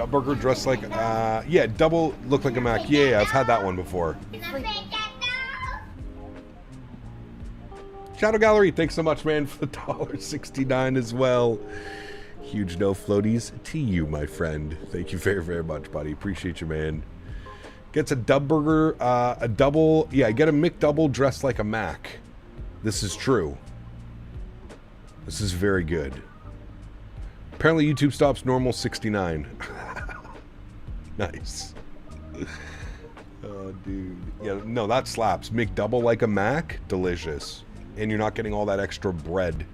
Burger dressed like, yeah, double look like a Mac. Yeah, I've had that one before. Shadow Gallery, thanks so much, man, for the $1.69 as well. Huge no floaties to you, my friend. Thank you very, very much, buddy. Appreciate you, man. Gets a dub burger, a double, yeah, get a McDouble dressed like a Mac. This is true. This is very good. Apparently YouTube stops normal 69. Nice. Oh, dude. Yeah, no, that slaps. McDouble like a Mac, delicious. And you're not getting all that extra bread.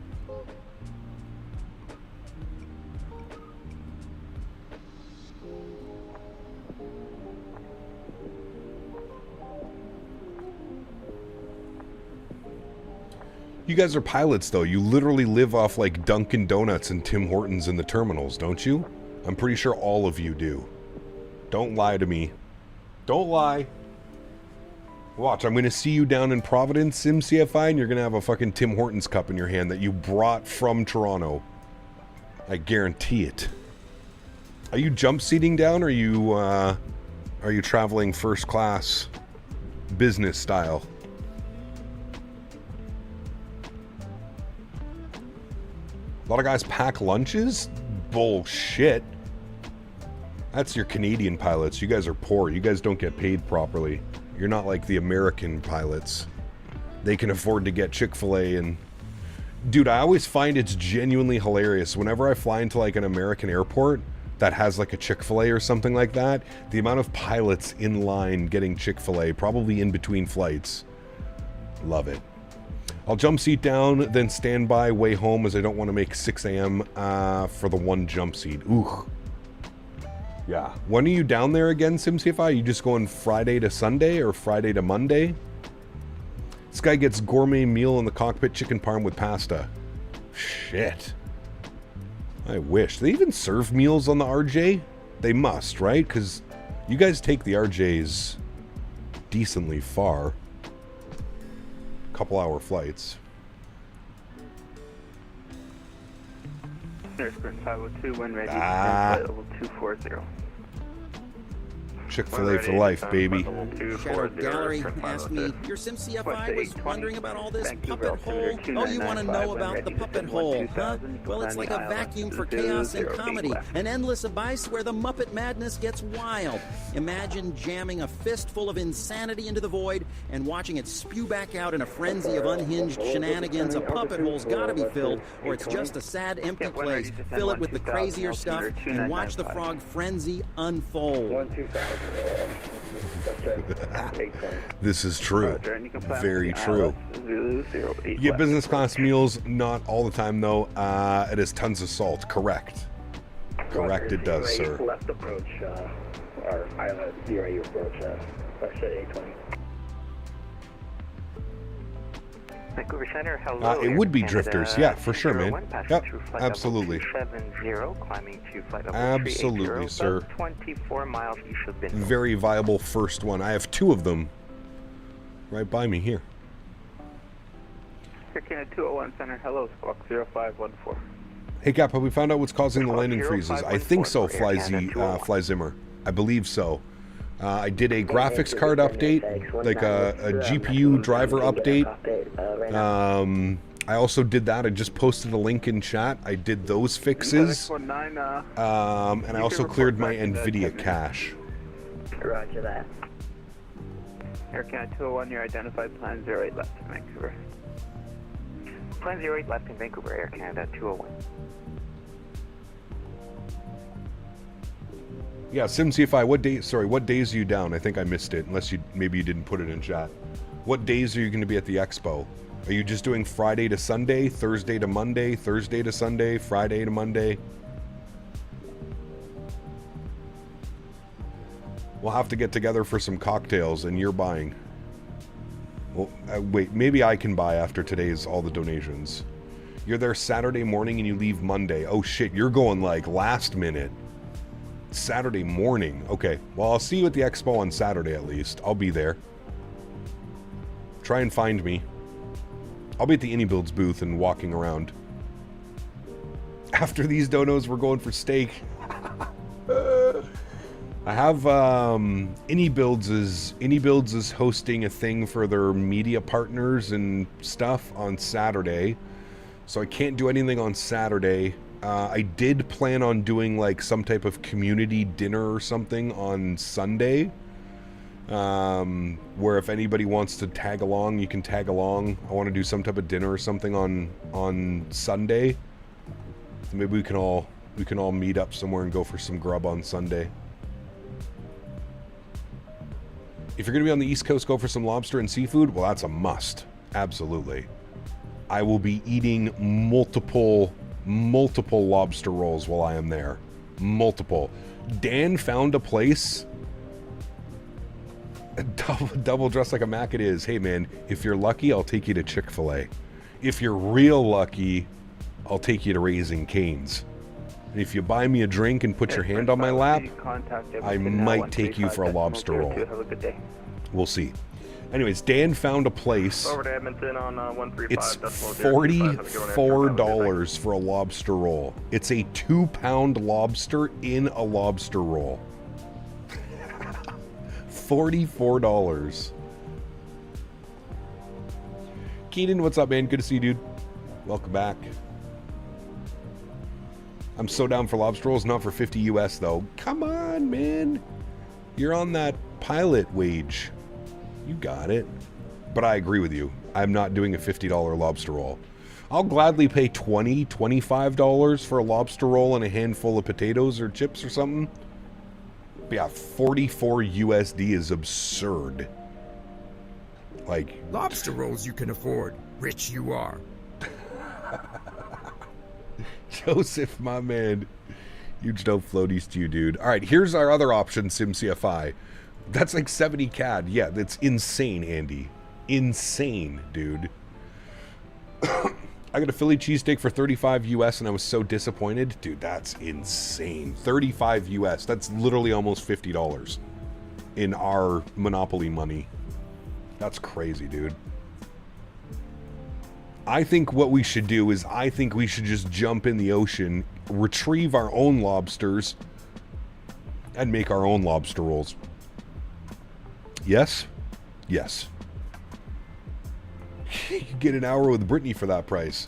You guys are pilots, though. You literally live off, like, Dunkin' Donuts and Tim Hortons in the terminals, don't you? I'm pretty sure all of you do. Don't lie to me. Don't lie. Watch, I'm going to see you down in Providence, SimCFI, and you're going to have a fucking Tim Hortons cup in your hand that you brought from Toronto. I guarantee it. Are you jump seating down, or are you traveling first class, business style? A lot of guys pack lunches? Bullshit. That's your Canadian pilots. You guys are poor. You guys don't get paid properly. You're not like the American pilots. They can afford to get Chick-fil-A and... Dude, I always find it's genuinely hilarious. Whenever I fly into like an American airport that has like a Chick-fil-A or something like that, the amount of pilots in line getting Chick-fil-A, probably in between flights. Love it. I'll jump seat down, then stand by way home as I don't want to make 6 a.m. For the one jump seat. Ooh. Yeah. When are you down there again, SimCFI? You just going Friday to Sunday or Friday to Monday? This guy gets gourmet meal in the cockpit, chicken parm with pasta. Shit. I wish. They even serve meals on the RJ? They must, right? Because you guys take the RJs decently far. Couple hour flights. There's Sprint 502, wind ready, flight level 240. Chick-fil-A for life, baby. Shadow Gallery asked me, your SimCFI was wondering about all this puppet hole? Oh, you want to know about the puppet hole, huh? Well, it's like a vacuum for chaos and comedy, an endless abyss where the Muppet madness gets wild. Imagine jamming a fistful of insanity into the void and watching it spew back out in a frenzy of unhinged shenanigans. A puppet hole's gotta be filled, or it's just a sad, empty place. Fill it with the crazier stuff and watch the frog frenzy unfold. This is true. Very true. You get business class meals, not all the time though. It has tons of salt. Correct. Correct, it does, sir. Left approach, or zero approach, exit 820. Vancouver Center, hello. It would be drifters, yeah, for sure, man. Yep, absolutely. 270, climbing to flight level Absolutely, sir. 24 miles east of Benton. Very viable first one. I have 2 of them right by me here. Air Canada 201 Center, hello, Squawk 0514. Hey, Cap, have we found out what's causing the landing freezes? I think so, Fly Zimmer. I believe so. I did a graphics card update, like a GPU driver update. I also did that. I just posted a link in chat. I did those fixes. And I also cleared my NVIDIA cache. Roger that. Air Canada 201, your identified plan 08 left in Vancouver. Plan 08 left in Vancouver, Air Canada 201. Yeah, SimCFI, what days are you down? I think I missed it, unless maybe you didn't put it in chat. What days are you going to be at the expo? Are you just doing Friday to Sunday, Thursday to Monday, Thursday to Sunday, Friday to Monday? We'll have to get together for some cocktails, and you're buying. Well, wait, maybe I can buy after today's all the donations. You're there Saturday morning and you leave Monday. Oh shit, you're going like last minute. Saturday morning. Okay, well, I'll see you at the expo on Saturday at least. I'll be there. Try and find me. I'll be at the AnyBuilds booth and walking around. After these donos, we're going for steak. I have AnyBuilds is hosting a thing for their media partners and stuff on Saturday, so I can't do anything on Saturday. I did plan on doing like some type of community dinner or something on Sunday, where if anybody wants to tag along, you can tag along. I want to do some type of dinner or something on Sunday. So maybe we can all meet up somewhere and go for some grub on Sunday. If you're going to be on the East Coast, go for some lobster and seafood. Well, that's a must. Absolutely. I will be eating multiple lobster rolls while I am there. Multiple. Dan found a place. Double dressed like a Mac it is. Hey man, if you're lucky, I'll take you to Chick-fil-A. If you're real lucky, I'll take you to Raising Cane's. And if you buy me a drink and put your hand on my lap, I might take you for a lobster roll. Have a good day. We'll see. Anyways, Dan found a place. Over to Edmonton on 135. It's $44 for a lobster roll. It's a 2-pound lobster in a lobster roll. $44. Keenan, what's up, man? Good to see you, dude. Welcome back. I'm so down for lobster rolls, not for 50 US though. Come on, man. You're on that pilot wage. You got it. But I agree with you. I'm not doing a $50 lobster roll. I'll gladly pay $20, $25 for a lobster roll and a handful of potatoes or chips or something. But yeah, 44 USD is absurd. Like, lobster rolls you can afford. Rich you are. Joseph, my man. Huge no floaties to you, dude. All right, here's our other option, SimCFI. That's like 70 CAD. Yeah, that's insane, Andy. Insane, dude. I got a Philly cheesesteak for 35 US and I was so disappointed. Dude, that's insane. 35 US. That's literally almost $50 in our Monopoly money. That's crazy, dude. I think what we should do is I think we should just jump in the ocean, retrieve our own lobsters, and make our own lobster rolls. Yes? Yes. You can get an hour with Brittany for that price.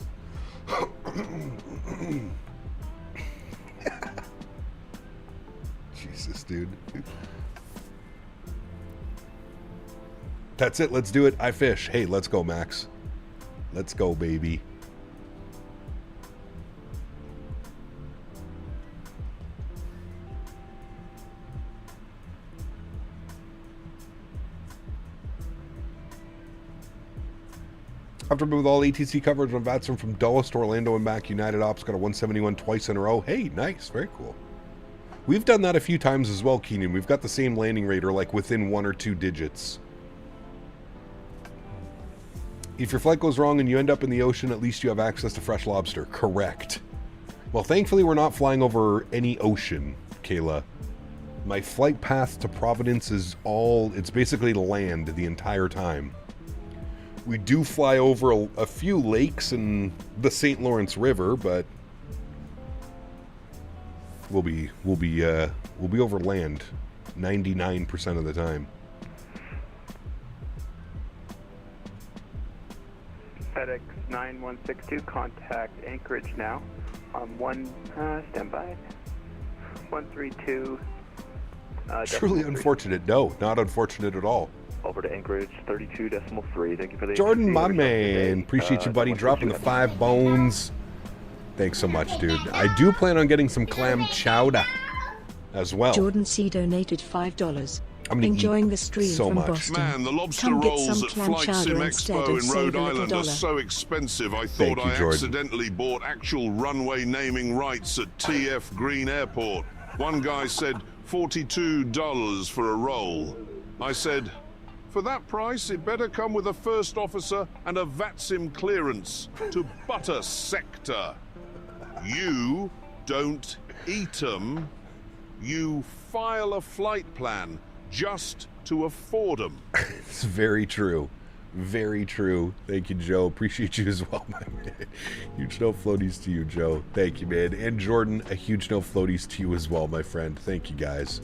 Jesus, dude. That's it. Let's do it. I fish. Hey, let's go, Max. Let's go, baby. After with all ATC coverage on Vatson from Dulles to Orlando and back, United Ops got a 171 twice in a row. Hey, nice. Very cool. We've done that a few times as well, Keenan. We've got the same landing rate or like within 1 or 2 digits. If your flight goes wrong and you end up in the ocean, at least you have access to fresh lobster. Correct. Well, thankfully, we're not flying over any ocean, Kayla. My flight path to Providence is it's basically land the entire time. We do fly over a few lakes and the St. Lawrence River, but we'll be over land 99% of the time. FedEx 9162, contact Anchorage now. Stand by. 132. Truly unfortunate. No, not unfortunate at all. Over to Anchorage 32.3. Thank you for the Jordan, my man. Appreciate you, buddy. Dropping the 5 bones. Thanks so much, dude. I do plan on getting some clam chowder as well. Jordan C donated $5. I'm enjoying the stream so from much. Boston. Man, the lobster Come get rolls some at clam Flite chowder Sim instead Expo and in save Rhode a little Island are dollar. so expensive I Thank thought you, I Jordan. accidentally bought actual runway naming rights at TF Green Airport. One guy said $42 for a roll. I said, for that price, it better come with a first officer and a VATSIM clearance to butter sector. You don't eat 'em. You file a flight plan just to afford them. It's very true. Very true. Thank you, Joe. Appreciate you as well, my man. Huge no floaties to you, Joe. Thank you, man. And Jordan, a huge no floaties to you as well, my friend. Thank you, guys.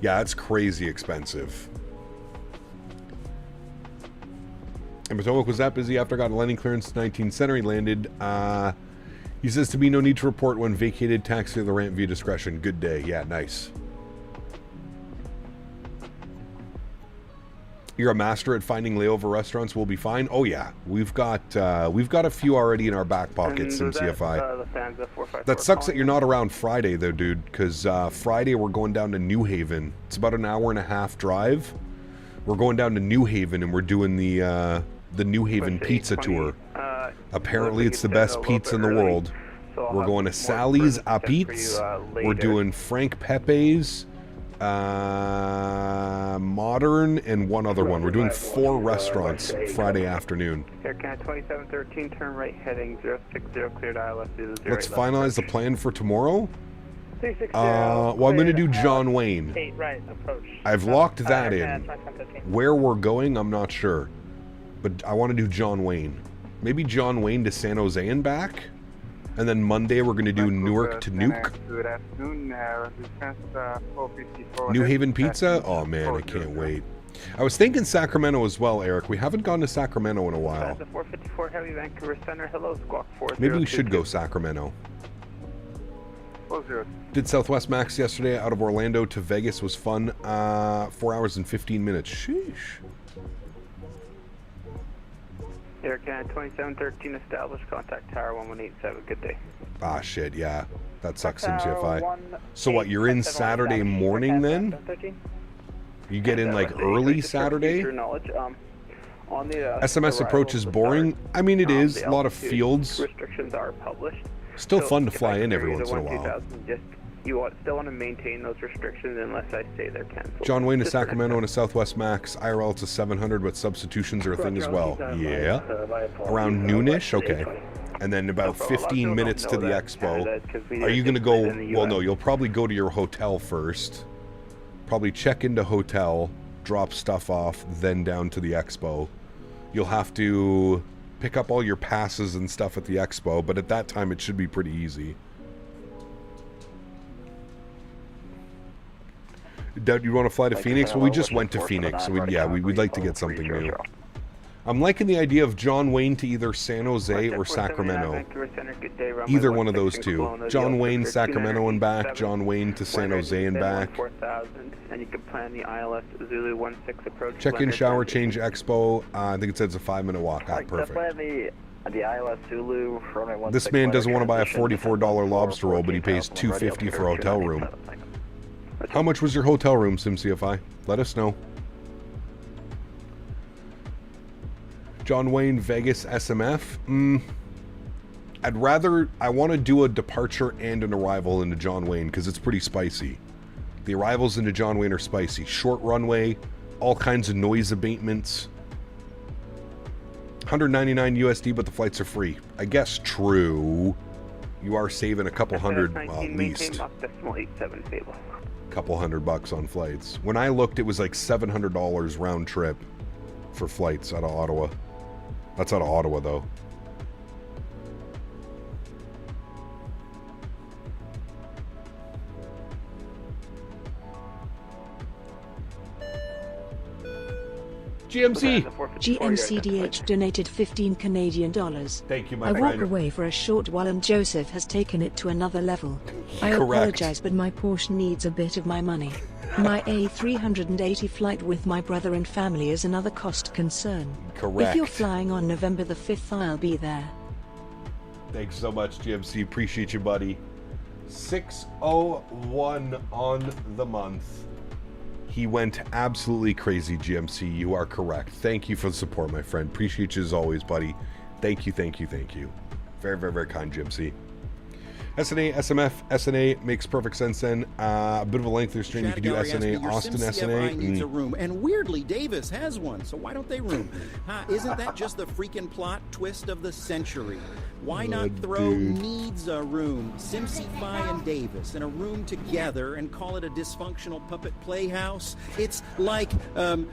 Yeah, it's crazy expensive. And Potomac was that busy after I got a landing clearance 19 center. He landed. He says to me, no need to report when vacated. Taxi the ramp via discretion. Good day. Yeah, nice. You're a master at finding layover restaurants. We'll be fine. Oh yeah, we've got a few already in our back pockets. SimCFI. That sucks that you're not around Friday though, dude. Because Friday we're going down to New Haven. It's about an hour and a half drive. We're going down to New Haven and we're doing the New Haven pizza tour. Apparently, it's the best pizza in the world. We're going to Sally's Apizza. We're doing Frank Pepe's. Modern and one other one. We're doing 4 restaurants Friday afternoon. Air Canada 2713, turn right heading 060, cleared ILS. Let's finalize the plan for tomorrow. 360. Well, I'm going to do John Wayne. 8 right, approach. I've locked that in. Where we're going, I'm not sure. But I want to do John Wayne. Maybe John Wayne to San Jose and back? And then Monday we're going to do Newark to Nuke. Good afternoon. Resistance 454. New Haven Pizza? Oh man, I can't wait. I was thinking Sacramento as well, Eric. We haven't gone to Sacramento in a while. The 454 Heavy Vancouver Center. Hello, Squawk 40. Maybe we should go Sacramento. 40. Did Southwest Max yesterday out of Orlando to Vegas. Was fun. 4 hours and 15 minutes. Sheesh. Air Canada 2713 established. Contact Tower 1187. Good day. Ah, shit, yeah. That sucks, MCFI. So what, you're in Saturday morning then? You get in like early Saturday? SMS approach is boring. I mean, it is. A lot of fields. Restrictions are published. Still fun to fly in every once in a while. You still want to maintain those restrictions unless I say they're canceled. John Wayne to Sacramento and a Southwest Max. IRL to 700, but substitutions are a thing as well. Yeah. Around noonish? Okay. And then about 15 minutes to the expo. Are you going to go? Well, no, you'll probably go to your hotel first. Probably check into hotel, drop stuff off, then down to the expo. You'll have to pick up all your passes and stuff at the expo, but at that time it should be pretty easy. Doubt you want to fly to Phoenix? Well, we just went to Phoenix, so we'd like to get something new. I'm liking the idea of John Wayne to either San Jose or Sacramento. Either one of those two. John Wayne, Sacramento and back. John Wayne to San Jose and back. And you can plan the ILS Zulu 16 approach. Check-in, shower, change, expo. I think it says a 5-minute walk. Ah, perfect. The ILS Zulu runway 16. This man doesn't want to buy a $44 lobster roll, but he pays $250 for a hotel room. How much was your hotel room, SimCFI? Let us know. John Wayne, Vegas, SMF. I want to do a departure and an arrival into John Wayne because it's pretty spicy. The arrivals into John Wayne are spicy. Short runway, all kinds of noise abatements. $199 USD, but the flights are free. I guess true. You are saving a couple hundred, well, at least. Couple $100 on flights. When I looked, it was like $700 round trip for flights out of Ottawa. That's out of Ottawa, though. GMC. GMCDH donated 15 Canadian dollars. Thank you, my I friend. walk away for a short while and Joseph has taken it to another level. I apologize, but my Porsche needs a bit of my money. My A380 flight with my brother and family is another cost concern. Correct. If you're flying on November the 5th, I'll be there. Thanks so much, GMC. Appreciate you, buddy. 601 on the month. He went absolutely crazy, GMC. You are correct. Thank you for the support, my friend. Appreciate you as always, buddy. Thank you, thank you, thank you. Very, very, very kind, GMC. SNA, SMF, SNA makes perfect sense then. A bit of a lengthier stream. You could do SNA, Austin SNA. Needs a room, and weirdly, Davis has one, so why don't they room? Isn't that just the freaking plot twist of the century? Why not throw needs a room, SimCFI and Davis in a room together and call it a dysfunctional puppet playhouse? It's like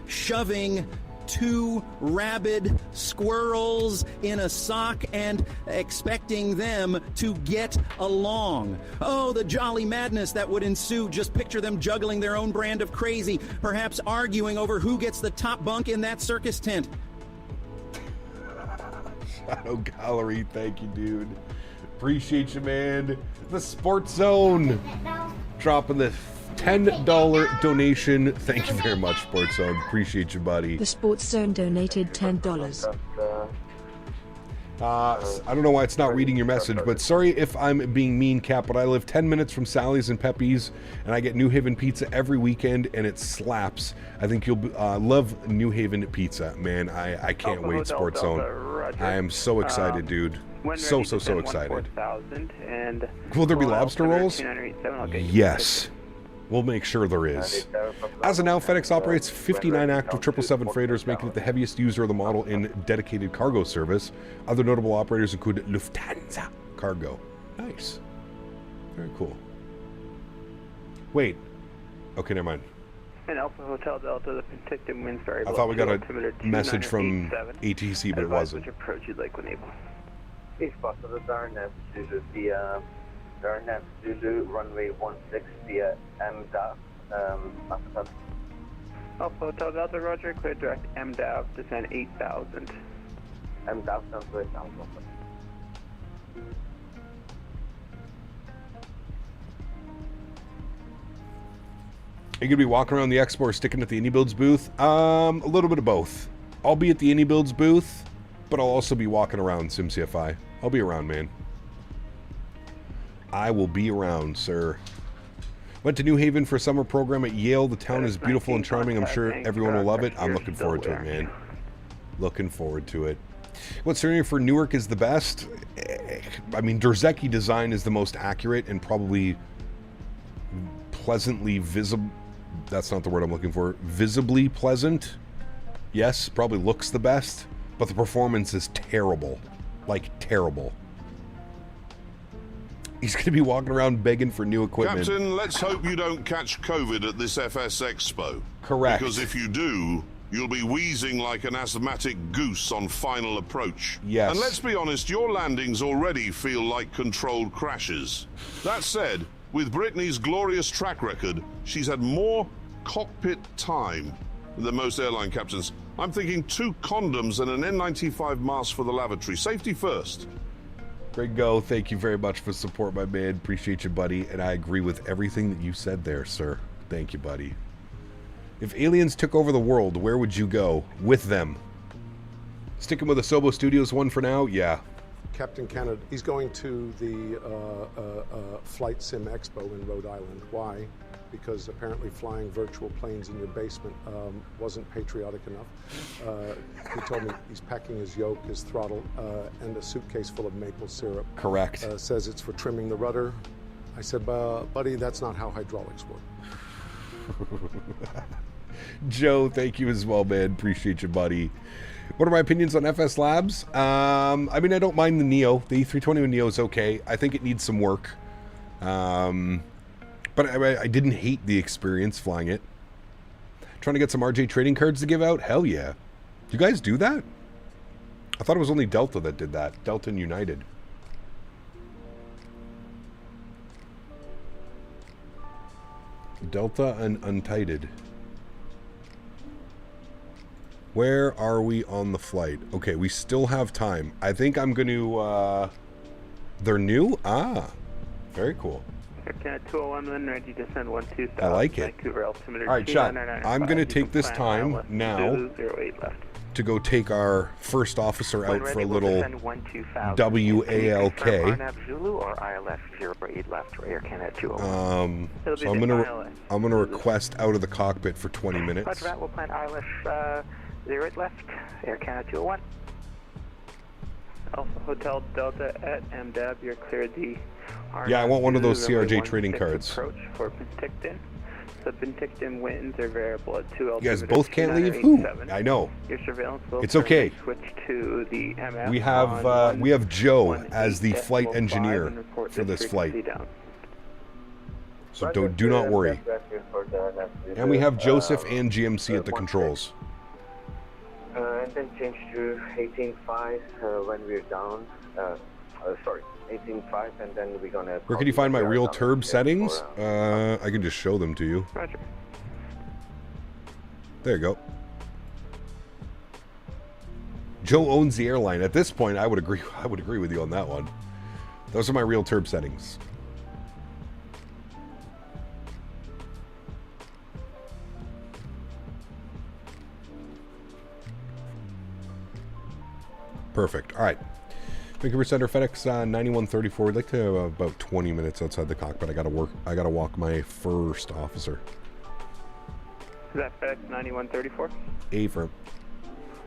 shoving two rabid squirrels in a sock and expecting them to get along. Oh, the jolly madness that would ensue. Just picture them juggling their own brand of crazy, perhaps arguing over who gets the top bunk in that circus tent. Shadow Gallery, thank you, dude. Appreciate you, man. The Sports Zone dropping the $10 donation. Thank you very much, Sports Zone. Appreciate you, buddy. The Sports Zone donated $10. I don't know why it's not reading your message, but sorry if I'm being mean, Cap, but I live 10 minutes from Sally's and Pepe's, and I get New Haven pizza every weekend, and it slaps. I think you'll love New Haven pizza, man. I can't wait, Sports Zone. I am so excited, dude. So excited. Will there be lobster rolls? Yes. We'll make sure there is. As of now, FedEx operates 59 active 777 freighters, making it the heaviest user of the model in dedicated cargo service. Other notable operators include Lufthansa Cargo. Nice. Very cool. Wait. Okay, never mind. And Alpha Hotel Delta, the Penticton winds I variable. thought we got a message from ATC, but it wasn't. Which approach you'd like when able. East Bus of the Darnett Zulu via Darnett Zulu runway 16 via MDAV. Alpha Hotel Delta, roger, clear direct MDAV, descend 8,000. MDAV sounds good, Are you going to be walking around the expo or sticking at the Indie Builds booth? A little bit of both. I'll be at the Indie Builds booth, but I'll also be walking around SimCFI. I'll be around, man. I will be around, sir. Went to New Haven for a summer program at Yale. The town is beautiful and charming. I'm sure everyone will love it. I'm looking forward to it, man. Looking forward to it. What's certainly for Newark is the best. I mean, Derzeki design is the most accurate and probably pleasantly visible. That's not the word I'm looking for. Visibly pleasant. Yes, probably looks the best, but the performance is terrible. Like, terrible. He's going to be walking around begging for new equipment. Captain, let's hope you don't catch COVID at this FS Expo. Correct. Because if you do, you'll be wheezing like an asthmatic goose on final approach. Yes. And let's be honest, your landings already feel like controlled crashes. That said, with Brittany's glorious track record, she's had more cockpit time than most airline captains. I'm thinking 2 condoms and an N95 mask for the lavatory. Safety first. Greg Go, thank you very much for the support, my man. Appreciate you, buddy. And I agree with everything that you said there, sir. Thank you, buddy. If aliens took over the world, where would you go with them? Sticking with the Sobo Studios one for now? Yeah. Captain Canada, he's going to the Flight Sim Expo in Rhode Island. Why? Because apparently flying virtual planes in your basement wasn't patriotic enough. He told me he's packing his yoke, his throttle, and a suitcase full of maple syrup. Correct. Says it's for trimming the rudder. I said, buddy, that's not how hydraulics work. Joe, thank you as well, man. Appreciate you, buddy. What are my opinions on FS Labs? I mean, I don't mind the Neo. The E320 Neo is okay. I think it needs some work. But I didn't hate the experience flying it. Trying to get some RJ trading cards to give out? Hell yeah. You guys do that? I thought it was only Delta that did that. Delta and United. Delta and Untitled. Where are we on the flight? Okay, we still have time. I think I'm going to... They're new? Ah, very cool. Air 201, ready to descend 12,000. I like it. Vancouver altimeter. All right, chat. I'm going to take this time now to go take our first officer out for a little WALK. Zulu or ILF 08 left or Air Canada 201. So I'm gonna request out of the cockpit for 20 minutes. Roger that. We'll plan ILF 08 left, Air Canada 201. Alpha Hotel Delta at MDAB, you're cleared the Yeah, I want one of those CRJ trading cards. Approach for Penticton. The Penticton winds are variable at 2 altitude. You guys both can't leave? Who? I know. Your surveillance will it's okay. Switch to the MF. We have Joe as the flight engineer for this flight. So do not worry. And we have Joseph and GMC at the controls. And then change to 18.5 when we're down. Sorry, 18.5, and then we're gonna. Where can you find my real turb settings? I can just show them to you. Roger. There you go. Joe owns the airline. At this point, I would agree. I would agree with you on that one. Those are my real turb settings. Perfect. All right. Vancouver Center, FedEx 9134. We'd like to have about 20 minutes outside the cockpit. I gotta walk my first officer. Is that FedEx 9134? A firm.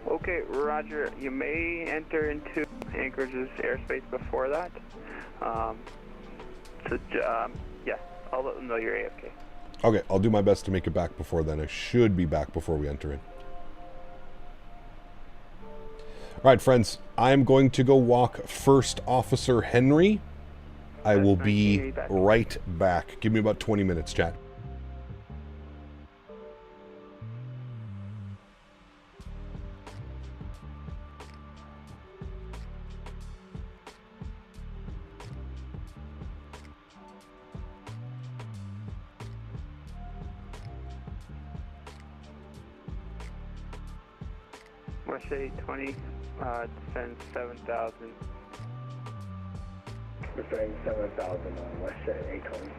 Okay, Roger. You may enter into Anchorage's airspace before that. Yeah, I'll let them know you're AFK. Okay, I'll do my best to make it back before then. I should be back before we enter in. All right, friends, I'm going to go walk First Officer Henry. I will be right back. Give me about 20 minutes, chat. West 820, descend 7,000. Descending 7,000 on West 820.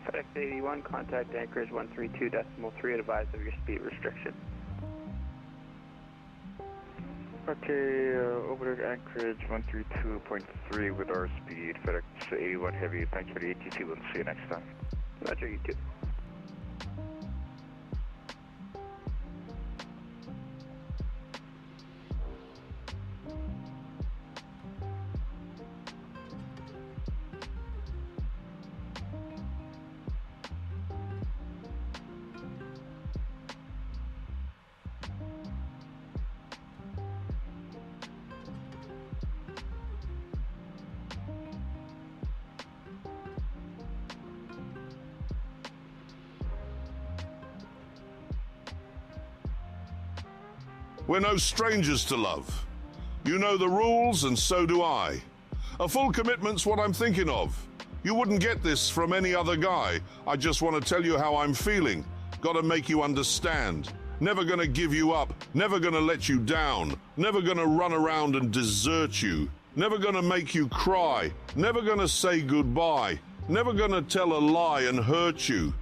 FedEx 81, contact Anchorage 132.3, advise of your speed restriction. Okay, over to Anchorage 132.3 with our speed, FedEx 81 Heavy, thanks for the ATC, we'll see you next time. Roger, you too. We're no strangers to love. You know the rules, and so do I. A full commitment's what I'm thinking of. You wouldn't get this from any other guy. I just want to tell you how I'm feeling. Gotta make you understand. Never gonna give you up. Never gonna let you down. Never gonna run around and desert you. Never gonna make you cry. Never gonna say goodbye. Never gonna tell a lie and hurt you.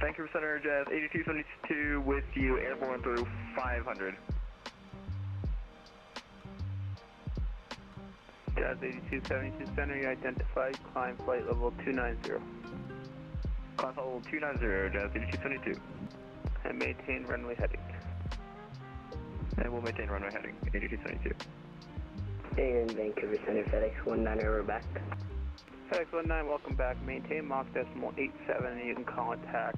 Thank you for Center Jazz 8272 with you, airborne through 500. Jazz 8272 Center, you identified, climb flight level 290. Climb level 290, Jazz 8272. And maintain runway heading. And we'll maintain runway heading, 8272. And Vancouver Center, FedEx 19, we're back. FedEx 19, welcome back. Maintain Mach decimal 87, and you can contact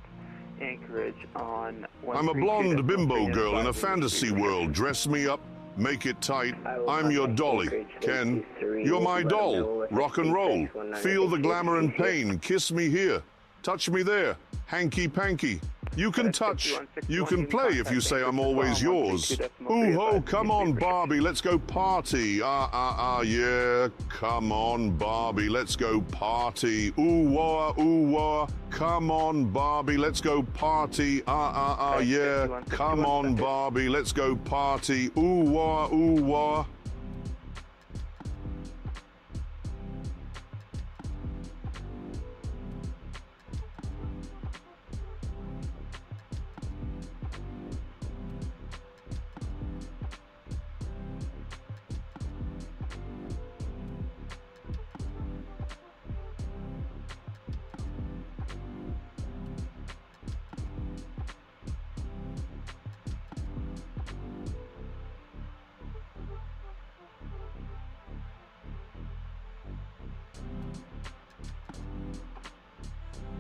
Anchorage on 132. I'm a blonde bimbo girl in a fantasy world. Dress me up, make it tight. I'm your dolly, Ken. You're my doll. Rock and roll. Feel the glamour and pain. Kiss me here. Touch me there. Hanky-panky. You can touch. You can play if you say I'm always yours. Ooh-ho, come on, Barbie, let's go party. Yeah. Come on, Barbie, let's go party. Ooh-wah, come on, Barbie, let's go party. Yeah. Come on, Barbie, let's go party. Ooh-wah.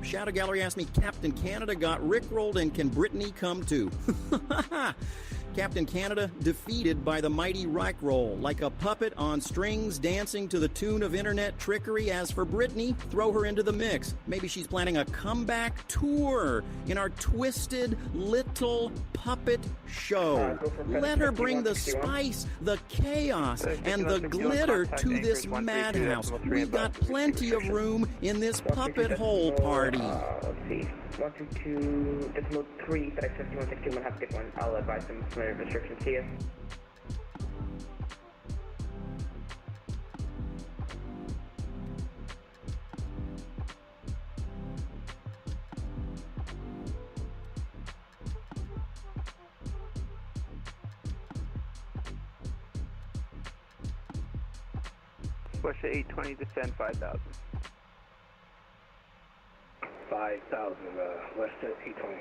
Shadow Gallery asked me, Captain Canada got rickrolled and can Brittany come too? Captain Canada defeated by the mighty Rickroll, like a puppet on strings dancing to the tune of internet trickery. As for Brittany, throw her into the mix. Maybe she's planning a comeback tour in our twisted little puppet show. Let her bring the spice, the chaos, and the glitter to this madhouse. We've got plenty of room in this puppet hole party. Let's see. 122.3, FedEx 5161, have a good one. I'll advise them for restrictions here. West 820, descend 5,000. 5,000, West 820.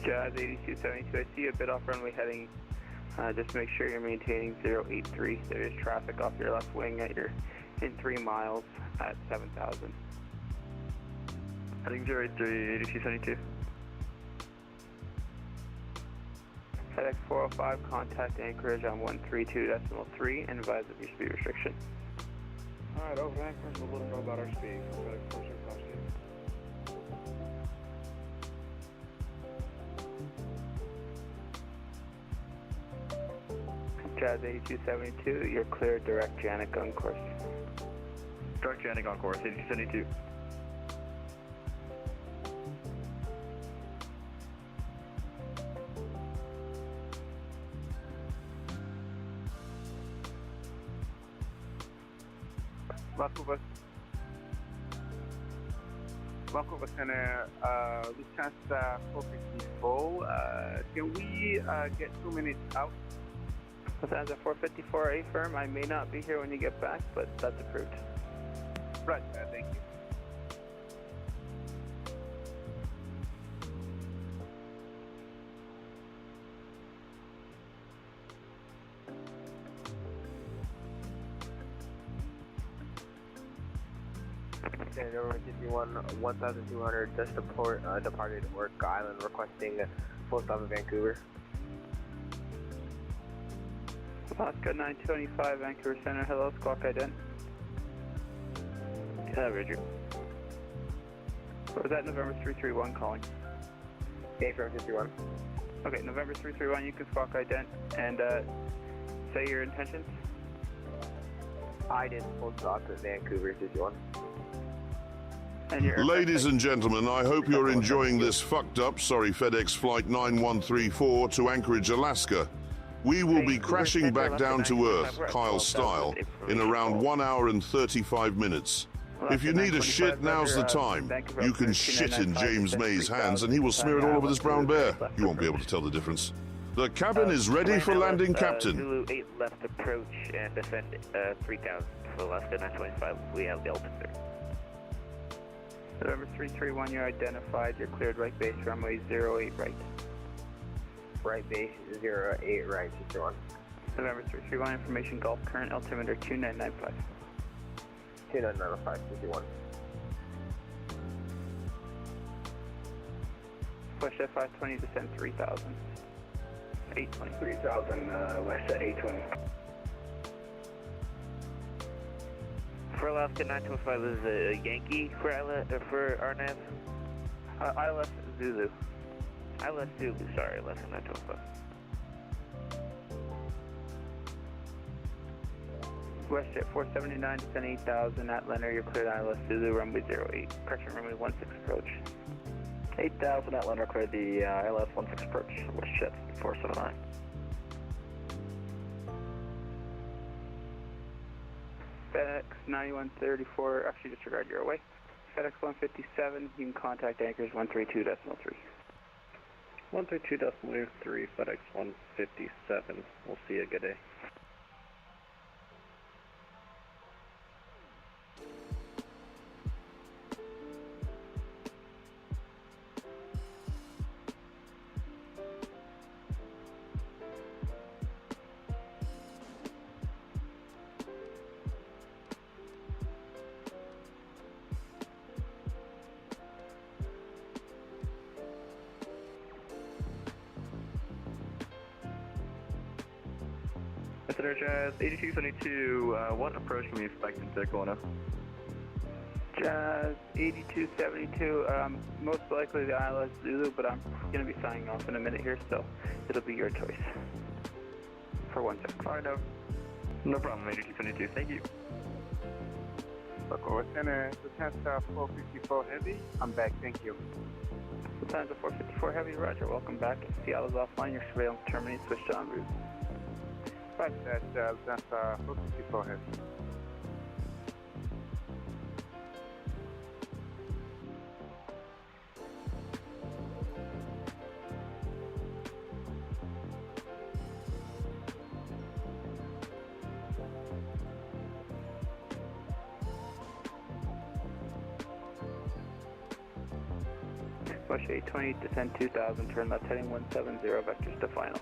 Jazz 8272, I see you a bit off runway heading. Just make sure you're maintaining 083. There is traffic off your left wing at your in 3 miles at 7,000. Heading 083, 8272. FedEx 405, contact Anchorage on 132.3 and advise of your speed restriction. Alright, over Anchorage, we'll let them know about our speed. FedEx 405 speed. Jazz 8272, you're clear, direct Janet on course. Direct Janet on course, 8272. Vancouver Center, Lufthansa 454. Can we get 2 minutes out? Lufthansa 454, A firm. I may not be here when you get back, but that's approved. Right, thank you. November 51, 1200, just departed Work Island, requesting full stop in Vancouver. Alaska 925, Vancouver Center, hello, squawk ident. Roger. Was that November 331 calling? A firm 51. Okay, November 331, you can squawk ident and say your intentions. I did full stop at Vancouver 51. Ladies and gentlemen, I hope you're enjoying this fucked up, FedEx Flight 9134 to Anchorage, Alaska. We will be crashing back down to Earth, Kyle style, in around 1 hour and 35 minutes. If you need a shit, now's the time. You can shit in James May's hands and he will smear it all over this brown bear. You won't be able to tell the difference. The cabin is ready for landing, Captain. Zulu 8 left approach and descend 3,000 for Alaska 925. We have the altimeter. November 331, you're identified. You're cleared right base, runway 08 right. Right base 08 right, 61. November 331, information Gulf, current altimeter 2995. 2995, 51. Push at 520, descend 3,000. 820. 3,000, West at 820. For Alaska 925 is a Yankee for RNAV? ILS Zulu. ILS Zulu, sorry, Alaska 925. WestJet 479, descend 8,000 at Leonard, you're cleared ILS Zulu, runway 08. Correction, runway 16 approach. 8,000 at Leonard, cleared the ILS 16 approach, WestJet 479. FedEx 9134, actually disregard your away. FedEx 157, you can contact Anchorage 132.3. 132.3, FedEx 157. We'll see you. Good day. Jazz 8272, what approach can we expect in Kelowna? Jazz 8272, most likely the ILS Zulu, but I'm going to be signing off in a minute here, so it'll be your choice. For 1 second. Alright, no problem, 8272, thank you. Vancouver Center, Lufthansa 454 Heavy. I'm back, thank you. Lufthansa 454 Heavy, roger, welcome back. Seattle's offline, your surveillance terminates, switched on route. Right, that's Lufthansa 454 Heavy. Push 820, descend 2000, turn left heading 170, vectors to final.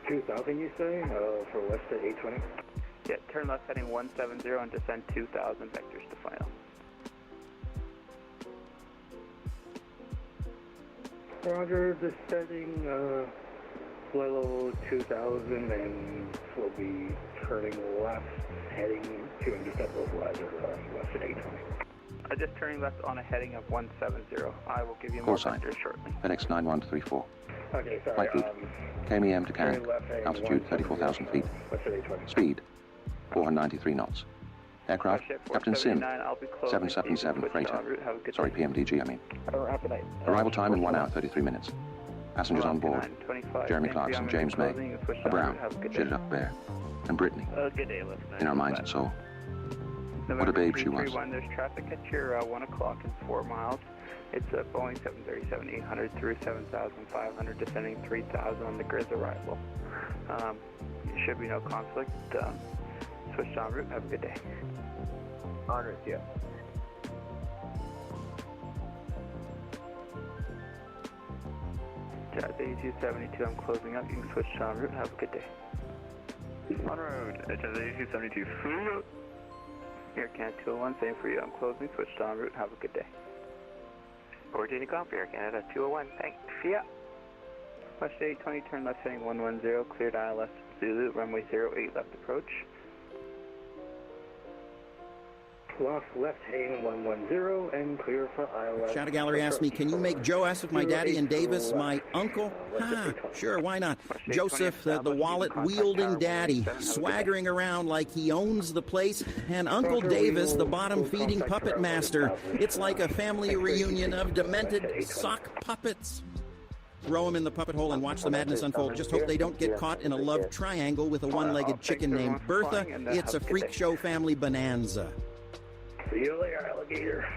2000 you say, for west at 820? Yeah, turn left heading 170 and descend 2000, vectors to final. Roger, descending, flight level 2000 and we'll be turning left, heading to intercept localizer, west at 820. Just turning left on a heading of 170. I will give you Call more sign. vectors shortly. FedEx 9134. Okay, sorry, Flight route. KMEM to turning Canada. left heading Altitude 170, 34,000 feet. west at 820. Speed 493 knots. Aircraft, Captain Sim, 777 freighter. Sorry, PMDG, I mean. Arrival time in 1 hour 33 minutes. Passengers on board: Jeremy Clarkson, James May, a Brown, Childerz Bear, and Brittany. Good day, listener. In our minds and soul. What a babe she was. There's traffic at your 1 o'clock and 4 miles. It's a Boeing 737-800 through 7,500, descending 3,000 on the grid's arrival. There should be no conflict. Switch en route. Have a good day. En route, yeah. Jazz 8272, I'm closing up. You can switch en route. Have a good day. On road, Jazz 8272, full. Air Canada 201, same for you. I'm closing. Switched en route. Have a good day. 14 Golf, Air Canada 201, thanks. Yeah. West 820, turn left heading 110, cleared ILS Zulu, runway 08 left approach. Lost left heading 110 and clear for ILS. Shadow Gallery asked me, can you make Joe F. my daddy and Davis my uncle? Sure, why not? Joseph, the wallet-wielding daddy, swaggering around like he owns the place, and Uncle Davis, the bottom-feeding puppet master. It's like a family reunion of demented sock puppets. Throw them in the puppet hole and watch the madness unfold. Just hope they don't get caught in a love triangle with a one-legged chicken named Bertha. It's a freak show family bonanza. See you later, alligator.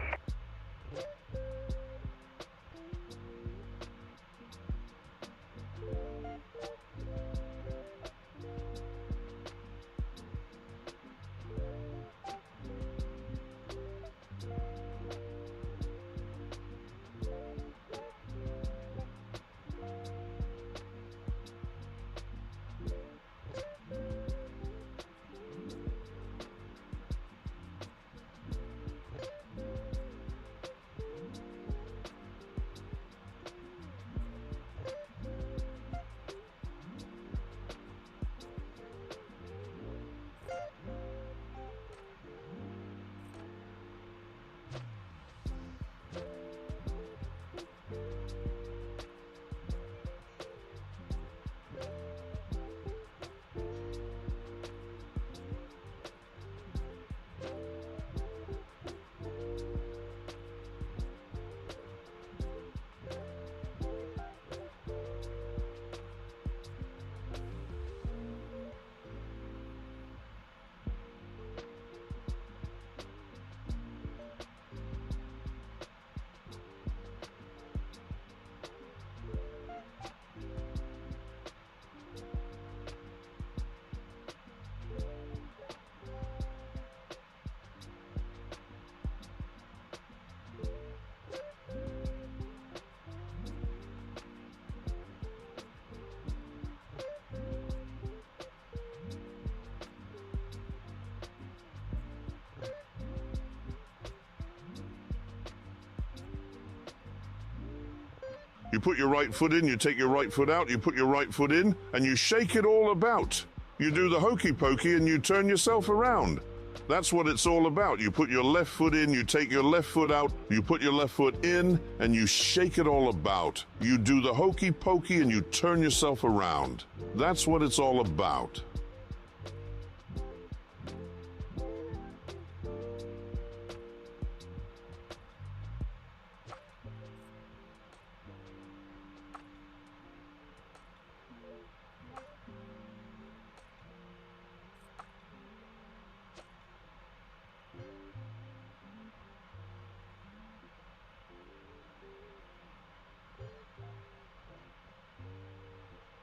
You put your right foot in, you take your right foot out, you put your right foot in, and you shake it all about. You do the hokey pokey and you turn yourself around. That's what it's all about. You put your left foot in, you take your left foot out, you put your left foot in, and you shake it all about. You do the hokey pokey and you turn yourself around. That's what it's all about.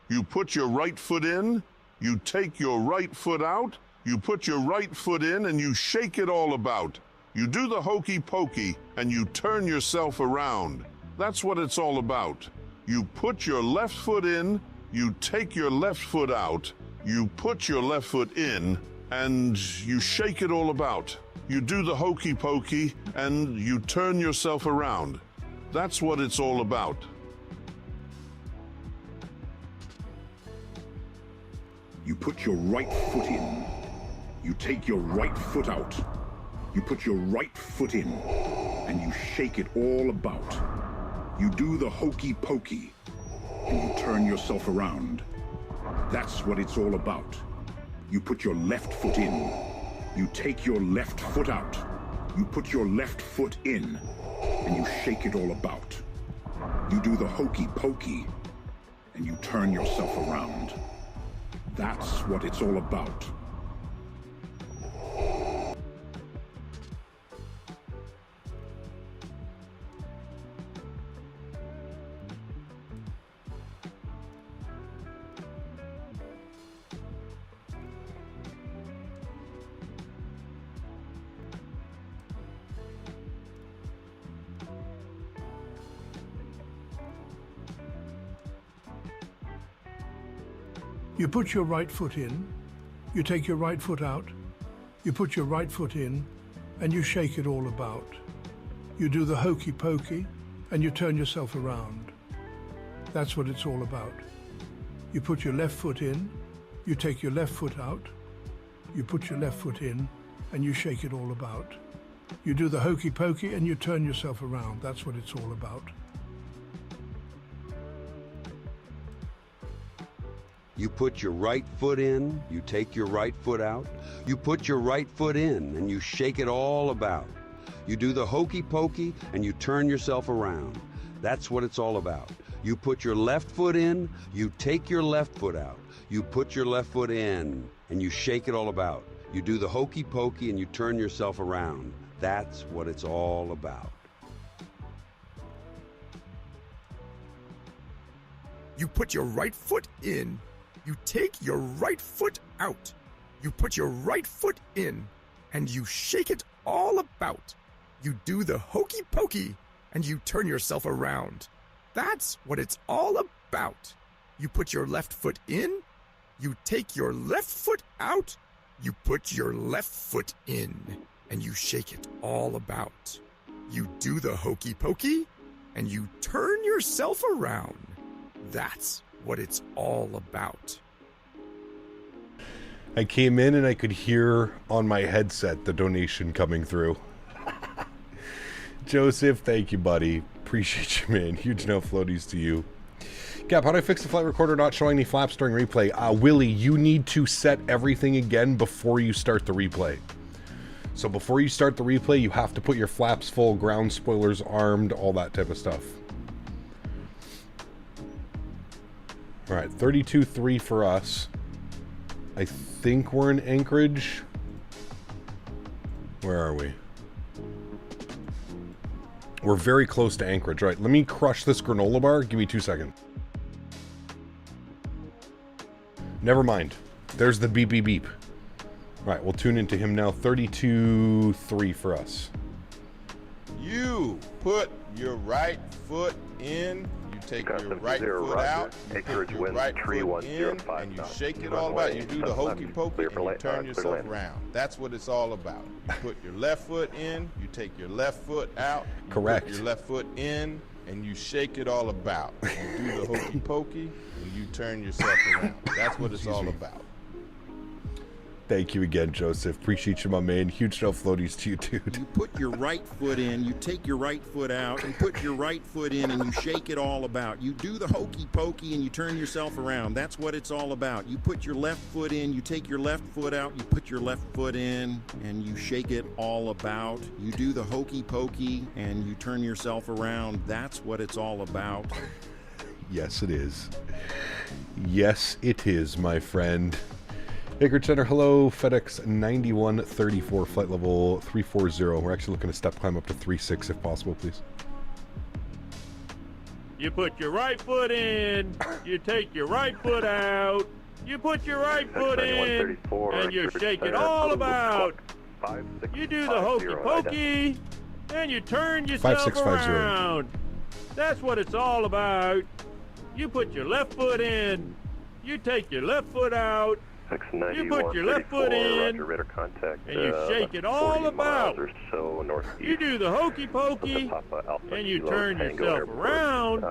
You put your right foot in, You take your right foot out, you put your right foot in, and you shake it all about. You do the hokey pokey, and you turn yourself around. That's what it's all about. You put your left foot in, you take your left foot out, you put your left foot in, and you shake it all about. You do the hokey pokey, and you turn yourself around. That's what it's all about. You put your right foot in. You take your right foot out. You put your right foot in, and you shake it all about. You do the hokey pokey, and you turn yourself around. That's what it's all about. You put your left foot in. You take your left foot out. You put your left foot in, and you shake it all about. You do the hokey pokey, and you turn yourself around. That's what it's all about. You put your right foot in, you take your right foot out, you put your right foot in, and you shake it all about. You do the hokey pokey, and you turn yourself around. That's what it's all about. You put your left foot in, you take your left foot out, you put your left foot in, and you shake it all about. You do the hokey pokey, and you turn yourself around. That's what it's all about. You put your right foot in, you take your right foot out, you put your right foot in, and you shake it all about. You do the hokey pokey, and you turn yourself around. That's what it's all about. You put your left foot in, you take your left foot out, you put your left foot in, and you shake it all about. You do the hokey pokey, and you turn yourself around. That's what it's all about. You put your right foot in. You take your right foot out. You put your right foot in, and you shake it all about. You do the hokey pokey, and you turn yourself around. That's what it's all about. You put your left foot in. You take your left foot out. You put your left foot in, and you shake it all about. You do the hokey pokey, and you turn yourself around. That's what it's all about. I came in and I could hear on my headset the donation coming through. Joseph, thank you, buddy. Appreciate you, man. Huge no floaties to you. Cap, how do I fix the flight recorder not showing any flaps during replay? Willie, you need to set everything again before you start the replay. So before you start the replay, you have to put your flaps full, ground spoilers armed, all that type of stuff. All right, 32.3 for us. I think we're in Anchorage. Where are we? We're very close to Anchorage. Right, let me crush this granola bar. Give me 2 seconds. Never mind. There's the beep, beep, beep. All right, we'll tune into him now. 32.3 for us. You put your right foot in. You take your right foot out, you put your right foot in, and you shake it all about. You do the hokey pokey, and you turn yourself around. That's what it's all about. You put your left foot in, you take your left foot out, you correct. Put your left foot in, and you shake it all about. You do the hokey pokey, and you turn yourself around. That's what it's all about. Thank you again, Joseph. Appreciate you, my man. Huge no floaties to you, dude. You put your right foot in, you take your right foot out, and put your right foot in, and you shake it all about. You do the hokey pokey, and you turn yourself around. That's what it's all about. You put your left foot in, you take your left foot out, you put your left foot in, and you shake it all about. You do the hokey pokey, and you turn yourself around. That's what it's all about. Yes, it is. Yes, it is, my friend. Anchorage Center, hello, FedEx 9134, flight level 340. We're actually looking to step climb up to 36 if possible, please. You put your right foot in, you take your right foot out, You put your right foot in, and you shake it all about. You do the hokey pokey, and you turn yourself around. That's what it's all about. You put your left foot in, you take your left foot out, you put your left foot in, and you shake it all about. You do the hokey pokey, and you turn yourself around.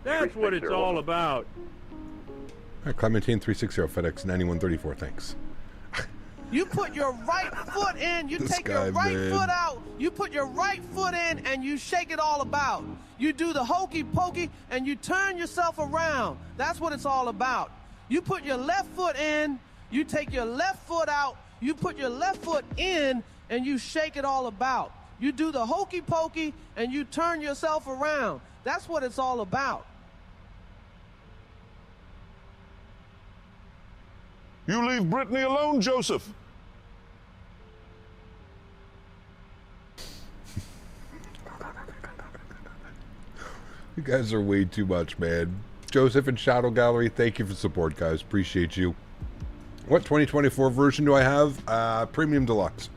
That's what it's all about. All right, Clementine 360, FedEx 9134, thanks. You put your right foot in, you take your right foot out, you put your right foot in, and you shake it all about. You do the hokey pokey, and you turn yourself around. That's what it's all about. You put your left foot in, you take your left foot out, you put your left foot in, and you shake it all about. You do the hokey pokey, and you turn yourself around. That's what it's all about. You leave Brittany alone, Joseph. You guys are way too much, man. Joseph and Shadow Gallery, thank you for support, guys. Appreciate you. What 2024 version do I have? Premium Deluxe.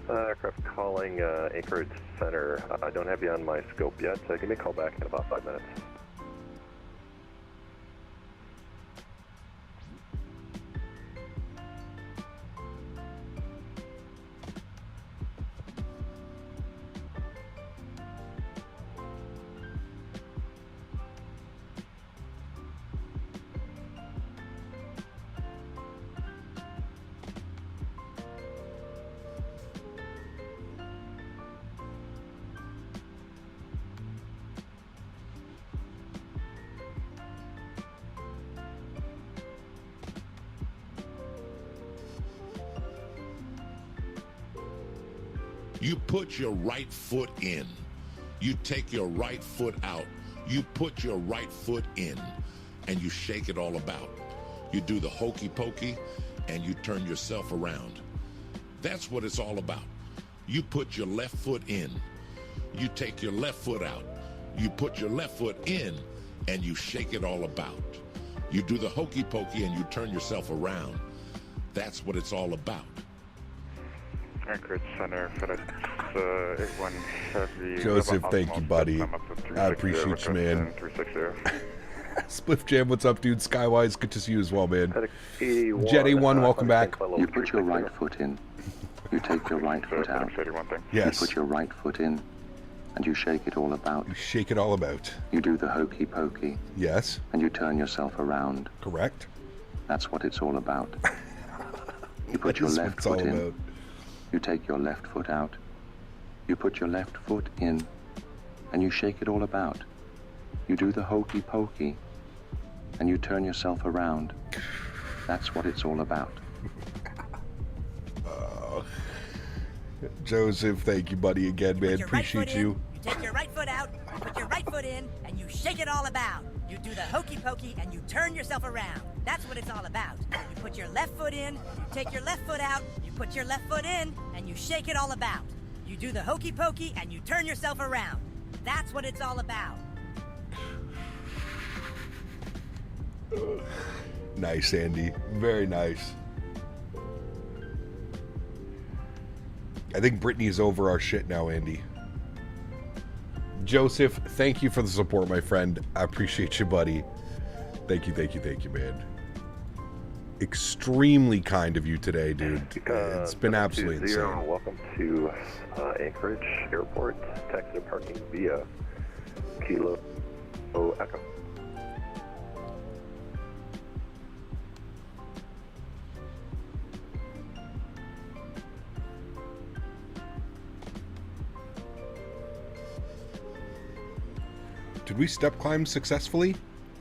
Aircraft calling Anchorage Center. I don't have you on my scope yet, so give me a call back in about 5 minutes. You put your right foot in. You take your right foot out. You put your right foot in, and you shake it all about. You do the hokey pokey, and you turn yourself around. That's what it's all about. You put your left foot in. You take your left foot out. You put your left foot in, and you shake it all about. You do the hokey pokey, and you turn yourself around. That's what it's all about. Anchorage Center, FedEx 81 Heavy. Joseph, thank you, buddy. I appreciate you, man. Spliff Jam, what's up, dude? Skywise, good to see you as well, man. Jet A1, welcome back. You put your right foot in. You take your right foot out. Yes. You put your right foot in, and you shake it all about. You shake it all about. You do the hokey pokey. Yes. And you turn yourself around. Correct. That's what it's all about. You put your left foot in. You take your left foot out. You put your left foot in, and you shake it all about. You do the hokey pokey, and you turn yourself around. That's what it's all about. Joseph, thank you, buddy, again, man. Appreciate you. You take your right foot out, you put your right foot in, and you shake it all about. You do the hokey pokey, and you turn yourself around. That's what it's all about. You put your left foot in, you take your left foot out, you put your left foot in, and you shake it all about. You do the hokey pokey, and you turn yourself around. That's what it's all about. Nice, Andy. Very nice. I think Brittany's over our shit now, Andy. Joseph, thank you for the support, my friend. I appreciate you, buddy. Thank you, man. Extremely kind of you today, dude. It's been absolutely insane. Welcome to Anchorage Airport. Taxi parking via Kilo Echo. Did we step climb successfully?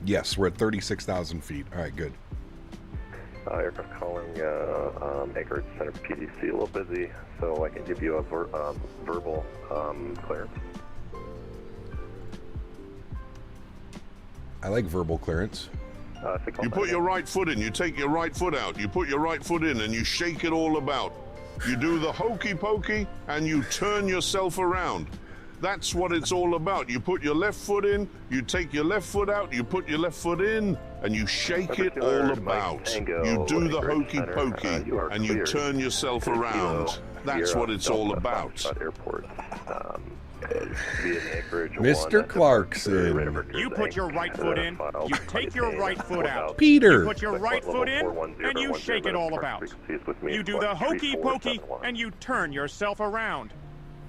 Yes, we're at 36,000 feet. All right, good. Aircraft calling Anchorage Center PDC. A little busy, so I can give you a verbal clearance. I like verbal clearance. You put your right foot in, you take your right foot out, you put your right foot in and you shake it all about. You do the hokey pokey and you turn yourself around. That's what it's all about. You put your left foot in, you take your left foot out, you put your left foot in, and you shake it all about. You do the hokey pokey and you turn yourself around. That's what it's all about. Mr. Clarkson. You put your right foot in, you take your right foot out. Peter. You put your right foot in, and you shake it all about. You do the hokey pokey, and you turn yourself around.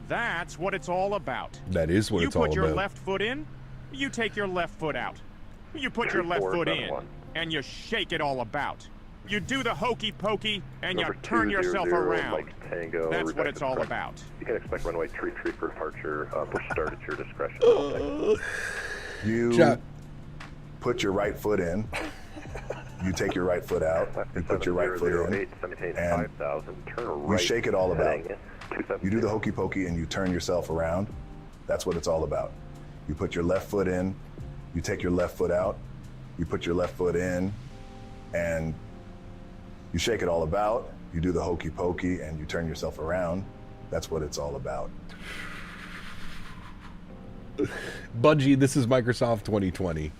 That's what it's all about. That is what it's all about. You put your left foot in, you take your left foot out. You put your left foot in, and you shake it all about. You do the hokey pokey, and you turn yourself around. That's what it's all about. You can expect runway 33 for departure. Push start at your discretion. You put your right foot in. You take your right foot out. You put your right foot in, and you shake it all about. You do the hokey pokey, and you turn yourself around. That's what it's all about. You put your left foot in. You take your left foot out. You put your left foot in, and you shake it all about. You do the hokey pokey and you turn yourself around. That's what it's all about. Budgie, this is Microsoft 2020.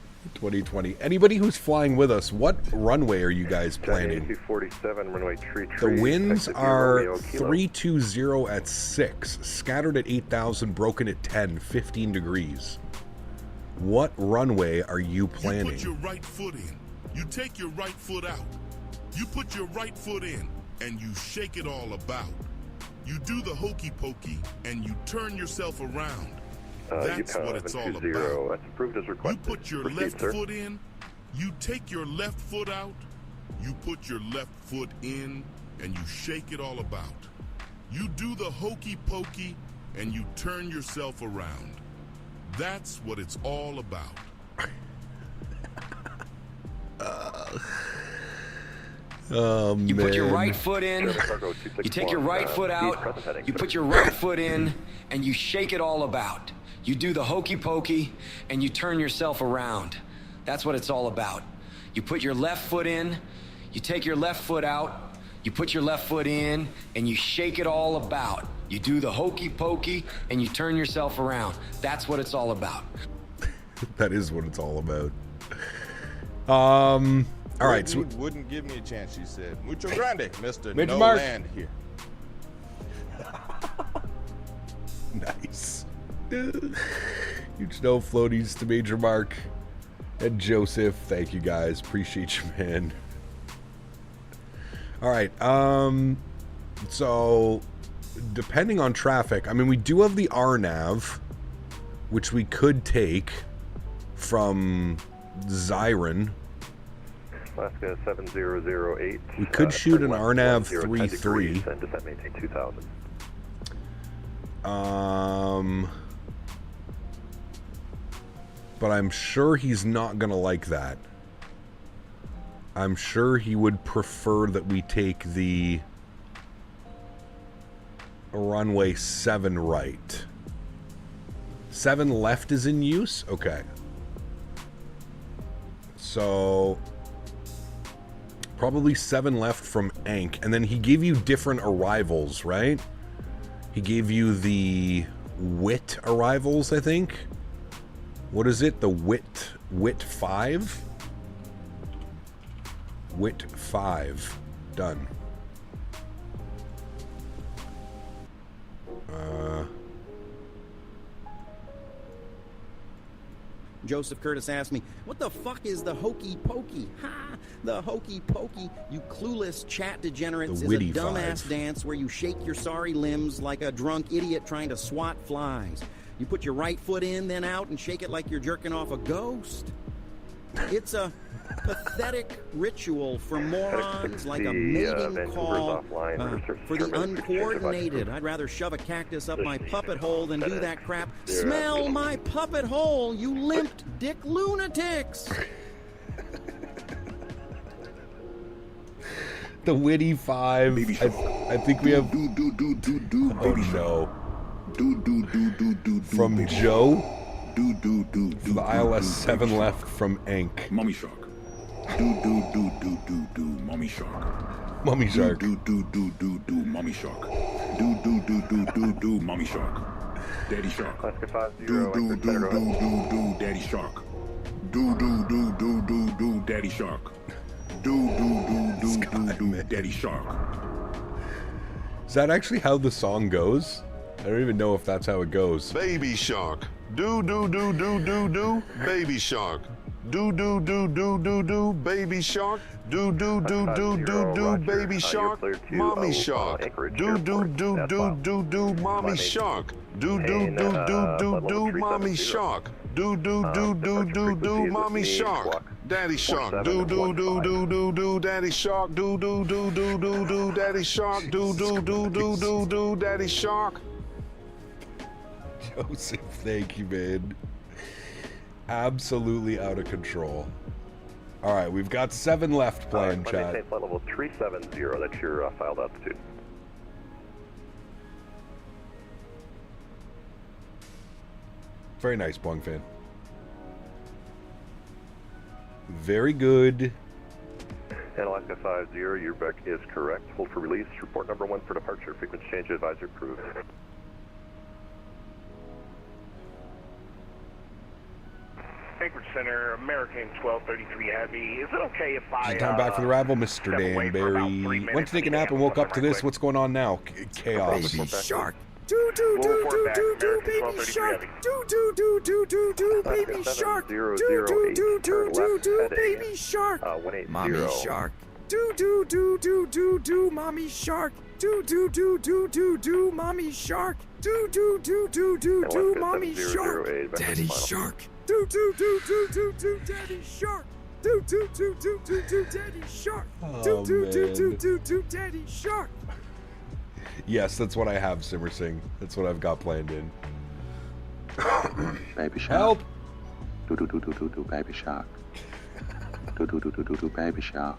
Anybody who's flying with us, what runway are you guys planning? 247, runway tree. The winds are 320 at 6, scattered at 8,000, broken at 10, 15 degrees. What runway are you planning? You put your right foot in. You take your right foot out. You put your right foot in, and you shake it all about. You do the hokey pokey, and you turn yourself around. That's what it's all about. That's approved as requested. You put your left foot in, you take your left foot out, you put your left foot in, and you shake it all about. You do the hokey pokey, and you turn yourself around. That's what it's all about. Oh, you man. put your right foot in, you take your right foot out, you put your right foot in, and you shake it all about. You do the hokey pokey, and you turn yourself around. That's what it's all about. You put your left foot in, you take your left foot out, you put your left foot in, and you shake it all about. You do the hokey pokey, and you turn yourself around. That's what it's all about. That is what it's all about. All right, so wouldn't give me a chance, she said. Mucho grande, Mr. Major No Mark. Land here. Nice. Huge no floaties to Major Mark and Joseph. Thank you guys. Appreciate you, man. All right. So depending on traffic, I mean, we do have the RNAV, which we could take from Zyron. Alaska 7008. We could shoot an RNAV 33. And descent maintain 2000. But I'm sure he's not going to like that. I'm sure he would prefer that we take the runway 7 right. 7 left is in use? Okay. So probably 7 left from Ank. And then he gave you different arrivals, right? He gave you the Wit arrivals, I think. What is it? The Wit 5? Wit 5. Done. Joseph Curtis asked me, what the fuck is the hokey pokey? Ha! The hokey pokey, you clueless chat degenerates, is a dumbass dance where you shake your sorry limbs like a drunk idiot trying to swat flies. You put your right foot in, then out, and shake it like you're jerking off a ghost. It's a pathetic ritual for morons, like a mating call for the uncoordinated. I'd rather shove a cactus up my puppet hole than do that crap. Smell my puppet hole, you limped dick lunatics! The Witty 5. I think we have. Oh no. From Joe. For the ILS 7 left from Ank. Mummy Shark. Do, mommy shark. Mommy shark. Do, mommy shark. Do, mommy shark. Daddy shark. Do, daddy shark. Do, daddy shark. Do, daddy shark. Is that actually how the song goes? I don't even know if that's how it goes. Baby shark. Do, baby shark. Do, baby shark. Do, baby shark. Mommy shark. Do, mommy shark. Do, mommy shark. Do, mommy shark. Daddy shark. Do, daddy shark. Do, daddy shark. Do, daddy shark. Joseph, thank you, man. Absolutely out of control. All right, we've got 7 left playing, chat. Maintain flight level 370, that's your filed altitude. Very nice, Boeing fan. Very good. And Alaska 50, your back is correct. Hold for release. Report number 1 for departure. Frequency change advisor approved. Anchorage Center, American 1233 Heavy. Is it okay if I... Time back for the arrival, Mr. Dan Barry. Went to take a nap and woke up to this. What's going on now? Chaos. Baby shark. Do, baby shark. Do, baby shark. Do, baby shark. Mommy shark. Do, mommy shark. Do, mommy shark. Do, mommy shark. Daddy shark. Do, daddy shark. Do, daddy shark. Do, daddy shark. Yes, that's what I have, Simmer Sing. That's what I've got planned in. Baby shark. Help! Do, baby shark. Do, baby shark. Do, baby shark.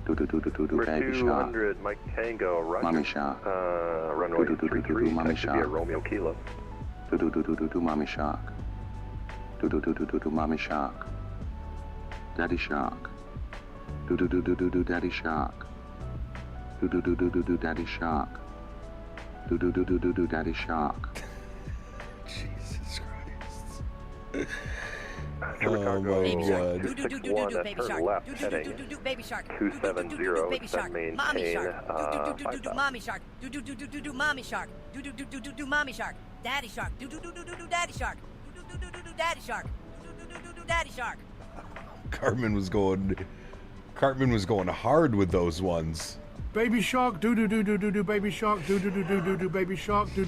200, Mike Tango, Roger. Mommy shark. Runway 33, mommy that should be a shark. Romeo Kilo. Do, mommy shark. Do, mommy shark. Daddy shark. Do, daddy shark. Do, daddy shark. Do, daddy shark. Jesus Christ. Oh my God. Do, baby shark. Left, Do, heading baby shark. 270, Baby shark. maintain, Mommy shark. Do, 5,000. mommy shark. Do, mommy shark. Do, mommy shark. Daddy shark. Do, daddy shark. Do, daddy shark. Do, daddy shark. Cartman was going hard with those ones. Baby shark, do baby shark, do baby shark, do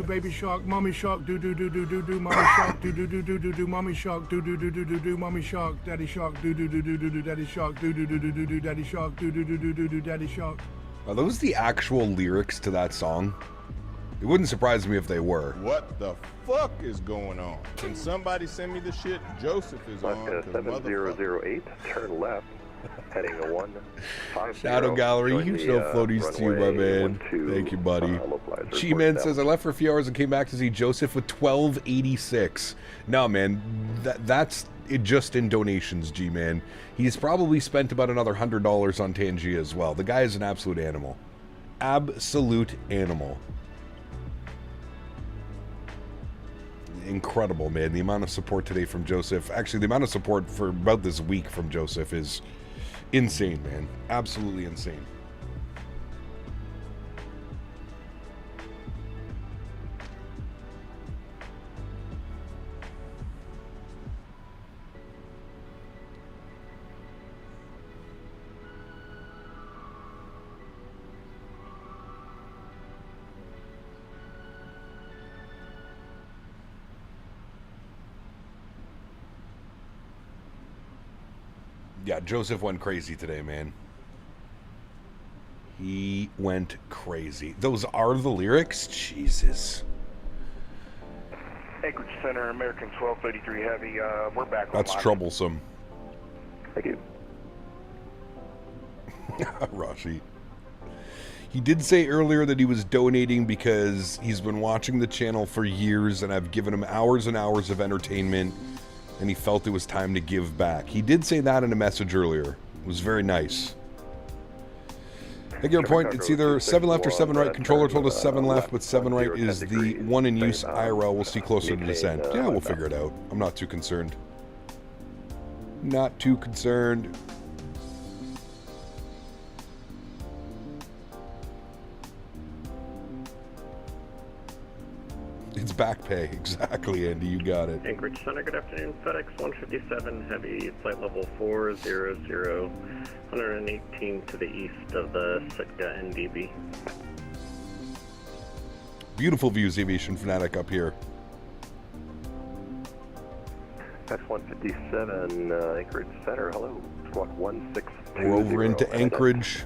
baby shark, mommy shark, do mommy shark, do mommy shark, do mommy shark, daddy shark, do daddy shark, do daddy shark, do daddy shark. Are those the actual lyrics to that song? It wouldn't surprise me if they were. What the fuck is going on? Can somebody send me the shit Joseph is on? 7008, turn left. Heading 150. Shadow Gallery, huge no floaties to you, my man. Thank you, buddy. G-Man says, I left for a few hours and came back to see Joseph with 1286. No, man, that's it just in donations, G-Man. He's probably spent about another $100 on Tangia as well. The guy is an absolute animal. Absolute animal. Incredible, man. The amount of support today from Joseph, actually the amount of support for about this week from Joseph is insane, man. Absolutely insane. Yeah, Joseph went crazy today, man. He went crazy. Those are the lyrics? Jesus. Anchorage Center, American 1233 Heavy. We're back. That's troublesome. Thank you. Rashi. He did say earlier that he was donating because he's been watching the channel for years and I've given him hours and hours of entertainment and he felt it was time to give back. He did say that in a message earlier. It was very nice. I get your point. It's either 7 left or 7 right. Controller told us 7 left, but 7 right is the one in use IRL. We'll see closer to descent. Yeah, we'll figure it out. I'm not too concerned. Not too concerned. It's back pay. Exactly, Andy. You got it. Anchorage Center, good afternoon. FedEx 157 Heavy, flight level 400, 118 to the east of the Sitka NDB. Beautiful views, Aviation Fanatic up here. X157 Anchorage Center, hello. Squawk 162. We're over into Anchorage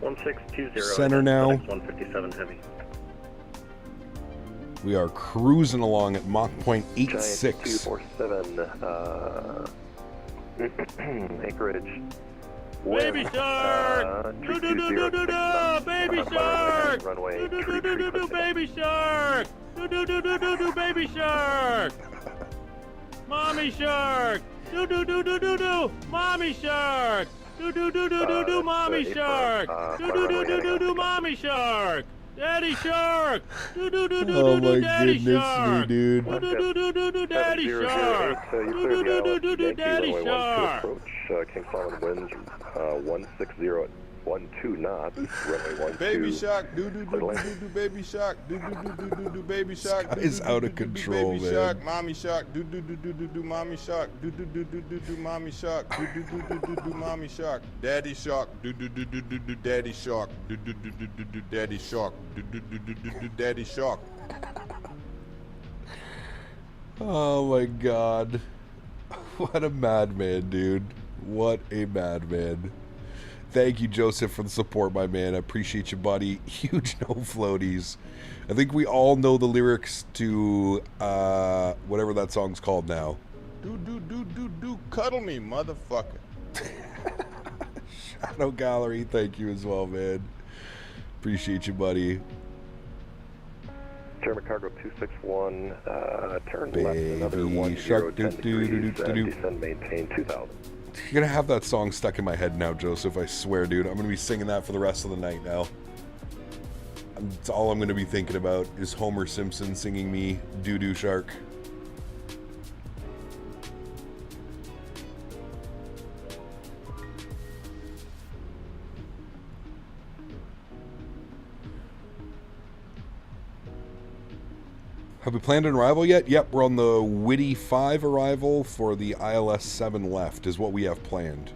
1620 Center now. X157 Heavy. We are cruising along at Mach point 86. 247 Anchorage. Baby shark! Do do do do do do! Baby shark! Runway. Do do do do do! Baby shark! Do do do do do do! Baby shark! Mommy shark! Do do do do do do! Mommy shark! Do do do do do do! Mommy shark! Do do do do do do! Mommy shark! Daddy shark! Do do do do do do! Daddy shark! Dude. Do do do do do do! Daddy shark! Do do do do do do! Daddy shark! Approach King Solomon winds 160 12 knots. Runway 12. Baby shark, do do do do do do. Baby shark, do do do do do do. Baby shark, this guy is out of control, baby man. Shark, mommy shark, do do do do do do. Mommy shark, do do do do do do. Mommy shark, do do do do do do. Mommy shark, daddy shark, do do do do do do. Daddy shark, do do do do do do. Daddy shark, do do do do do do. Daddy shark. Oh my God. What a madman, dude. What a madman. Thank you, Joseph, for the support, my man. I appreciate you, buddy. Huge no floaties. I think we all know the lyrics to whatever that song's called now. Do do do do do. Cuddle me, motherfucker. Shadow Gallery, thank you as well, man. Appreciate you, buddy. German Cargo 261, turn Baby left another 10 degrees, descend maintain 2000. You're gonna have that song stuck in my head now, Joseph. I swear, dude. I'm gonna be singing that for the rest of the night now. It's all I'm gonna be thinking about is Homer Simpson singing me Doo-Doo Shark. Have we planned an arrival yet? Yep, we're on the Witty 5 arrival for the ILS 7 left is what we have planned.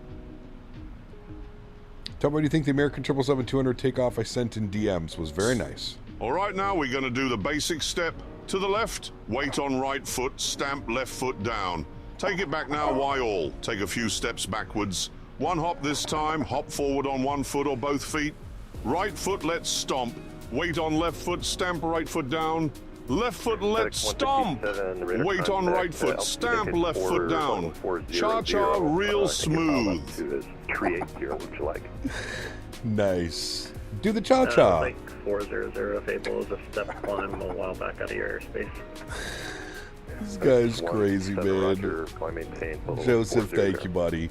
Tell me, what do you think the American 777-200 takeoff I sent in DMs was? Very nice. All right, now we're going to do the basic step. To the left, weight on right foot, stamp left foot down. Take it back now, Y all. Take a few steps backwards. One hop this time, hop forward on one foot or both feet. Right foot, let's stomp. Weight on left foot, stamp right foot down. Left foot, let's stomp. Weight on right foot, stamp left foot down. Cha-cha, real smooth. 380, would you like? Nice. Do the cha-cha. Like 400 Fable is a step climb a while back out of your airspace. This guy's crazy, man. Joseph, thank you, buddy.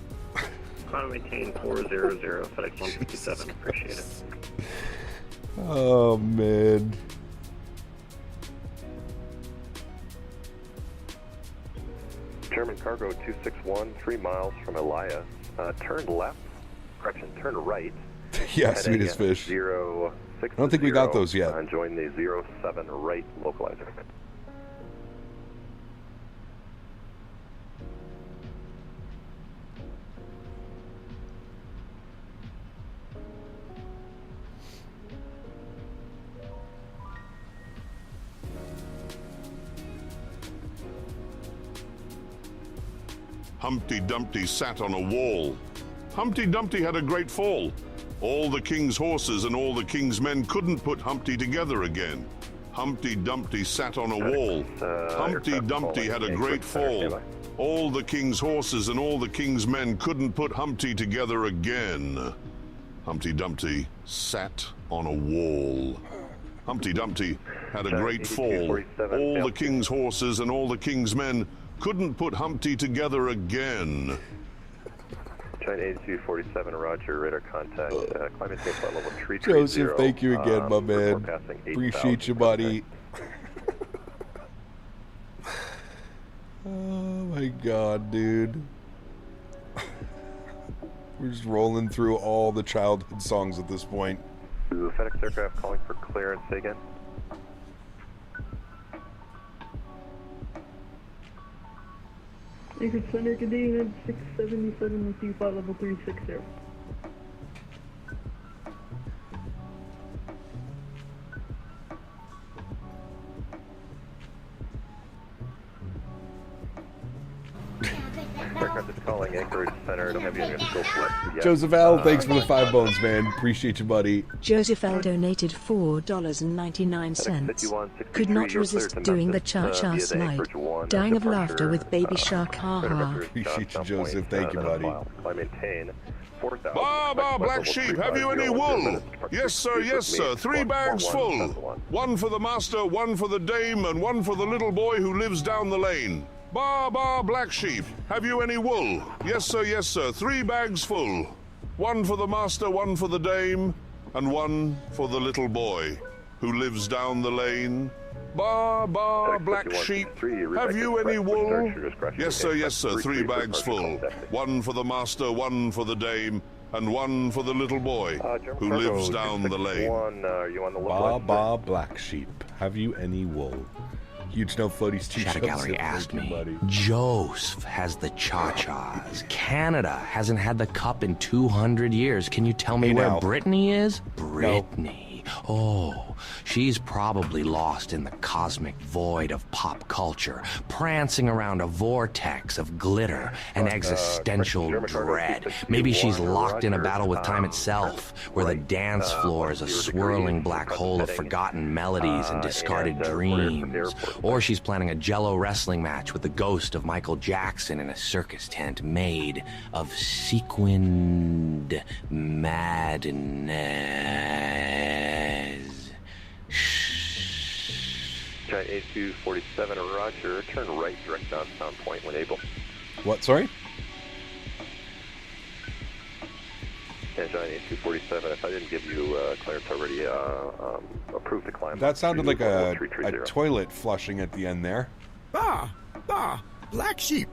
Climb maintain 400, FedEx 157, appreciate it. Oh, man. German Cargo 261, 3 miles from Elias. Turn left. Correction, turn right. Yeah, sweet as fish. 06 I don't think we got those yet. Join the 07 right localizer. Humpty Dumpty sat on a wall. Humpty Dumpty had a great fall. All the king's horses and all the king's men couldn't put Humpty together again. Humpty Dumpty sat on a wall. Humpty Dumpty had a great fall. All the king's horses and all the king's men couldn't put Humpty together again. Humpty Dumpty sat on a wall. Humpty Dumpty had a great fall. All the king's horses and all the king's men Couldn't put Humpty together again. China 8247, roger, radar contact, climate change flight level 330. Joseph, thank you again, my man. Appreciate you, buddy. Oh my god, dude. We're just rolling through all the childhood songs at this point. The FedEx aircraft calling for clearance, say again. Anchorage Center, good day, United 677 with you, flight level 360. Aircraft is calling Anchorage Center, don't have you on your scope list yet. Joseph L, thanks for the 5 bones, man. Appreciate you, buddy. Joseph L donated $4.99. Could not resist doing the cha-cha slide. Dying of laughter with Baby Shark, haha. Appreciate you, Joseph. Thank you, buddy. Maintain. Black Sheep, have you any wool? Yes, sir, yes, sir. 3 bags full. 1 for the master, 1 for the dame, and 1 for the little boy who lives down the lane. Black Sheep, have you any wool? Yes, sir, yes, sir. 3 bags full. 1 for the master, 1 for the dame, and 1 for the little boy who lives down the lane. Black Sheep, have you any wool? Yes, sir, yes, sir. 3 bags full. 1 for the master, 1 for the dame, and 1 for the little boy who lives down the lane. Black Sheep, have you any wool? Huge no floaties too. Shadow Gallery asked me. Joseph has the cha-chas. Canada hasn't had the cup in 200 years. Can you tell me where Brittany is? Brittany. Oh, she's probably lost in the cosmic void of pop culture, prancing around a vortex of glitter and existential dread. Maybe she's locked in a battle with time itself, where the dance floor is a swirling black hole of forgotten melodies and discarded dreams. Or she's planning a Jello wrestling match with the ghost of Michael Jackson in a circus tent made of sequined madness. Giant 8247, roger. Turn right, direct downtown point when able. What, sorry? Yeah, Giant 8247, if I didn't give you clearance already, approved to climb. That sounded like a toilet flushing at the end there. Black Sheep,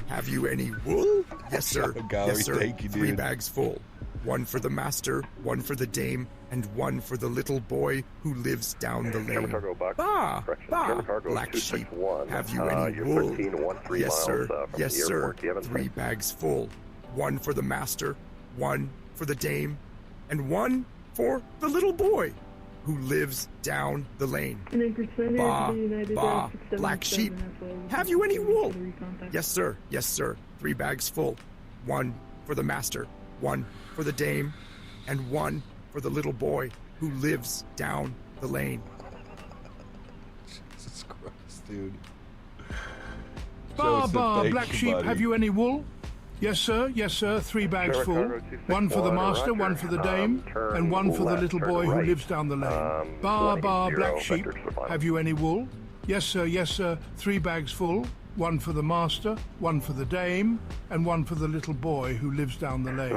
have you any wool? Yes, sir. Yes, sir. Thank you, dude. 3 bags full. 1 for the master, 1 for the dame, and 1 for the little boy who lives down the lane. Black Sheep, have you any wool? Yes, sir. Yes, sir. 3 bags full. 1 for the master, 1 for the dame, and 1 for the little boy who lives down the lane. Black Sheep, have you any wool? Yes, sir. Yes, sir. 3 bags full. 1 for the master, 1 for the dame, and 1 for the little boy who lives down the lane. Jesus Christ, dude. Black Sheep, have you any wool? Yes, sir. Yes, sir. 3 bags full. 1 for the master, 1 for the dame, and 1 for the little boy who lives down the lane. Black Sheep, have you any wool? Yes, sir. Yes, sir. 3 bags full. 1 for the master, 1 for the dame, and 1 for the little boy who lives down the lane.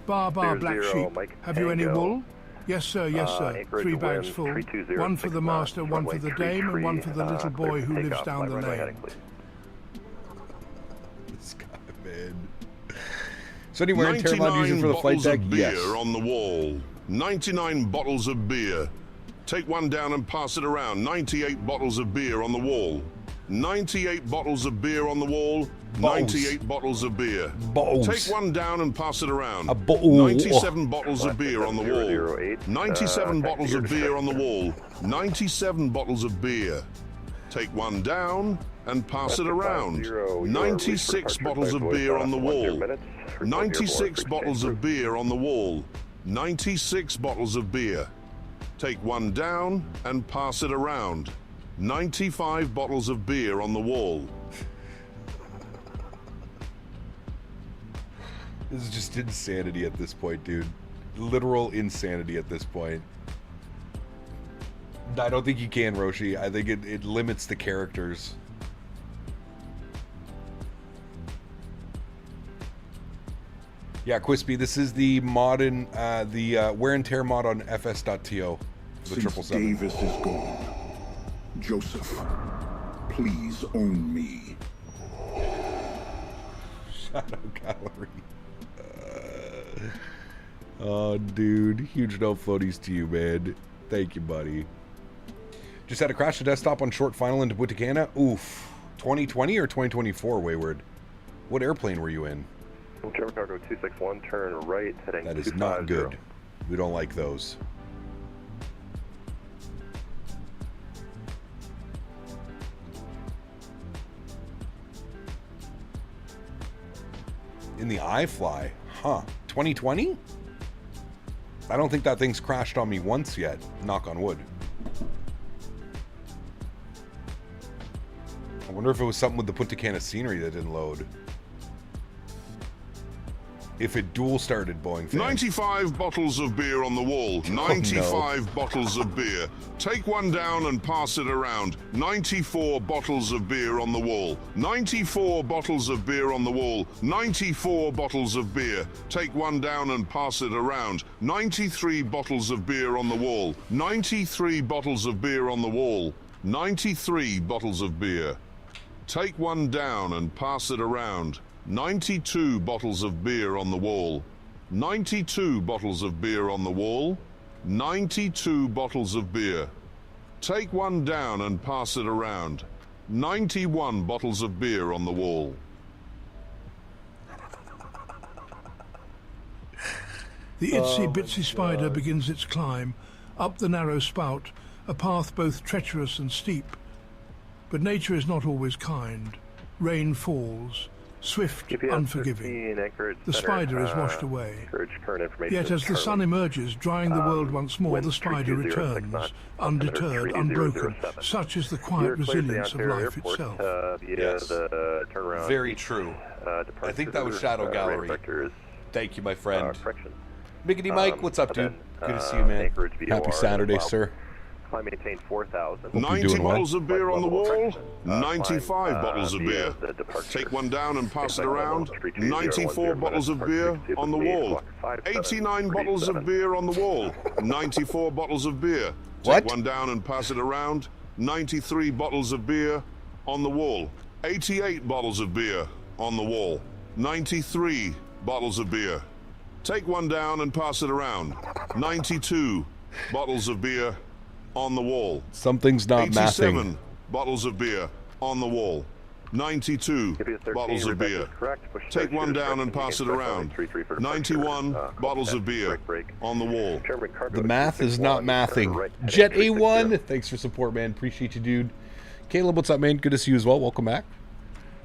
Black Sheep, have you any wool? Yes, sir. Yes, sir. 3 bags full. 1 for the master, 1 for the dame, and 1 for the little boy who lives down the lane. This guy, man. So anywhere in Terralon using for the flight deck? Beer Yes. on the wall. 99 bottles of beer. Take one down and pass it around. 98 bottles of beer on the wall. 98 bottles of beer on the wall. 98 bottles of beer. Take one down and pass it around. 97 bottles of beer on the wall. 97 bottles of beer on the wall. 97 bottles of beer. Take one down and pass it around. 96 bottles of beer on the wall. 96 bottles of beer on the wall. 96 bottles of beer. Take one down and pass it around. 95 bottles of beer on the wall. This is just insanity at this point, dude. Literal insanity at this point. I don't think you can, Roshi. I think it limits the characters. Yeah, Quispy, this is the modern, wear and tear mod on fs.to. The Since 777. Davis is gone, Joseph, please own me. Shadow Gallery. Oh, dude. Huge no floaties to you, man. Thank you, buddy. Just had to crash the desktop on short final into Punta Cana. Oof. 2020 or 2024, Wayward? What airplane were you in? German Cargo 261, turn right, heading That is not good. We don't like those. In the iFly? Huh. 2020? I don't think that thing's crashed on me once yet. Knock on wood. I wonder if it was something with the Punta Cana scenery that didn't load. If it dual started, Boeing fan. 95 bottles of beer on the wall. 95 bottles of beer. Take one down and pass it around. 94 bottles of beer on the wall. 94 bottles of beer on the wall. 94 bottles of beer. Take one down and pass it around. 93 bottles of beer on the wall. 93 bottles of beer on the wall. 93 bottles of beer. Take one down and pass it around. 92 bottles of beer on the wall. 92 bottles of beer on the wall. 92 bottles of beer. Take one down and pass it around. 91 bottles of beer on the wall. The itsy bitsy spider begins its climb up the narrow spout, a path both treacherous and steep. But nature is not always kind. Rain falls. Swift, unforgiving. The spider is washed away. Yet as the sun emerges, drying the world once more, the spider returns, undeterred, unbroken. Such is the quiet resilience of life itself. Yes. Very true. I think that was Shadow Gallery. Thank you, my friend. Miggity Mike, what's up, dude? Good to see you, man. Happy Saturday, sir. Maintain 4,000. 90 bottles of beer on the wall. 95 bottles of beer. Take one down and pass it around. 94 bottles of beer on the wall. 89 bottles of beer on the wall. 94 bottles of beer. Take one down and pass it around. 93 bottles of beer on the wall. 88 bottles of beer on the wall. 93 bottles of beer. Take one down and pass it around. 92 bottles of beer on the wall. Something's not 87 mathing. bottles of beer on the wall. 92 bottles of beer. Take one down and pass it around. 91 bottles of beer on the wall. The math is not mathing. Jet A1, thanks for support, man. Appreciate you, dude. Caleb, what's up, man? Good to see you as well. Welcome back.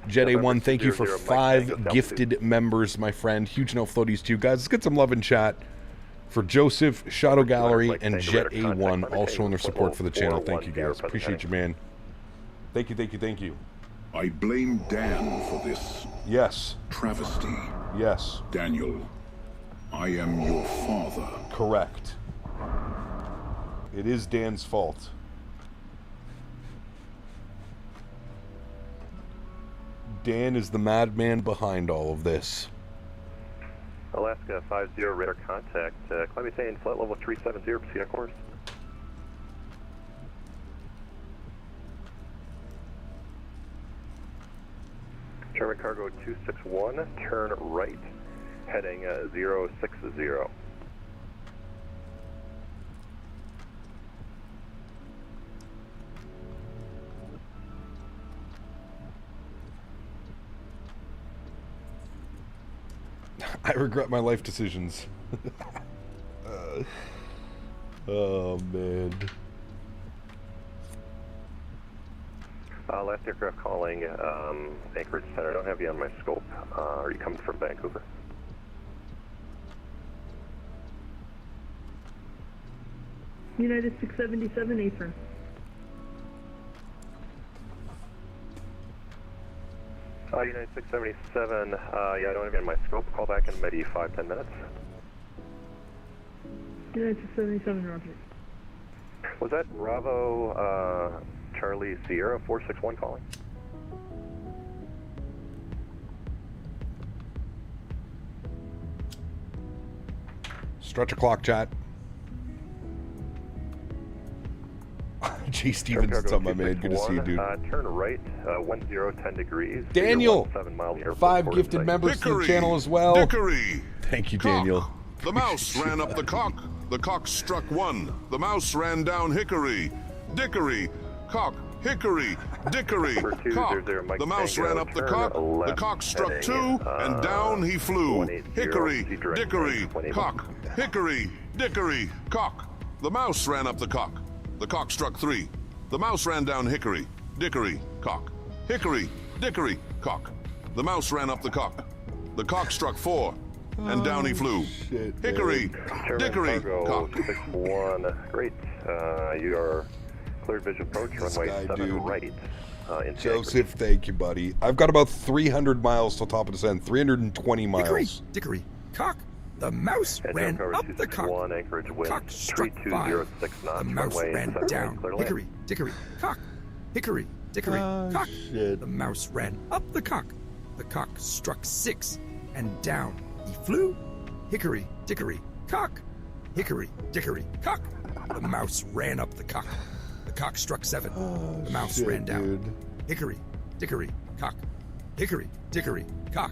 Jet A1, thank you for 5 gifted members, my friend. Huge no floaties to you guys. Let's get some love in chat for Joseph, Shadow Gallery, and Jet A1, all showing their support for the channel. Thank you, guys. Appreciate you, man. Thank you, thank you, thank you. I blame Dan for this. Yes. Travesty. Yes. Daniel, I am your father. Correct. It is Dan's fault. Dan is the madman behind all of this. Alaska 50 radar contact. Climb maintain flight level 370, proceed on course. German Cargo 261, turn right, heading 060. I regret my life decisions. Oh, man. Last aircraft calling Anchorage Center. I don't have you on my scope. Are you coming from Vancouver? United 677, Erin. United 677, yeah, I don't have you on my scope. Call back in maybe 5-10 minutes. United 677, Roger. Was that Bravo Charlie Sierra 461 calling? Stretch a clock, chat. Jay Stevens, what's up, my man? Good to see you, dude. Turn right, 10 degrees. Daniel, 7 miles 5 gifted members to the channel as well. Dickory. Thank you, Cock. Daniel. The mouse ran up the cock. The cock struck 1. The mouse ran down hickory. Dickory. Cock. Hickory. Dickory. Cock. The mouse ran up the cock. The cock struck 2, and down he flew. Hickory. Dickory. Cock. Hickory. Dickory. Cock. The mouse ran up the cock. The cock struck 3. The mouse ran down hickory. Dickory. Cock. Hickory. Dickory. Cock. The mouse ran up the cock. The cock struck 4, and down he flew. Shit, Hickory. Dickory. Cock. 261. Great. You are cleared visual approach, runway 7 right. Joseph, thank you, buddy. I've got about 300 miles till top of descent. 320 miles. Dickory. Cock. The mouse ran up the cock. Anchorage wind Cock struck 5. The mouse ran down. Hickory, dickory, cock. Hickory, dickory, cock. Shit. The mouse ran up the cock. The cock struck 6, and down he flew. Hickory, dickory, cock. Hickory, dickory, cock. The mouse ran up the cock. The cock struck 7. The mouse ran down. Dude. Hickory, dickory, cock. Hickory, dickory, cock.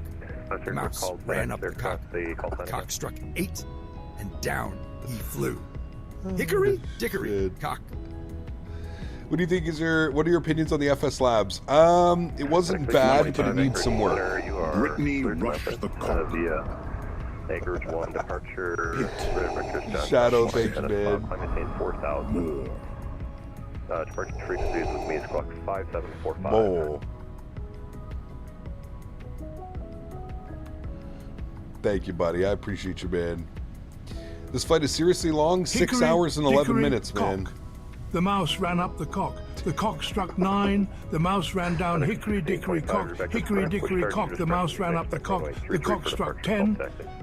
The mouse ran up the cock. The cock struck 8, and down he flew. Hickory, dickory, cock. What do you think what are your opinions on the FS Labs? It wasn't bad, but it needs some work. Brittany rushed the cock. Via Anchorage 1 departure. Shadow, thanks, man. Maintain 4,000. Departure frequencies with me squawk 5745. More. Thank you, buddy. I appreciate you, man. This flight is seriously long. 6 hours and 11 minutes, man. The mouse ran up the cock. The cock struck 9. The mouse ran down hickory dickory cock. Hickory dickory cock. The mouse ran up the cock. The cock struck 10,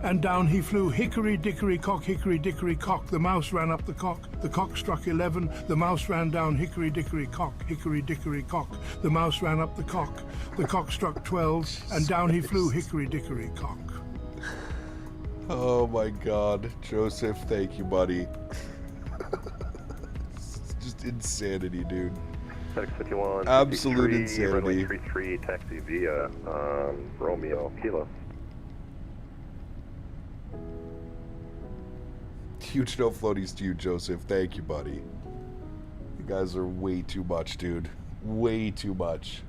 and down he flew. Hickory dickory cock. Hickory dickory cock. The mouse ran up the cock. The cock struck 11. The mouse ran down hickory dickory cock. Hickory dickory cock. The mouse ran up the cock. The cock struck 12, and down he flew. Hickory dickory cock. Oh my God, Joseph, thank you, buddy. Just insanity, dude. Absolute insanity. 33 taxi via Romeo Kilo. Huge no floaties to you, Joseph. Thank you, buddy. You guys are way too much, dude. Way too much.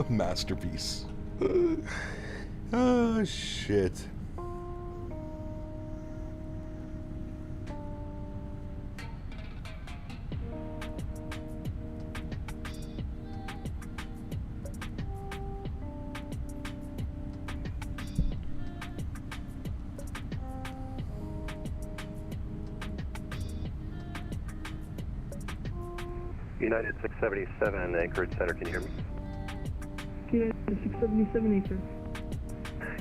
Masterpiece. Oh, shit. United 677, Anchorage Center, can you hear me? United 677, sir.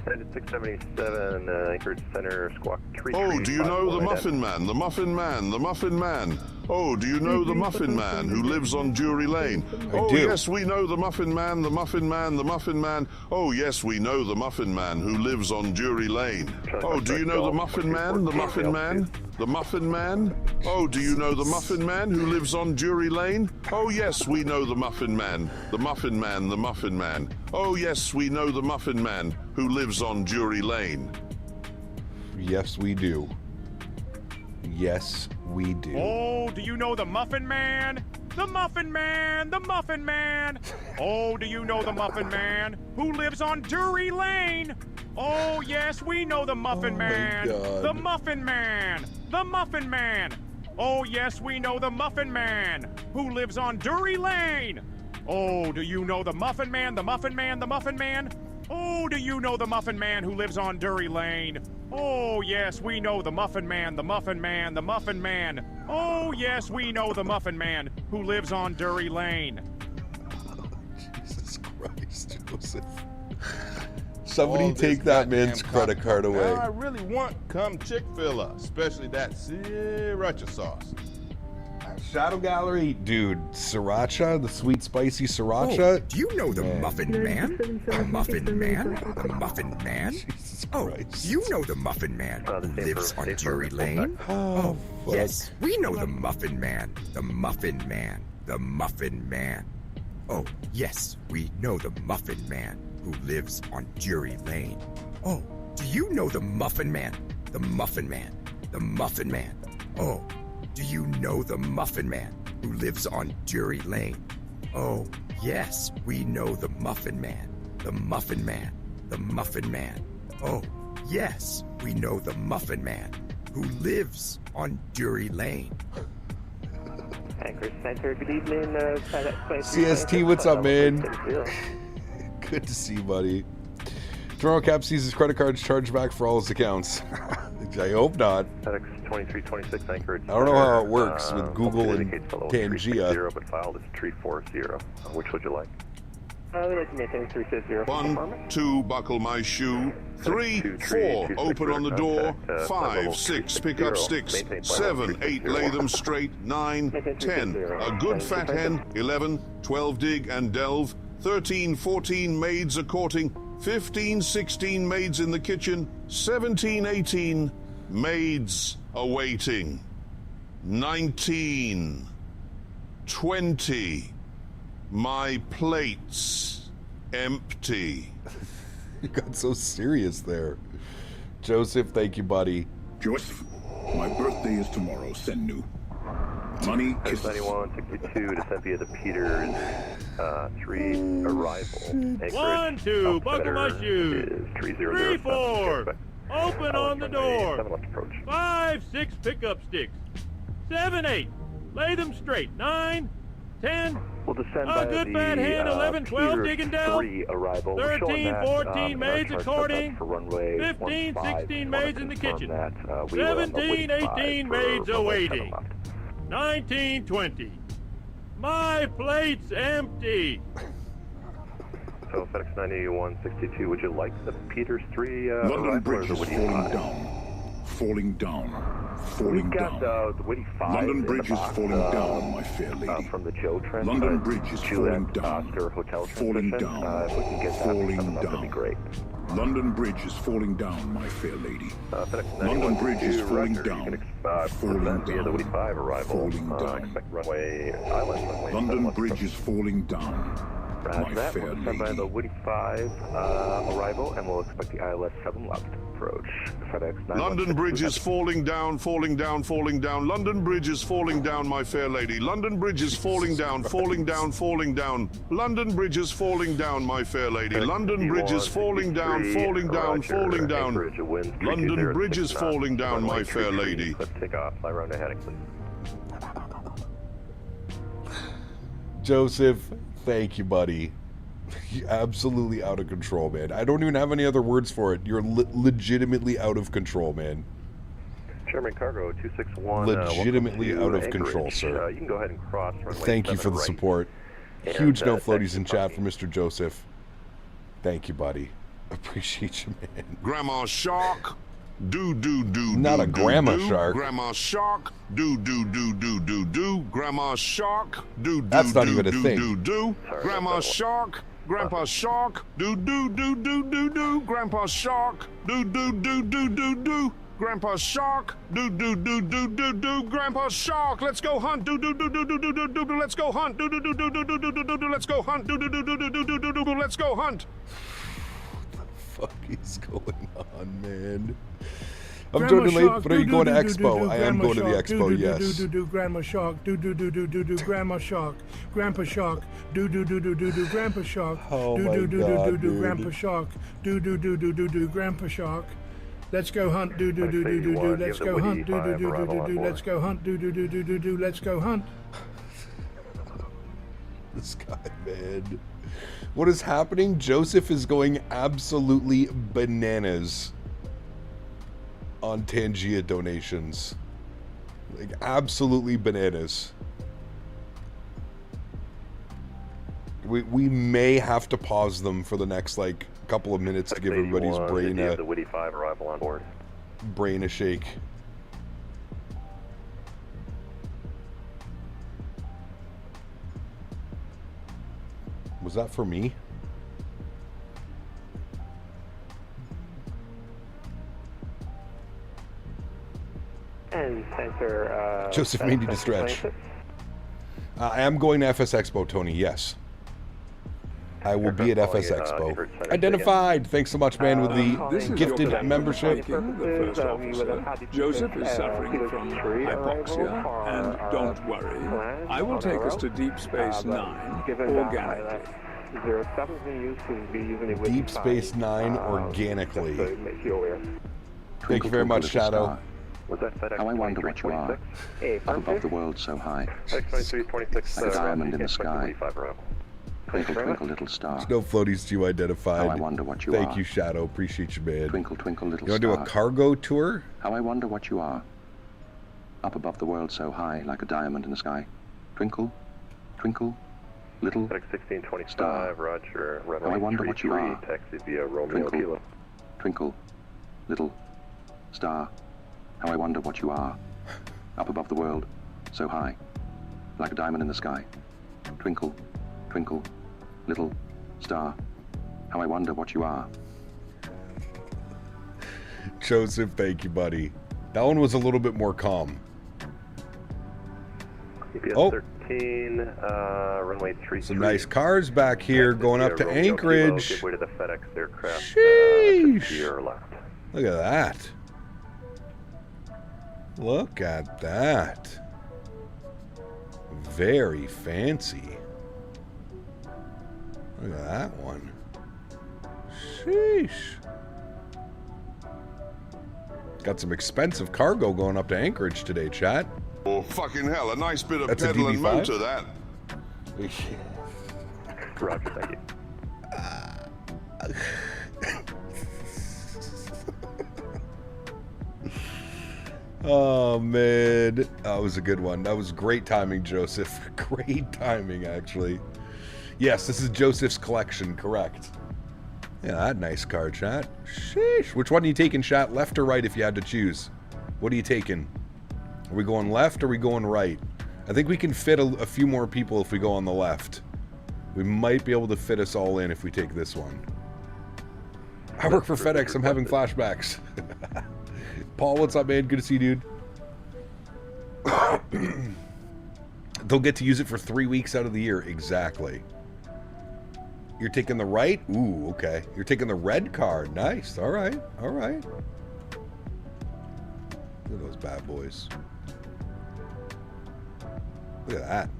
United 677, Anchorage Center, squawk 3. Oh, do you know the Muffin Man? The Muffin Man, the Muffin Man. Oh, do you know the Muffin Man who lives on Drury Lane? Oh, yes, we know the Muffin Man, the Muffin Man, the Muffin Man. Oh, yes, we know the Muffin Man who lives on Drury Lane. Oh, do you know the Muffin Man, the Muffin Man? The Muffin Man? Oh, do you know the Muffin Man who lives on Drury Lane? Oh, yes, we know the Muffin Man. The Muffin Man, the Muffin Man. Oh, yes, we know the Muffin Man who lives on Drury Lane. Yes, we do. Yes, we do. Oh, do you know the Muffin Man? The Muffin Man! The Muffin Man! Oh, do you know the Muffin Man who lives on Drury Lane? Oh, yes, we know the Muffin Man. The Muffin Man. The Muffin Man. Oh, yes, we know the Muffin Man who lives on Drury Lane. Oh, do you know the Muffin Man? The Muffin Man. The Muffin Man. Oh, do you know the Muffin Man who lives on Drury Lane? Oh, yes, we know the Muffin Man, the Muffin Man, the Muffin Man. Oh, yes, we know the Muffin Man who lives on Drury Lane. Jesus Christ, Joseph. Somebody take that man's credit card away. Now I really want come Chick-fil-A, especially that sriracha sauce. Shadow Gallery, dude, sriracha, the sweet spicy sriracha. Oh, do you know the Muffin Man? The Muffin Man? The Muffin Man? Oh, do you know the Muffin Man who lives on Drury Lane? Oh, yes, we know the Muffin Man. The Muffin Man. The Muffin Man. Oh, yes, we know the Muffin Man who lives on Drury Lane. Oh, do you know the Muffin Man? The Muffin Man. The Muffin Man. Oh, do you know the Muffin Man who lives on Drury Lane? Oh, yes, we know the Muffin Man. The Muffin Man. The Muffin Man. Oh, yes, we know the Muffin Man who lives on Drury Lane. Anchorage Center, good evening. CST, what's up, man? Good to see you, buddy. Toronto Cap sees his credit cards charged back for all his accounts. I hope not. FedEx 2326 Anchorage. I don't know how it works with Google and Pangea. But filed is 340. Which would you like? 1, 2, buckle my shoe. 3, 4, open on the door. 5, 6, pick up sticks. 7, 8, lay them straight. 9, 10, a good fat hen. 11, 12, dig and delve. 13, 14, maids a courting. 15, 16, maids in the kitchen. 17, 18, maids awaiting. 19, 20, my plates empty. You got so serious there. Joseph, thank you, buddy. Joseph, my birthday is tomorrow. Send new. Money, kisses. 9162 to send via the Peters 3 arrival. Anchorage, 1, 2, buckle my shoes. 3, 4, open on the door. 5, 6, pick up sticks. 7, 8, lay them straight. 9, 10, we'll descend a good fat hen. 11, 12, dig and delve. 13, 14, maids a courting. 15, 16, maids in the kitchen. 17, 18, maids awaiting. 19, 20. My plate's empty. So FedEx 9162, would you like the Peters 3 London Bridge is falling down. Falling down. Falling down. The Witty 5 London Bridge is falling down, my fair lady. From the Joe Trent. London Bridge is falling down. Hotel falling down. If we can get that, falling down. That'd be great. London Bridge is falling down, my fair lady. FedEx London Bridge is falling down. Falling down. The Witty 5 arrival. Falling down. Expect runway, island runway. London Bridge is falling down. My that fair will send by lady. the Woody 5 arrival, and we'll expect the ILS 7 left approach. FedEx 9. London Bridge is falling down, falling down, falling down. London Bridge is falling down, my fair lady. London Bridge is falling down, falling down, falling down. London Bridge is falling down, my fair lady. London Bridge is falling down, falling down, falling down. London Bridge is falling down, my fair lady. Let's take off. Fly around to heading, please. Joseph, thank you, buddy. You're absolutely out of control, man. I don't even have any other words for it. You're legitimately out of control, man. Chairman Cargo 261. Legitimately out of control, sir. You can go ahead and cross runway. Thank you for the support. Huge no floaties in chat for Mr. Joseph. Thank you, buddy. Appreciate you, man. Grandma Shark. Not a grandma shark. Grandma Shark. Grandma Shark. That's not even a thing. Grandma Shark. Grandpa Shark. Grandpa Shark. Grandpa Shark. Grandpa Shark. Let's go hunt. Let's go hunt. Let's go hunt. Let's go hunt. What the fuck is going on, man? I'm joining late, but are you going to Expo? I am going to the Expo, yes. Grandma Shark, Grandma Shark, Grandpa Shark, Grandpa Shark, Oh my God, dude. Grandpa Shark, Grandpa Shark. Let's go hunt, let's go hunt, let's go hunt, let's go hunt. This guy, man. What is happening? Joseph is going absolutely bananas on Pangea donations. Like, absolutely bananas. We may have to pause them for the next, like, couple of minutes to give everybody's brain the Witty 5 arrival on board. Brain a shake. Was that for me? And center, Joseph made you to stretch. I am going to FS Expo, Tony, yes. I will be at FS Expo. Identified! Thanks so much, man, with the gifted membership. Joseph is suffering from hypoxia, and don't worry, I will take us to Deep Space Nine organically. Deep Space Nine organically. Thank you very much, Shadow. How I wonder what you are, up above the world so high, like a diamond in the sky. Twinkle, twinkle, little star. Snow floaties to you identified. How I wonder what you are. Thank you, Shadow. Appreciate you, man. Twinkle, twinkle, little star. You want to do a cargo tour? How I wonder what you are, up above the world so high, like a diamond in the sky. Twinkle, twinkle, little 1625, star. Roger. How I wonder what you are. Taxi via Romeo Twinkle, Kilo. twinkle, little star. How I wonder what you are, up above the world so high, like a diamond in the sky. Twinkle, twinkle, little star. How I wonder what you are. Joseph, thank you, buddy. That one was a little bit more calm. Oh. 13, runway 33. Some nice cars back here going up to Anchorage. Give way to the FedEx aircraft. Sheesh. To your left. Look at that. Look at that. Very fancy. Look at that one. Sheesh. Got some expensive cargo going up to Anchorage today, chat. Oh, fucking hell. A nice bit of That's pedal and DB5? motor, that. Roger, thank you. Oh, man. That was a good one. That was great timing, Joseph. Great timing, actually. Yes, this is Joseph's collection, correct. Yeah, that nice car, chat. Sheesh. Which one are you taking, chat? Left or right if you had to choose? What are you taking? Are we going left or are we going right? I think we can fit a few more people if we go on the left. We might be able to fit us all in if we take this one. I work for FedEx. I'm having flashbacks. Paul, what's up, man? Good to see you, dude. They'll get to use it for 3 weeks out of the year. Exactly. You're taking the right? Ooh, okay. You're taking the red card. Nice. All right. All right. Look at those bad boys. Look at that.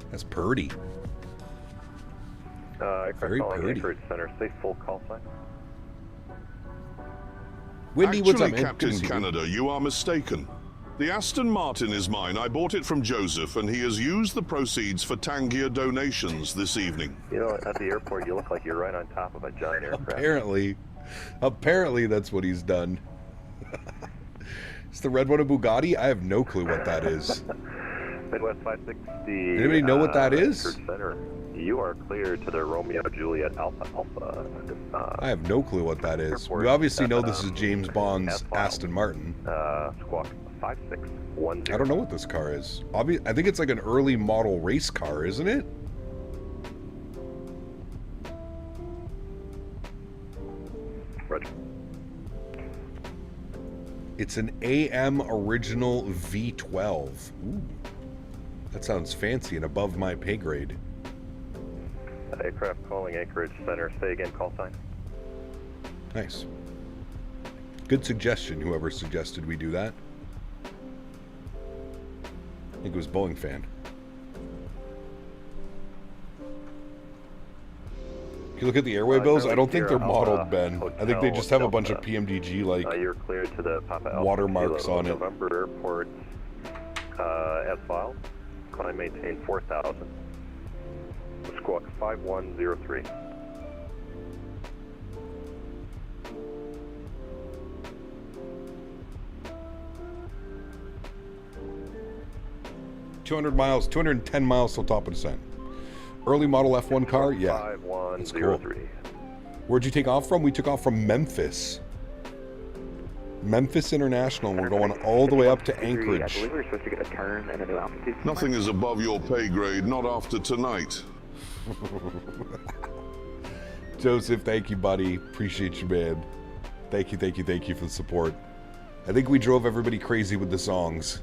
That's purty. Very purty. Anchorage Center, stay full call sign. Windy, what's up, man? Captain Canada, you are mistaken. The Aston Martin is mine. I bought it from Joseph, and he has used the proceeds for Tangier donations this evening. You know, at the airport, you look like you're right on top of a giant aircraft. Apparently that's what he's done. Is the red one a Bugatti? I have no clue what that is. Midwest 560. Anybody know what that is? Center. You are cleared to the Romeo Juliet Alpha. I have no clue what that is. We obviously know this is James Bond's Aston Martin. Squawk 5610. I don't know what this car is. I think it's like an early model race car, isn't it? Roger. It's an AM original V12. Ooh. That sounds fancy and above my pay grade. Aircraft calling Anchorage Center. Say again, call sign. Nice. Good suggestion, whoever suggested we do that. I think it was Boeing fan. If you look at the airway bills, I don't think they're modeled, Ben. I think they just have a bunch of PMDG, like, you're cleared to the Papa watermarks on it. November Airport, as filed. I maintain 4,000. Squawk 5103. miles, 210 miles till top of descent. Early model F1 car, yeah. 5103. Where'd you take off from? We took off from Memphis. Memphis International. We're going all the way up to Anchorage. I believe we're supposed to get a turn and a new altitude. Nothing is above your pay grade, not after tonight. Joseph, thank you, buddy. Appreciate you, man. Thank you for the support. I think we drove everybody crazy with the songs.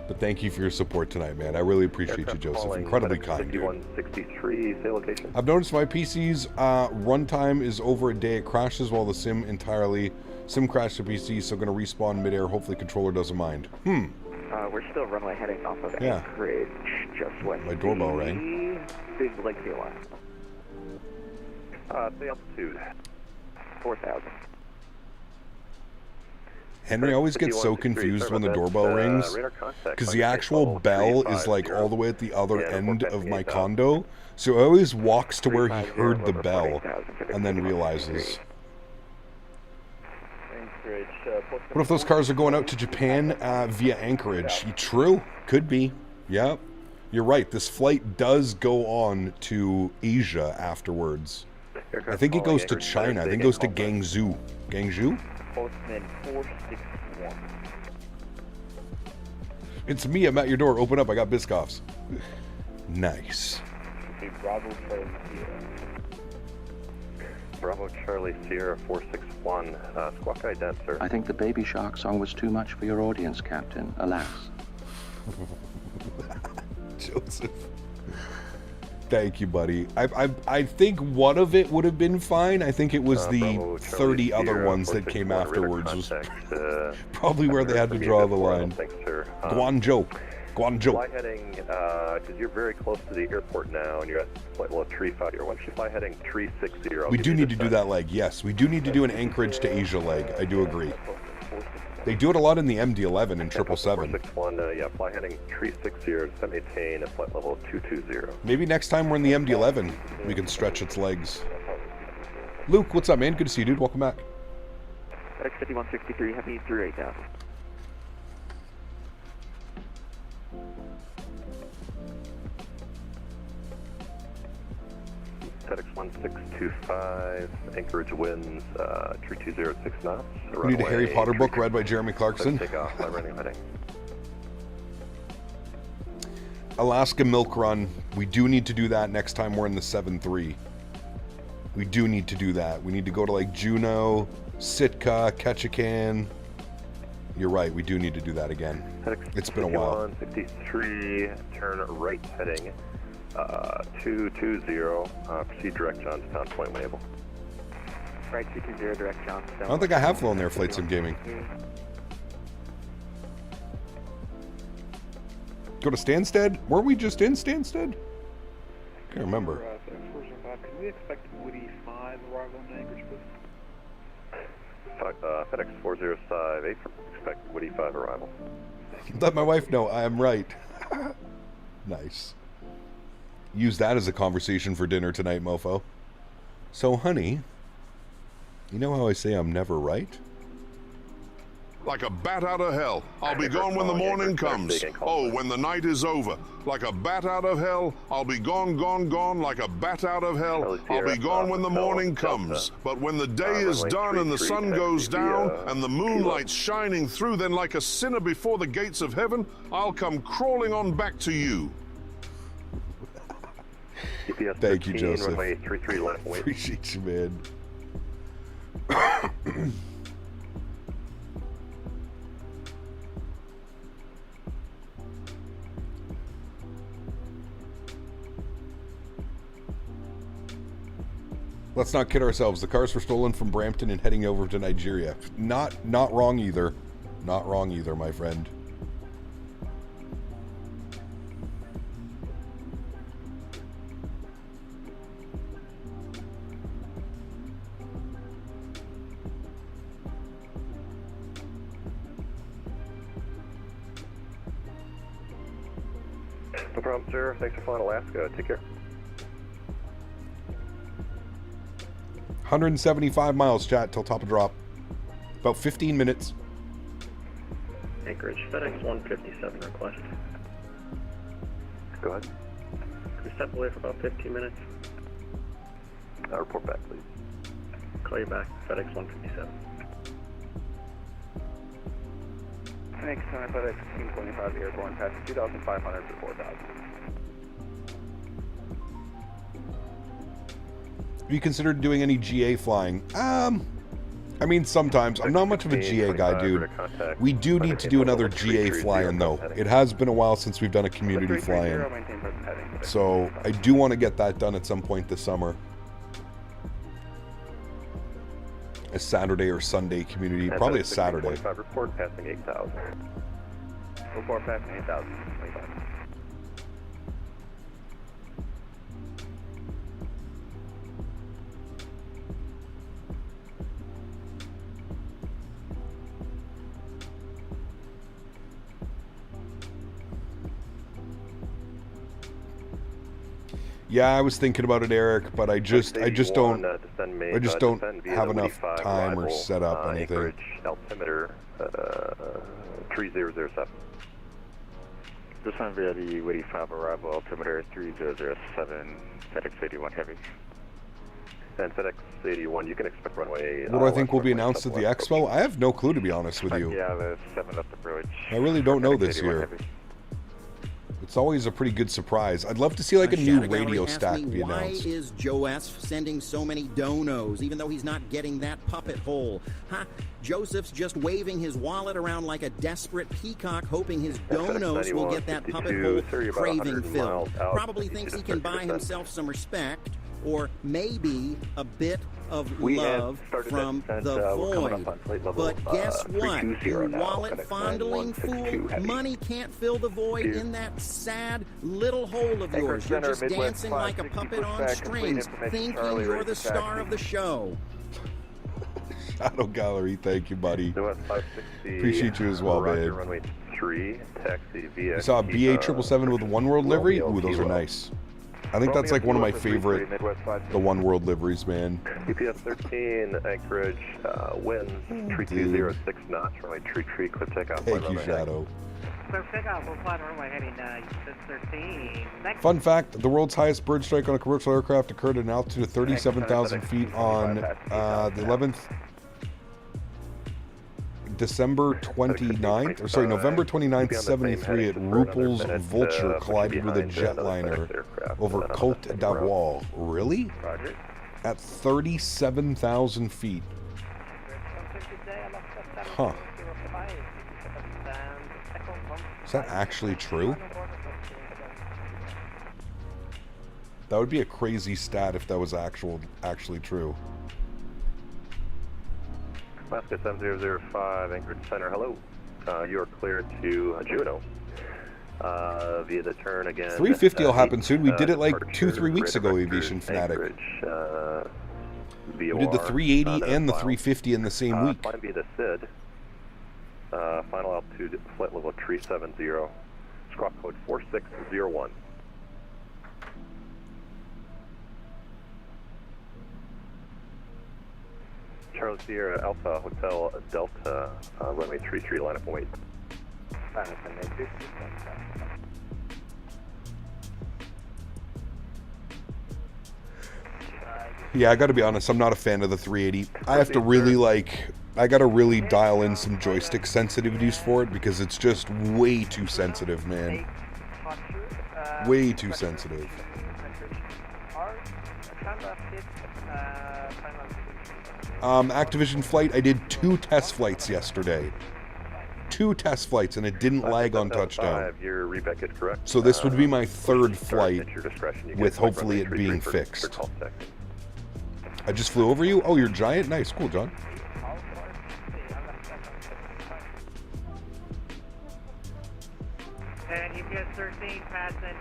But thank you for your support tonight, man. I really appreciate you, Joseph. Incredibly kind, dude. 5163, say location. I've noticed my PC's runtime is over a day. It crashes while the sim entirely. Sim crashed the PC, so going to respawn midair. Hopefully controller doesn't mind. We're still runway heading off of Anchorage, just west. My doorbell rang. Big Lake View line. The altitude, 4,000. Henry always gets so confused when the doorbell rings, because the actual bell is like all the way at the other end of my condo, so he always walks to where he heard the bell, and then realizes. What if those cars are going out to Japan via Anchorage? True, could be. Yep, you're right. This flight does go on to Asia afterwards. I think it goes to China. I think it goes to Guangzhou. Guangzhou? Postman 461. It's me. I'm at your door. Open up. I got Biscoffs. Nice. Okay, Bravo Charlie Sierra. Bravo Charlie Sierra 461. Squawk ident, sir. I think the Baby Shark song was too much for your audience, Captain. Alas. Joseph. Thank you, buddy. I think one of it would have been fine. I think it was the 30 other ones that came afterwards. Was probably where they had to draw the line. Thanks, sir. Guangzhou. Fly heading, because you're very close to the airport now, and you're at flight level 35 here. Why don't you fly heading 360? We do need to do that leg, yes. We do need to do an Anchorage to Asia leg. I do agree. They do it a lot in the MD-11 and 777. 461, yeah, fly heading 360, set maintain at flight level 220. Maybe next time we're in the MD-11, we can stretch its legs. Luke, what's up, man? Good to see you, dude. Welcome back. X5163, heavy through 8,000. FedEx 1625, Anchorage winds 3206 knots. We need a Harry Potter book read by Jeremy Clarkson. Take off, running heading. Alaska Milk Run. We do need to do that next time we're in the 7-3. We do need to do that. We need to go to like Juneau, Sitka, Ketchikan. You're right, we do need to do that again. It's been a while. 53, turn right heading 220, proceed direct Johnstown, point label. Right 220, direct Johnstown. I don't think I have flown there, Flight Sim Gaming. Go to Stansted? Weren't we just in Stansted? Can't remember. Can we expect Woody 5 arrival in Anchorage, please? FedEx 4058, expect Woody 5 arrival. Let my wife know I am right. Nice. Use that as a conversation for dinner tonight, mofo. So, honey, you know how I say I'm never right? Like a bat out of hell. I'll be gone when the morning comes. Oh, when the night is over. Like a bat out of hell. I'll be gone, gone, gone. Like a bat out of hell. I'll be gone when the morning comes. But when the day is done and the sun goes down and the moonlight's shining through, then like a sinner before the gates of heaven, I'll come crawling on back to you. Thank you, Joseph. Appreciate you, man. Let's not kid ourselves. The cars were stolen from Brampton and heading over to Nigeria. Not wrong either. Not wrong either, my friend. No problem, sir. Thanks for flying Alaska. Take care. 175 miles, chat, till top of drop. About 15 minutes. Anchorage, FedEx 157 request. Go ahead. Can we step away for about 15 minutes? Report back, please. Call you back, FedEx 157. Next time, FedEx 225 airborne, passing 2,500 to 4,000. Have you considered doing any GA flying? I mean, sometimes. I'm not much of a GA guy, dude. We do need to do another GA fly-in, though. It has been a while since we've done a community fly-in. So I do want to get that done at some point this summer. A Saturday or Sunday community. Probably a Saturday. Report passing 8,000. Report passing 8,000. 25. Yeah, I was thinking about it, Eric, but I just don't have enough time or set up anything. Anchorage altimeter 3007. This one via the 85 arrival altimeter 3007, FedEx 81 Heavy. And FedEx 81, you can expect runway. What do I think will be announced at the expo? I have no clue, to be honest with you. Yeah, the 7 up approach. I really don't know this year. It's always a pretty good surprise. I'd love to see like a new radio stack be announced. Why is Joe-F sending so many donos, even though he's not getting that puppet hole? Huh? Joseph's just waving his wallet around like a desperate peacock, hoping his donos will get that puppet hole craving filled. Probably thinks he can buy himself some respect, or maybe a bit of love from the void. But guess what, you wallet-fondling fool? Money can't fill the void in that sad little hole of yours. You're just dancing like a puppet on strings, thinking you're the star of the show. Shadow Gallery, thank you, buddy. Appreciate you as well, babe. Runway 3, taxi via. You saw a BA 777 with One World livery? Ooh, those are nice. I think that's like one of my favorite, the One World liveries, man. UPS 13, Anchorage, winds, 3206 knots, runway 33, clear takeoff. Thank you, Shadow. Clear takeoff, we'll fly runway heading 13. Fun fact, the world's highest bird strike on a commercial aircraft occurred at an altitude of 37,000 feet on the 11th, November 29th, 73 at Rupel's Vulture collided with a jetliner over Côte d'Ivoire. Really? At 37,000 feet. Huh. Is that actually true? That would be a crazy stat if that was actually true. Alaska 7005, Anchorage Center, hello. You are clear to Juneau. Via the turn again. 350 will happen soon. We did it like 2-3 weeks ago, Aviation Fanatic. We did the 380 and the 350 in the same week. Climb via the SID. Final altitude, flight level 370. Squawk code 4601. Charlie Sierra Alpha Hotel Delta, runway 33, line up and wait. Yeah, I gotta be honest, I'm not a fan of the 380. I have to really I gotta really dial in some joystick sensitivities for it because it's just way too sensitive, man. Way too sensitive. Activision Flight, I did 2 test flights yesterday. 2 test flights, and it didn't lag on touchdown. So this would be my 3rd flight, with hopefully it being fixed. I just flew over you? Oh, you're giant? Nice, cool, John. And UPS 13 passing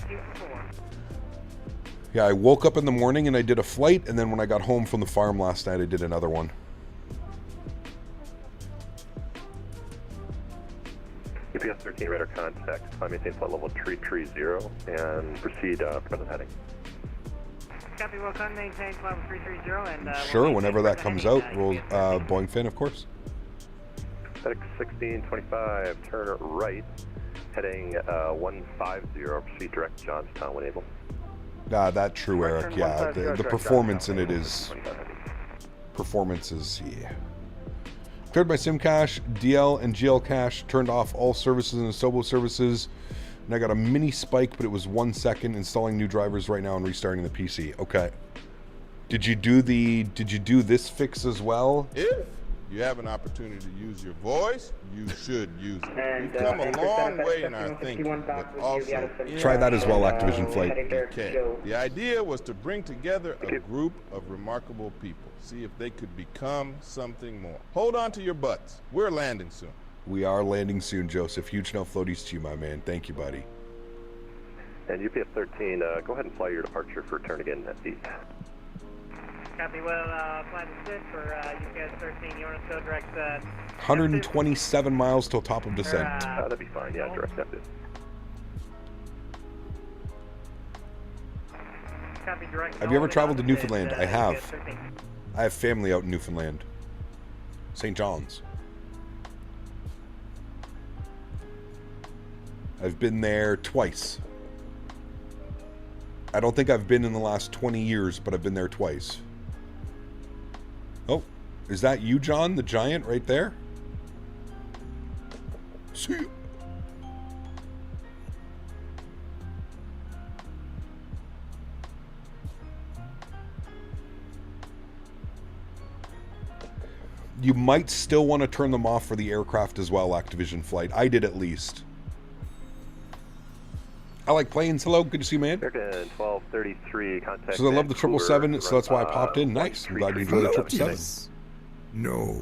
2-4. Yeah, I woke up in the morning and I did a flight, and then when I got home from the farm last night, I did another one. UPS 13 radar contact, maintain flight level 330, and proceed present heading. Copy, welcome, maintain flight level 330, and... Sure, whenever that comes out, we'll, Boeing fin, of course. FedEx 1625, turn right, heading 150, proceed direct to Johnstown when able. That's true, Eric. Yeah, the performance in it is Performances, yeah. Cleared my SIM cache, DL and GL cache, turned off all services and Asobo services, and I got a mini spike, but it was 1 second. Installing new drivers right now and restarting the PC. Okay. Did you do this fix as well? If you have an opportunity to use your voice, you should use it. We've come a long way in our thinking, but also try that as well, Activision Flite. Okay. The idea was to bring together a group of remarkable people, see if they could become something more. Hold on to your butts. We're landing soon. We are landing soon, Joseph. Huge no floaties to you, my man. Thank you, buddy. And UPS 13, go ahead and fly your departure for turn again at 8. Copy, well, flight 6 for UPS 13, you want to go direct 127 miles till top of descent. That'd be fine, yeah, direct step it. Copy, direct. Have you ever traveled to Newfoundland? I have. I have family out in Newfoundland. St. John's. I've been there twice. I don't think I've been in the last 20 years, but I've been there twice. Oh, is that you, John, the giant right there? See you. You might still want to turn them off for the aircraft as well, Activision Flight. I did at least. I like planes. Hello, good to see you, man. 1233, contact. So I love the 777, so that's why I popped in. Nice. I'm glad you enjoyed the 777. No.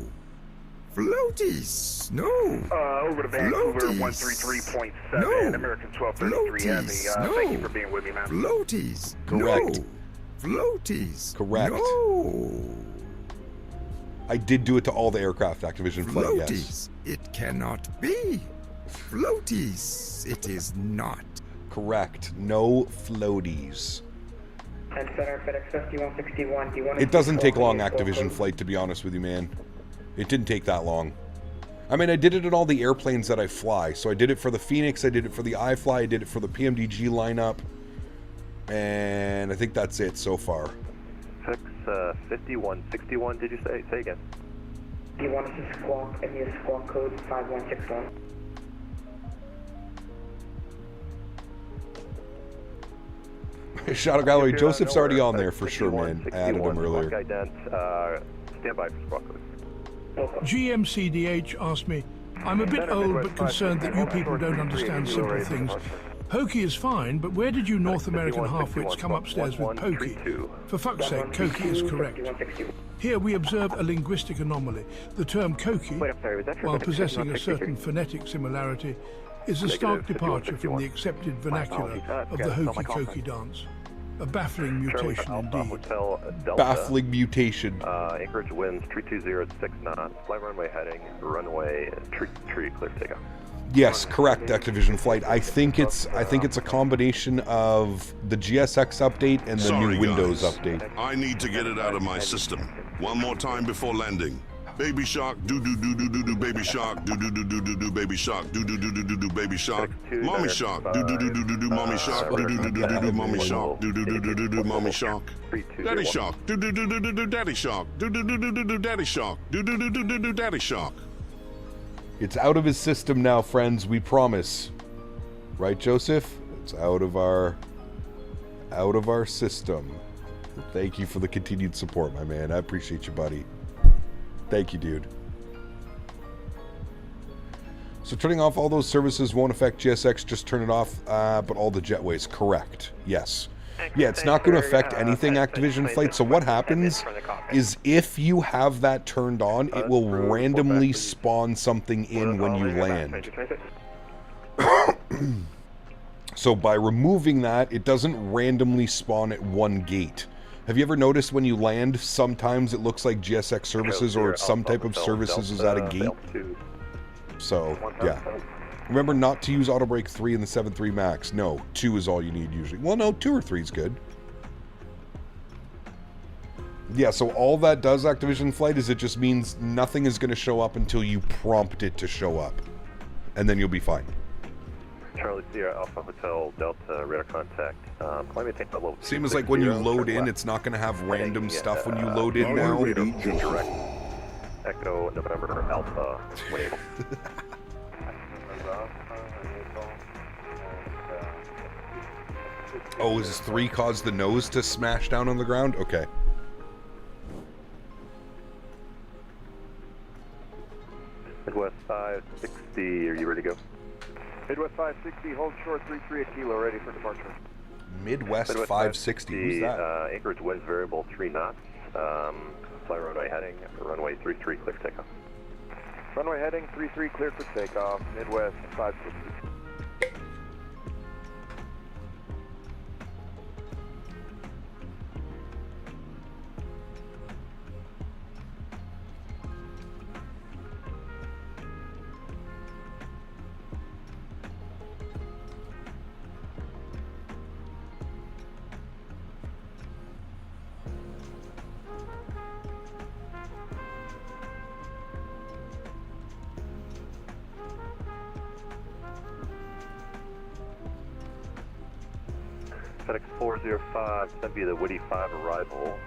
Floaties. No. Over to Vancouver, 133.7, No. American 1233 Heavy. No. Thank you for being with me, man. Floaties. Correct. No. Floaties. Correct. No. I did do it to all the aircraft, Activision Flight, Floaties. yes. It cannot be. Floaties. It is not. Correct. No floaties. And Center FedEx 5161, do you want to... It doesn't take long, Activision Flight, to be honest with you, man. It didn't take that long. I mean, I did it at all the airplanes that I fly. So I did it for the Phoenix, I did it for the iFly, I did it for the PMDG lineup. And I think that's it so far. FedEx 5161, did you say? Say again. Do you want us to squawk and use squawk code 5161? Shadow Gallery, Joseph's already on there for sure, man. I added him earlier. Stand by for squawk code. GMCDH asked me, I'm a bit old but concerned that you people don't understand simple things. Hokey is fine, but where did you North American half-wits come upstairs with pokey? For fuck's sake, Koki is correct. Here we observe a linguistic anomaly. The term Koki, while possessing a certain phonetic similarity, is a stark departure from the accepted vernacular of the hokey-cokey dance. A baffling mutation indeed. Baffling mutation. Anchorage winds 320 at 6 knots. Fly runway heading, runway, tree clear takeoff. Yes, correct, Activision Flight. I think it's a combination of the GSX update and the new Windows update. I need to get it out of my system. One more time before landing. Baby shark, do do do do do do baby shark, do do do do do do baby shark, do do do do do do baby shark, mommy shark, do do do do do do mommy shark, do do do do do do mommy shark, do do do do do do mommy shark, daddy shark, do do do do do do daddy shark, do do do do do do daddy shark, do do do do do do daddy shark. It's out of his system now, friends, we promise. Right, Joseph? It's out of our system. Thank you for the continued support, my man. I appreciate you, buddy. Thank you, dude. So turning off all those services won't affect GSX, just turn it off, but all the jetways, correct. Yes. Yeah, it's not going to affect anything, Activision Flight. So what happens is if you have that turned on, it will randomly spawn something in when you land. So by removing that, it doesn't randomly spawn at one gate. Have you ever noticed when you land, sometimes it looks like GSX services or some type of services is at a gate? So, yeah. Remember not to use auto brake 3 in the 7.3 Max. No, 2 is all you need usually. Well, no, 2 or 3 is good. Yeah, so all that does, Activision Flight, is it just means nothing is going to show up until you prompt it to show up. And then you'll be fine. Charlie Sierra Alpha Hotel Delta radar contact. Let me take the level. Same as like when you load in, it's not going to have random stuff when you load in now. Direct. Echo November Alpha. Wave. Oh, is this 3 cause the nose to smash down on the ground? Okay. Midwest 560, are you ready to go? Midwest 560, hold short 33 at kilo, ready for departure. Midwest 560, who's that? Anchorage winds variable 3 knots. Fly runway heading, runway 33, clear for takeoff. Runway heading 33, clear for takeoff, Midwest 560. FedEx 405, send via the Woody 5 arrival,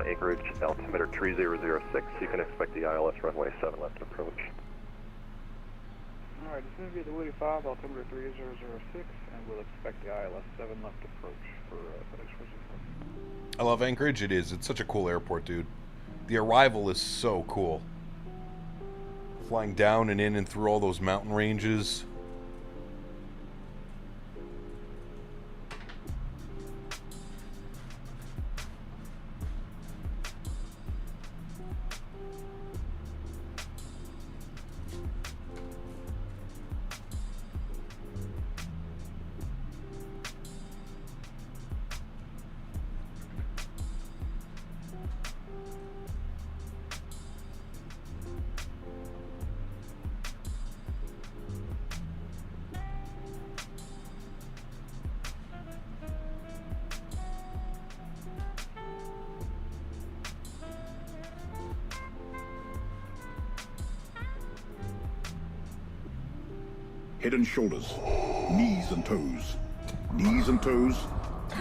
Anchorage altimeter 3006. You can expect the ILS runway 7 left approach. Alright, send via the Woody 5, altimeter 3006, and we'll expect the ILS 7 left approach for FedEx 405. I love Anchorage, it is. It's such a cool airport, dude. The arrival is so cool. Flying down and in and through all those mountain ranges. Head and shoulders, knees and toes, knees and toes,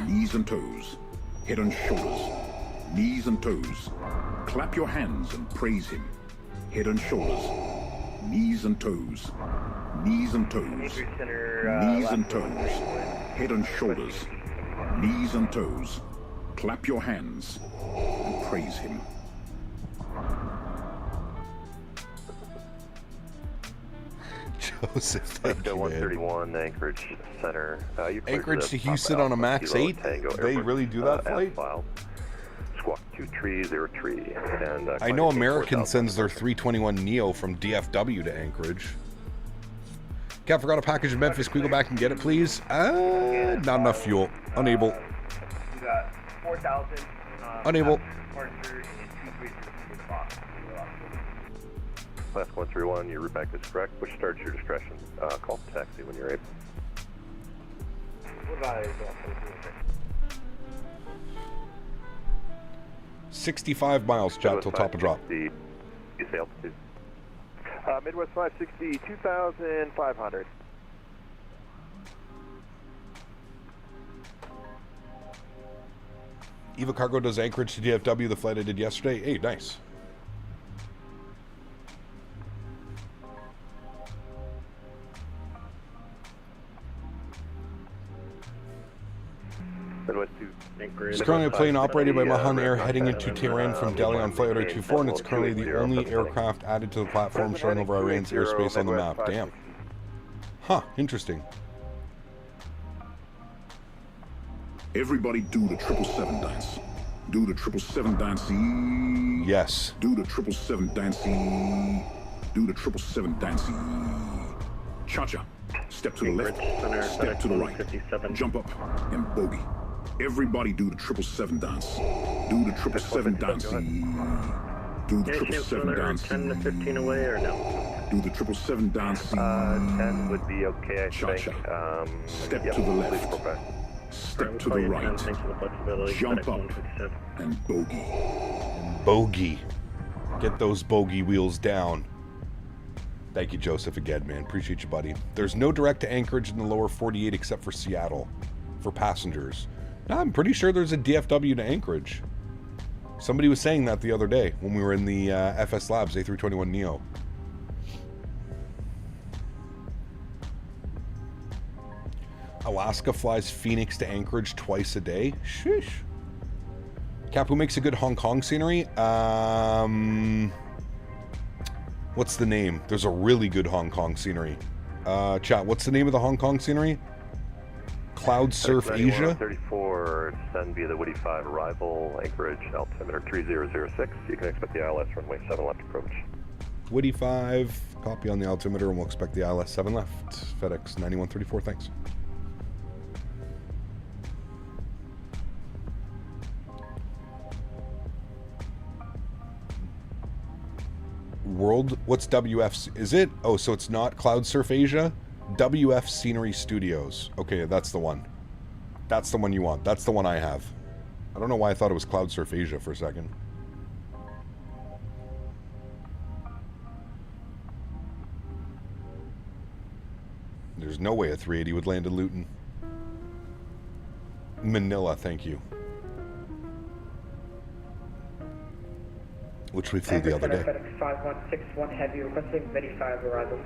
knees and toes, head and shoulders, knees and toes. Clap your hands and praise him. Head and shoulders, knees and toes, knees and toes, knees and toes, head and shoulders, knees and toes. Clap your hands and praise him. Joseph, thank you, 131, Anchorage Center. Anchorage to Houston on a max 8? They really do that flight? Squawk 2303. And, I know American sends their 321 Neo from DFW to Anchorage. Cat forgot a package in Memphis. Can we go back and get it, please? Not enough fuel. Unable. You got 4,000. Unable. Class 131, your route back is correct. Push start at your discretion. Call for taxi when you're able. What about 65 miles, chat till top of drop. You say altitude. Midwest 560, 2,500. Eva Cargo does Anchorage to DFW, the flight I did yesterday. Hey, nice. It's currently a plane operated by Mahan Air heading into Tehran from Delhi on Flight 24, and it's currently the only aircraft added to the platform showing over Iran's airspace on the map. Damn. Huh, interesting. Everybody do the 777 dance. Do the 777 dance. Yes. Do the 777 dance. Do the 777 dance. Cha-cha. Step to the left. Step to the right. Jump up and bogey. Everybody do the 777 dance. Do the 777 dance. Do the 777 dance. 10 to 15 away or no? Do the 777 dance. 10 would be okay, I think. Step to the left. Step to the right. Jump up and bogey. Bogey. Get those bogey wheels down. Thank you, Joseph, again, man. Appreciate you, buddy. There's no direct to Anchorage in the lower 48 except for Seattle for passengers. No, I'm pretty sure there's a DFW to Anchorage. Somebody was saying that the other day when we were in the FS Labs A321neo. Alaska flies Phoenix to Anchorage twice a day. Sheesh. Cap, who makes a good Hong Kong scenery? What's the name? There's a really good Hong Kong scenery. Chat, what's the name of the Hong Kong scenery? Cloud Surf Asia? 34, send via the Woody 5 arrival, Anchorage, altimeter 3006. You can expect the ILS runway 7 left approach. Woody 5, copy on the altimeter, and we'll expect the ILS 7 left. FedEx 9134, thanks. World, what's WF? Is it? Oh, so it's not Cloud Surf Asia? WF Scenery Studios. Okay, that's the one. That's the one you want. That's the one I have. I don't know why I thought it was Cloud Surf Asia for a second. There's no way a 380 would land in Luton. Manila, thank you. Which we flew the other day. 5161 heavy, requesting 35 arrival.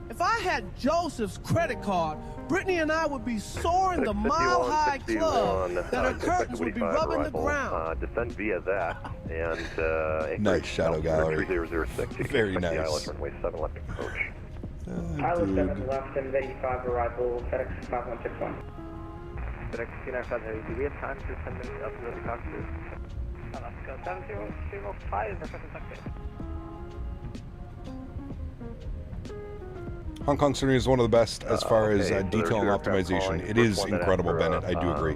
If I had Joseph's credit card, Brittany and I would be soaring the mile-high club that her curtains would be rubbing the ground. Descend via that and nice shadow gallery. 3006. Very nice. The ILS runway 7 left approach. ILS 7 left and 85 arrival, FedEx 5161. FedEx 2950, do we have time to send them up to the cockpit? Alaska 7005 is requesting cockpit. Hong Kong scenery is one of the best as far as detail and optimization. It is incredible, Bennett. I do agree.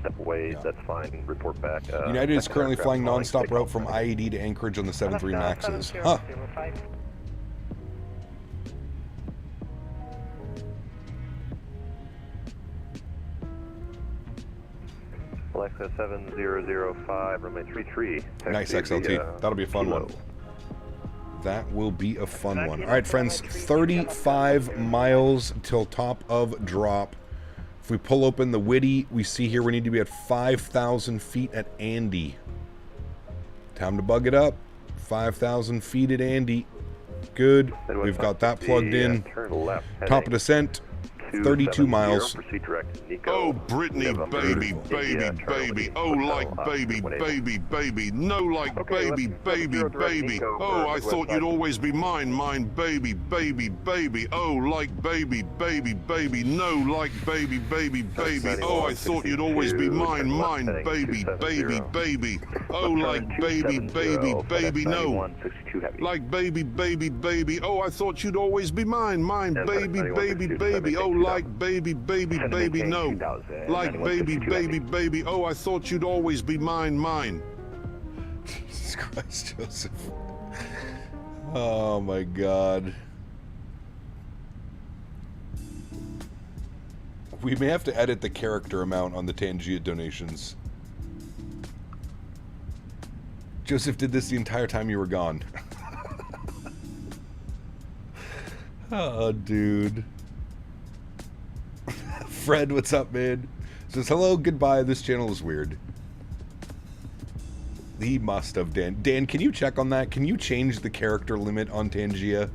Step away, that's fine. Report back. United is currently flying non-stop route from IAD to Anchorage on the 7-3 Maxes. Huh. Alexa 7005, runway 33. Nice XLT. That'll be a fun one. That will be a fun one. All right, friends, 35 miles till top of drop. If we pull open the Witty, we see here we need to be at 5,000 feet at Andy. Time to bug it up. 5,000 feet at Andy. Good. We've got that plugged in. Top of descent. 32 miles. Oh, Brittany, baby, baby, baby. Oh, like baby, baby, baby. No, like baby, baby, baby. Oh, I thought you'd always be mine, mine, baby, baby, baby. Oh, like baby, baby, baby. No, like baby, baby, baby. Oh, I thought you'd always be mine, mine, baby, baby, baby. Oh, like baby, baby, baby. No, like baby, baby, baby. Oh, I thought you'd always be mine, mine, baby, baby, baby. Oh, like baby, baby, baby, no. Like baby, baby, baby. Oh, I thought you'd always be mine, mine. Jesus Christ, Joseph. Oh my God. We may have to edit the character amount on the Tangia donations. Joseph did this the entire time you were gone. Oh, dude. Fred, what's up, man? Says, hello, goodbye, this channel is weird. He must have, Dan. Dan, can you check on that? Can you change the character limit on Tangia?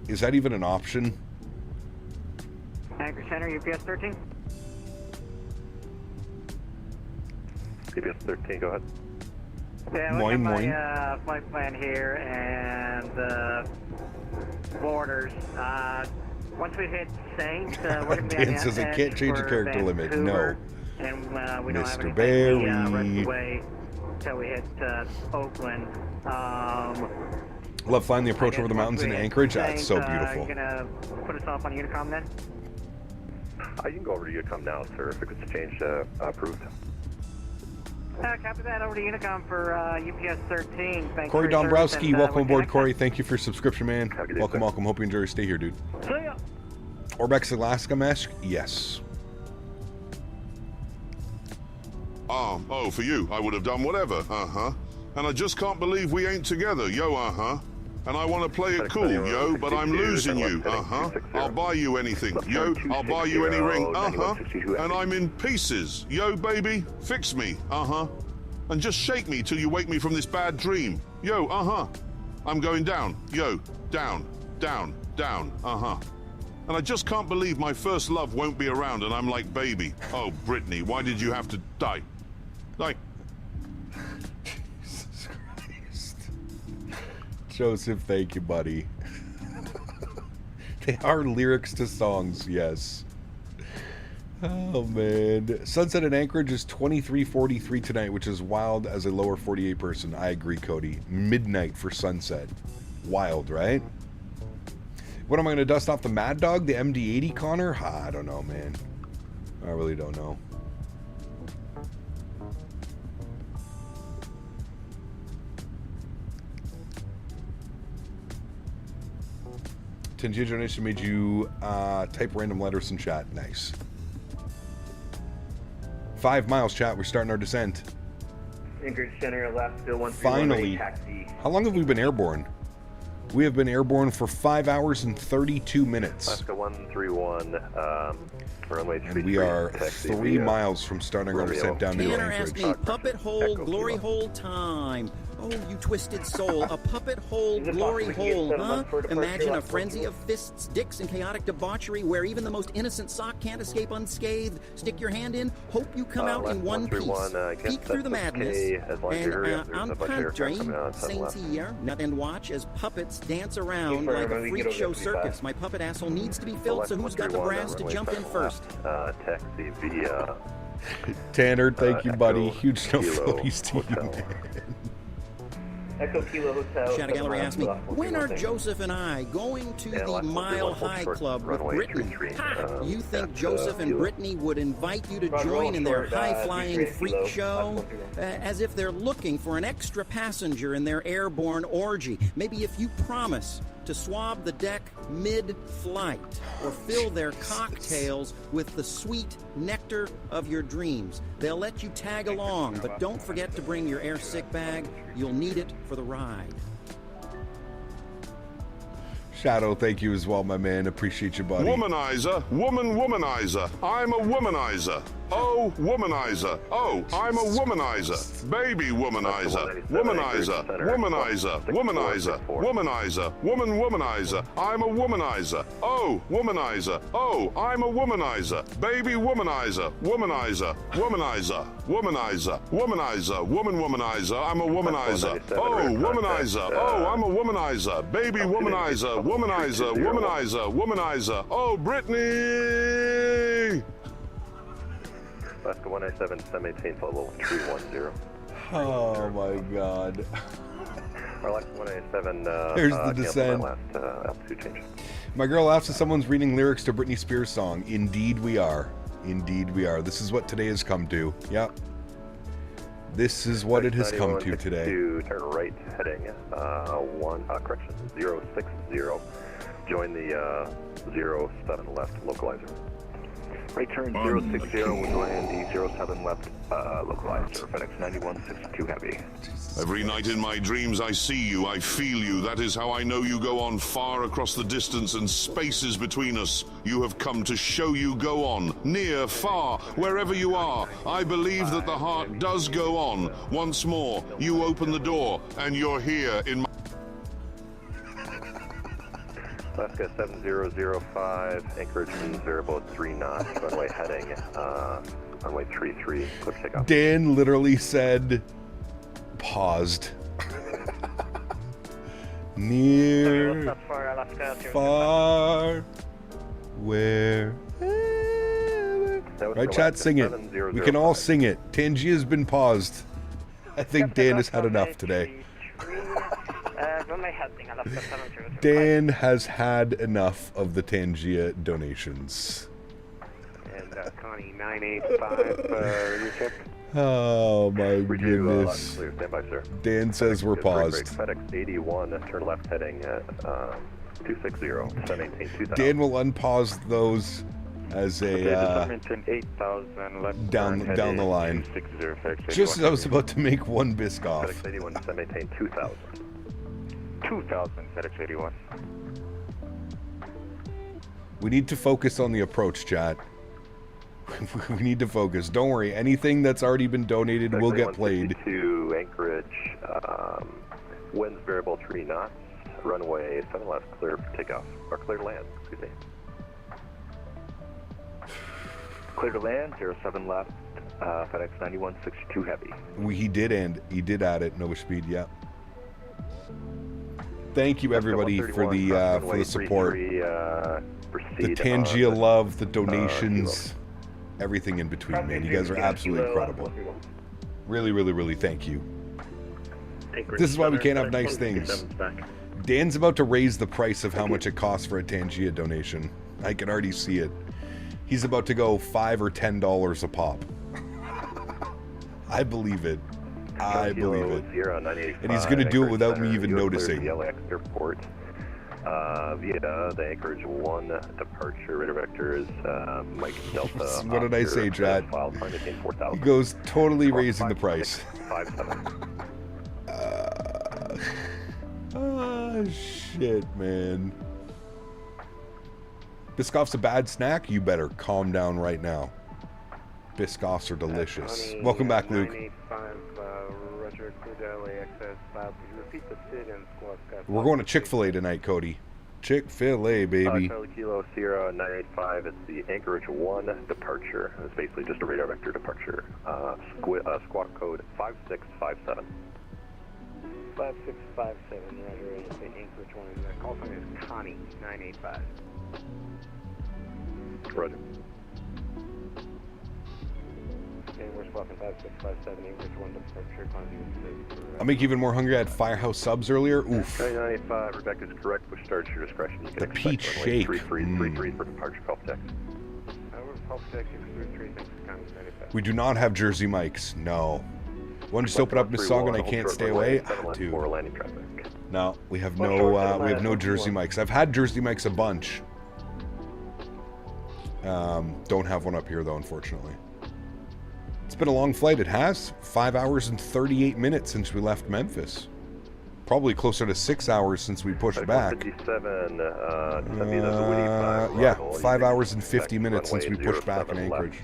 Is that even an option? Anchorage Center, UPS 13. UPS 13, go ahead. Yeah, Moin, look at my flight plan here and borders. Once we hit Saint, we're going to be Dan says, I can't change the character limit. No. And we don't have Mr. anything Barry. rest away until we hit Oakland. Love flying the approach over the mountains in Anchorage. That's so beautiful. You're going to put us off on Unicom then? You can go over to Unicom now, sir, if it gets changed, approved. Copy that, over to Unicom for UPS 13. Thanks Corey for your service, Dombrowski, and, welcome we'll aboard, connect Corey. Thank you for your subscription, man. Welcome, welcome. Hope you enjoy your stay here, dude. See ya. Orbex Alaska Mesh? Yes. Oh, for you, I would have done whatever, And I just can't believe we ain't together, yo, And I want to play it cool, yo, but I'm losing you, I'll buy you anything, yo, I'll buy you any ring, and I'm in pieces, yo, baby, fix me, and just shake me till you wake me from this bad dream, yo, I'm going down, yo, down, down, down, and I just can't believe my first love won't be around, and I'm like, baby, oh, Brittany, why did you have to die? Like... Jesus Christ. Joseph, thank you, buddy. They are lyrics to songs, yes. Oh, man. Sunset in Anchorage is 23:43 tonight, which is wild as a lower 48 person. I agree, Cody. Midnight for sunset. Wild, right? What am I going to dust off the Mad Dog? The MD-80 Connor? I don't know, man. I really don't know. Tangia donation made you type random letters in chat. Nice. 5 miles, chat. We're starting our descent. Anchorage Center, Alaska 131. Finally. Taxi. How long have we been airborne? We have been airborne for 5 hours and 32 minutes. Alaska 131, runway 33. And we are 3 miles from starting our descent down to Tanner Anchorage. asked me, puppet hole, glory hole time. Oh, you twisted soul. A puppet hole, glory hole, huh? Imagine a frenzy of fists, dicks, and chaotic debauchery where even the most innocent sock can't escape unscathed. Stick your hand in, hope you come out in one piece. Peek through the madness. And I'm country, saints here, and watch as puppets dance around like a freak show circus. My puppet asshole needs to be filled, so who's got the brass to jump in first? Taxi via... Tanner, thank you, buddy. Huge snow floaties to you, man. Echo Kilo Hotel. Shadow Gallery asked me, when are Joseph and I going to the Mile High Club with Brittany? You think Joseph and Brittany would invite you to join in their high-flying freak show? As if they're looking for an extra passenger in their airborne orgy. Maybe if you promise to swab the deck mid-flight or fill their cocktails with the sweet nectar of your dreams. They'll let you tag along, but don't forget to bring your air sick bag. You'll need it for the ride. Shadow, thank you as well, my man. Appreciate you, buddy. Womanizer, womanizer. I'm a womanizer. Oh, womanizer. Oh, I'm a womanizer. Baby womanizer. Womanizer, womanizer, womanizer, womanizer, womanizer. I'm a womanizer. Oh, womanizer. Oh, I'm a womanizer. Baby womanizer. Womanizer, womanizer, womanizer, womanizer, womanizer. I'm a womanizer. Oh, womanizer. Oh, I'm a womanizer. Baby womanizer. Womanizer. Oh, Brittany! Alaska 187, 718, level 310. Oh my God. Alaska 187, here's the descent. Last altitude change. My girl asks if someone's reading lyrics to Britney Spears' song. Indeed we are. Indeed we are. This is what today has come to. Yep. This is what it has come to today. Turn right heading 060. Join the 07 left localizer. Right turn 060, we'll go in the 07 left localizer, FedEx 9162 Heavy. Every night in my dreams I see you, I feel you. That is how I know you go on far across the distance and spaces between us. You have come to show you go on, near, far, wherever you are. I believe that the heart does go on. Once more, you open the door and you're here in my... Alaska 7005, Anchorage variable 3 knots, runway heading, runway 33, clear takeoff. Dan literally said, paused. Near, far, where. Right, chat, sing it. We can all sing it. Tangia's been paused. I think Dan has had enough today. Dan has had enough of the Tangia donations. And Connie 985, check. Oh my goodness. Stand by, sir. Dan says we're paused. FedEx 81, turn left heading 260, 718, 2000. Dan will unpause those as a down the line. Just as I was about to make one bisc off. FedEx 81, 718, 2000. 2000, FedEx 81. We need to focus on the approach, chat. We need to focus. Don't worry. Anything that's already been donated will get played. To Anchorage, winds variable 3 knots, runway 7 left, clear for takeoff, or clear to land, excuse me. Clear to land, 07 left, FedEx 9162 heavy. He did add it, Nova speed, yeah. Thank you everybody for the support. The Tangia love, the donations, everything in between, man. You guys are absolutely incredible. Really, really, really thank you. This is why we can't have nice things. Dan's about to raise the price of how much it costs for a Tangia donation. I can already see it. He's about to go $5 or $10 a pop. I believe it. I believe it. And he's going to do it without me even noticing. Airport. Via the Anchorage 1 departure, radar vector is Mike Delta. What did I say, Chad? He goes totally raising the price. Oh, shit, man. Biscoff's a bad snack? You better calm down right now. Biscoffs are delicious. Welcome back, Luke. We're going to Chick-fil-A tonight, Cody. Chick-fil-A, baby. Kilo Sierra 985, it's the Anchorage 1 departure. It's basically just a radar vector departure. Squawk code 5657. 5657, Roger. The Anchorage 1 is call sign is Connie 985. Roger. I'll make you even more hungry. I had Firehouse subs earlier. Oof. 995, Rebecca's correct, push start to your discretion. You can the peach shake. 33 for departure, call text. We do not have Jersey mics. No. One just open up Mississauga and I can't stay away. Dude. No, we have no Jersey mics. I've had Jersey mics a bunch. Don't have one up here though, unfortunately. It's been a long flight. It has 5 hours and 38 minutes since we left Memphis. Probably closer to 6 hours since we pushed back. Yeah, 5 hours and 50 minutes since we pushed back in Anchorage.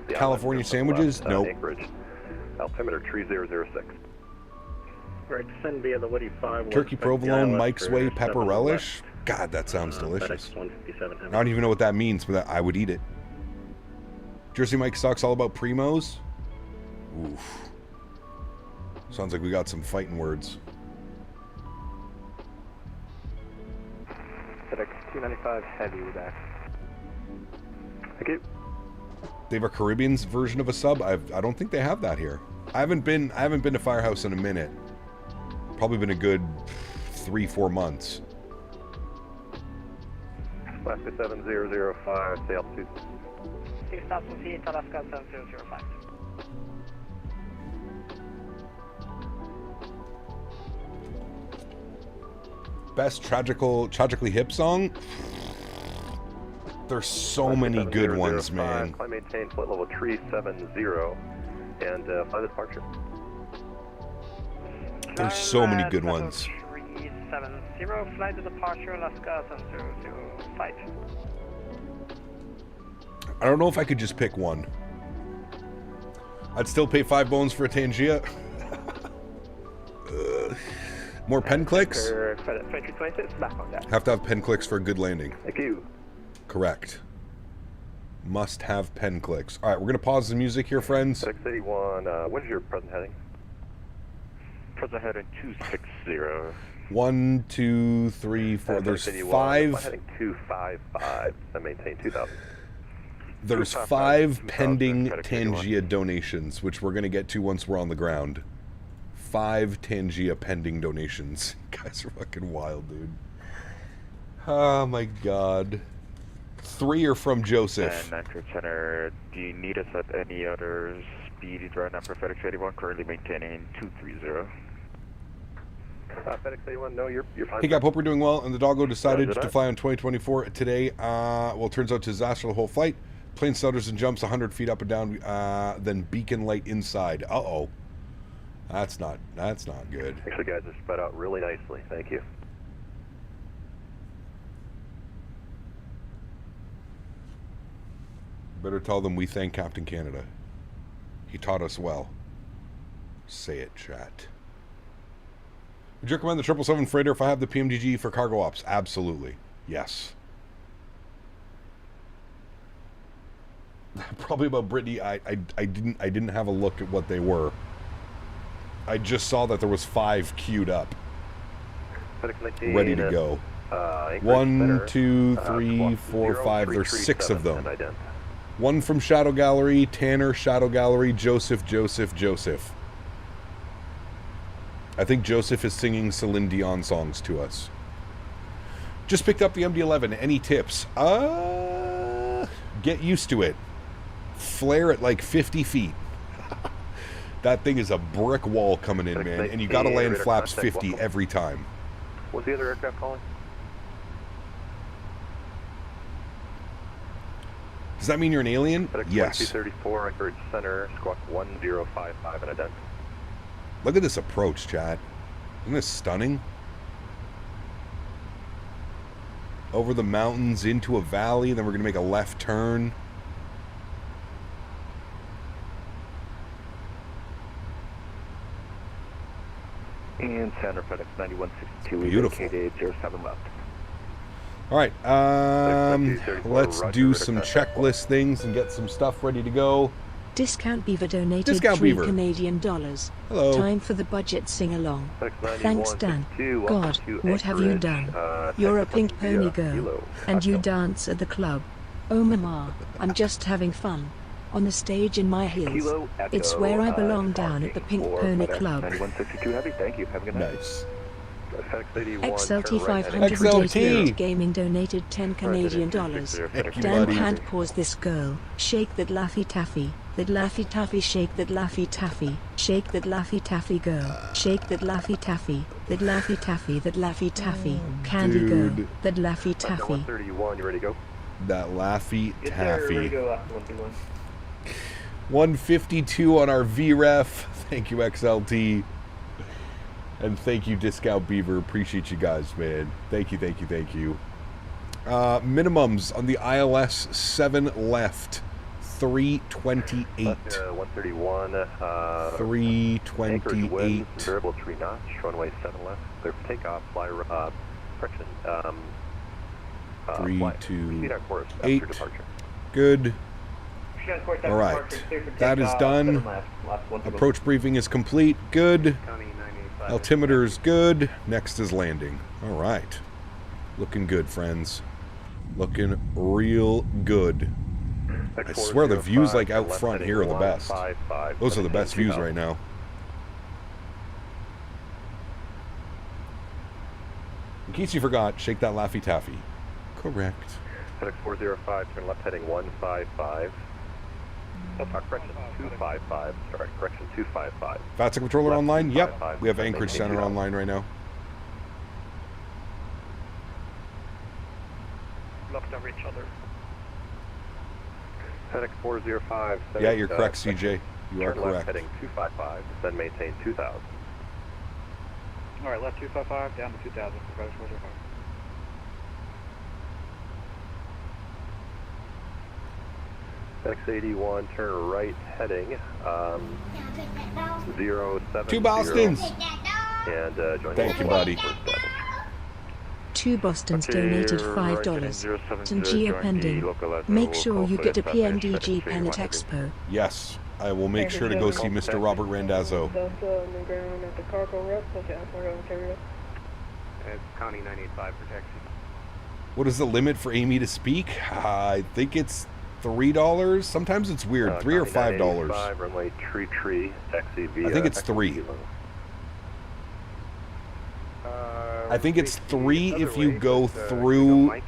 California sandwiches? Nope. Altimeter 3006. Right, descend via the Woody 5. Turkey provolone, Mike's Way, pepper relish. God, that sounds delicious. I don't even know what that means, but I would eat it. Jersey Mike Stock's all about primos. Oof. Sounds like we got some fighting words. FedEx 295 heavy with that. Thank you. They have a Caribbean's version of a sub. I don't think they have that here. I haven't been to Firehouse in a minute. Probably been a good 3-4 months. Alaska 7005, stay altitude. 6000 feet, Alaska 7005. Best tragically hip song? There's so many good ones, man. Climb maintain flight level 370 and fly the departure. There's so many good ones. 370, flight to departure, Alaska 7005. I don't know if I could just pick one. I'd still pay 5 bones for a Tangia. More pen clicks? Have to have pen clicks for a good landing. Thank you. Correct. Must have pen clicks. All right, we're going to pause the music here, friends. 681, what is your present heading? Present heading 260. 1, 2, 3, 4. There's 5. Heading 255. I maintain 2000. There's 5 pending Tangia donations, which we're going to get to once we're on the ground. 5 Tangia pending donations. You guys are fucking wild, dude. Oh my god. 3 are from Joseph. And Anchorage Center, do you need us at any other speed right now for FedEx 81? Currently maintaining 230. FedEx 81, no, you're fine. Hey, Gap, hope we're doing well. And the doggo decided to fly on 2024 today. Well, it turns out disaster the whole flight. Plane stutters and jumps 100 feet up and down, then beacon light inside. Uh-oh. That's not good. Actually, guys, are spread out really nicely. Thank you. Better tell them we thank Captain Canada. He taught us well. Say it, chat. Would you recommend the 777 freighter if I have the PMDG for cargo ops? Absolutely. Yes. Probably about Brittany, I didn't have a look at what they were. I just saw that there was 5 queued up. Ready to go. 1, 2, 3, 4, 5. There's 6 of them. One from Shadow Gallery, Tanner, Shadow Gallery, Joseph. I think Joseph is singing Celine Dion songs to us. Just picked up the MD-11. Any tips? Get used to it. Flare at like 50 feet. That thing is a brick wall coming in, man. And you got to land flaps 50 every time. What's the other aircraft calling? Does that mean you're an alien? Yes. 234, Anchorage Center, squawk 1055 and ident. Look at this approach, chat. Isn't this stunning? Over the mountains into a valley, then we're going to make a left turn. And Center FedEx 9162. Beautiful. 07 left. All right, let's do some checklist things and get some stuff ready to go. Discount Beaver donated Discount 3 Beaver. Canadian dollars. Hello. Time for the budget sing-along. Thanks, Dan. God, what have you done? You're a pink pony girl, and you dance at the club. Oh mama, I'm just having fun. On the stage in my heels. It's where I belong down at the Pink Pony Club. 9162 heavy, thank you. Have a good night. Nice. XLT 588 Gaming donated 10 Canadian dollars. Dan can't pause this girl. Shake that Laffy Taffy. That Laffy Taffy, shake that Laffy Taffy. Shake that Laffy Taffy girl. Shake that Laffy Taffy. That Laffy Taffy, that Laffy Taffy. Candy girl. That Laffy Taffy. 131, you ready to go? That Laffy Taffy. Ready to go after 131. 152 on our VREF. Thank you, XLT. And thank you, Discount Beaver. Appreciate you guys, man. Thank you. Minimums on the ILS 7 left. 328. 131. 328. Variable 3 knots. Runway 7 left. Clear for takeoff. Fly. Correction. 328. Good. All right. That is done. Approach briefing is complete. Good. Altimeter's good. Next is landing. All right. Looking good, friends. Looking real good. I swear the views like out front here are the best. Those are the best views right now. In case you forgot, shake that Laffy Taffy. Correct. FedEx 405, turn left heading 155. Correction 255. Sorry, correction 255. Faten controller online? Yep. We have Anchorage Center online right now. Left over each other. FedEx 405. Yeah, you're correct, CJ. You are turn left correct. heading 255, then maintain 2000. Alright, left 255, down to 2000 for FedEx 405. X81, turn right heading 070. 2 Bostons. And join Thank you, buddy. 2 Bostons donated $5. And Gia pending. Make sure you get a PMDG pen at Expo. Yes, I will make sure to go see Mr. Robert Randazzo. at the cargo rep, Ontario. It's Connie 985 for taxi. What is the limit for Amy to speak? I think it's $3. Sometimes it's weird. $3 or $5. Runway tree, taxi via I think it's 3. I think it's 3 if you go through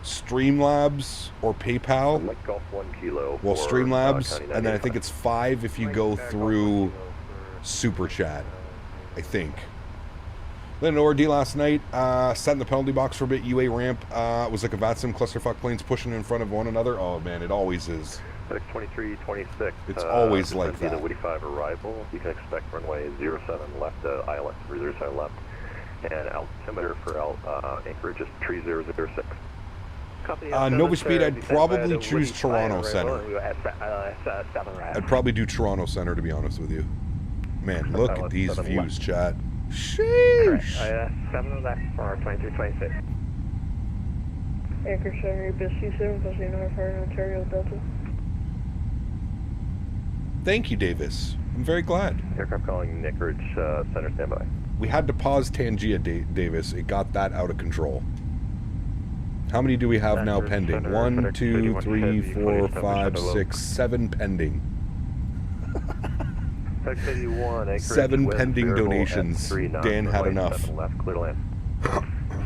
Streamlabs or PayPal. Golf 1 kilo. Well, for, Streamlabs, Connie and then I think it's 5 if you go through Super Chat. I think. Then an ORD last night, sat in the penalty box for a bit, UA ramp, it was like a VATSIM clusterfuck planes pushing in front of one another. Oh man, it always is. FedEx 2326. It's always like that. The Woody 5 arrival. You can expect runway 07 left, ILS, reserve side left. And altimeter for Anchorage is 3006. Nova Speed, I'd probably choose Toronto Center. I'd probably do Toronto Center, to be honest with you. Man, look at these views, chat. Sheesh. 7 left for 2326. Anchorage Center, BC7, Buzzing North Ontario Delta. Thank you, Davis. I'm very glad. Aircraft calling Anchorage Center, standby. We had to pause Tangia, Davis. It got that out of control. How many do we have now pending? 1, 2, 3, 4, 5, 6, 7 pending. 7 pending donations. Dan had enough. 7 left, clear to land.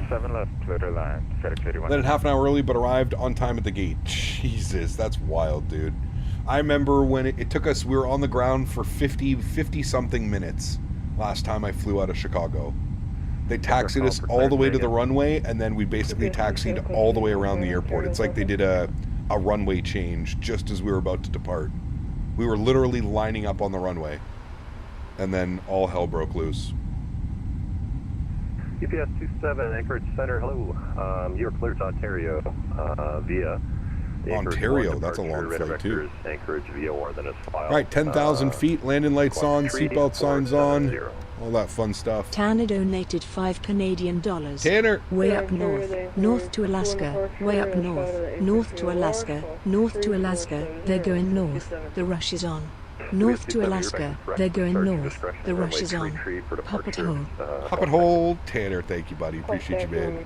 7 left, clear to land. FedEx 81. Landed half an hour early, but arrived on time at the gate. Jesus, that's wild, dude. I remember when it took us, we were on the ground for 50-something minutes last time I flew out of Chicago. They taxied us all the way to the runway, and then we basically taxied all the way around the airport. It's like they did a runway change just as we were about to depart. We were literally lining up on the runway, and then all hell broke loose. UPS 27, Anchorage Center, hello. You're cleared to Ontario via... Ontario, that's a long flight too. Anchorage VOR, then it's filed. All right, 10,000 feet, landing lights on, seatbelt signs on, all that fun stuff. Tanner donated $5 Canadian. Tanner! Way up north, north to Alaska, way up north, north to Alaska, north to Alaska, they're going north, the rush is on. North to Alaska, they're going north, the rush is on. Puppet hole. Puppet hole, Tanner, thank you, buddy, appreciate you, man.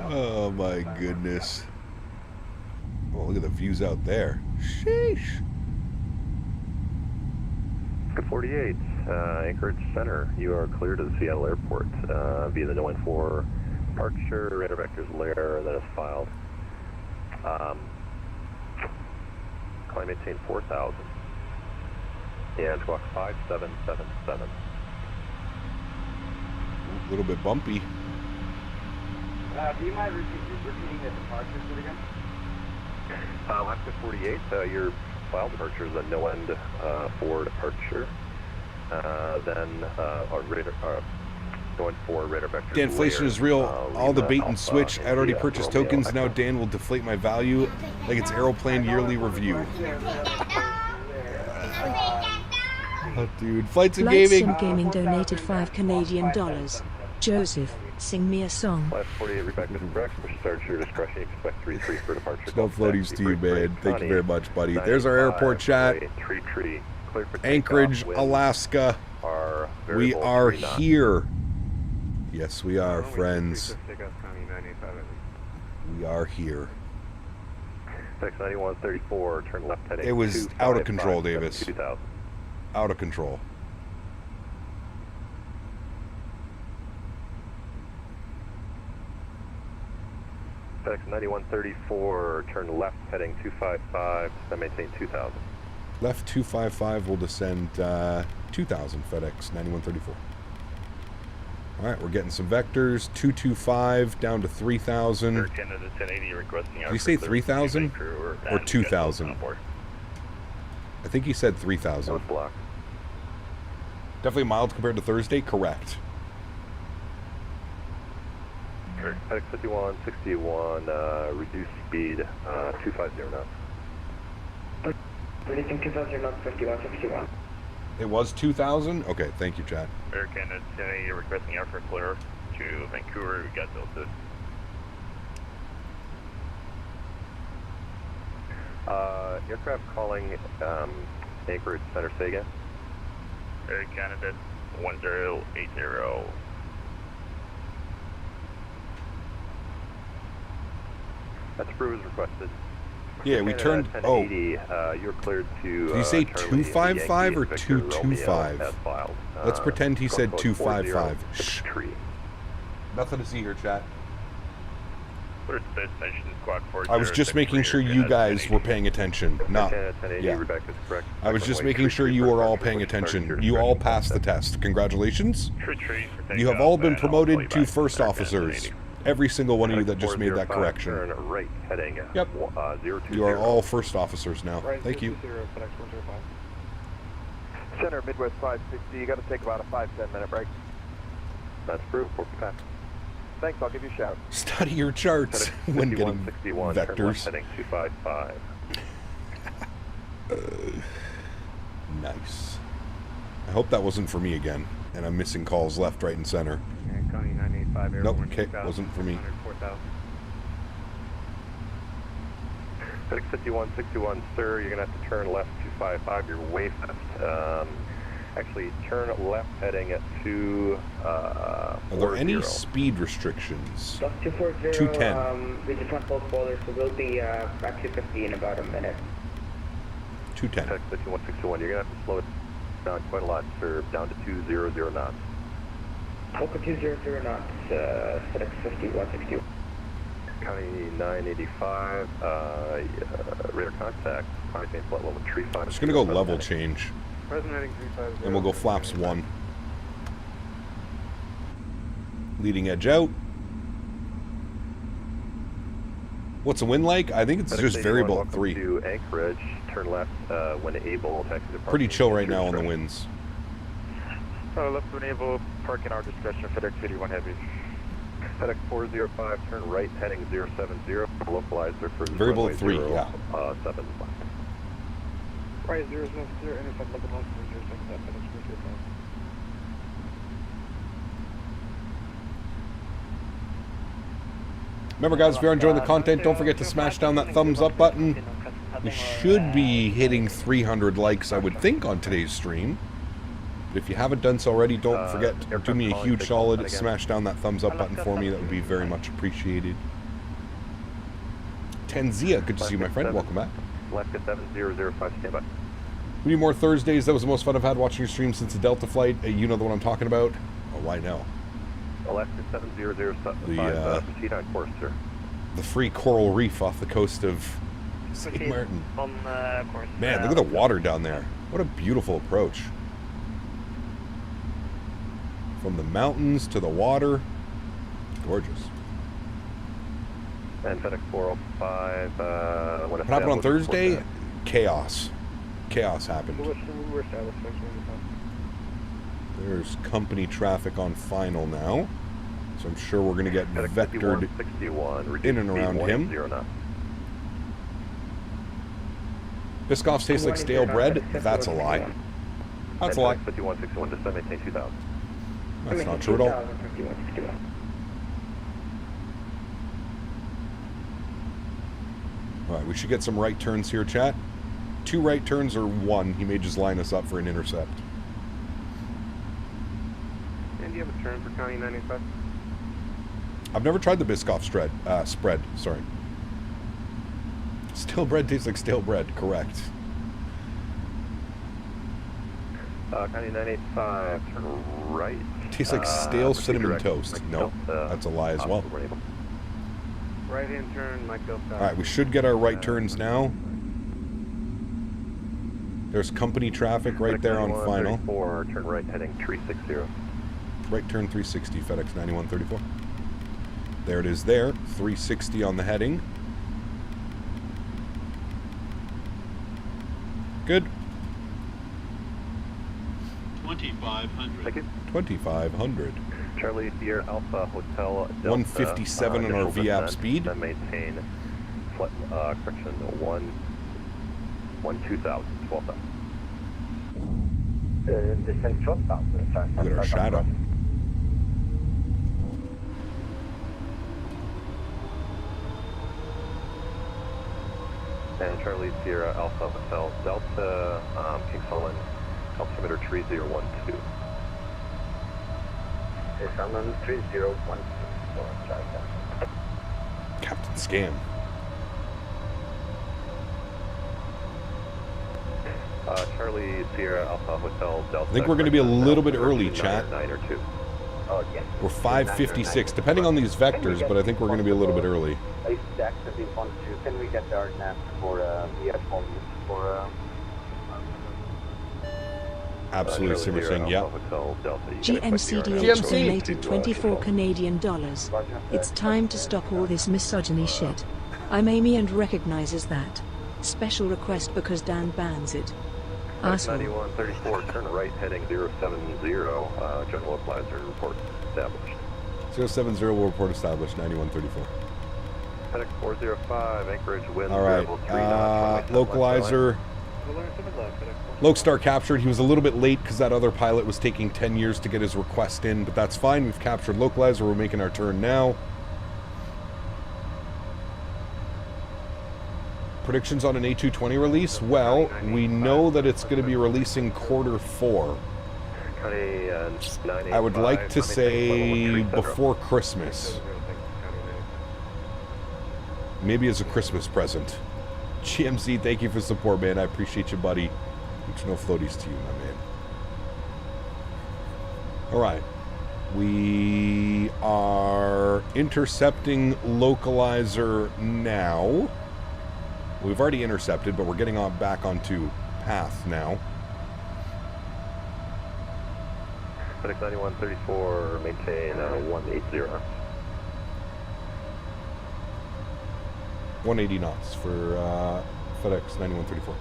Oh my goodness. Oh, look at the views out there. Sheesh. Good 48, Anchorage Center. You are clear to the Seattle Airport via the 914 departure, radar vectors layer, that is filed. Climb maintain 4,000. And squawk 5777. A little bit bumpy. Do you mind repeating the departure again? Left 48, your file departure is a no end for departure. Then going for radar vector. Dan, inflation is real. All the bait and switch. I'd already purchased tokens. Now Dan will deflate my value like it's Aeroplane yearly review. Oh, dude. Flights and Gaming. Flights and Gaming donated $5 Canadian. Joseph, sing me a song. Last 48, reback Mr. Brex, Mr. Start your discretion, expect 3-3 for departure. Snow floaties to you, man. Thank you very much, buddy. There's our airport chat. Anchorage, Alaska. We are here. Yes, we are, friends. We are here. FX 9134, turn left heading. It was out of control, Davis. Out of control. FedEx 9134, turn left heading 255, then maintain 2000. Left 255 will descend 2000, FedEx 9134. All right, we're getting some vectors. 225 down to 3000. Did you say 3000 or 2000? I think he said 3000. Definitely mild compared to Thursday, correct. FedEx 5161, reduce speed 250 knots. Reducing 2,000 knots, 5161. It was 2000? Okay, thank you, chat. Air Canada 1080, requesting airfare clear to Vancouver. We got Delta. Aircraft calling Anchorage Center, say again. Air Canada 1080. That's approved as requested. Yeah, we turned. Oh, you're cleared to. Did you say 255 or 225? Let's pretend he said 255. Shh. Nothing to see here, chat. I was just making sure you guys were paying attention. Not. Yeah. I was just making sure you were all paying attention. You all passed the test. Congratulations. You have all been promoted to first officers. every single one of you that just made that correction. Turn right heading. Yep. 020. You are all first officers now. Right, Thank you. Center, Midwest 560. You got to take about a 5-10 minute break. That's approved. 45. Thanks, I'll give you a shout. Study your charts when getting vectors. Heading 255. Nice. I hope that wasn't for me again, and I'm missing calls left, right, and center. Connie 985 Nope, okay, wasn't for me. FedEx 5161, sir, you're going to have to turn left 255. You're way fast. Actually, turn left heading at 2. Are there any speed restrictions? 240, 210. with the front both bowlers, so we'll be at 250 in about a minute. 210. FedEx 5161, you're going to have to slow it down quite a lot, sir, down to 200 knots. Local 200 knots, FedEx 5161. County 985, radar contact, flight level 35. I'm just going to go level change. And we'll go flaps 1. Leading edge out. What's the wind like? I think it's just variable at 3. To Anchorage, turn left when able. Taxi to pretty chill right now on the winds. Left when able, park in our discretion, FedEx 81 Heavy. FedEx 405, turn right heading 070. Localizer for variable at 3, yeah. 7. Right, 070, intercept looking left for 070, FedEx 405. Remember, guys, if you're enjoying the content, don't forget to smash down that thumbs up button. We should be hitting 300 likes, I would think, on today's stream. But if you haven't done so already, don't forget to do me a huge solid. Smash down that thumbs up button for me. That would be very much appreciated. Tanzia, good to see you, my friend. Welcome back. Alaska 7005, stand by. We need more Thursdays. That was the most fun I've had watching your stream since the Delta flight. You know the one I'm talking about? Oh, why no? Alaska 7005, proceed on course, sir. The free coral reef off the coast of St. Martin. On course. Man, look at the water down there. What a beautiful approach. From the mountains to the water. Gorgeous. And FedEx 405. What happened on Thursday? Chaos. Chaos happened. There's company traffic on final now. So I'm sure we're going to get vectored in and around him. Biscoffs taste like stale bread? That's a lie. That's a lie. 5161, just maintain 2000. That's not true at all. Alright, we should get some right turns here, chat. 2 right turns or 1. He may just line us up for an intercept. And do you have a turn for County 95? I've never tried the Biscoff spread. Sorry. Stale bread tastes like stale bread. Correct. County 985, turn right. Tastes like stale cinnamon toast. No, that's a lie as well. Right hand turn, Mike Delta. Alright, we should get our right turns now. There's company traffic right there on final. Turn right heading 360. Right turn 360, FedEx 9134. There it is there, 360 on the heading. Good. 2500. Thank you. 2500. Charlie Sierra Alpha Hotel Delta. 157 on our VAP speed. Maintain correction 2000, 12,000. Descend 12,000. Look at our shadow. And Charlie Sierra Alpha Hotel Delta, King Solomon, altimeter 3012. Solomon 3012. Captain Scam. Charlie Sierra Alpha Hotel Delta. I think we're going to be a little bit early, chat. 9 or 2. Oh, yes. We're 5:56, depending on these vectors, but I think we're going to be a little bit early. Can we get our nav for the for Absolutely, Simmer saying, yeah. GMCDH donated 24 Canadian dollars. It's time to stop all this misogyny shit. I'm Amy and recognizes that. Special request because Dan bans it. Asshole. 9134, turn right heading 070, general localizer report established. 070 will report established, 9134. FedEx 405, Anchorage wind. All right, localizer. Lokestar captured. He was a little bit late because that other pilot was taking 10 years to get his request in, but that's fine. We've captured localizer. We're making our turn now. Predictions on an A220 release? Well, we know that it's going to be releasing Q4. I would like to say before Christmas. Maybe as a Christmas present. GMC, thank you for support, man. I appreciate you, buddy. No floaties to you, my man. All right. We are intercepting localizer now. We've already intercepted, but we're getting on back onto path now. FedEx 9134, maintain 180. 180 knots for FedEx 9134.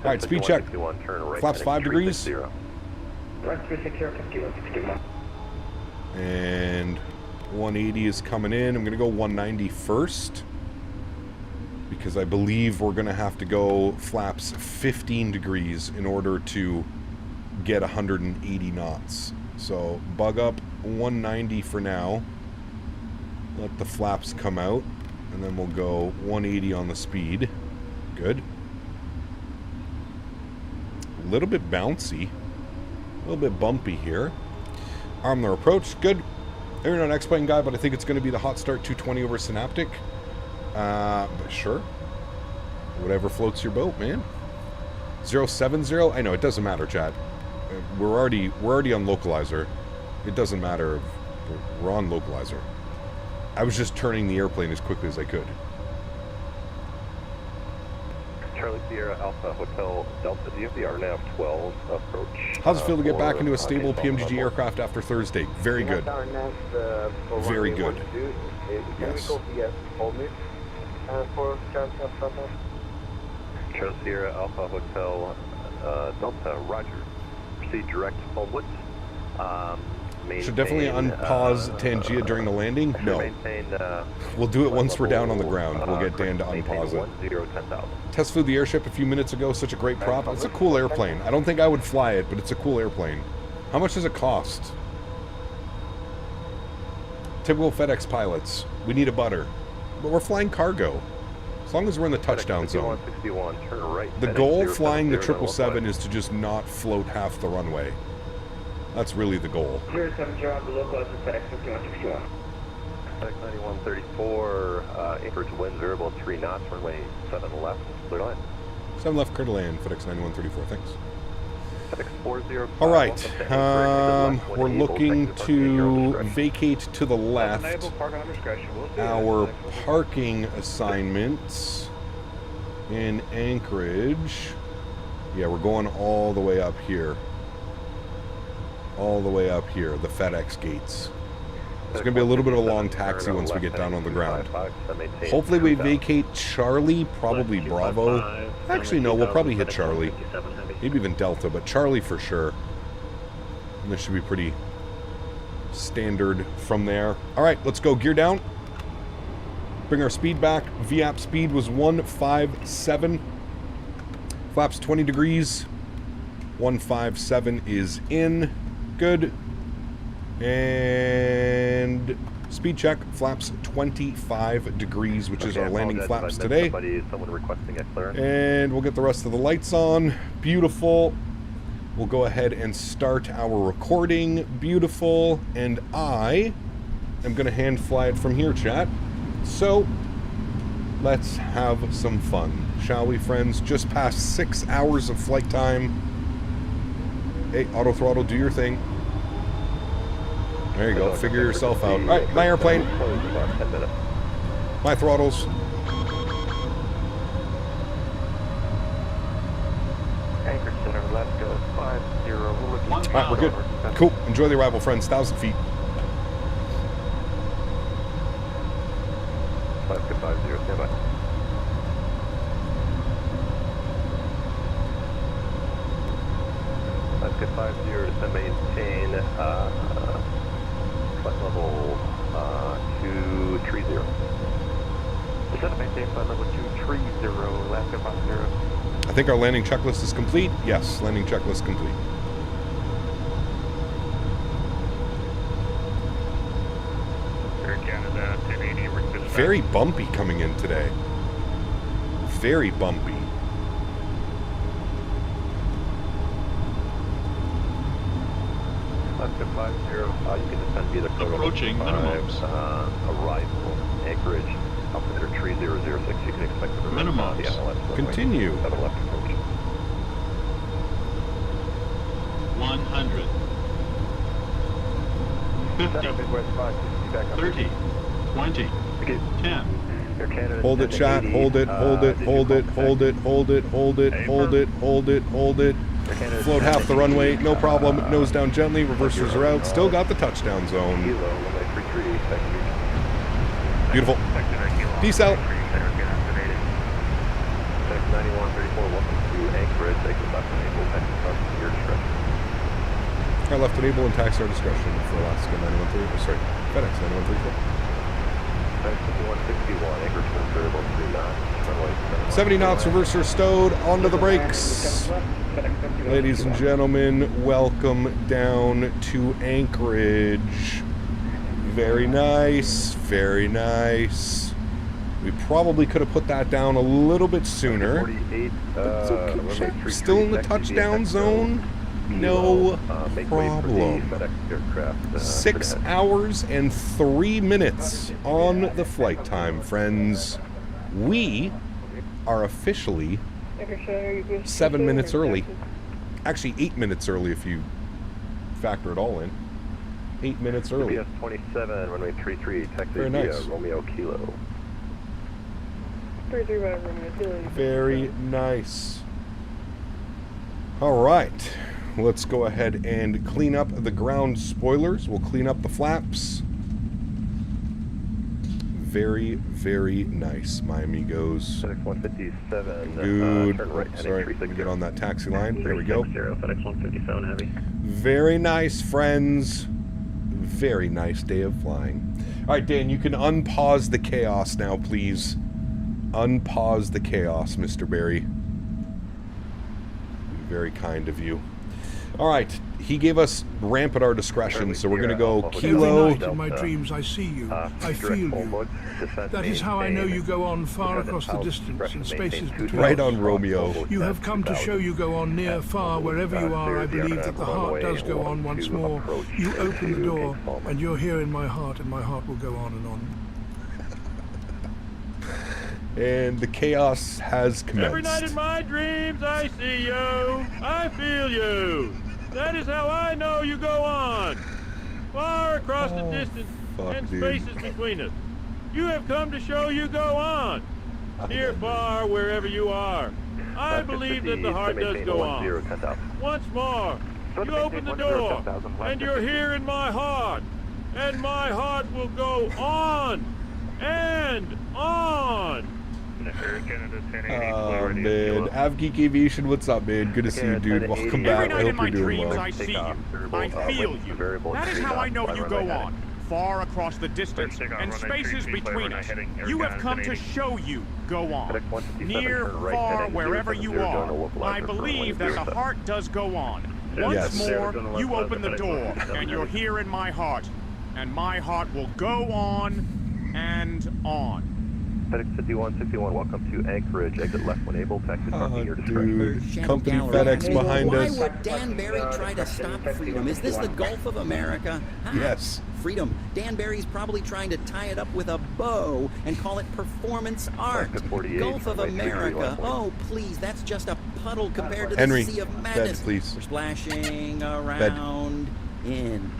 All right, speed check. Flaps 5 degrees. And 180 is coming in. I'm going to go 190 first because I believe we're going to have to go flaps 15 degrees in order to get 180 knots. So bug up 190 for now. Let the flaps come out, and then we'll go 180 on the speed. Good. A little bit bouncy. A little bit bumpy here. Arm their approach. Good. They're not an X-Plane guy, but I think it's going to be the Hot Start 220 over Synaptic. But sure. Whatever floats your boat, man. 070. I know, it doesn't matter, chat. We're already on localizer. It doesn't matter. We're on localizer. I was just turning the airplane as quickly as I could. Charlie Sierra Alpha Hotel Delta, do you have the RNAV 12 approach? How's it feel to get back into a stable PMDG aircraft after Thursday? Very good. Very good. Yes. Charlie Sierra Alpha Hotel Delta, roger. Proceed direct homeward. Should definitely unpause Tangia during the landing? No. We'll do it once we're down on the ground. We'll get Dan to unpause it. Test flew the airship a few minutes ago. Such a great prop. It's a cool airplane. I don't think I would fly it, but it's a cool airplane. How much does it cost? Typical FedEx pilots. We need a butter. But we're flying cargo. As long as we're in the touchdown zone. The goal flying the 777 is to just not float half the runway. That's really the goal. 070 on the local is FedEx 5161. FedEx 9134, Anchorage wind variable 3 knots, runway 7 left, clear line. 7 left, clear to land, FedEx 9134, thanks. FedEx 405. All right, we're looking to vacate to the left. Our parking assignments in Anchorage. Yeah, we're going all the way up here. All the way up here, the FedEx gates. It's going to be a little bit of a long taxi once we get down on the ground. Hopefully we vacate Charlie, probably Bravo. Actually, no, we'll probably hit Charlie. Maybe even Delta, but Charlie for sure. And this should be pretty standard from there. All right, let's go. Gear down. Bring our speed back. VAP speed was 157. Flaps 20 degrees. 157 is in. Good. And speed check, flaps 25 degrees, which is our landing flaps today. And we'll get the rest of the lights on. Beautiful. We'll go ahead and start our recording. Beautiful. And I am going to hand fly it from here, chat. So let's have some fun, shall we, friends? Just past 6 hours of flight time. Hey, auto throttle, do your thing. There you go. Figure yourself out. All right, my airplane. My throttles. right, we're good. Cool. Enjoy the arrival, friends. 1,000 feet. 50, stand by. That's good 50 to maintain flight level 230. Descend to maintain flight level 230, last good 50. I think our landing checklist is complete. Yes, landing checklist complete. Canada, 1080, very bumpy coming in today. Very bumpy. That's good 50. You can descend via the approaching minimums. Arrival, Anchorage, altimeter 3006. You can expect the minimums. Continue. 7 left approach. 100. 50. 30. 20. 10. Hold it, chat. Hold it, hold it, hold it, hold it, hold it, hold it, hold it, hold it, hold it. Float half the runway, no problem. Nose down gently, reversers are out. Still got the touchdown zone. Beautiful. Peace out. 9134, welcome to Anchorage. Exit left enable, taxi to your discretion. I left enable and taxi our discretion for Alaska 913. Sorry, FedEx 9134. 5161, Anchorage wind variable 3 knots, runway 70 knots, reverser stowed, onto the brakes. Ladies and gentlemen, welcome down to Anchorage. Very nice, very nice. We probably could have put that down a little bit sooner. 48, it's okay. We're still in the touchdown zone. No problem. 6 hours and 3 minutes on the flight time, friends. We are officially 7 minutes early. Actually, 8 minutes early if you factor it all in. 8 minutes early. PS 27, runway 33, taxi Very via nice. Romeo Kilo. 33 Romeo Kilo. Very nice. All right. Let's go ahead and clean up the ground spoilers. We'll clean up the flaps. Very, very nice, my amigos. FedEx 157. Good. Turn right, Sorry, let me get on that taxi line. There we go. FedEx 157 heavy. Very nice, friends. Very nice day of flying. All right, Dan, you can unpause the chaos now, please. Unpause the chaos, Mr. Barry. Very kind of you. All right, he gave us ramp at our discretion, so we're going to go Kilo. Every night in my dreams I see you, I feel you. That is how I know you go on far across the distance and spaces between Right us. on Romeo. You have come to show you go on near, far, wherever you are. I believe that the heart does go on once more. You open the door, and you're here in my heart, and my heart will go on and on. And the chaos has commenced. Every night in my dreams, I see you. I feel you. That is how I know you go on. Far across the distance and spaces between us. You have come to show you go on. Near, far, wherever you are. I believe that the heart does go on. Once more, you open the door, and you're here in my heart. And my heart will go on and on. Oh, man. Avgeek Aviation, what's up, man? Good to see you, dude. Welcome back. I hope you're doing well. I see you. I feel you. That is how I know you go on. Far across the distance and spaces between us. You have come to show you go on. Near, far, wherever you are. I believe that the heart does go on. Once more, you open the door, and you're here in my heart. And my heart will go on and on. FedEx 5161, welcome to Anchorage. Exit left when able. Taxi parking your discretion. Dude, company FedEx behind Why us. would Dan Barry try to stop freedom? Is this the Gulf of America? Yes. Freedom. Dan Barry's probably trying to tie it up with a bow and call it performance art. Gulf of America. Oh, please, that's just a puddle compared to Henry, the Sea of Madness. bed, please. We're splashing around in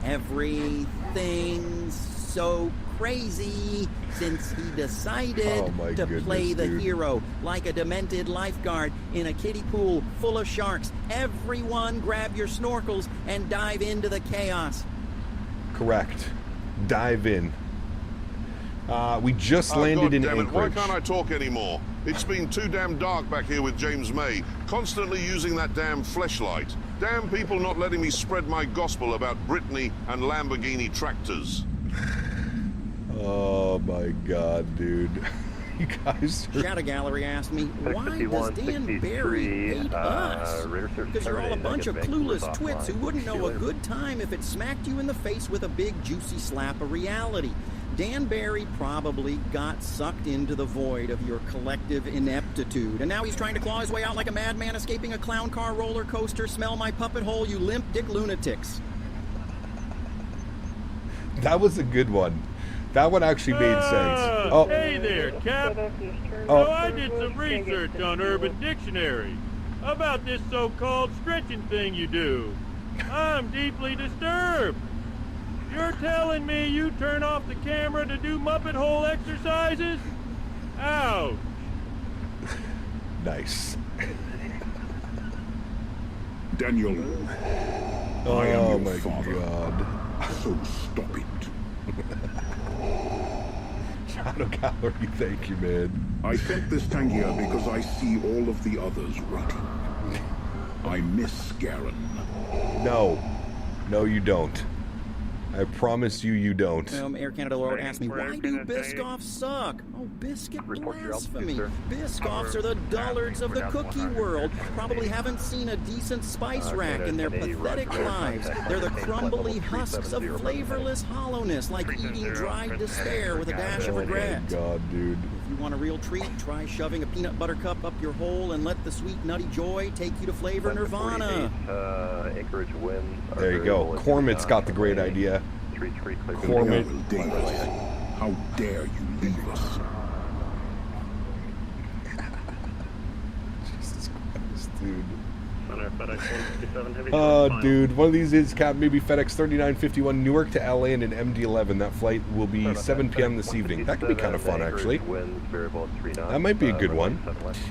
everything's so crazy since he decided to play the hero like a demented lifeguard in a kiddie pool full of sharks. Everyone grab your snorkels and dive into the chaos. Correct. Dive in. We just landed in Anchorage. Why can't I talk anymore? It's been too damn dark back here with James May, constantly using that damn fleshlight. Damn people not letting me spread my gospel about Brittany and Lamborghini tractors. Oh my god, dude. You guys are... Shadow Gallery asked me, why does Dan Barry hate us? Because you're all a bunch of clueless twits who wouldn't know a good time if it smacked you in the face with a big juicy slap of reality. Dan Barry probably got sucked into the void of your collective ineptitude, and now he's trying to claw his way out like a madman escaping a clown car roller coaster. Smell my puppet hole, you limp dick lunatics. That was a good one. That one actually made sense. Oh. Hey there, Cap. So I did some research on Urban Dictionary about this so-called stretching thing you do. I'm deeply disturbed. You're telling me you turn off the camera to do Muppet hole exercises? Ouch. Nice. Daniel. Oh my god. So stop it. Shadow Gallery, thank you, man. I sent this tank here because I see all of the others waiting. I miss Garen. No. No, you don't. I promise you, you don't. Air Canada Lord asked me, why do Biscoffs suck? Oh, biscuit blasphemy. Biscoffs are the dullards of the cookie world. Probably haven't seen a decent spice rack in their pathetic lives. They're the crumbly husks of flavorless hollowness, like eating dried despair with a dash of regret. Oh my god, dude. If you want a real treat, try shoving a peanut butter cup up your hole and let the sweet nutty joy take you to flavor nirvana. Anchorage winds. There you go. Cormit's got the great idea. Cormit. How dare you leave us? Jesus Christ, dude. Dude, one of these is Cap, maybe FedEx 3951 Newark to LA and an MD-11. That flight will be 7 p.m. this evening. That could be kind of fun, actually. That might be a good one.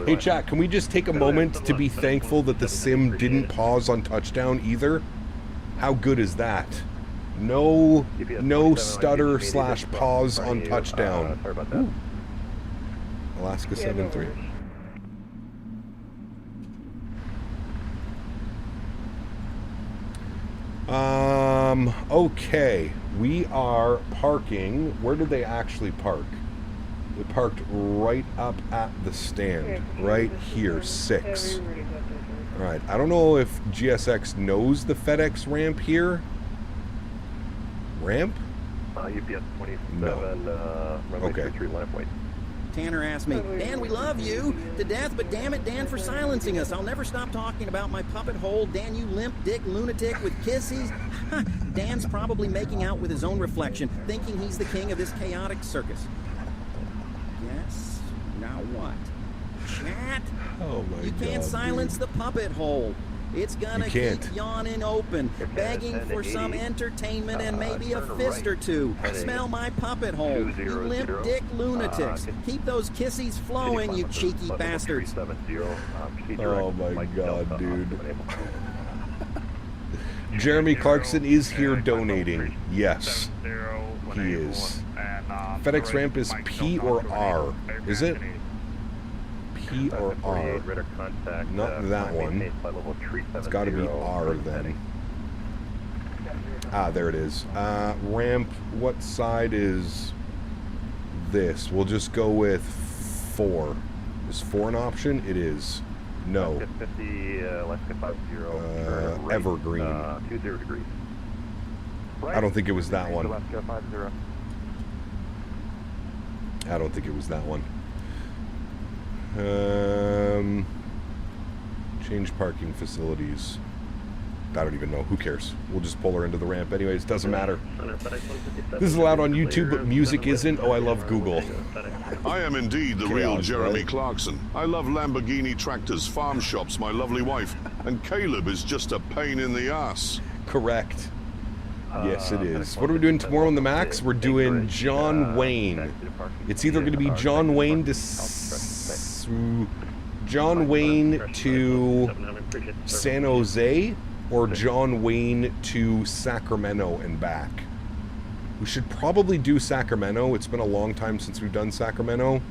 Hey, chat, can we just take a moment to be thankful that the sim didn't pause on touchdown either? How good is that? No stutter / pause on touchdown. Ooh. Alaska 7-3. Okay. We are parking. Where did they actually park? They parked right up at the stand. Right here, 6. Alright, I don't know if GSX knows the FedEx ramp here. Ramp? UPS 27, no. runway Okay. 33, line of point. Tanner asked me, Dan, we love you to death, but damn it, Dan, for silencing us. I'll never stop talking about my puppet hole. Dan, you limp dick lunatic with kissies. Dan's probably making out with his own reflection, thinking he's the king of this chaotic circus. Yes? Now what? Chat? Oh my god. You can't silence the puppet hole. It's gonna keep yawning open, begging for some entertainment and maybe a fist or two. Smell my puppet hole, you limp dick lunatics. Keep those kissies flowing, you cheeky bastards. Oh my god, dude. Jeremy Clarkson is here donating. Yes, he is. FedEx ramp is P or R, is it? P or R? Not that one. It's got to be R then. Ah, there it is. Ramp, what side is this? We'll just go with 4. Is 4 an option? It is. No. Evergreen. 20 degrees. I don't think it was that one. I don't think it was that one. Change parking facilities. I don't even know. Who cares? We'll just pull her into the ramp anyways. Doesn't matter. This is allowed on YouTube, but music isn't. Oh, I love Google. I am indeed the real Jeremy Clarkson. I love Lamborghini tractors, farm shops, my lovely wife, and Caleb is just a pain in the ass. Correct. Yes, it is. What are we doing tomorrow on the Max? We're doing John Wayne. It's either going to be John Wayne to San Jose or John Wayne to Sacramento and back. We should probably do Sacramento. It's been a long time since we've done Sacramento.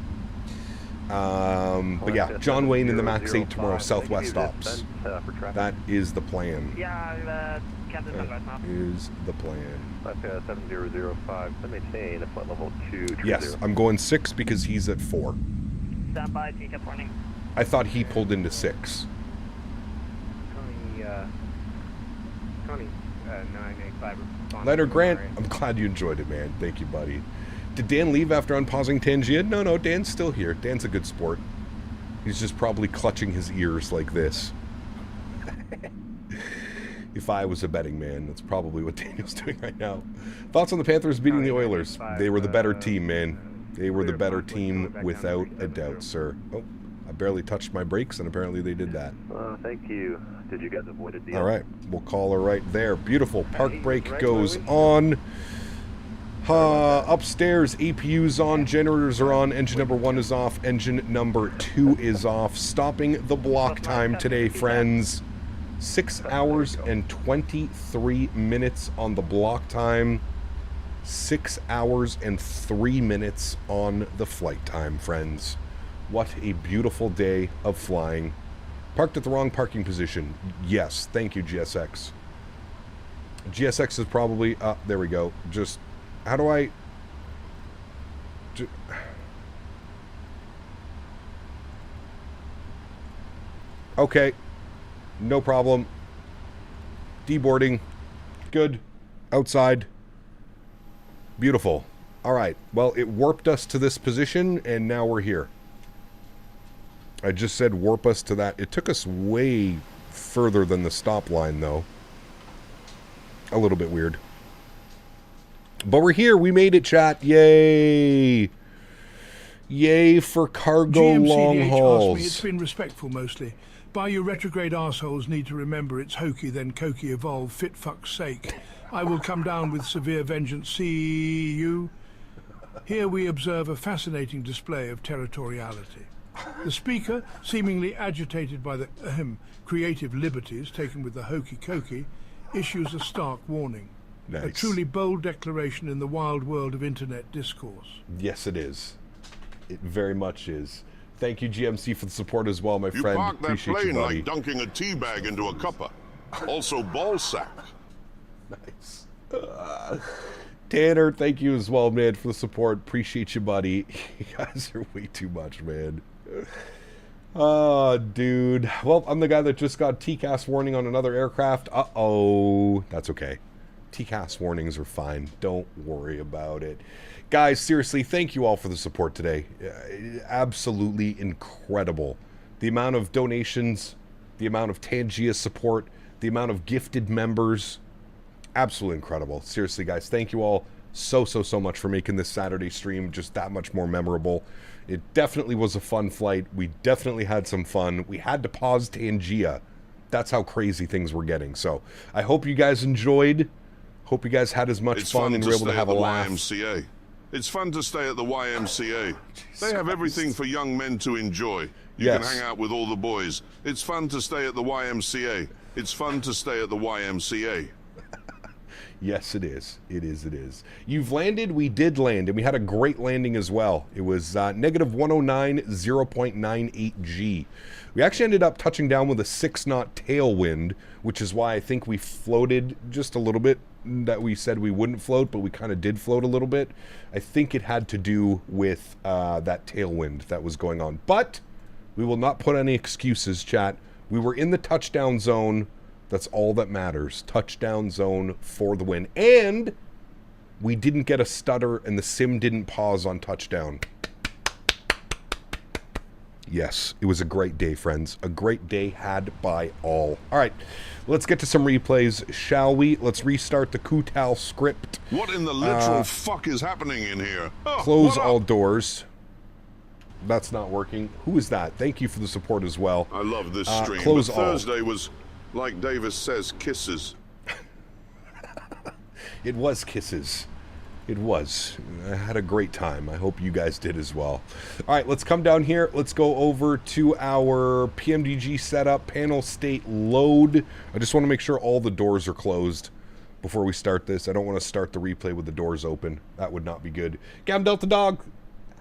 But yeah, John Wayne in the Max 8 tomorrow, Southwest ops. That is the plan. Yeah, Captain That is the plan. 7005, maintain flight level 230. Yes, I'm going 6 because he's at 4. Stand by, TCAP warning. I thought he pulled into 6. Tony, 985. Letter Grant, I'm glad you enjoyed it, man. Thank you, buddy. Did Dan leave after unpausing Tangia? No, Dan's still here. Dan's a good sport. He's just probably clutching his ears like this. If I was a betting man, that's probably what Daniel's doing right now. Thoughts on the Panthers beating the Oilers? They were the better team, man. They were the better team without a doubt, sir. Oh, I barely touched my brakes, and apparently they did that. Thank you. Did you guys avoid a deal? All right, we'll call her right there. Beautiful. Park brake goes on. Upstairs, APU's on, generators are on, engine number 1 is off, engine number 2 is off. Stopping the block time today, friends. 6 hours and 23 minutes on the block time. 6 hours and 3 minutes on the flight time, friends. What a beautiful day of flying. Parked at the wrong parking position. Yes, thank you, GSX. GSX is probably... there we go. Just... How do I... Okay. No problem. Deboarding. Good. Outside. Beautiful. All right. Well, it warped us to this position, and now we're here. I just said warp us to that. It took us way further than the stop line, though. A little bit weird. But we're here. We made it, chat. Yay. Yay for cargo GMC long DH hauls. asked me, it's been respectful mostly. By you retrograde assholes need to remember it's hokey, then cokey evolve, fit fuck's sake. I will come down with severe vengeance. See you. Here we observe a fascinating display of territoriality. The speaker, seemingly agitated by the creative liberties taken with the hokey-cokey, issues a stark warning. Nice. A truly bold declaration in the wild world of internet discourse. Yes, it is. It very much is. Thank you, GMC, for the support as well, my friend. You parked that Appreciate plane you, buddy. like dunking a tea bag into a cuppa. Also ball sack. Nice. Tanner, thank you as well, man, for the support. Appreciate you, buddy. You guys are way too much, man. Oh, dude. Well, I'm the guy that just got TCAS warning on another aircraft. Uh-oh. That's okay. TCAS warnings are fine. Don't worry about it. Guys, seriously, thank you all for the support today. Absolutely incredible. The amount of donations, the amount of Tangia support, the amount of gifted members. Absolutely incredible. Seriously, guys, thank you all so much for making this Saturday stream just that much more memorable. It definitely was a fun flight. We definitely had some fun. We had to pause Tangia. That's how crazy things were getting. So I hope you guys enjoyed. Hope you guys had as much fun and were able to have a laugh. YMCA. It's fun to stay at the YMCA. They have everything for young men to enjoy. You can hang out with all the boys. It's fun to stay at the YMCA. It's fun to stay at the YMCA. Yes, it is. It is. You've landed. We did land, and we had a great landing as well. It was negative 109, 0.98 G. We actually ended up touching down with a 6-knot tailwind, which is why I think we floated just a little bit. That we said we wouldn't float, but we kind of did float a little bit. I think it had to do with that tailwind that was going on. But we will not put any excuses, chat. We were in the touchdown zone. That's all that matters. Touchdown zone for the win. And we didn't get a stutter, and the sim didn't pause on touchdown. Yes, it was a great day, friends. A great day had by all. All right, let's get to some replays, shall we? Let's restart the Kutal script. What in the literal fuck is happening in here? Oh, close all doors. That's not working. Who is that? Thank you for the support as well. I love this stream. Close but all. Thursday was, like Davis says, kisses. It was kisses. It was. I had a great time. I hope you guys did as well. All right, let's come down here. Let's go over to our PMDG setup, panel state load. I just want to make sure all the doors are closed before we start this. I don't want to start the replay with the doors open. That would not be good. Gam Delta Dog,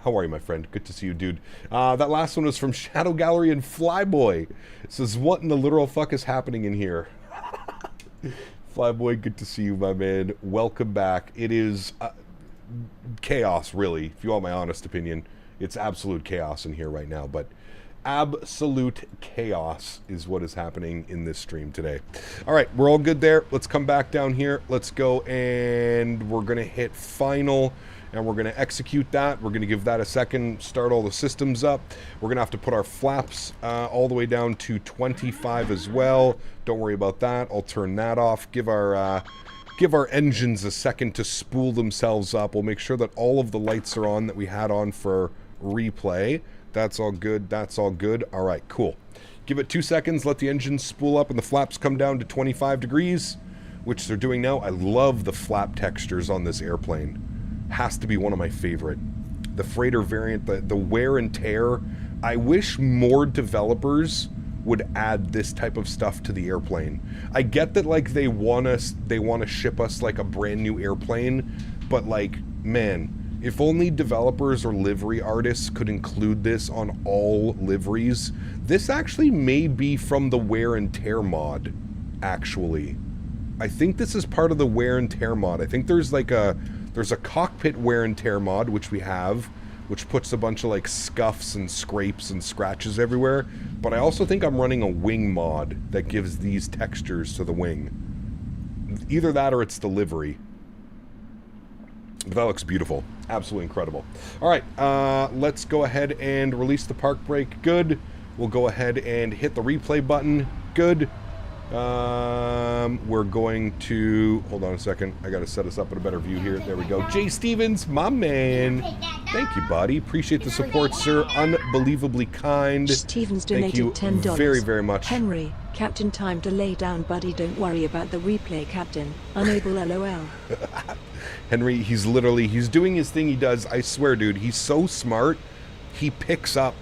how are you, my friend? Good to see you, dude. That last one was from Shadow Gallery and Flyboy. It says, what in the literal fuck is happening in here? Flyboy, good to see you, my man. Welcome back. It is chaos, really, if you want my honest opinion. It's absolute chaos in here right now, but absolute chaos is what is happening in this stream today. All right, we're all good there. Let's come back down here. Let's go, and we're going to hit final, and we're going to execute that. We're going to give that a second, start all the systems up. We're going to have to put our flaps all the way down to 25 as well. Don't worry about that. I'll turn that off. Give our engines a second to spool themselves up. We'll make sure that all of the lights are on that we had on for replay. That's all good. That's all good. All right, cool. Give it 2 seconds. Let the engines spool up and the flaps come down to 25 degrees, which they're doing now. I love the flap textures on this airplane. Has to be one of my favorite. The freighter variant, the wear and tear. I wish more developers would add this type of stuff to the airplane. I get that, like, they want to ship us like a brand new airplane, but like, man, if only developers or livery artists could include this on all liveries. This actually may be from the wear and tear mod, actually. I think this is part of the wear and tear mod. I think there's like there's a cockpit wear and tear mod, which we have, which puts a bunch of like scuffs and scrapes and scratches everywhere. But I also think I'm running a wing mod that gives these textures to the wing. Either that or it's the livery. But that looks beautiful. Absolutely incredible. All right, let's go ahead and release the park brake. Good. We'll go ahead and hit the replay button. Good. We're going to, hold on a second, I gotta set us up in a better view here. There we go. Jay Stevens, my man. Thank you, buddy. Appreciate the support, sir. Unbelievably kind. Stevens donated Thank you $10. very, very much. Henry, Captain, time to lay down, buddy. Don't worry about the replay, Captain. Unable, LOL. Henry, he's doing his thing he does. I swear, dude, he's so smart. He picks up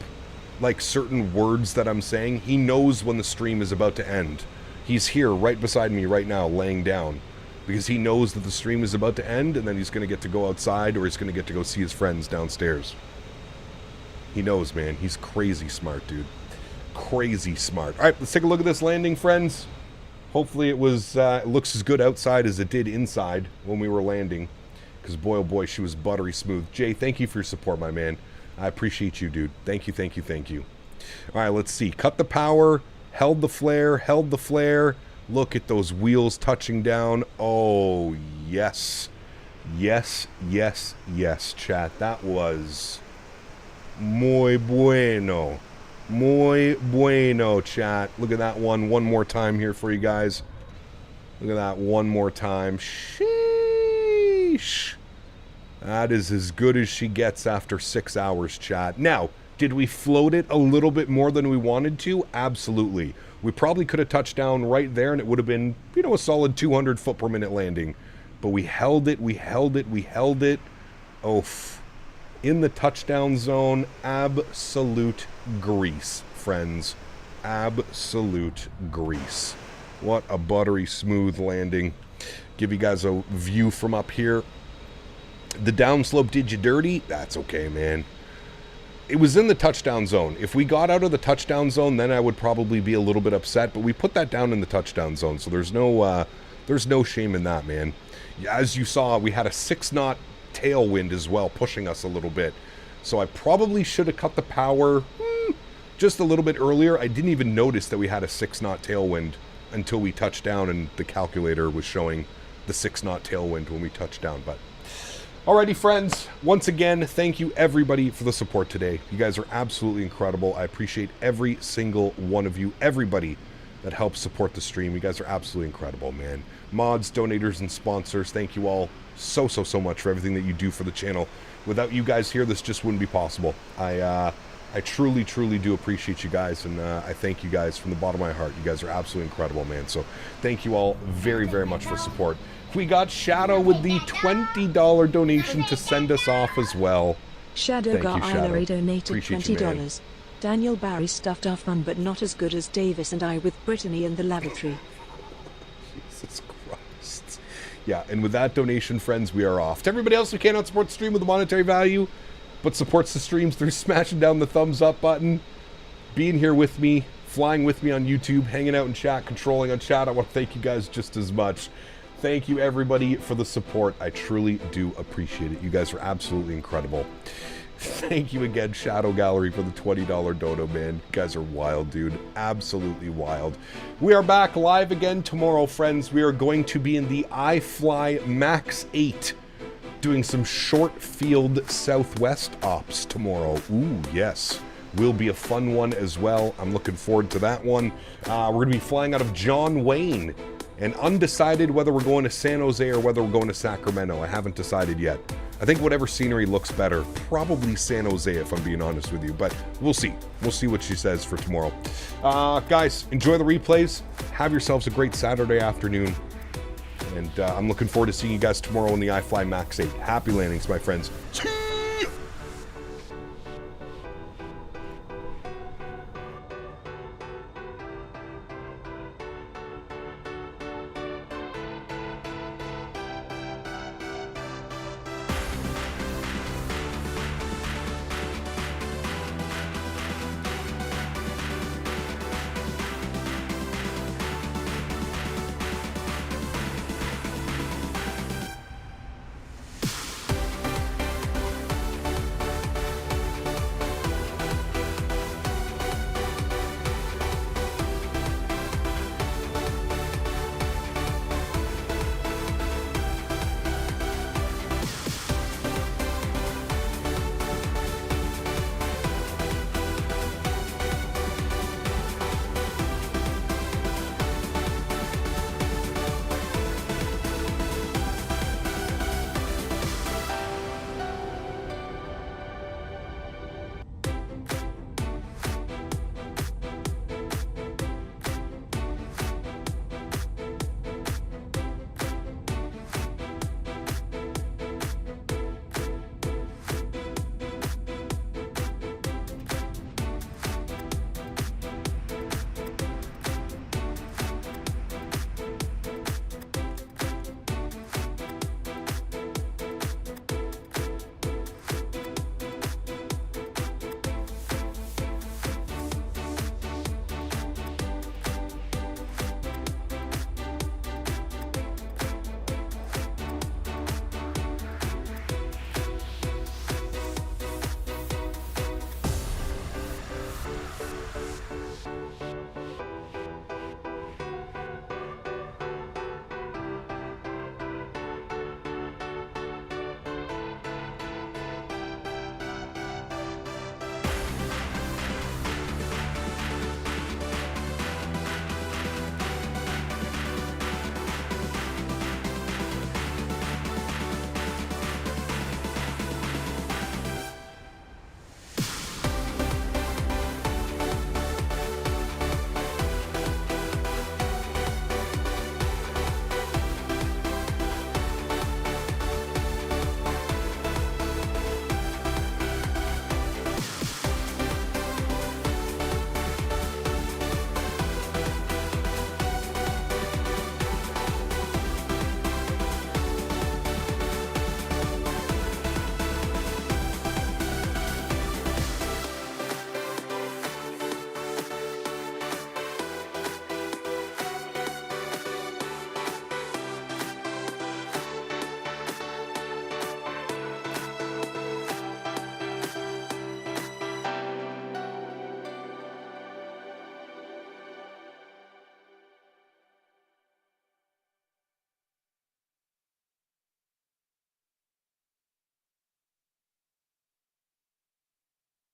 like certain words that I'm saying. He knows when the stream is about to end. He's here right beside me right now, laying down, because he knows that the stream is about to end, and then he's going to get to go outside, or he's going to get to go see his friends downstairs. He knows, man. He's crazy smart, dude. Crazy smart. All right, let's take a look at this landing, friends. Hopefully it looks as good outside as it did inside when we were landing, because boy, oh boy, she was buttery smooth. Jay, thank you for your support, my man. I appreciate you, dude. Thank you, thank you, thank you. All right, let's see. Cut the power. Held the flare, held the flare. Look at those wheels touching down. Oh, yes. Yes, yes, yes, chat. That was muy bueno. Muy bueno, chat. Look at that one more time here for you guys. Look at that one more time. Sheesh. That is as good as she gets after 6 hours, chat. Now, did we float it a little bit more than we wanted to? Absolutely. We probably could have touched down right there and it would have been, you know, a solid 200 foot per minute landing. But we held it, we held it, we held it. Oof. In the touchdown zone, absolute grease, friends. Absolute grease. What a buttery smooth landing. Give you guys a view from up here. The downslope did you dirty? That's okay, man. It was in the touchdown zone. If we got out of the touchdown zone, then I would probably be a little bit upset, but we put that down in the touchdown zone, so there's no shame in that, man. As you saw, we had a 6-knot tailwind as well, pushing us a little bit. So I probably should have cut the power just a little bit earlier. I didn't even notice that we had a 6-knot tailwind until we touched down, and the calculator was showing the 6-knot tailwind when we touched down, but... Alrighty, friends, once again, thank you everybody for the support today. You guys are absolutely incredible. I appreciate every single one of you, everybody that helps support the stream. You guys are absolutely incredible, man. Mods, donators, and sponsors, thank you all so much for everything that you do for the channel. Without you guys here, this just wouldn't be possible. I I truly, truly do appreciate you guys, and I thank you guys from the bottom of my heart. You guys are absolutely incredible, man. So thank you all very, very much for support. We got Shadow with the $20 donation to send us off as well. Shadow Honorary donated $20. Daniel Barry stuffed our fun, but not as good as Davis and I with Peteni in the lavatory. Jesus Christ. Yeah, and with that donation, friends, we are off. To everybody else who cannot support the stream with a monetary value, but supports the streams through smashing down the thumbs up button, being here with me, flying with me on YouTube, hanging out in chat, controlling on chat, I want to thank you guys just as much. Thank you, everybody, for the support. I truly do appreciate it. You guys are absolutely incredible. Thank you again, Shadow Gallery, for the $20 dono, man. You guys are wild, dude. Absolutely wild. We are back live again tomorrow, friends. We are going to be in the iFly Max 8, doing some short field southwest ops tomorrow. Ooh, yes. Will be a fun one as well. I'm looking forward to that one. We're going to be flying out of John Wayne, and undecided whether we're going to San Jose or whether we're going to Sacramento. I haven't decided yet. I think whatever scenery looks better, probably San Jose if I'm being honest with you, but we'll see. We'll see what she says for tomorrow. Guys, enjoy the replays. Have yourselves a great Saturday afternoon. And I'm looking forward to seeing you guys tomorrow in the iFly Max 8. Happy landings, my friends.